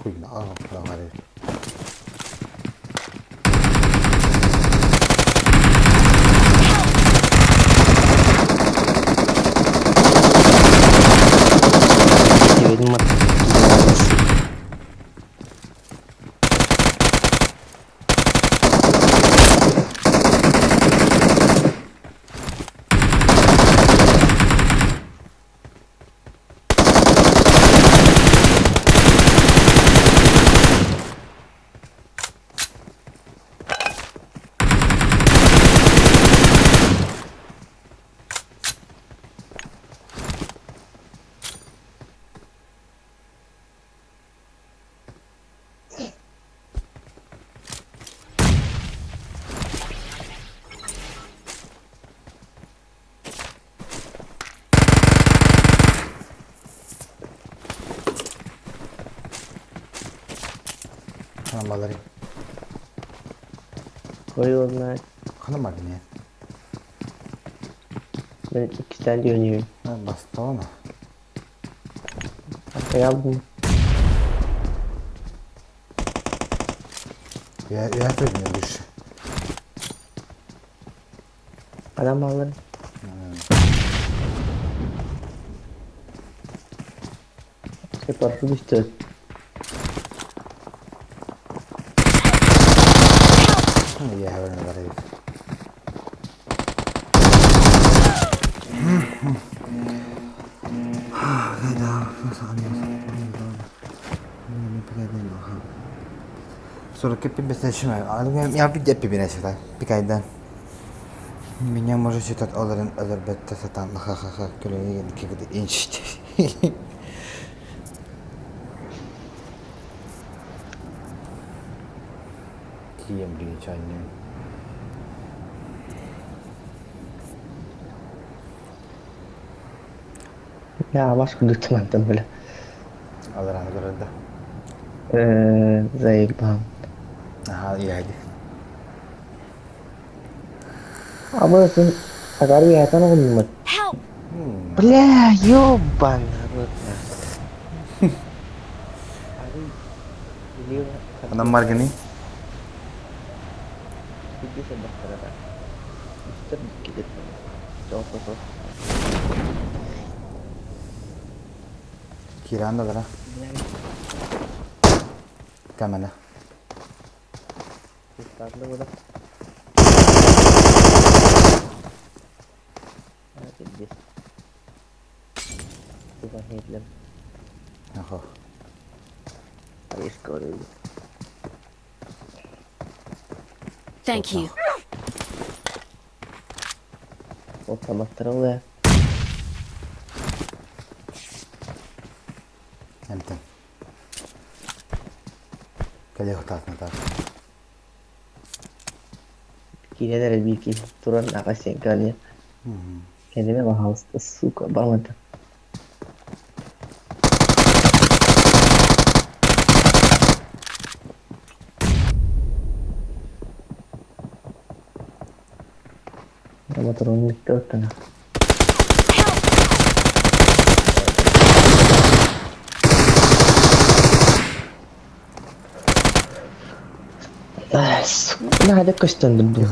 Хуйна, говорит. Видимо. Kanamaları. Koyuyorlar. Kanamadı ne? Ben 2 tane oynuyorum. Ha, bastı ona. Yaptım. Ya etmiyor düş. Adam alır. Separado işte. Ya öyle var evet. Sonra кипи без начинаю. А я пить пибина сюда. Пикайдан. Меня может считать оларен алербетте сатан. Ха-ха-ха. Көлөне кегде инчти. Тием били чайным. Ya başka lütfen böyle. Alırana göre de. Zayıflam. Aha iyi hadi. Ama sen Agar ya kan ngomong. Help! Bля, ёбан народ. Adamlar gini. Itu sebab terada. Itu dikit. Coba. Kiranda da. Kamera. Startla udah. This. Bukan headlamp. Jaha. Jag ska det. Thank you. Otomattara udah. Hämta. Kali hotat natar. Kira dari bikin turun akas yang kalian. Kendime bak hasta suka banget. Nama turun itu tanah. Nah ada question dulu.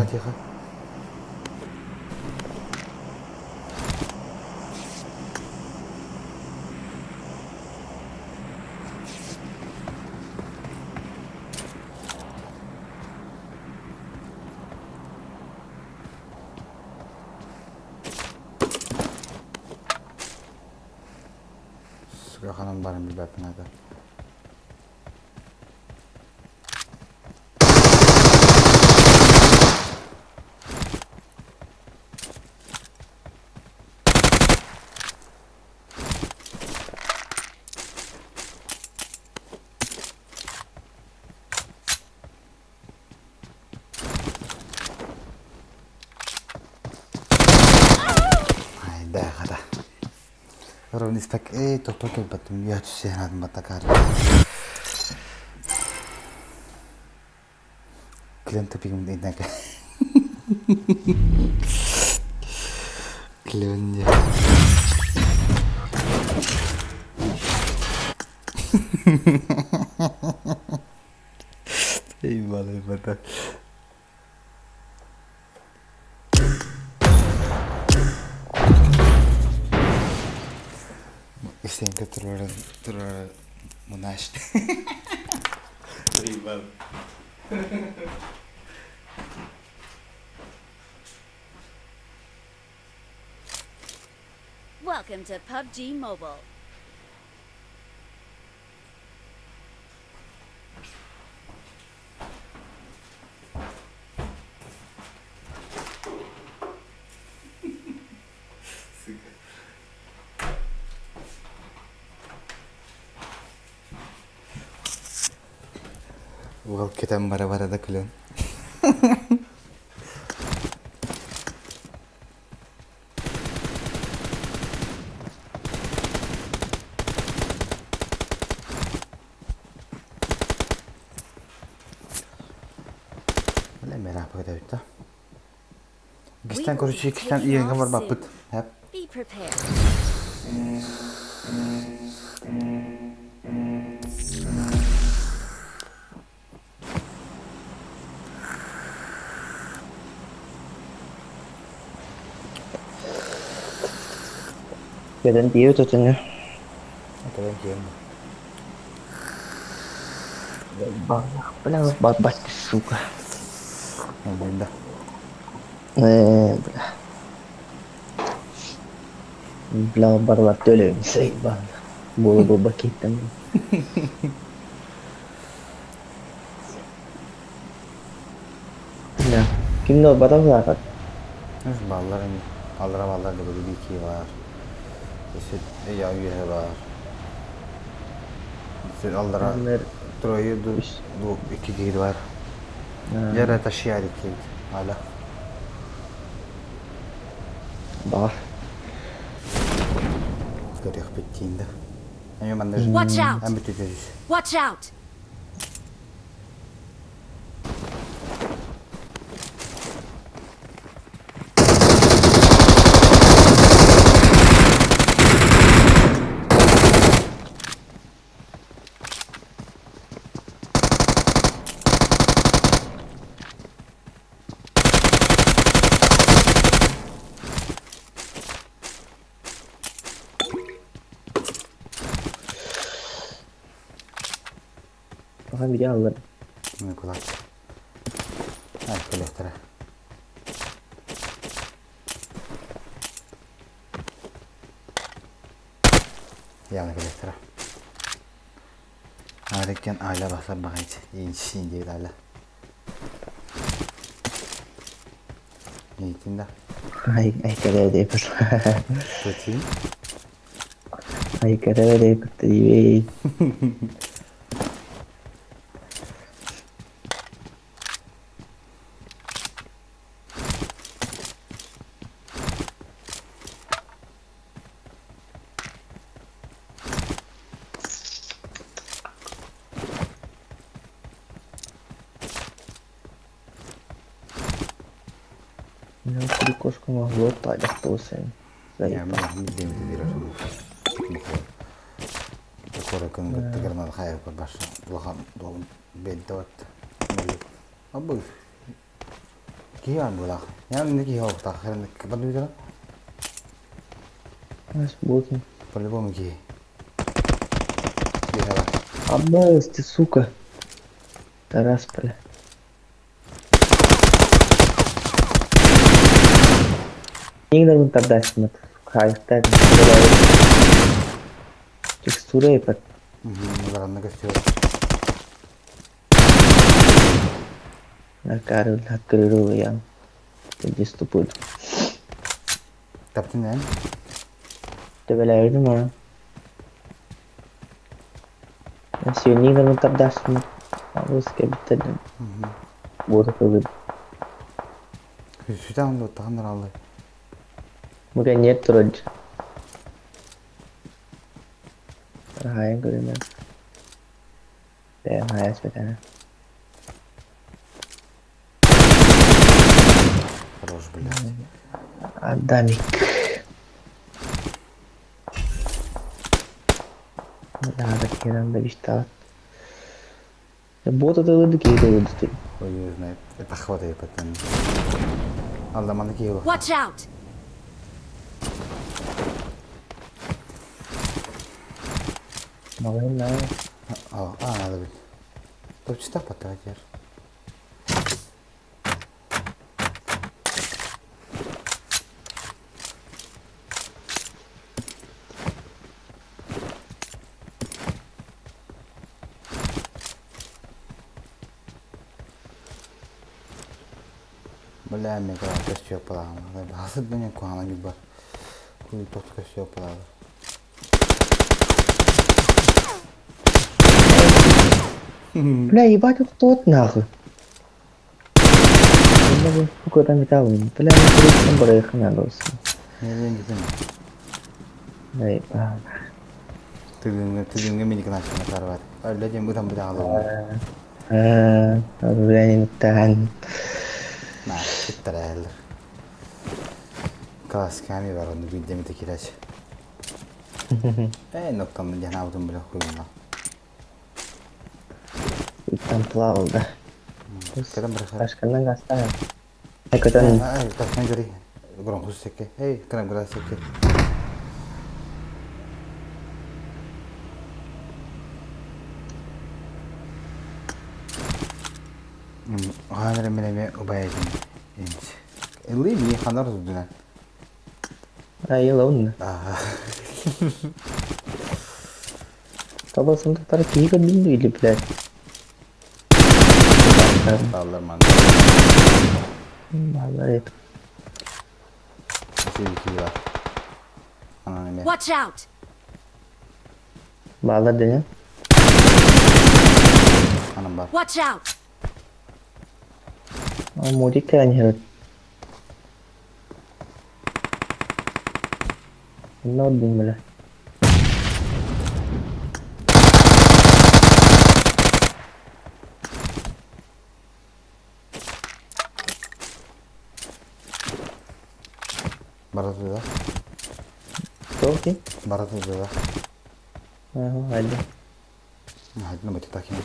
Suka kanam barang di bawah tenaga. Orang ni spek tok ke batum ya tu sehat mata kar. Kalian tapi kung din naga. Kalian ya. Eyvallah mata. Sempre terror monaste. Rival. Welcome to PUBG Mobile. Well, kita bara-bara da kalian. Wala merah pa kita ito. Gistan ko rin gistan iya nga marbapit. Be prepared. Kedan dia tu tengah. Kedan dia. Bang, apa babas suka. Benda. Bla barbar döyle bir şey bang. Bolu bakitten. Nah, kimde o batam zaten. Ballar ini. Ballar da böyle bir iki var. İşte ya üye var. İşte aldıra troyu du iki gir var. Yere taşıyar iki hala. Bah. Garip bittiğinde. Watch out! Ben bitireceğiz. Watch out! Bakalım biri alır. Ne kulak. Hadi kolektöre. Yani kolektöre. Hareket aile basar bakayım. İyi değil aile. Eğitimde. Ay kare de yapar. Kötü. Ay kare de yapar. Tabii. Não, tricô com uma volta da poça. Ya ben bildiğim bir Kore kındı tıkırmadı hayal kor başla. Ulan doğum bedde vattı. Abu. Kiyan bu lah. Yani ne kiyan bu tak? Herhalde kapat bir tane. Mas bokin. По-любому ки. Бежала. Абас ты, сука. Тарас, бля. Никогда не тогда снимут. Хайфтаг. Текстура и под. Наверное, костюм. На кару открыл я. Иди ступай. Taptın ne? Tebelerdim ha. Ben сегодня не тогда снимут. Абас кабитаdım. Burada kalır. Sütten de tanrı Allah. Mungkin нет turun. Hayal görüyorum. Ben hayal sepetene. Хорош, блядь. Адамик. Надо херам да виштал. Вот это вот такие вот стоит. Ой, не знаю. Это хватает потом. Allah mana kiyo. Watch out! Mawin na. Oh, nada bit. To чита потратишь. Бля, мне кажется, костюм плавно. Басит меня куана не бар. Хуй тот костюм плавно. Бля, ебать, тот нахуй. Я бы сколько там металл. Бля, не проехал надо. Не знаю. Да ебать. Ты не меня начал наторвать. А люди мы там бля. Bля, не tahan. Nah, bitter eller. Klass kami var onu bildiğimi de kireç. Noktamda cenabım bile koyma. Там плавал, да. Kadang berasa. Başkandan gasta. Ikutan. Tasman juri. Gorong khusus seke. Hey, kena berasa seke. Hanere meneme ubayedin. Eli mi hanar zuduna. Ay alone. Kafasında para keyif edin değil bile. Allah man. Vallahi. Sevgi var. Anane. Watch out! Vallahi dene. Anam var. Watch out! Mudik kan herot. No din bala. Barat udah. Oke. Barat udah. Ada. Nah, itu nomor cetaknya.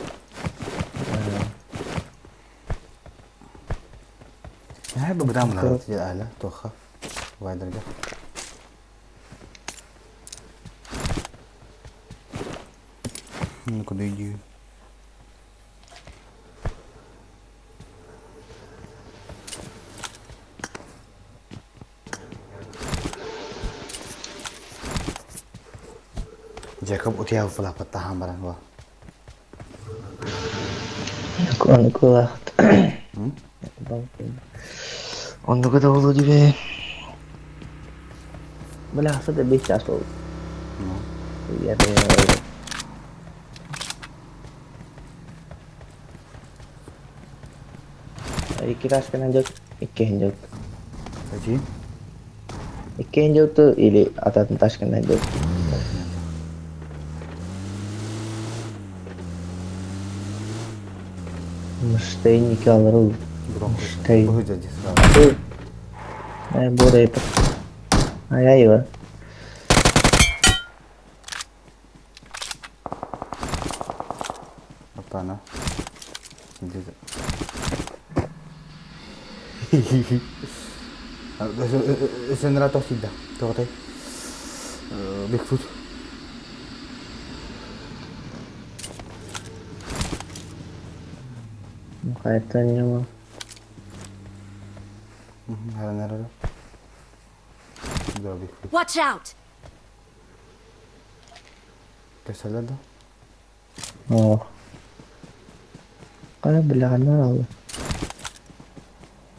Nah, beberapa malah tidak ada tuh. Wajar gak? Ini kode hijau. Jacob utia pula patah hambaran gua. Aku lah. Onu kadar olur gibi. Bilhassa da 5 yaş oldu. Ya da iki taş kan jauh, iki yang jauh. Haji? Iki yang jauh tuh ini atas taş kan jauh. Mustahil nikahlar oldu. Mustahil. Bu jadi serah. Boleh pak. Ayo. Apa na? Sen rato sida. Tuh katanya. Bigfoot. Kaitannya mah. Nara. Udah Bigfoot. Watch out! Kesalah tuh. Oh. Kalau belahan mana?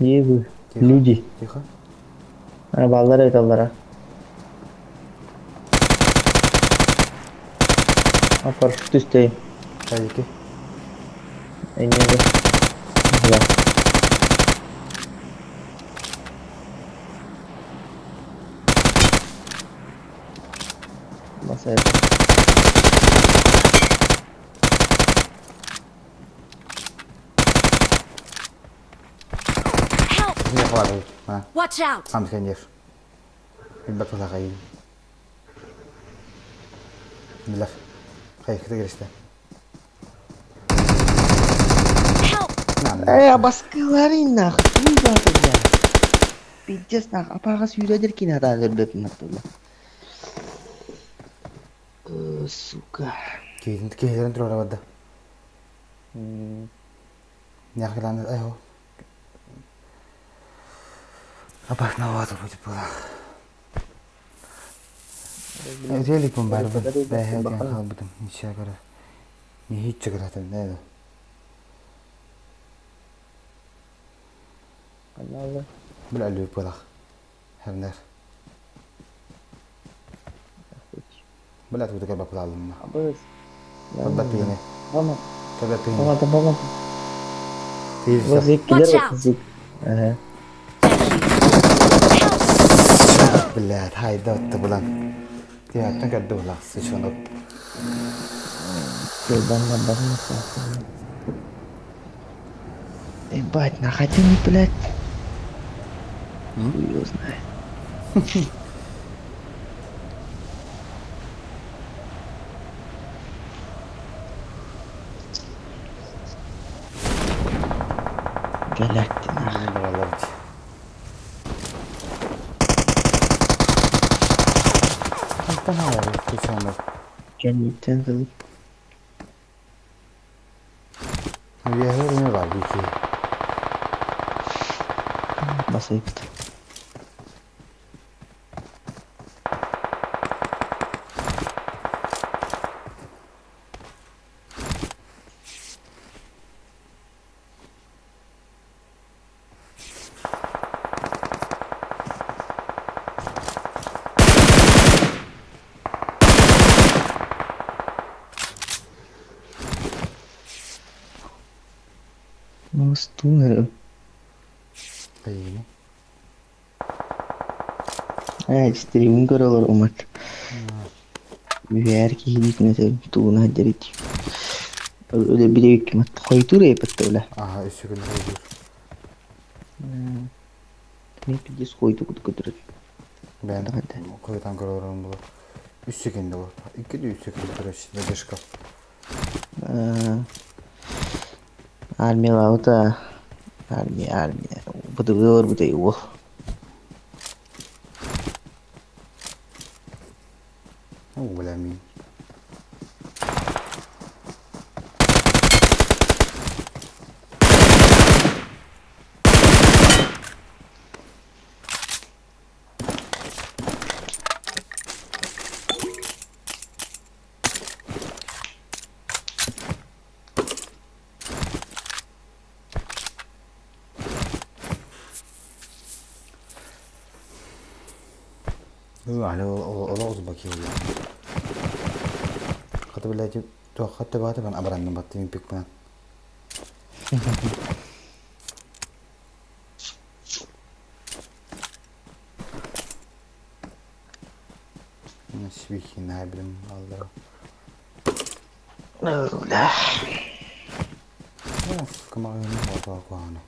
Iya bu. Люди. Тихо. Балдар айталар. Парашют үстей. Қайдеке? Айнеді. Да. Басайды. Watch out! Am kan yer. Bir bak la kayın. Billah. Kayı kita girişte. Baskıların nak. Ini zaten ya. Pijjas nak. Apakah sudah jadi kini ada betul. Suka. Kehileren tur arabada. Nyaklan ayo. Apa nawat itu pula? Really pun baru dah yang hal betul. Nisha kara. Ni hiç çıkarttı ne de. Allah. Belalu pula. Herner. Belat itu kayak bapak lalu mah. Abis. Bapak ini. Mama. Bapak ini. Mama. Wazik killer. بالله هاي دوت بلان يا تنقد دولا سيشونو Banget. Hebat nak aja nih pelat. Serius nah. Galaktik nah. Apa hal itu sana? Kendinden zılık. Ya ini lagi sih. Basit. Monster. Ini. Streaming करायला उमट. VR की हिडीत नसेल तू ना जरीत. öyle bir de hükümet koydu ya öyle. Aha üstü günü koydu. Ne pidis koydu kudur. Ben koydan görüyorum bunu. Üstü günde var. İki de üstü günde işte dışka. Army lauta. Army. Bu da var bu da yok. ولا مين على الأوز بكير خاطر بلاتي تو خاطر بعد كان أبرد نبض من بيك مان مش بيكي نعبلم الله لا كمان يوم وطاقة أنا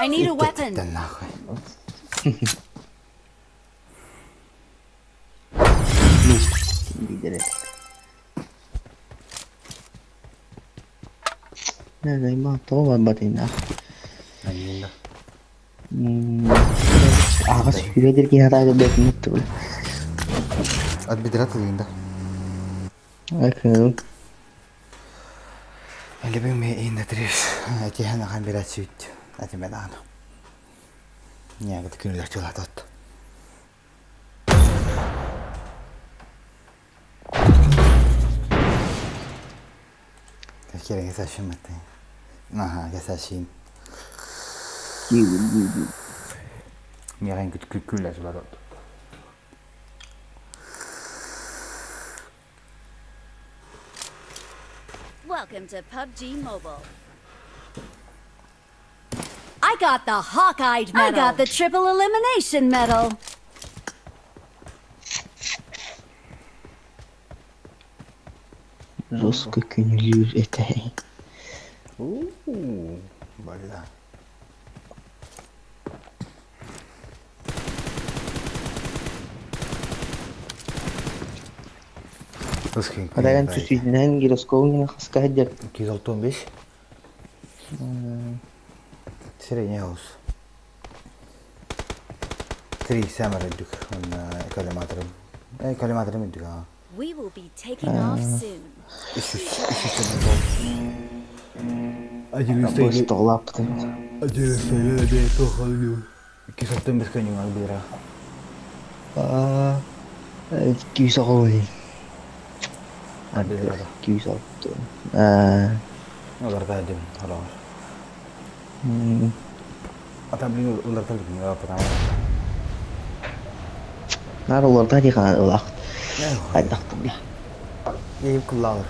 I need a weapon. Này mà tố mà bật hình Ayunda. Ağız süredir ki hatayda beklemek böyle. Ad bidrat linda. Bakın. اللي بيهم إيه ندريش أتي هنا خان بلا سويت أتي مدانا يا قد كنوا لحتوا لحظات تفكير يساشين متى نها يساشين ميرين قد كل أجبارات Welcome to PUBG Mobile. I got the Hawkeye medal. I got the triple elimination medal. Rosco Cunilhos eteği. Valla. Kadang cucian giroskopnya khas kajar. Kizal tombis. Sırayı hoş. Tri samar edük. Kalimatlarım. Kalimatlarım edük ha. We will be taking off soon. Acele üstelik. Dolaptı. Acele üstelik de tokalıyor. Kizal tombis kanyang albira. Kisoy. Ada berapa? Kisah tu. Ular tajam, kalau. Atau beli ular tajam nggak pertama. Naruh ular tadi kan ular. Ada tu lah. Iya keluar.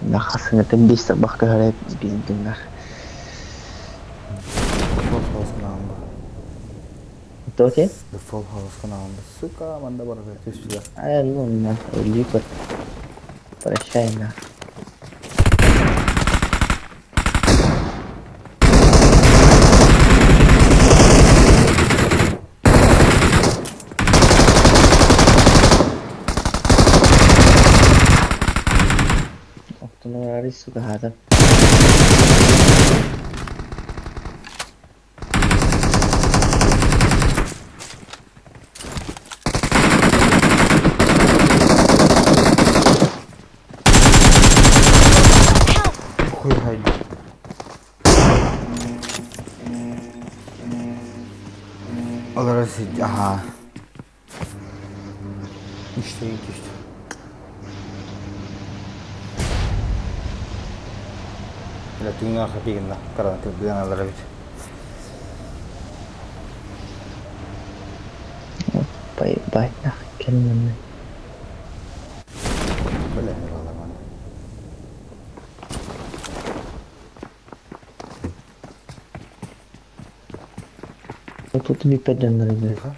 Nak khasnya tembis sebab keharap bisnis. Itu sih? The full house kenapa? Suka manda baru itu sudah. Ayah lu nak lipat. Percaya nak. Waktu nari suka ada. Olur sih, aha. İşte. Bila tinggal kapi kena, karena kemudian ada lagi. Baik nak kena. Boleh ni kalau mana. Itu tu dipedan dari mereka.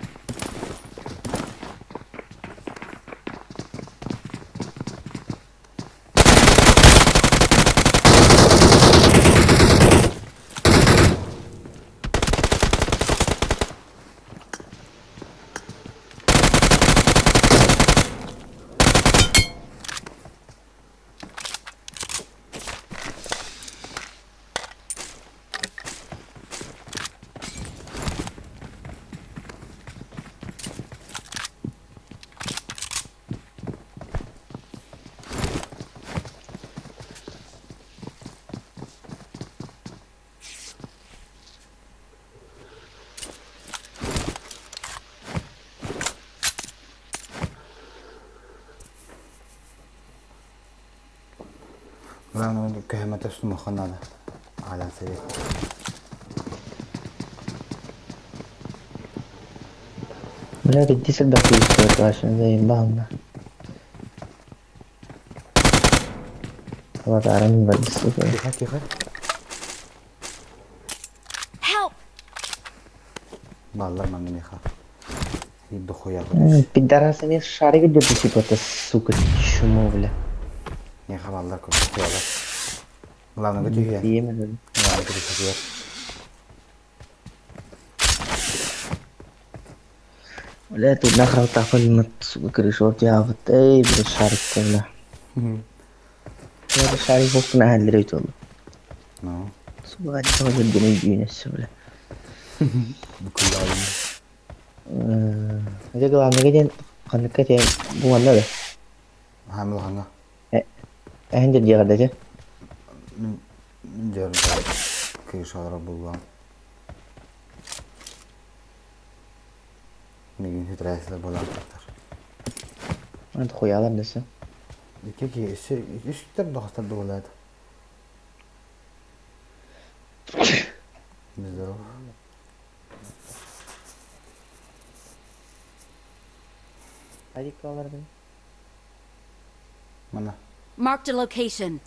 Главное, кхмт сумма надо. Аля совет. Бля, иди сюда, ты точно заебал. Вот арам вроде, сука. Тихо, тихо. Help! Баллар маңы меха. И дохуя. Пидорасы не шарик держит, это, сука, чуму, бля. Меха баллар көтөлөр. Главное, көтөйгөн. Главное, көтөйгөн. Бля, тут нахрал тафаль, сука, крышот, я вот, эй, бля, шарик, бля. Я шарик вовк на хәлләре ит oldu. No. Сука, acaba gördüğünü düğünesi bile. Bukullarım. Aja главное geden kanıka şey bu anla da. Hamil hanga. Hence diye kardeşe. Min jarım. Kıyışalara bulgan. Migin hitrayesle bolan taktar. Hadi koyalım desin. Ki işler daha hasta dolaydı. Bizler o. Hadi kalır beni. Mana? Marked a location.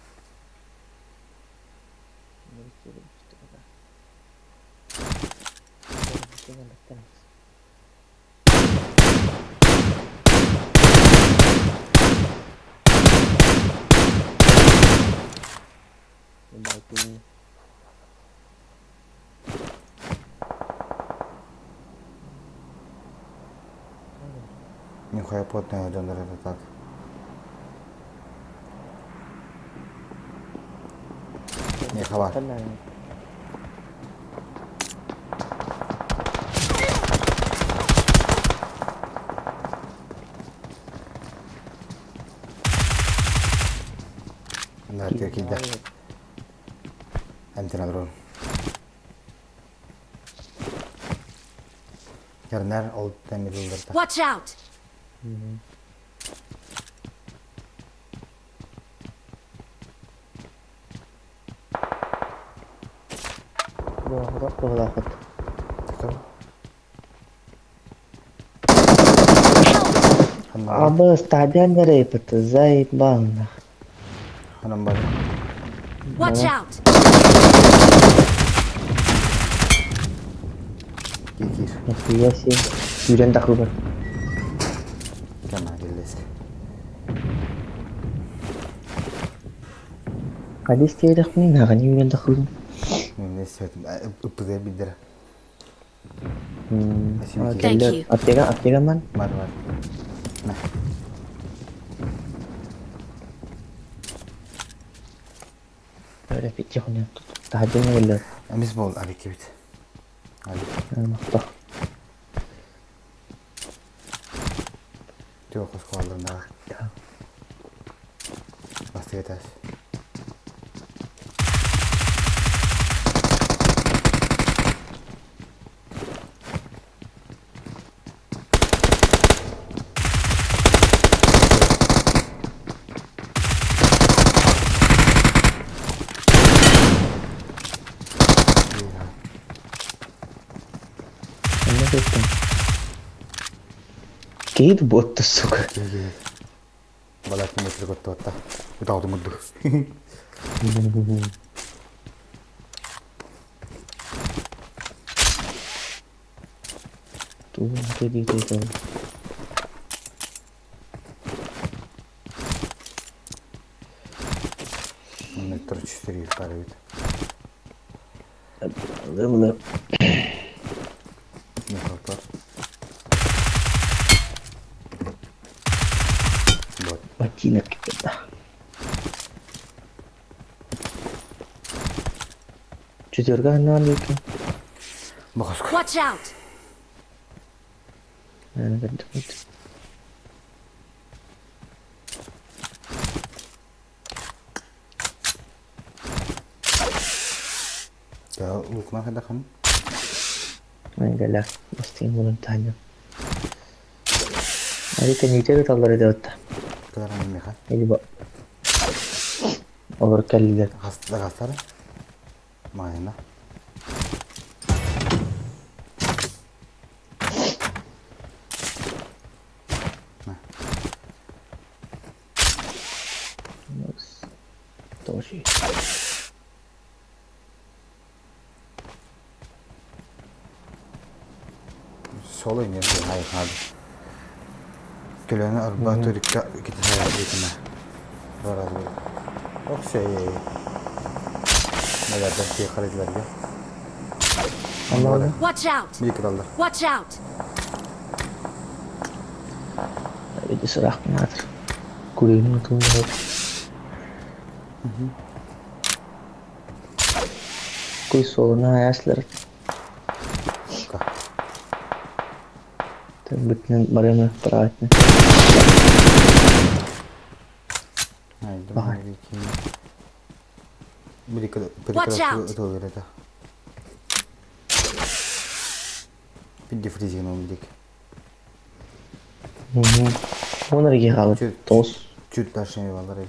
Нихуя плотная жанр это так. Не хава. Да, ты кида. Антенна. Ярнар олд темирилдерта. Watch out! Abi stadion nereye yaptı? Zayıf bana. Hanım bak. Watch out! Gir. Nasıl ya sih? Yürüyen takı var. Tamam gelirsin. Hadi isteyelim mi? Naka niyo yürüyen takı var? Ne istiyorsun? Öpüze bildir. Thank you. Atlega man. Var. Nah. Öyle bir onu yaptı. Daha dün öyle. Biz bol abi kibit. Ali. Makta. Yok koskolarında var. Bastı yeter. Кейт бот сука. Балак не слегка то-то. Куда ты муду? Ту кеди кеди. Метр 4 парит. Лымлы. Не хватает. Ботинок какой-то. Четверка на лике. Watch out! Ya lukma kada kan? Enggak lah, pasti mulai tanya. Hari kan itu tahu dari data. Kelar ni kan? Ini pak. Olur kelliler. Hasta hastare. Mayna. Toshi. Solo iner de hayır hadi. Gülene arba törükte iki hayal etme. Var abi. Yok şey. Neler de şey hareketler ya. Allah. Watch out! Bir krallar. Watch out! Bir de sırak mıdır? Kulübün oturmuyor. Kuy soluna ayaşlar. Bütün barını bırakın. Haydi. Bir krallar itu berada. Bir difference onu dik. Onlar iki halı. Toz. Çütler şey vallahi.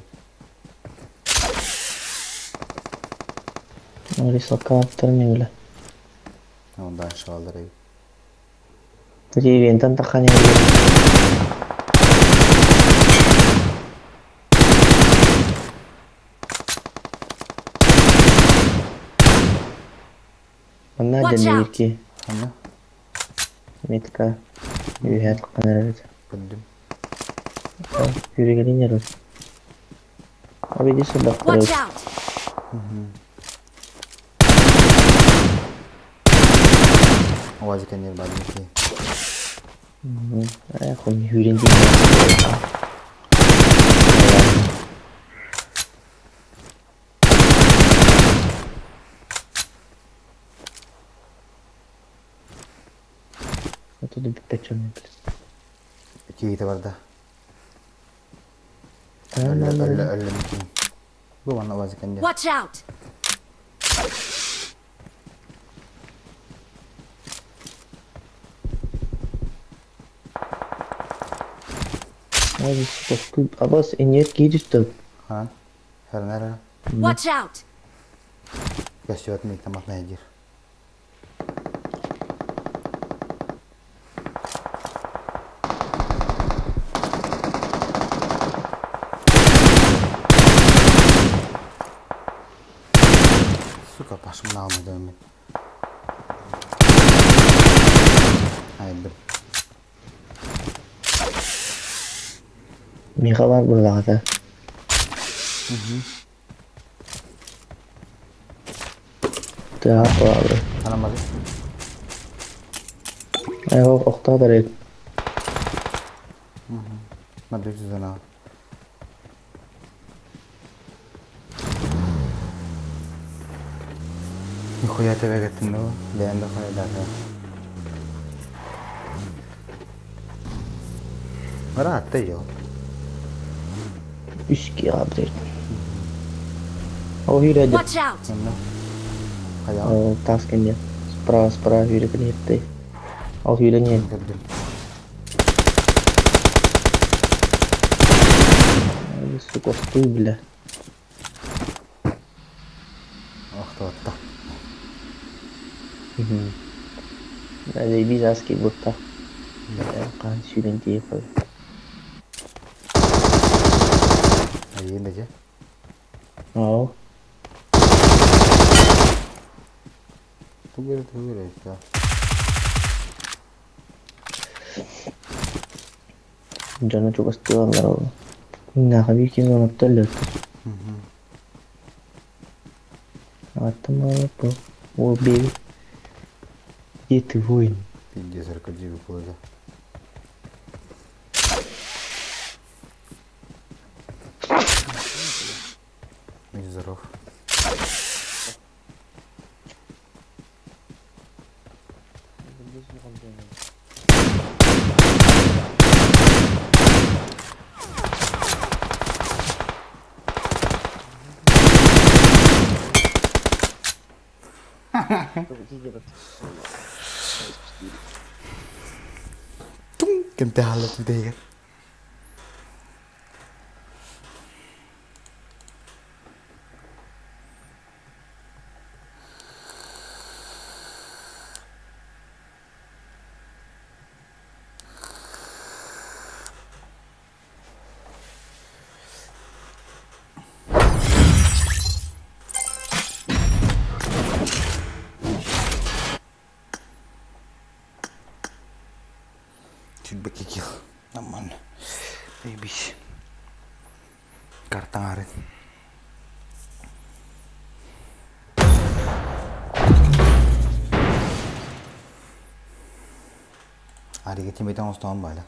Orayı sakattırmıyor bile. Ondan şu vallahi. Jadi rentan tekannya mana ada miliki mana mitka lihat kamera pendim yuri kalinya terus tapi dia sudah terus आवाज करने बाद में थी aku yurin tinggal itu di pecahnya kita berda bu mana आवाज करने Watch out! Abbas injek gidi stop. Han, her nere? Watch out! Gösteriyor mi tamam mecbur. Suka başımın almadım ben. Haydi. Mika var buralarda. Daha abi. Tanımadı. Yok okta da red. Madrid zona. Nikoya tebe gittin o. Beğendi koya da. Rahat da yok. Üski abi. Oh hira aja. Watch out! Oh taskin dia. Spra hira kan hite. Oh hiranya. Su kostu bile. Oh totta. Ada bisa skip buta. Kan sudah dia kau. Ayun aja. Oh. Tugul işte. Jangan coba setelah kalau nak bikin orang telat. Atau apa? Mobil itu win. Pindah serka jiwa pula. Здоров. Ganti halat udah ya. Чуть бы кикил. Нормально. Заебись. Карта арит. Ариге тимбейтен остан байла.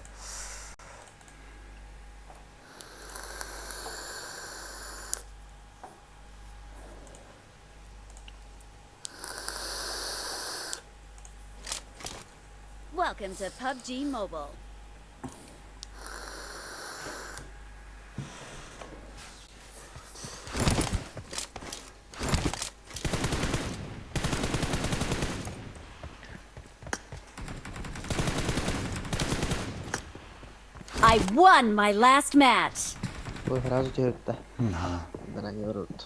Welcome to PUBG Mobile. I won my last match. Ой, сразу терпта. Да. Да, не врут.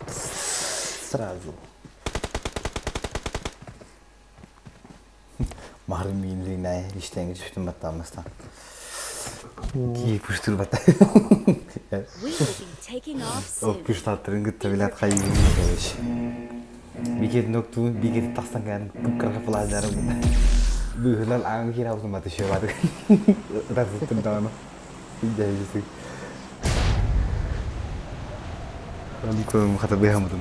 Сразу. Mahrum bir ne işten geçmiştim hatta mesela. Ki puştur batta. We will be taking off soon. O puştatların gitti bile kaybı gelmiş. Bir kez noktu, bir kez tasdan geldim. Bu kadar pelajaran. Bu hilal ağır kira olsun batı şey vardı. Rasatın dağına. Jadi sih. Kalau kau kata behamadım.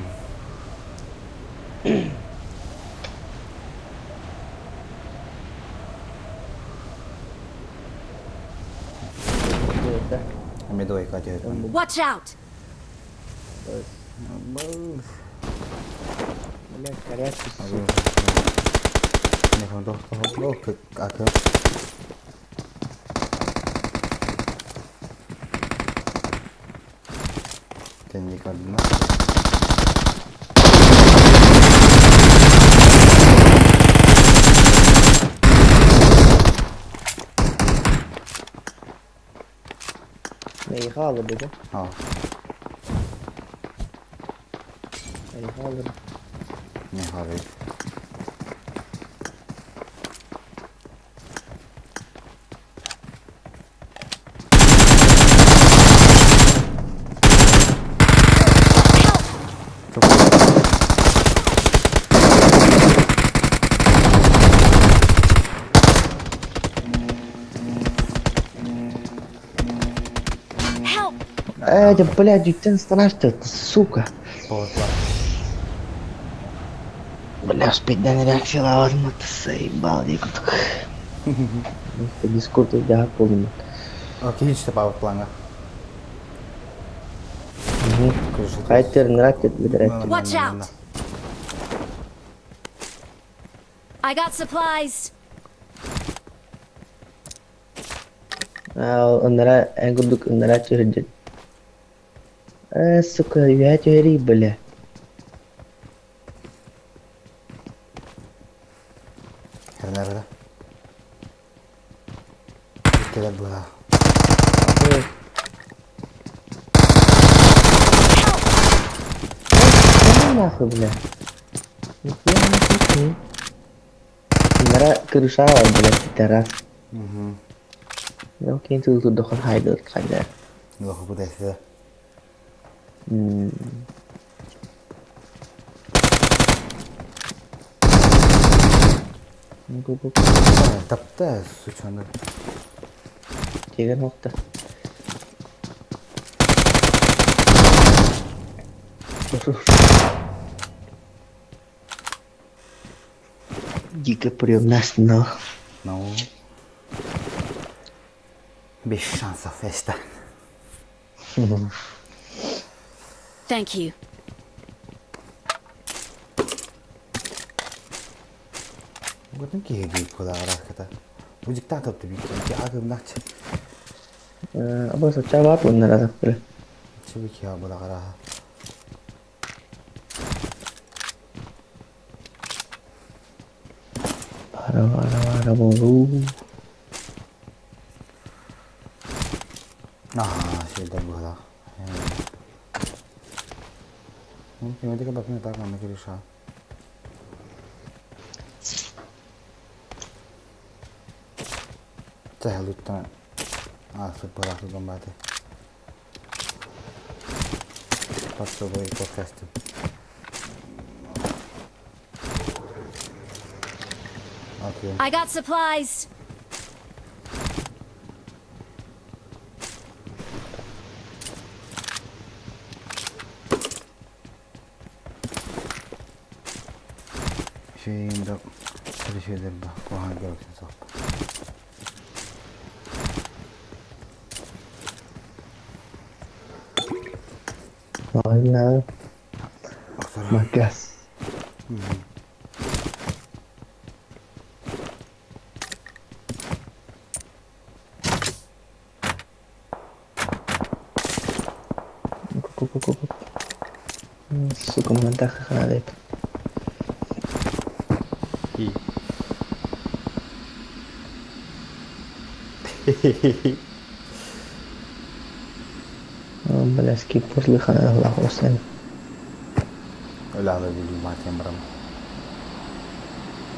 Hãy đuổi coi chơi. Watch out! Này không đâu, không cực à cơ. Tên gì còn nó. Neyi kaldı dedi? Ha. Neyi kaldı? Ne kaldı? Да, блядь, ты страшно, сука. Бля, успеть на реакцию возьмут, заебал, дикуток. Дискорд udah помню. Окей, что по плану. Хайтер нравится, блядь. Watch out! I got supplies. Онара, я буду онара чурить. Сука, я чури, бля. Herhalde. Kira bola. Нахуй, бля. Онара крыша, блядь, террас. Nó kiến thư tôi không hay được thành ra. Người không có đẹp chưa? Tập ta suçanı. Chỉ một ta. Jika prioritas no. No. Bir şansa festa. Thank you. Bukan kiri pula arah kata. Ujik tak tahu tu bikin dia agak nak. Apa secawat pun nak tak. Cuba kia pula arah. Para baru. Nah, sudah bola. Mungkin nanti kan bakal tak nak kiri sah. Cah lutan. Super aku gambar tu. Pas tu boleh podcast tu. I got supplies. Şeyinde bir şeyler de kohan görsün sok. Aynen. Makas. Suka mentah ke kana itu. Belas kipus li kana Allah Hussein. Öyle abi bir maçım var ama.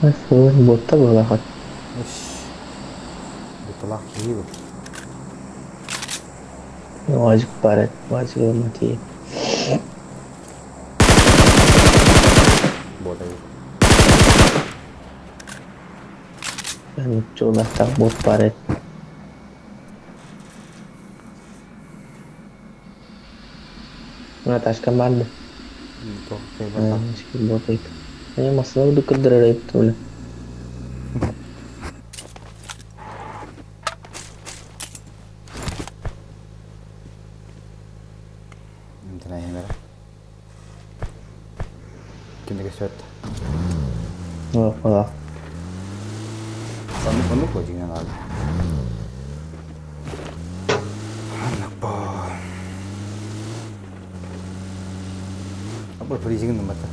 Nasıl botta bola hat. Betul gibi. Wajib paret, wajib mati. Boleh. Ben coba tak bot paret. Mengataskan banda. Tuh, kayak betul. Skill bot itu. Hanya masalah udah kedera itu lah. Internet ini merah. Kita kesuat. Oh, Allah. Kamu kok jangan lagi. Anak boy. Apa freezing nih mata?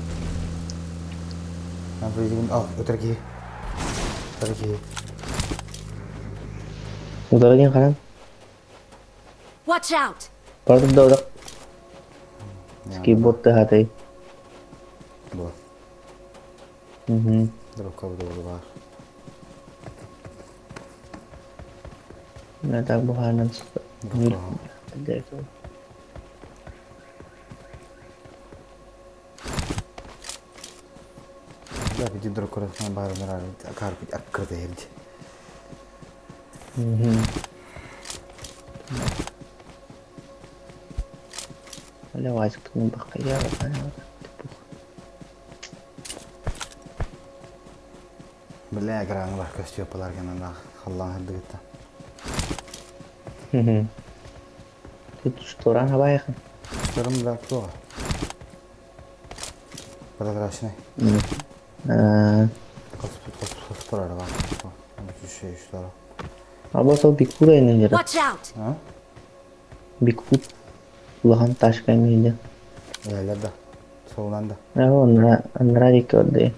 Nah freezing. Oh, utar lagi. Utar lagi. Utar lagi yang kanan. Watch out. Baru udah. Skill bot dah hati. Boh. Terus kau udah. Nata buhanan ada itu. Ya bir dur kurasına bağırmalar akar bir akkır değildi. Wala wajib kung bakaya ano. Billahi agrang lah kas yaparken Allah Allah'ın hıddıkta. Itu setoran apa ya kan? Setoran berapa? Pada terasnya. Kos ada kan? Itu şey işte. Apa so Bigfoot ini jadi? Watch out. Bigfoot. Ulahan taş kaymaydı. Öyle de. Soldan da. Ya onlara dikkat edin.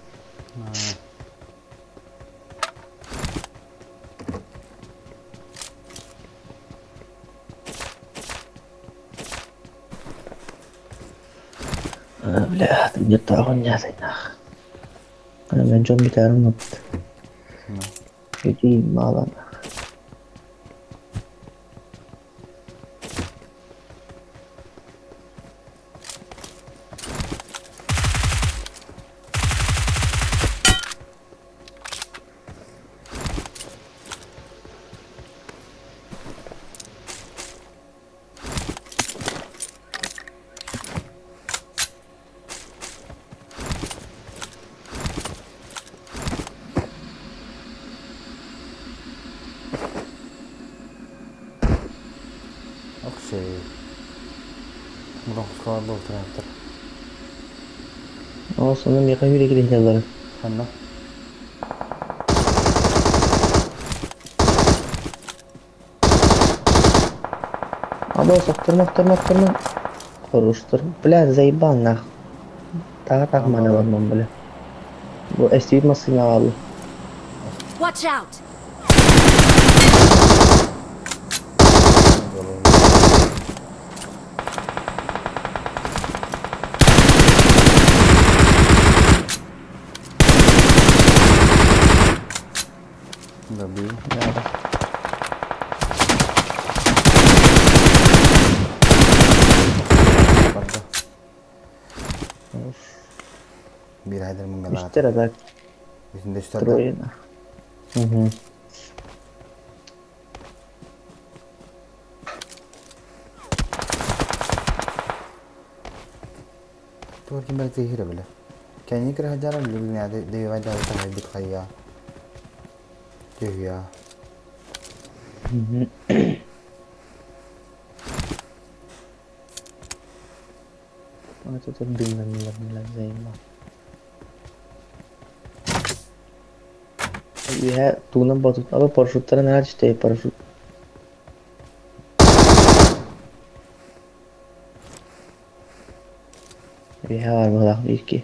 Bля, где-то он не знает. Она Джон битаром вот. Иди мало. Okey. Mudah sekolah dulu ternyata. Oh, sana mereka bile gidiyorlar. Hani? Або сохтырмак. Хороштыр. Бля, заебал нах. Так мана варман, бля. Бу эстит машина алды. Watch out. Добил. Bir aydır mı İşte bak. Üstünde şu Troyna. Угу. तो कि मैं तेही रबले क्या नहीं कर हजार लोग ने आधे देवा जाओ तो है दिखाया क्या हुआ अच्छा तो दिन लगने लग जाएगा ये है तू ना बहुत अब парашют तरह ना चढ़े парашют ये है और भला इसकी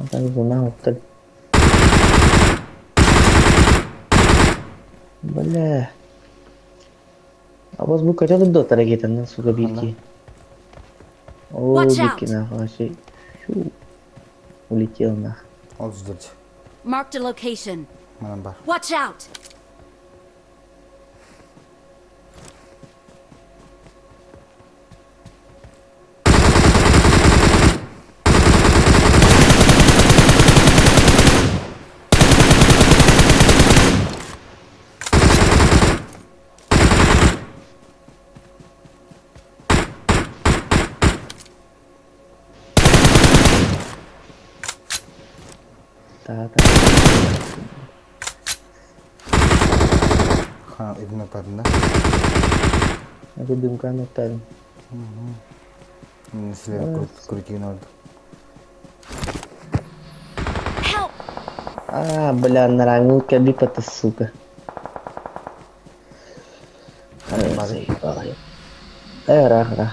मतलब गुना होता भले अब बस वो कचा तो दो तरह की तरह सुख बीर की ओ बिकना खासी शू улетел на Отждать. Marked a location. Манамбар. Watch out! हाँ इतना करना aku dungkan hotel इसलिए कुर्की note bela nerangin kali patas suka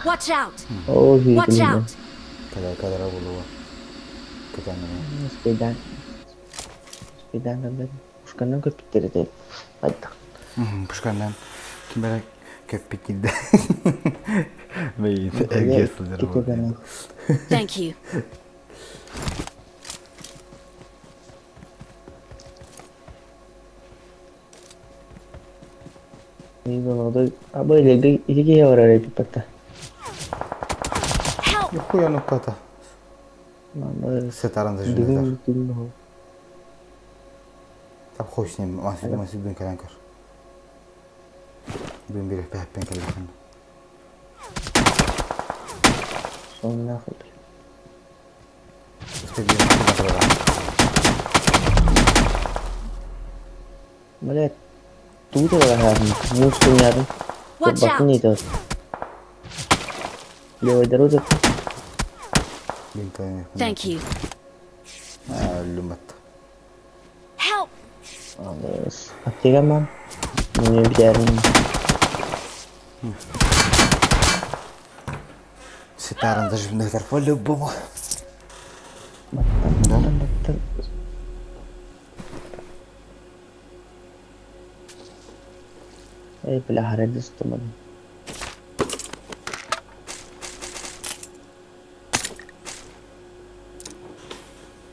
Watch out! oh Watch gitu out! kadar bulu kita nih sepeda nggak bukan ke pikir itu ada bukan kembali ke pikir baik yes Thank you. ini kalau apa lagi ini kayak orang itu patah aku yang patah setaran saja طب خوش نیم ما سيبين كلام كر بين بيرح بين كلام sonuna kadar Melihat tuh lah musuhnya tuh baknya itu lewat terus bintangnya Thank you. Lumat Help! Terus aktifkan man ini biarin сетаран даже в нахер по-любому بلا حرج استمر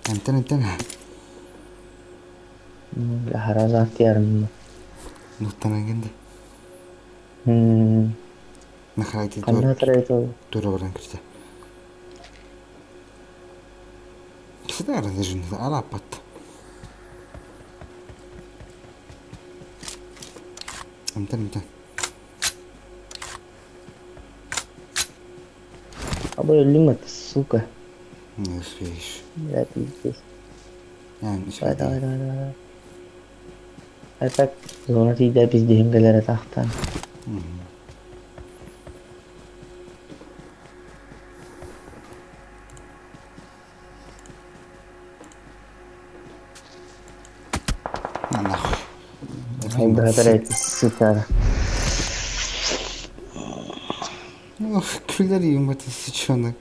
انتنا بلا حرج اختيار نوتنا جندي نخرجت karena itu turun orang kerja сетаран даже не арапат انت apa اللي suka не успеешь berarti здесь يعني ada efek zona tidak biz dengelere tahtan Berarti suka Küller yumurta sıçanı.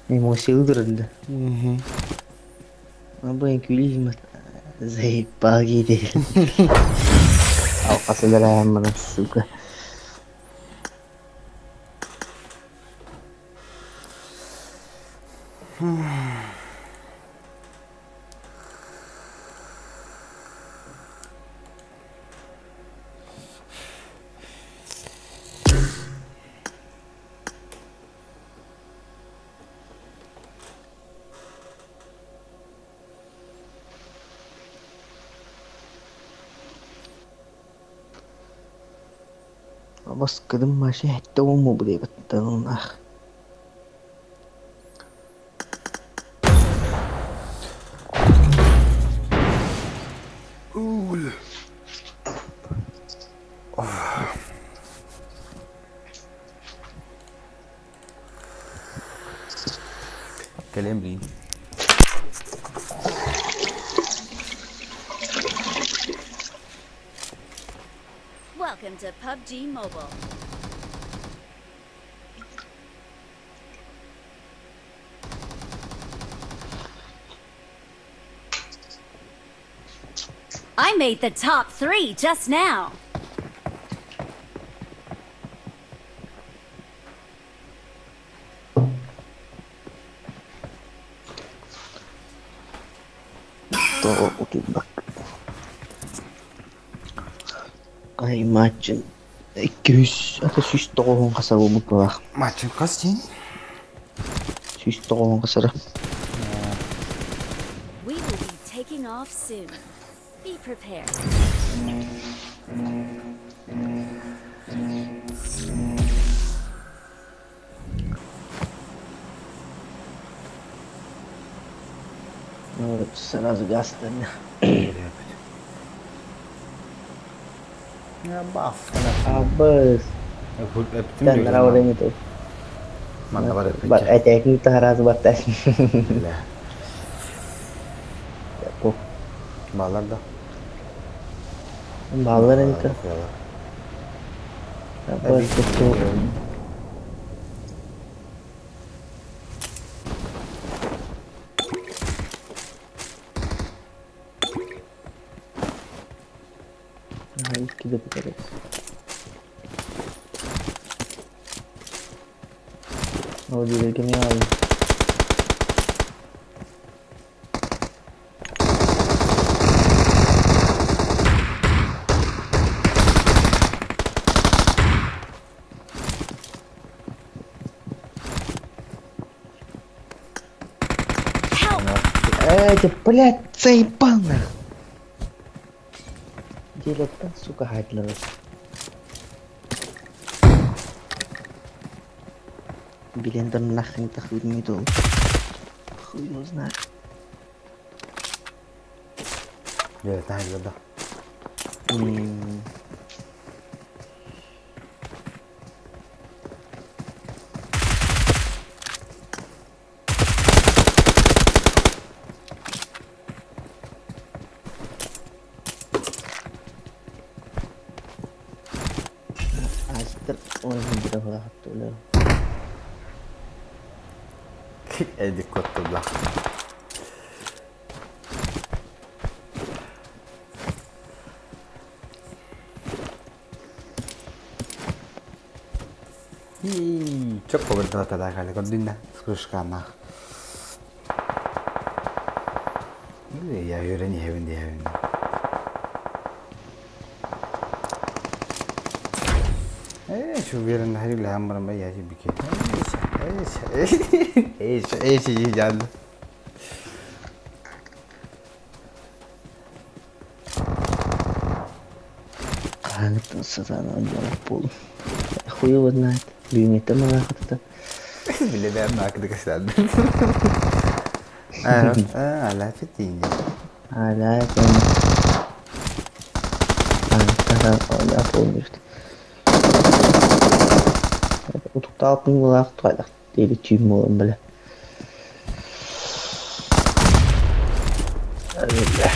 Emosi öldürüldü. Ama bu en külü zayıf bagi değil. Alkası da hemen suka. بس كده ماشي حتى ومو بدي بتنون أخ كلام لي Welcome to PUBG Mobile. I made the top 3 just now. Ay maçın 200 atau 100 tokohong kasarubog pa ba? Maçın kaç din? 100 tokohong kasarap. We will be taking off soon. Be prepared. Evet, sразу gasten. Ya baf. Abis. Dan rawat itu. Mana pada Buat attack itu harus batas. Kok Bağlar da. bağlar itu. Apa itu? Kita bicara. Oh, jadi kini lagi. Блядь, заебал нахуй. Делать-то, сука, Хайтлер. Блин, да нахрен-то хуй не дал. Хуй его знает. Ya, tahan dah. Berapa tuh lo? Edik kotor lah. Çok beberapa tadi kali kau dinda, terus kana. Ini ya yureni heaven di heaven. Şu verin her ile hamurun ben yaşı bir kere. Eşi geldi. Kanıtın sırana alıp oğlum. Huyu var büyümekte mi alakalı? Bile ben mi arkadaşlar? Evet, hala fetiyince. Hala fetiyince. Antara alap olmuştu. Untuk tahu pengulah tuh ada di cimo bela. Allah.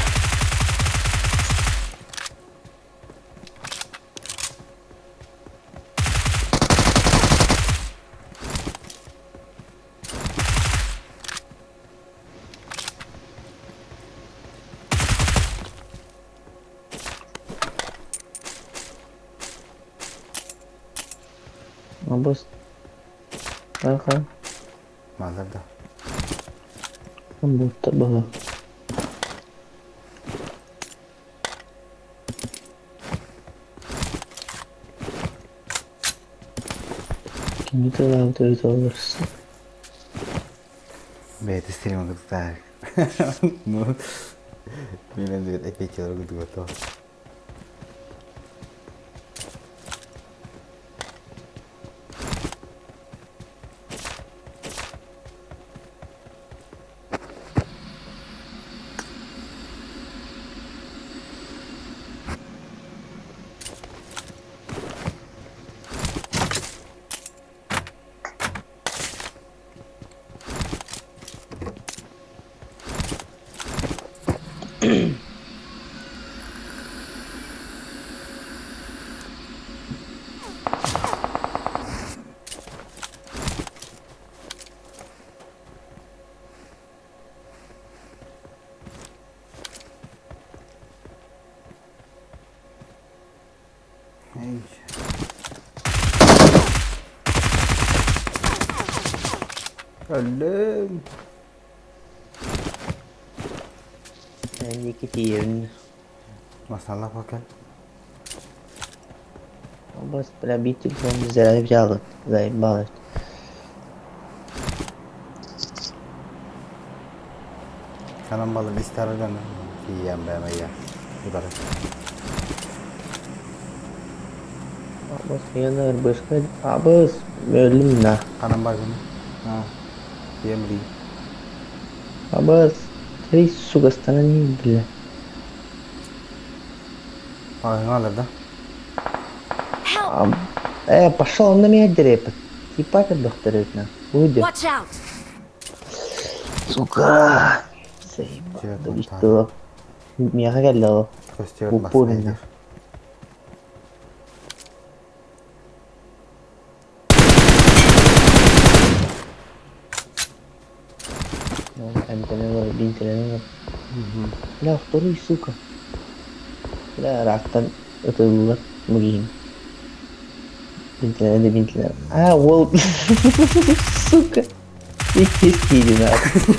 Bos. Kan? Malah dah. Buta bah. Kini telah terus. Bete stream aku tak. No. Mina duit epicor gitu gitu. Öldüm. Önceki yerin. Masalah bakın. Bas bile bir telefon güzel bir aldı. Zayıf bağlı. Kanam balı isterden yiyem ben ya. Bu da. Bas yanlar başka. Abas öldüm na. Kanam balı. Ha. Yiyem di. Abas teri sugastana ni bile. Nerede? Пошел, он на меня дрепает. Типа как доктор это. Уйди. Сука. Заебал. Что? Меня хотел. Упорно. Бинтелер. Ля, второй, сука. Ля, рактан. Это было мгин. Бинтелер. А, вол. Сука. И киски, нахуй.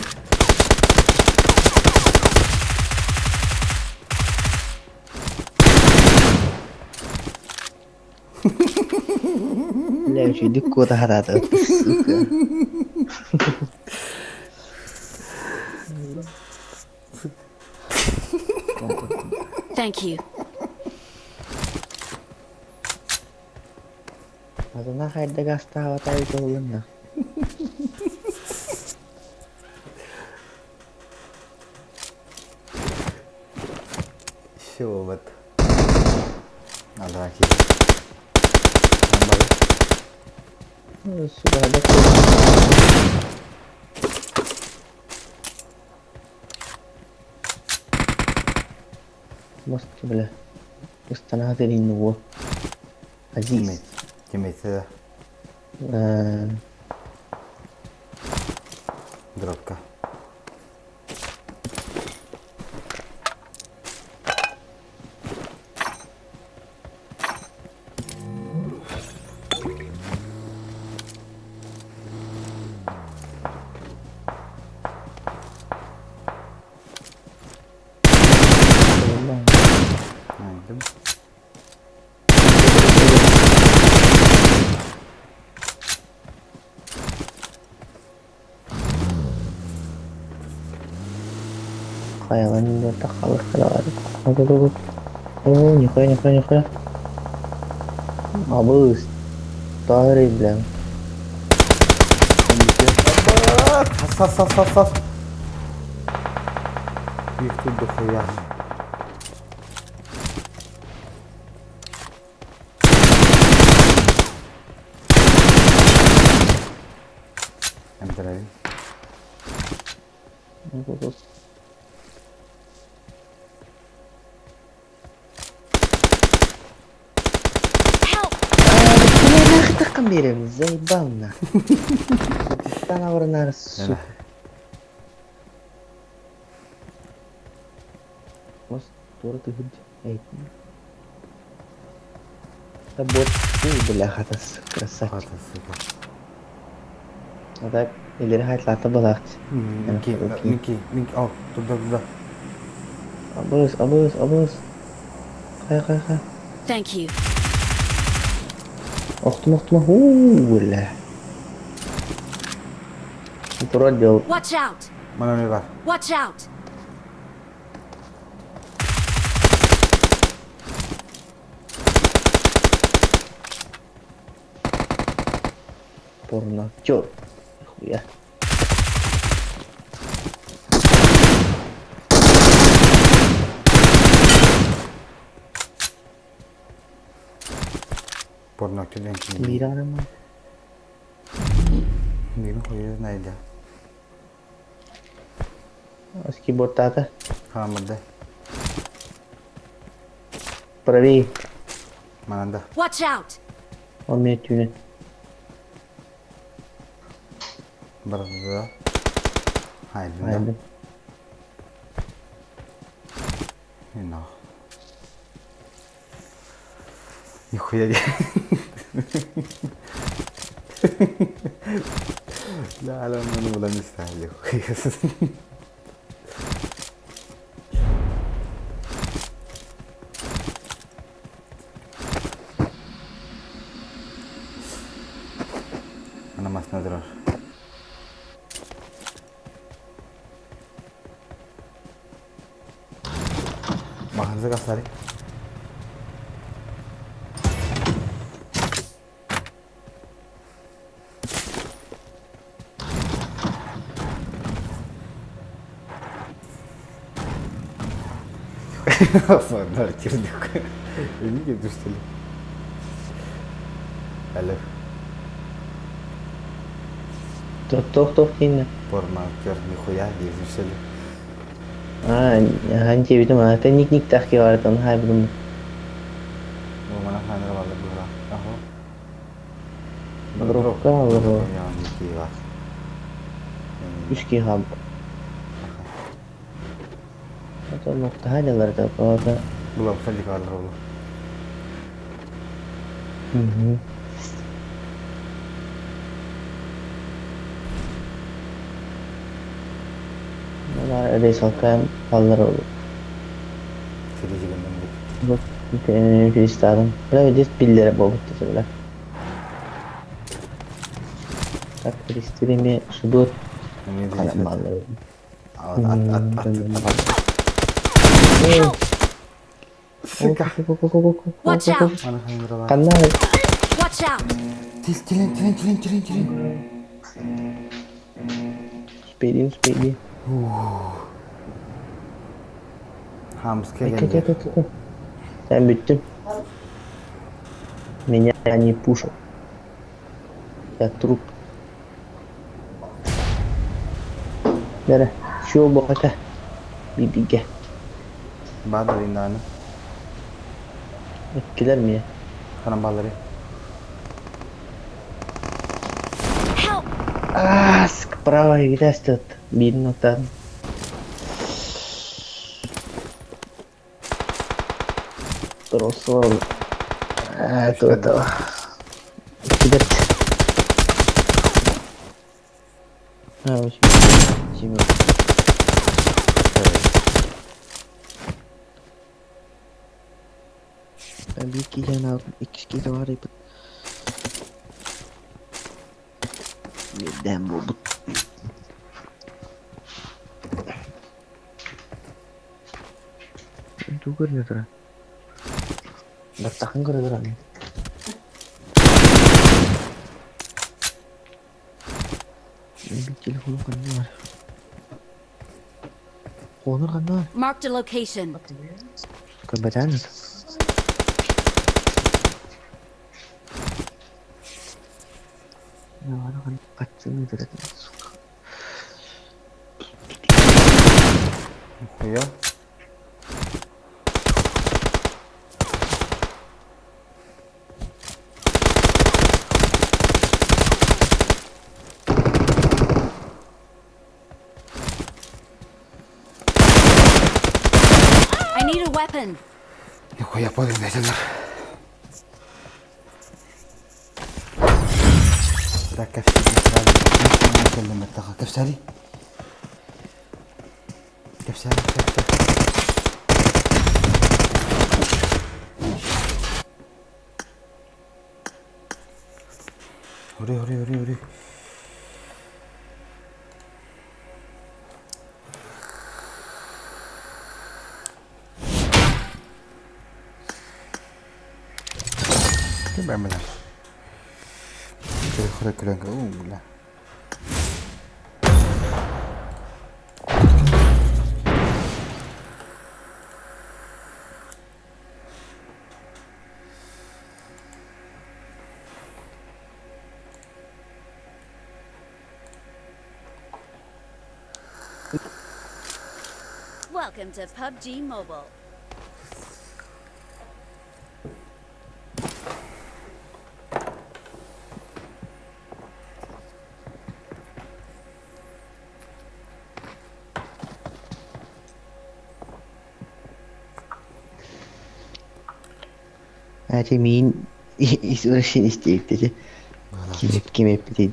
Ля, еще иди куда харата. Сука. Thank you. Adına hayda gasta havata itu ulun. Şobat. Ada lagi. Sudah ada. Must bile. Istana dari nuwo. Aziz. Kimisi. Dropka. Kayangan dia tak kalah ada. Aduh. Oh, nyukai. Abus. Tarik bilang. Sas. Itu doyan. Entrain. Takkan birim zaybal na. Tanah warna suka. Mas turut tuh hujud. Tabut tuh belah atas kerasa. Ada ileri hayatlarda balak. Minki. Oh, tuh. Abus. Kaya. Thank you. Oxtuma. Lah. Turun jauh. Watch out. Mana nih, Pak? Watch out. Porno cok. Ya. Porno tuh yang ini. Mira nama. Ini koyuyor neydi? उसकी बोट आता हाँ मध्य Правее. Mananda. Watch out! Он меня тюнет. Burada. Haydi. Haydi. No. Нихуя не. لا لا انا ولا مستاهل يا اخوي. انا ما استنظر. ما هنزل قصاري. Sonra girdik. Öyle gibi düştü. Alo. Топ сильно. Пормактер нихуя не düştü. Hangi bildim ha. Sen nik takki vardı onu hay bildim. Bu mana hanır vardı burada. Aho. Dropka alır o. Yani iki var. 3 ki hab. Atau nokta hadalar da orada. Belum saja kalır oğlum. Ada sokan kalır olur. Jadi juga nunggu. Bak bir istedim. Böyle bir billere boğuttu söyle. Tak bir istirimi sudut. Kalem alır. Watch out! Kanal. Watch out! Cilin. Speedy. Hamske Bekle. geldi. Sen bittin. Меня не пушат. Я труп. Nere? Şu boka. Bibiga. Badar indana. Etkiler mi ya? Kanan balları. Справа и растет. Видно там. Трусол. Это. Кидать. Очень. Ben bir iki tane aldım. İki kişi var ya. Birden bu. Itu kan ya tera. Bertahan kan tera. Bir telefon kan var. Honor kan var. Marked a location. Kebacaan. Ya orang kan kacang itu tadi. Ya. I need a weapon. Nihuya pueden detener. ركز في المنطقة كيف سالي؟ هوري كيف بعملها؟ كده لا Welcome to PUBG Mobile. Aja min isolation isteyip dedi. Kimep dedi.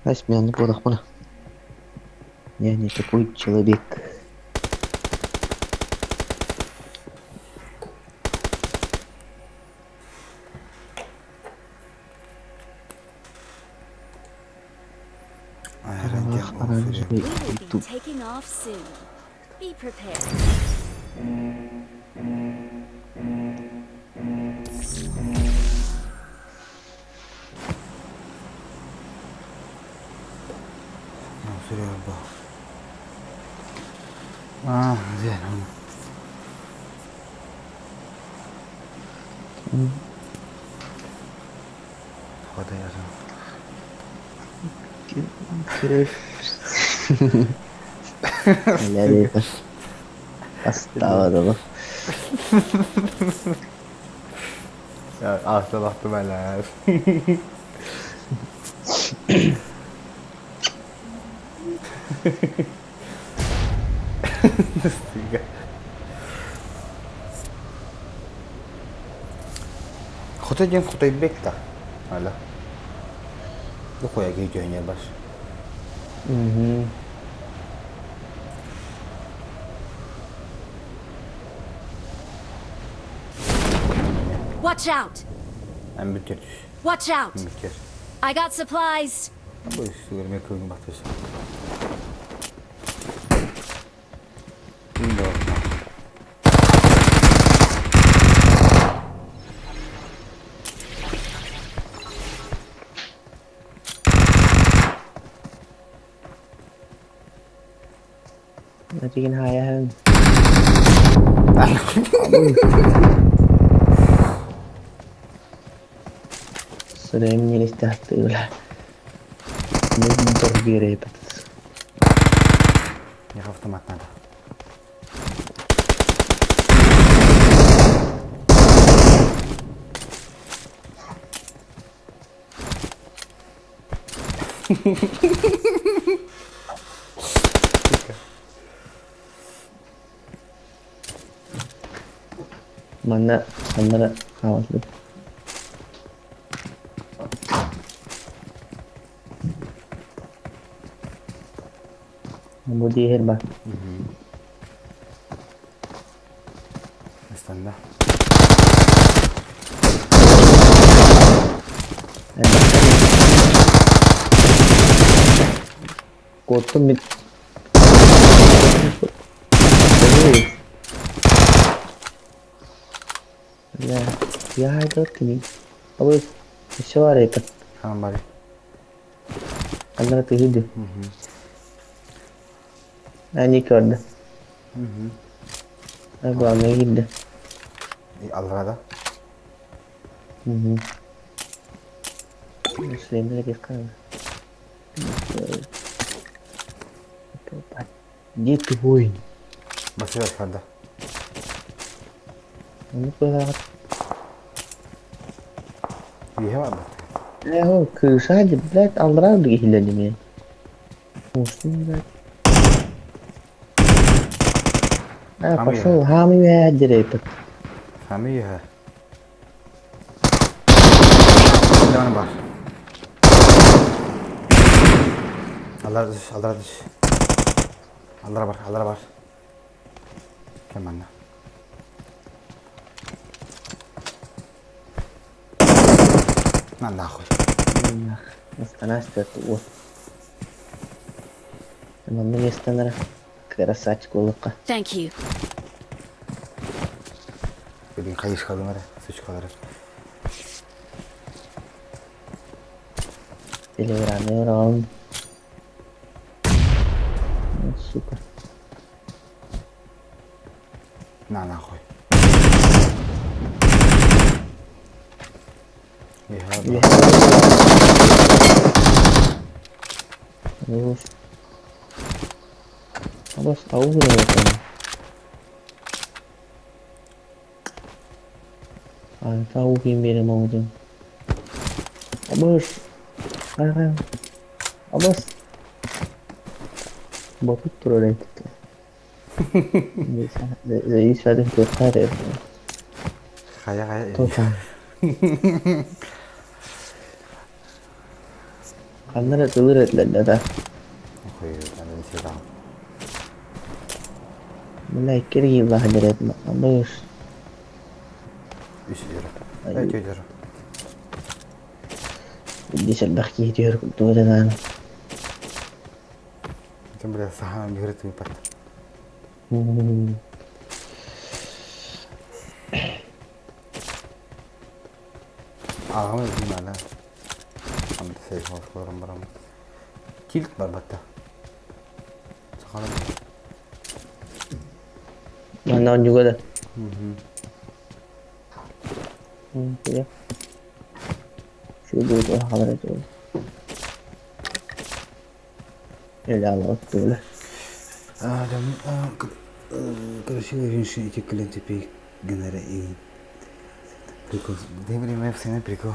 Asmyanı bodak bana. Yani такой человек. We will be taking off soon. Be prepared. Sürüyor bu. Ah, güzel. Havada yazalım. Helal ya. Hasta havada. Ya asla baktım hele. Хотя день хутай бекта. Hala. Bu koya gidiyorsun ya baş. Watch out! Ben bitir. Watch out! Bitir. I got supplies. Bu işte görmek uygun bakıyorsun. Nó chicken hai hơn. Sudah menjadi satu lah. Ini berbeda. Ya автомат надо. Mana kamera awas lu. Mau diher bah. Están da. Kotum bit. Ya itu ini. Apa? Suara itu. Tamam bari. Anda tuh hidup. Ini kode. Aku ambil hidup. Allah ada. Muslim lagi sekarang. Gitu boy. Masih ada. Ini pula. Iya apa? Oh, saja berat Allah udah hilang ini. Muslim berat. Pasal hami ya jerepet. Hami ya. Jangan bah. Allah Allah. Allah bar. Kemana? Нахуй. Останься тут. Мне станет красавчик улыбка. Thank you. Bilin kayış kadınlara, suç kadar. Telegram. Super. Нахуй. Terus harus tahu ya kan. Tahu gimana mau tuh. Abos. Abos. Bapak turun itu. Bisa ada yang terkait. Kaya. Total. Kanlara tılır etlerler ha. Koyuyor ben de bir şey daha. Mulai kiri lah deret mamus. 3 euro. Evet euro. Di sebelah kiri tuh dengan. Macam boleh saham di tu empat. Ağamı bilmem lan. Ama şey hoşlarım baram. Kilit var batta. Sakalım. Mana juga dah. Ya. Sudah tu hal itu. Allah tu lah. Adam красивый женщина, эти клиенты генера и прикол. Дай время в сцене прикол.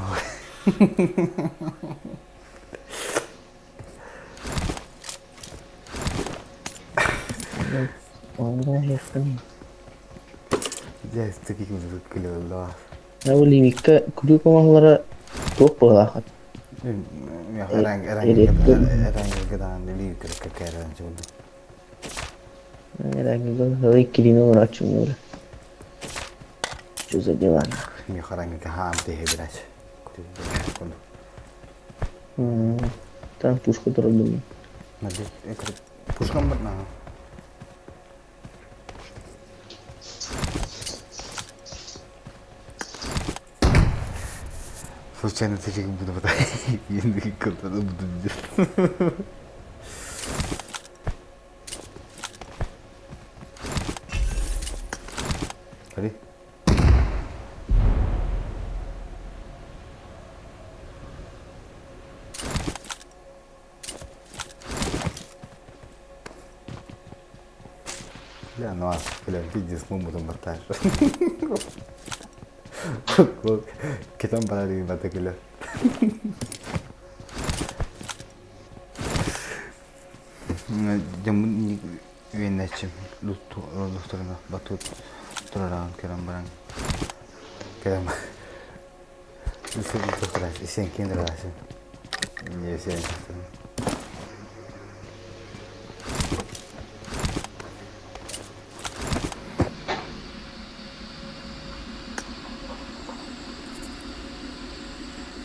Allah heftan. Ya isteki kilo lah. Aku limika kudu kemahlara topa lah. Ya orang kadang deli kekairan coba. Era gitu, hari kiri no racun ora. Cuza jalan. Ni orang kaham teh beras. Tan push ko terus dulu. Nanti push kan benar. Случайно ты фиг буду потом. Я не как-то буду делать. Ready? Ya no, film video semua mudah bertas. Kita pernah di mata gila. Jamun ni wenacim luturna batut turaran keram barang keram. Isso é atrás, isso é quem drasa. Isso é.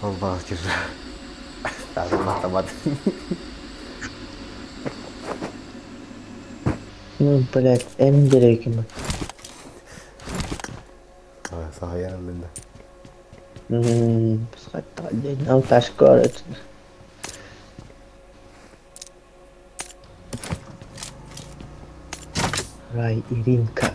Allah juga. Tamat. Berat en gerekli. Sahaya Linda. Kata dia nak tas korat. Rai Irinka.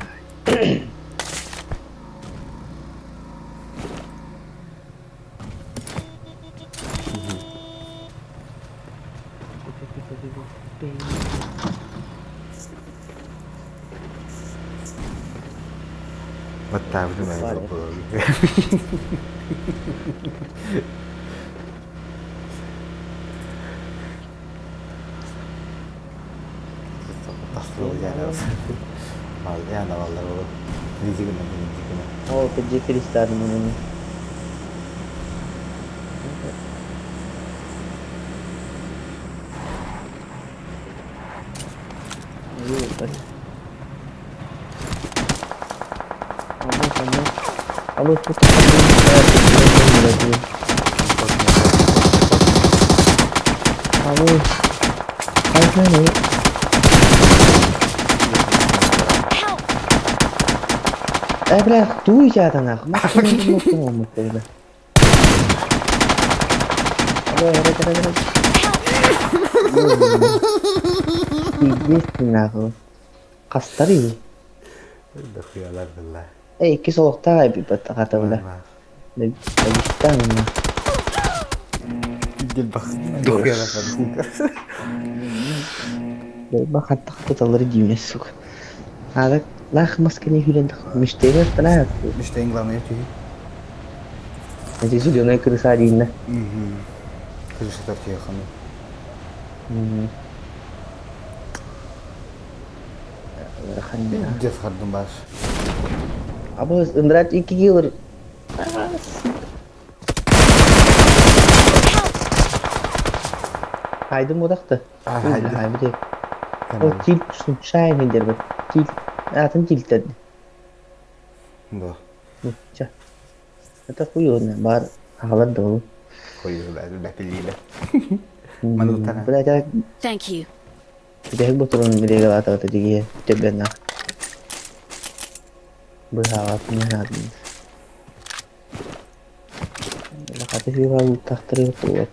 Betul tu mai apa. Aslı yani. Vallahi yani vallahi. Dizikine. Oh, kerja kristal mana? Kamu putus lagi. Kamu apa ni? Bırak duyacağın ah. Maksimum böyle. Hadi. Gittin aku. Kastari. Dah khiyalar billah. İki soğukta bir kata bile. Lagi Gel bak. Dah khiyalar billah. Bak hatta kataları diyeceğiz sok. Ada lah maskeni hülen müşteri tanah. Müşteri inglamaya tuh. Nanti sudah naik ke sana. Terus tertiya kami. Jas khadum bas. Abos indrat iki yıldır Haydım odakta. Haydi. Haydi. O cilt şunu şahin indir bak. Cilt. Atın cilt dedi. Bu. Çak. Hatta kuyuyorlar. Bar havalar da olur. Koyuyorlar. Udah pilih. Mana utara. Belajar. Thank you. Kita turun video kata-kata juga. Step dan nak. Berhawat menyengat. Kata sih baru tak terlalu kuat.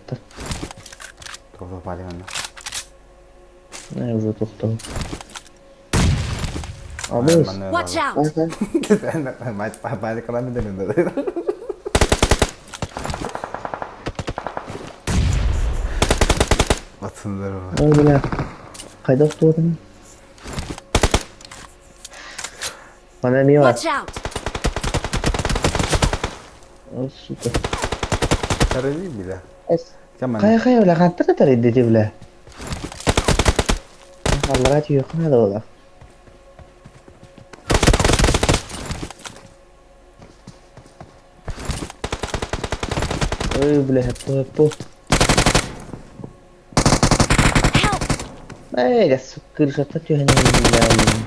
Tuh paling mana? Nah, udah tuh. Abis. Watch out. Balik kalau ada dulu. Batsınlar o. Oh benar. Kayda tuh. Mana nih Watch out. Oh super. Cara ini bila. Kayak udah kantor tadi dia belah. Allah aja yuk kan ada lah. Oh belah apa? Gak suka satu tuh hanya bilang.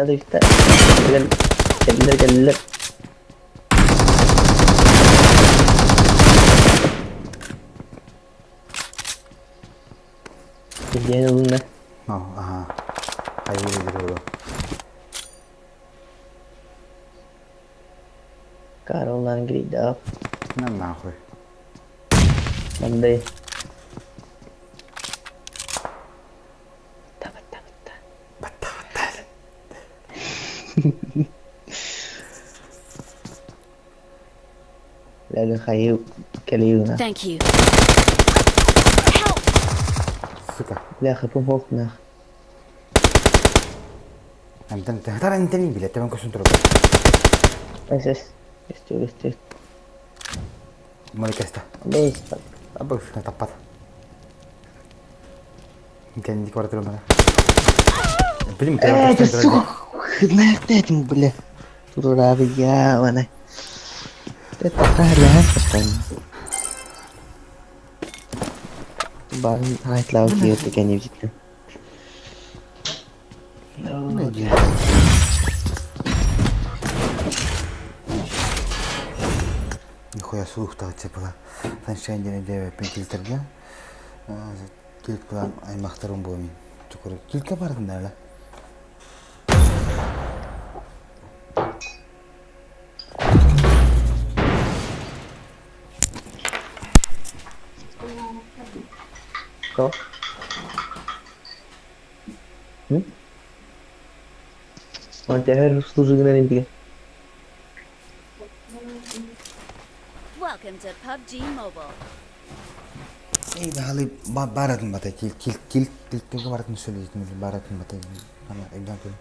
Vista. Jalan. Dia dulu nah. Oh, ayo dulu. Karolan grida. Nah, nahoj. Mandai. Lalu kayu kaliu na. Thank you. Suka. Lah kapumok na. Enten bila teman ko suntur. Yes. Este. Mau dikasih. Best. Bagus, tepat. Mungkin di kuartal mana? Belum это наверное, этим, бля. Туравия, вона. Это харя, постоянно. Бан, хайт лауки, это я не видел. Нихуя слух так типа. Сначала не делаю пенкильтерга. Килькалан аймақтарым болмын. Чукуры. Килка бардың дәлі. Kau? Nanti harus setuju dengan ini. Welcome to PUBG Mobile. Hali baratın batay. Kil baratın söyleyeceğim. Baratın batay. Ama evden koy.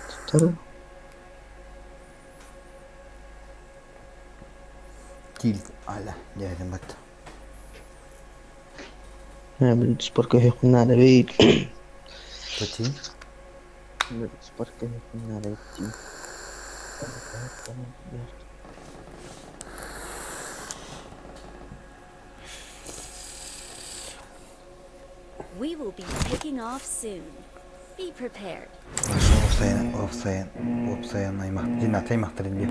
Tutarım. Kil ala geldim bat. Beli sport ke hekuna ada bait. Kecil. Beli sport ke hekuna ada bait. We will be taking off soon. Be prepared. Opsayan aymaq. Cinnat aymaktır indi.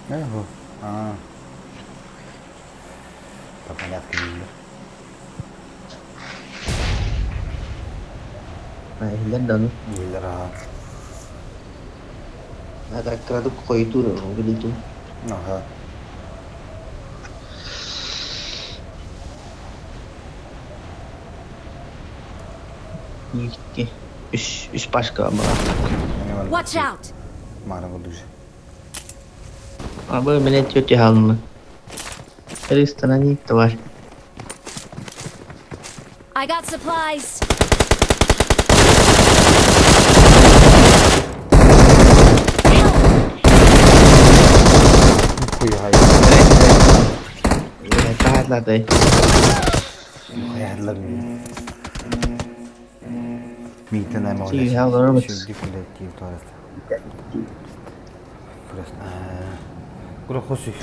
Ne bu? Понятно. Hilal dan. Hilal. Ada keratu koi itu loh, beli itu. Aha. Oke, ish pas ke mana? Watch out. Mana kudus? Apa menit cuci hal mah? Dari istana ni tawar. I got supplies. Kahatlar dayı. Hayatlar mı? Mingten ama Şey, ya, doğru mu? Şimdi filet değil tarafta. Burası. Gro hoşuş.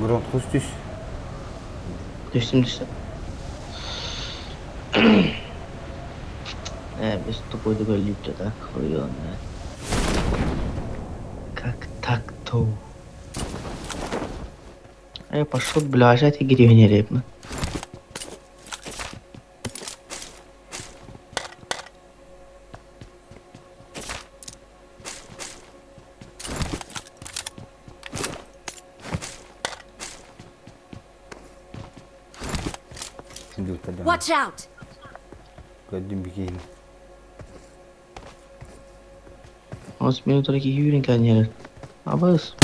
Gro hoşuş. Düştüm. Biz topu böyle yükle da koyuyor. Как так-то? Я пошел блажать и гривни репно. Watch out! Gördüm bir şeyin. Он смеет такие юрин, конечно. А быс.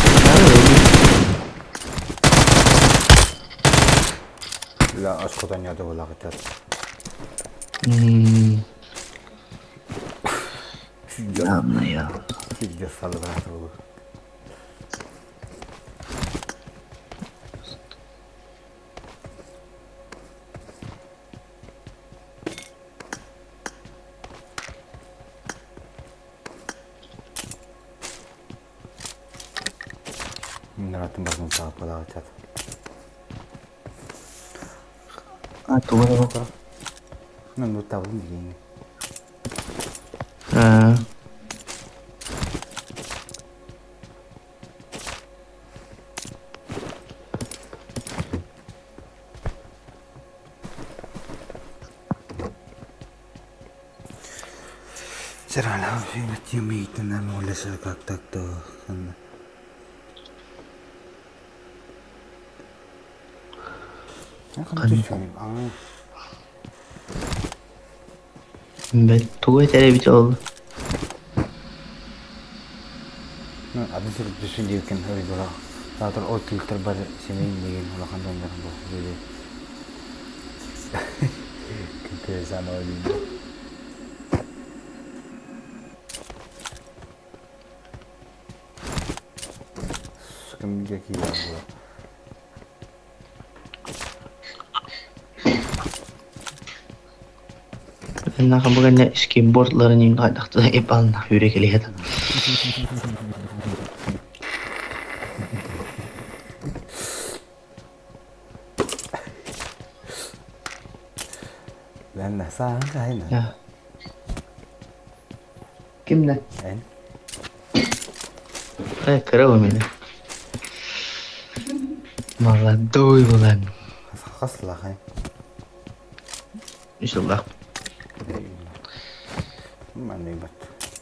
La aşkodan ya da ola gitar. Ладно, я. Sizce salıver olur. Minnaratın bakın sağa pala açat. Atuh. Nang tahu begini. Cerahlah, ingat yang itu nama oleh sekak tak tu. Ben tuğ televizyon oldu. Ada sih düşündüğüm hari dulu. Latar o filter bar senin dengan orang kandan dalam bu jadi. Kesan oldu. Sıkıntı yok ya bu. Ben akan bukannya skateboardların yang kadakta ipal na yürek lihat. Ben de sağ kayna. Ya. Kimden? Ben. Kerawa beni. Malah doy bulan. Kaslah kay. İnşallah. Mana ibat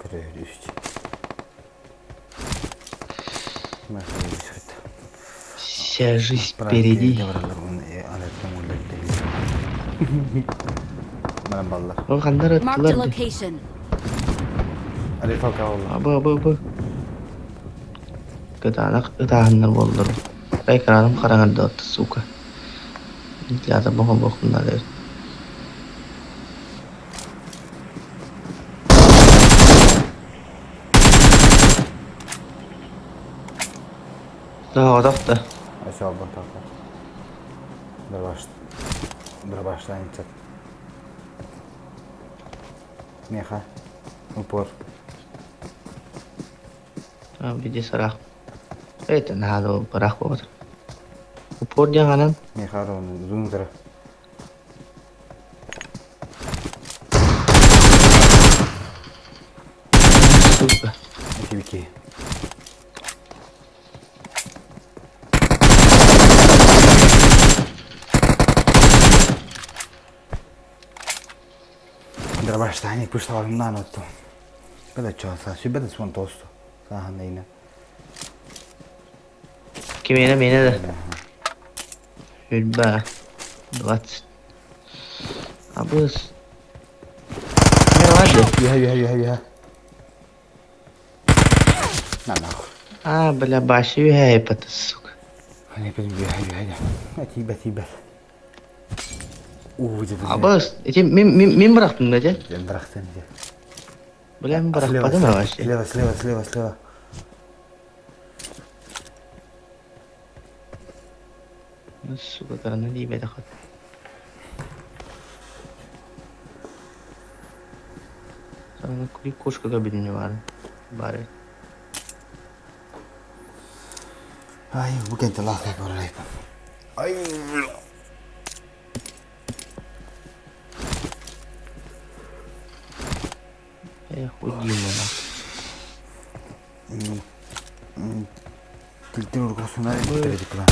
kerja işte. Masih bisa. Вся жизнь впереди. Oh, kanlar Marked a attılar. location. Aba. Ketahanan boldur. Ekranım karanlıkta attı suka. Lazım bakımlar. Daha odakta. Aşağı bakar. Baştan inecek. Meha. Upor. Bir de sarah. Evet, nalo berak banget. Upor dia kanan. Meha ron zoom zara. Suka. Iki. Drabastani, poi stavo andando. Bella ciò, si vede su un tosto. Sahanina. Kimine beni de. Hülba. 20. Abus. Ne vardı? Ya. Ah, bela başı ya hep atısı. Hani benim ya. Tiba. Abbas, men bıraktım Nece. Ben bıraktım ya. Bilen bırakmadım yavaş. Слева. Su kadarını değil be dakika. Sana kuyu koşka kabinini var. Bari. Ay, bukan telah kayak orang. Ay. Хуй mana. Tidur kosong aja dari depan.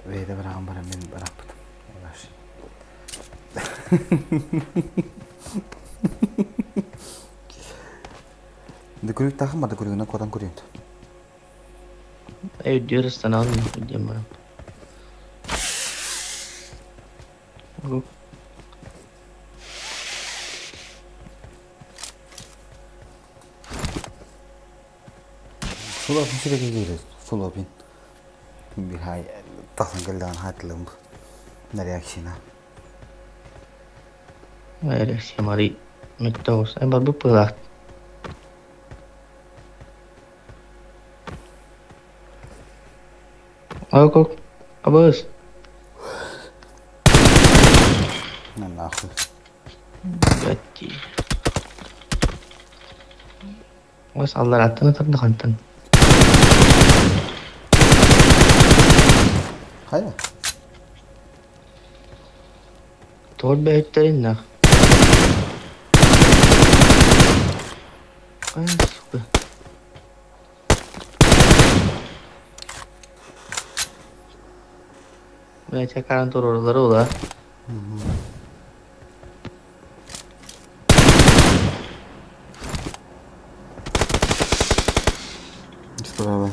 Beda barang ben bıraktım. Yavaş. De kurik takım ada kurikuna kotan kuriyent. Ayo diyoruz sana alın. Diyorum bana. Full opin sürekli geliyoruz. Full opin. Bir hay tasın gelden hatırlım. Nereye aksina? Reaksi mari metos. Ay baru pelak. Ayo kok. Abas. Nah, aku. Gati. Was Allah ratını tak kantan. Hayır. Tol behitlerin nak. Ay suka. Ben çakaran tur oraları ola. Sprawa.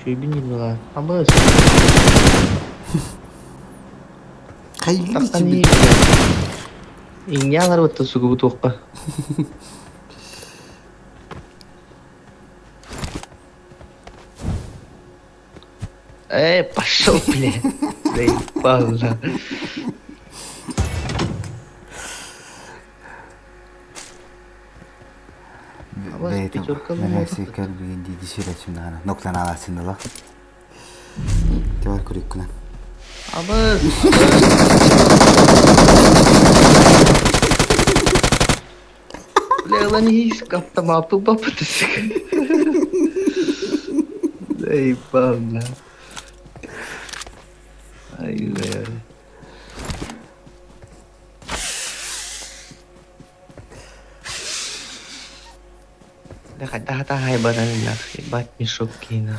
Şey bilmiyorum lan. Abas. Kayak Takkan iyi. Ini alar betul suku butuh apa? Пошел, блядь. Заебал, да. Beytim, meneksi kalbiyin di süreçimde ana. Noktan alasında la. Kemal kurik kunan. Abas. Bля, lan hiç kaptım apı bapatısı. Заебал, да. Ay be. Kata-kata hebat nak hebat misukina.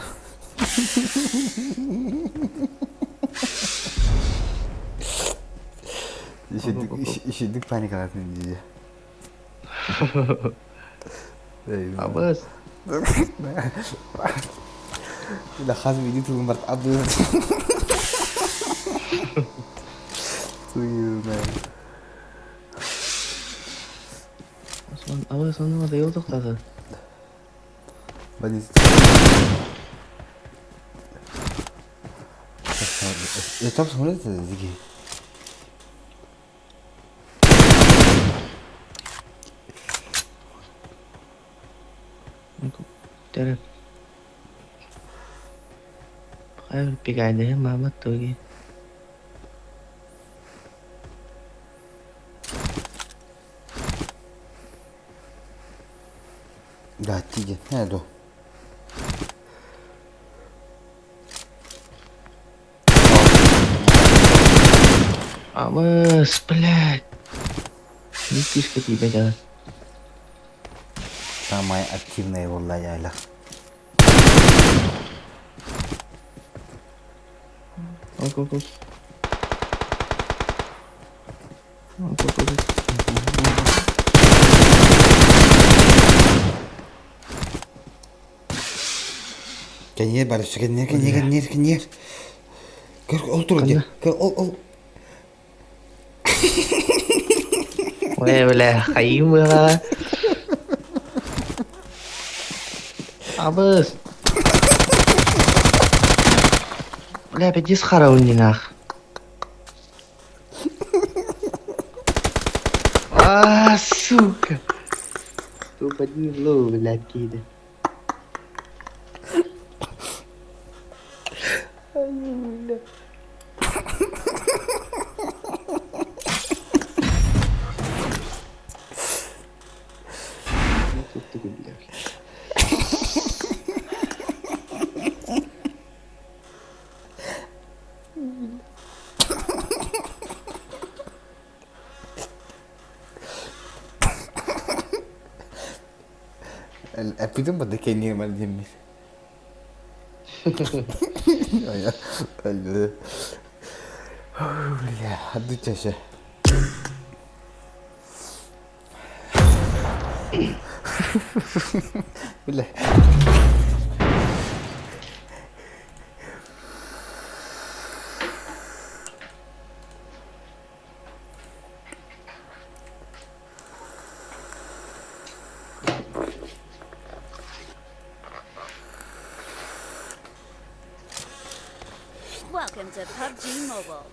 İşittik panik alatını diye. Abas. Udah khas video tuh membuat abdul. Tuyul man. Osman, abas onu ada yol tuh Badis. Ya tam sonra da zigi. Terus. Hayır pegada mama tuh gitu. Да, тиги. Иду. Abas, блядь. Нитишка тебя, да. Самая активная волна яйла. Оп. Kenyer Barış, kenyer. Gel otur gel. Ol. Böyle kayayım ya. Abis. Udah pejis sekarang ini nak. Suka. Tu baju lo lelaki dia. Itu pada kenyer malah jemis. Ya, aduh. Ya, aduh Casha. Boleh. Welcome to PUBG Mobile.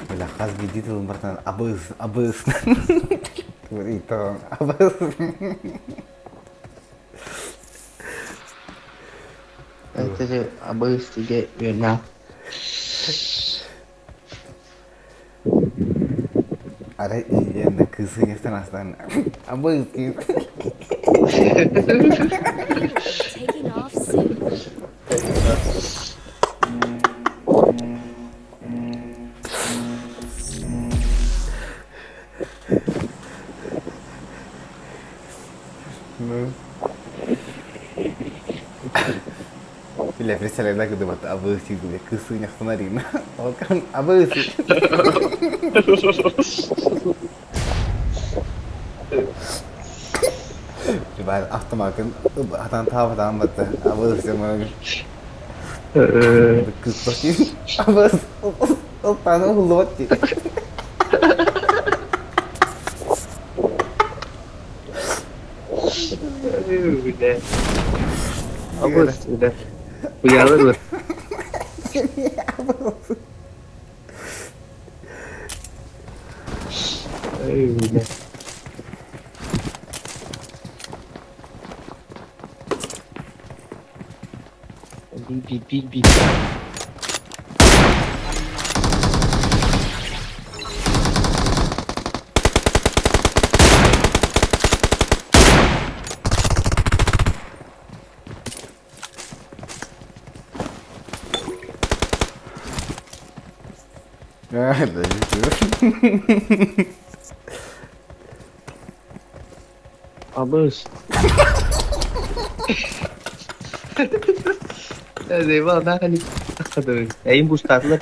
Bila khas gitu tuh bertanya abus. Itu abus. Itu je abis tiga Vietnam. Ada yang khususnya setengah abus gitu. Taking off soon. Bila saya lagi tu buat abus itu dia khususnya kemarin. Oh kan abus. Coba aftermarket hatan tahu hatan betul abus cuma khususnya abus. Oh tanah luat je. Udah. Abis udah. Punya lu. Udah. Bip. Ada itu. Abis. Zeval dah kan ni. Aduh, aim booster lah.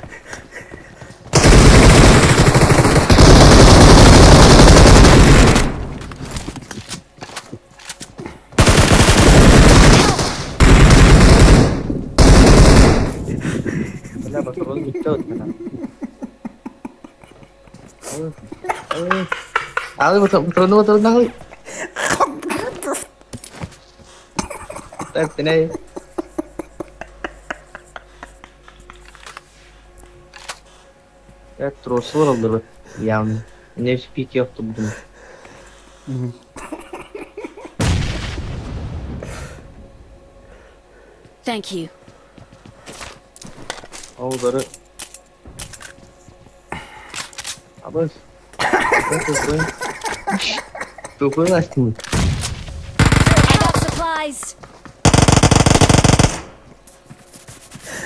Kenapa turun gitu? Betul nak. Sini. Terus dulu yang ini speaker tuh betul. Thank you. Oh, betul. Abis. Tuh belas tuh. I got supplies.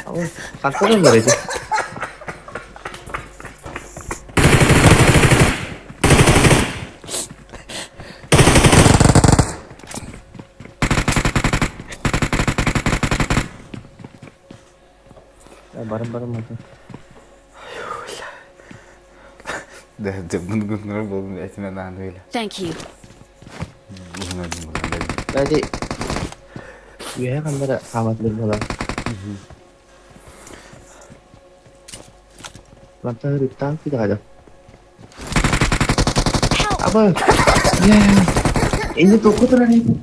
Oh, kantor nggak itu? Bareng-bareng aja. Dah jemput gue belum estimate nahan dulu. Thank you. Tadi ya kan ada amat berbola. Lantai riptang tidak ada. Apa? Ya, ini toko terang ini.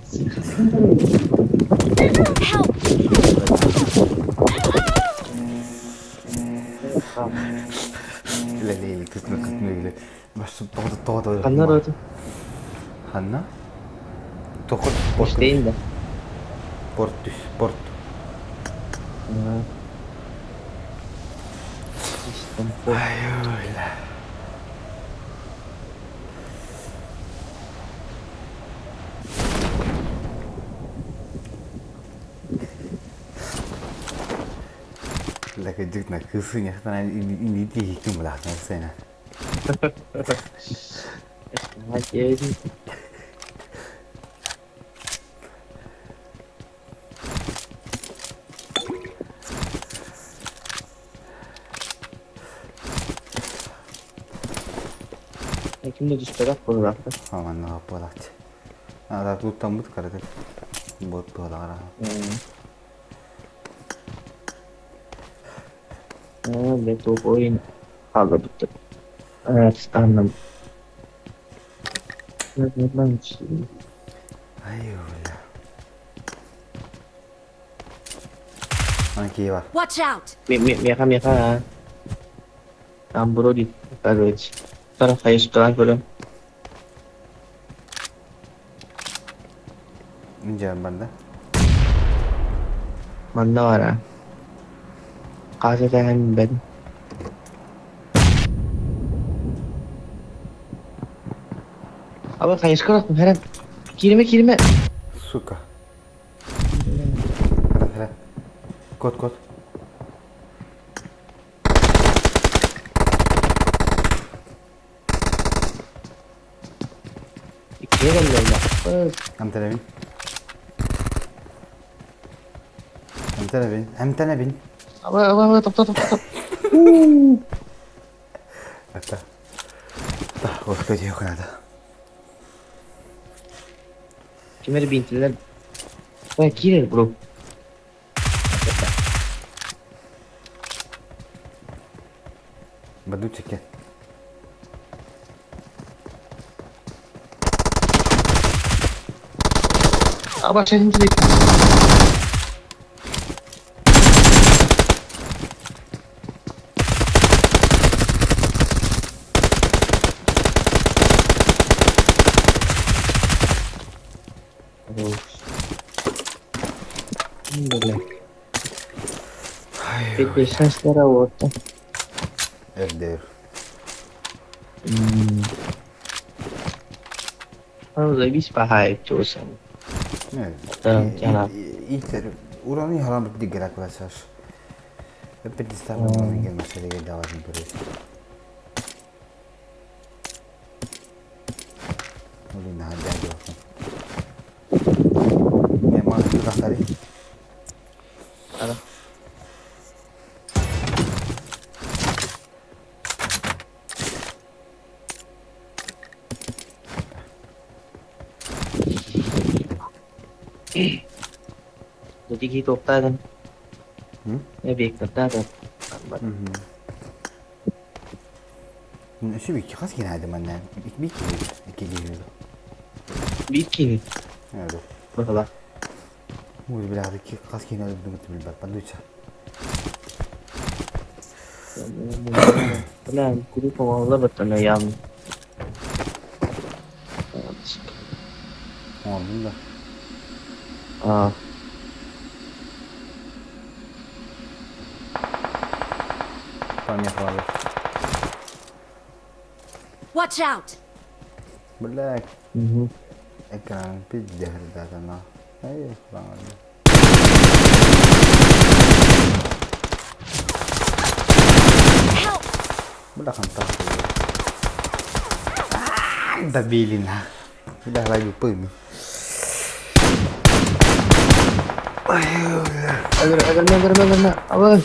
Lele, kutnu. Başta todo. Hanna rötü. Hanna? Toko İşteyim de. Port. Ayulah. Lagi juk nak kusunya karena ini dihitung lah sana. Hadi. Kimde düştü por bıraktı. Aman ne yapalım. Ada tuttam but kardı. Bot dolara. Ve top oyun kaldı bitti. Evet anladım. Ben Ayulah. Anki var. Watch out. Mereka. Ambro di Karoj. Taraf kayı setelah belum. Jangan banda. Mana orang? Kasih tangan ben. Apa kayı sekolah heran. Kirime. Suka. Heran. Kod. Kirim lagi. Amtana bin. Apa, top. Hatta. Waktu dia kan ada. Kimleri bintiler? Kirir bro. Badu çeker. Apa saya sendiri? Bisa secara water. Elder. Harus lebih paham cuaca. Evet. İlk uranın haram bir diğer arkadaşlar. Hep İstanbul'dan gelmesine devam ediyoruz. Ulan hadi bakalım. Ne mantıklı kasarı? Ada. Jadi gitu kan? Ya bekleter de. Şu bir kaç kere hadi benden? İki kere. Bir kere. Evet. Bakalım. Bu biraz ki kaç kere öldü mü bak bana lütfen. Ulan kudu pemula betul ayam. Oldu da. Watch out. Black. Ekran pijah dah sana. Ayo kurang aja. Udah kan tak. Dah bilin lah. Udah lagi pun. Agar. Apa?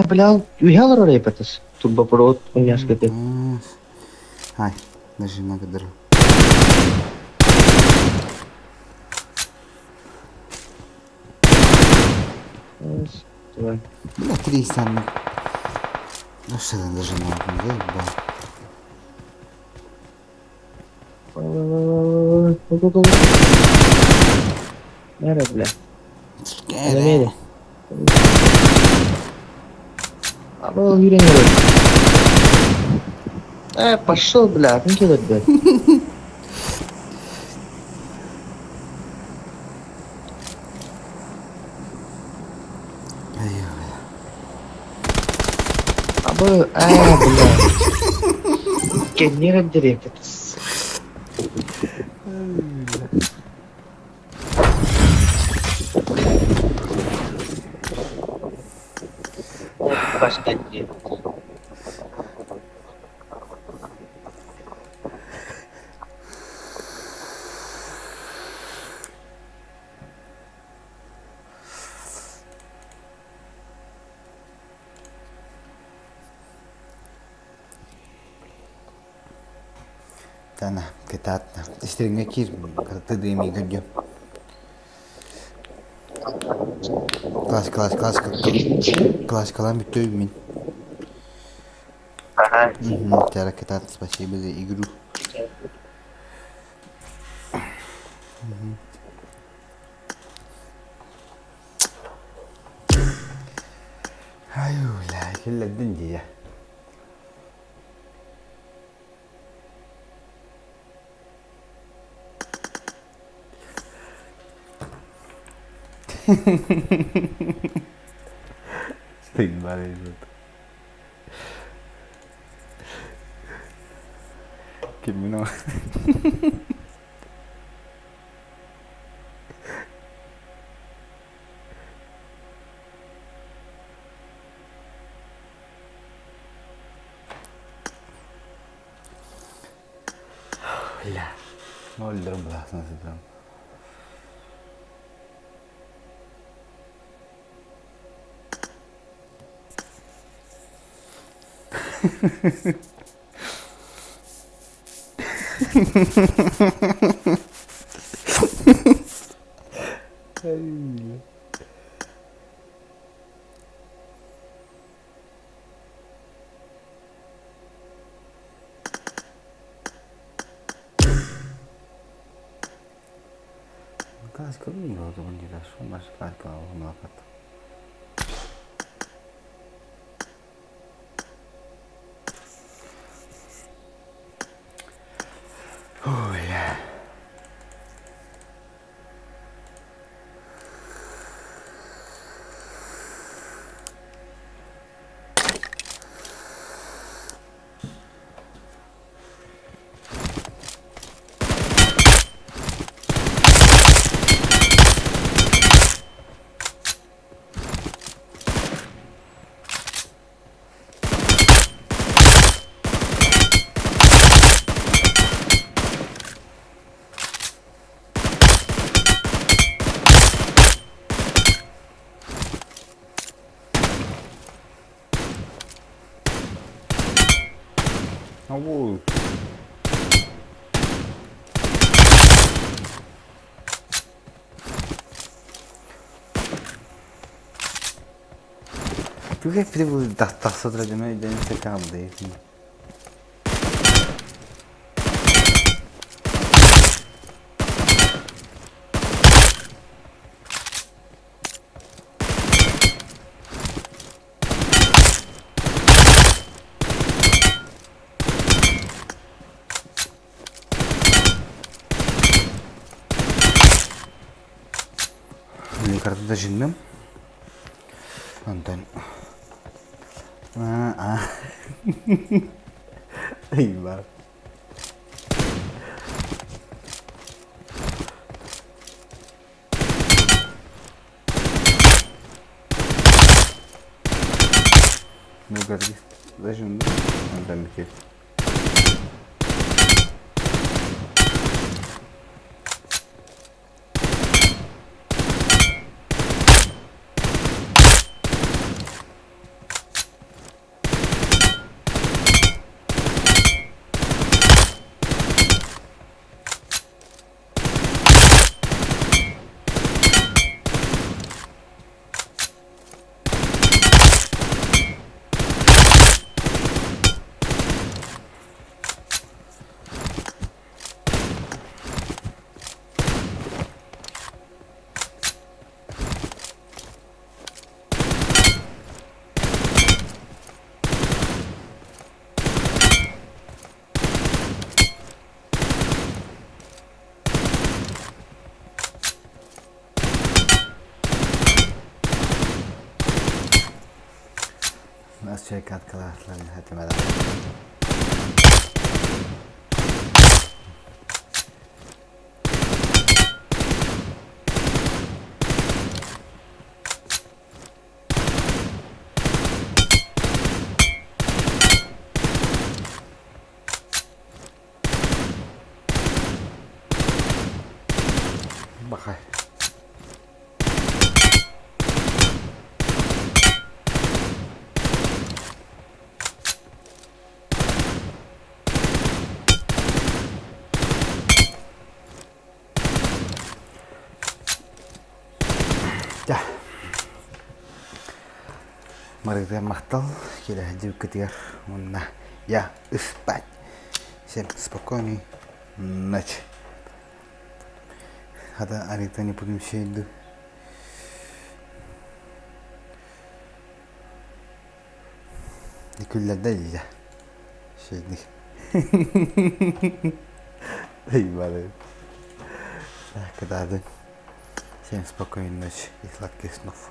Бля, уехал ролей пытас. Турбопровод уняшкаты. Ай, даже благодарю. Давай. Бля, 300. Ну что там даже можно, заебал. Нера, бля. Скэра. Намерен. Або юренер. Пошел, бля, не делать, блядь. Або, бля. Кеннера директор. Последний. Tana, ketatna. Istirga kir, kartı demi gölge. Класс, калам биттой min. Тяра кетат, спасибо за игру. Аю, ля, كل الدنيا. Stay mal que no. Hola. No el drum blast, no es el drum. Kas kami lo tu benda dah semua sekali kau melakat. Oh yeah. Oh. Tu che devo da sopra di noi dentro calde? Kartu taşındım. Ondan. Eyvah. Ne kartu taşındım. Ondan bir kez. нас человек открывает, хотим это. Бахай. Ya. Mari kita maqtal, kita hajib ketir. Nah, ya, спать. Всем спокойной ночи. Hadi Arit'ten yapıldığım şeydi. Güller değil ya. Şeydi. Eyvallah. Когда всем спокойной ночи и сладких снов.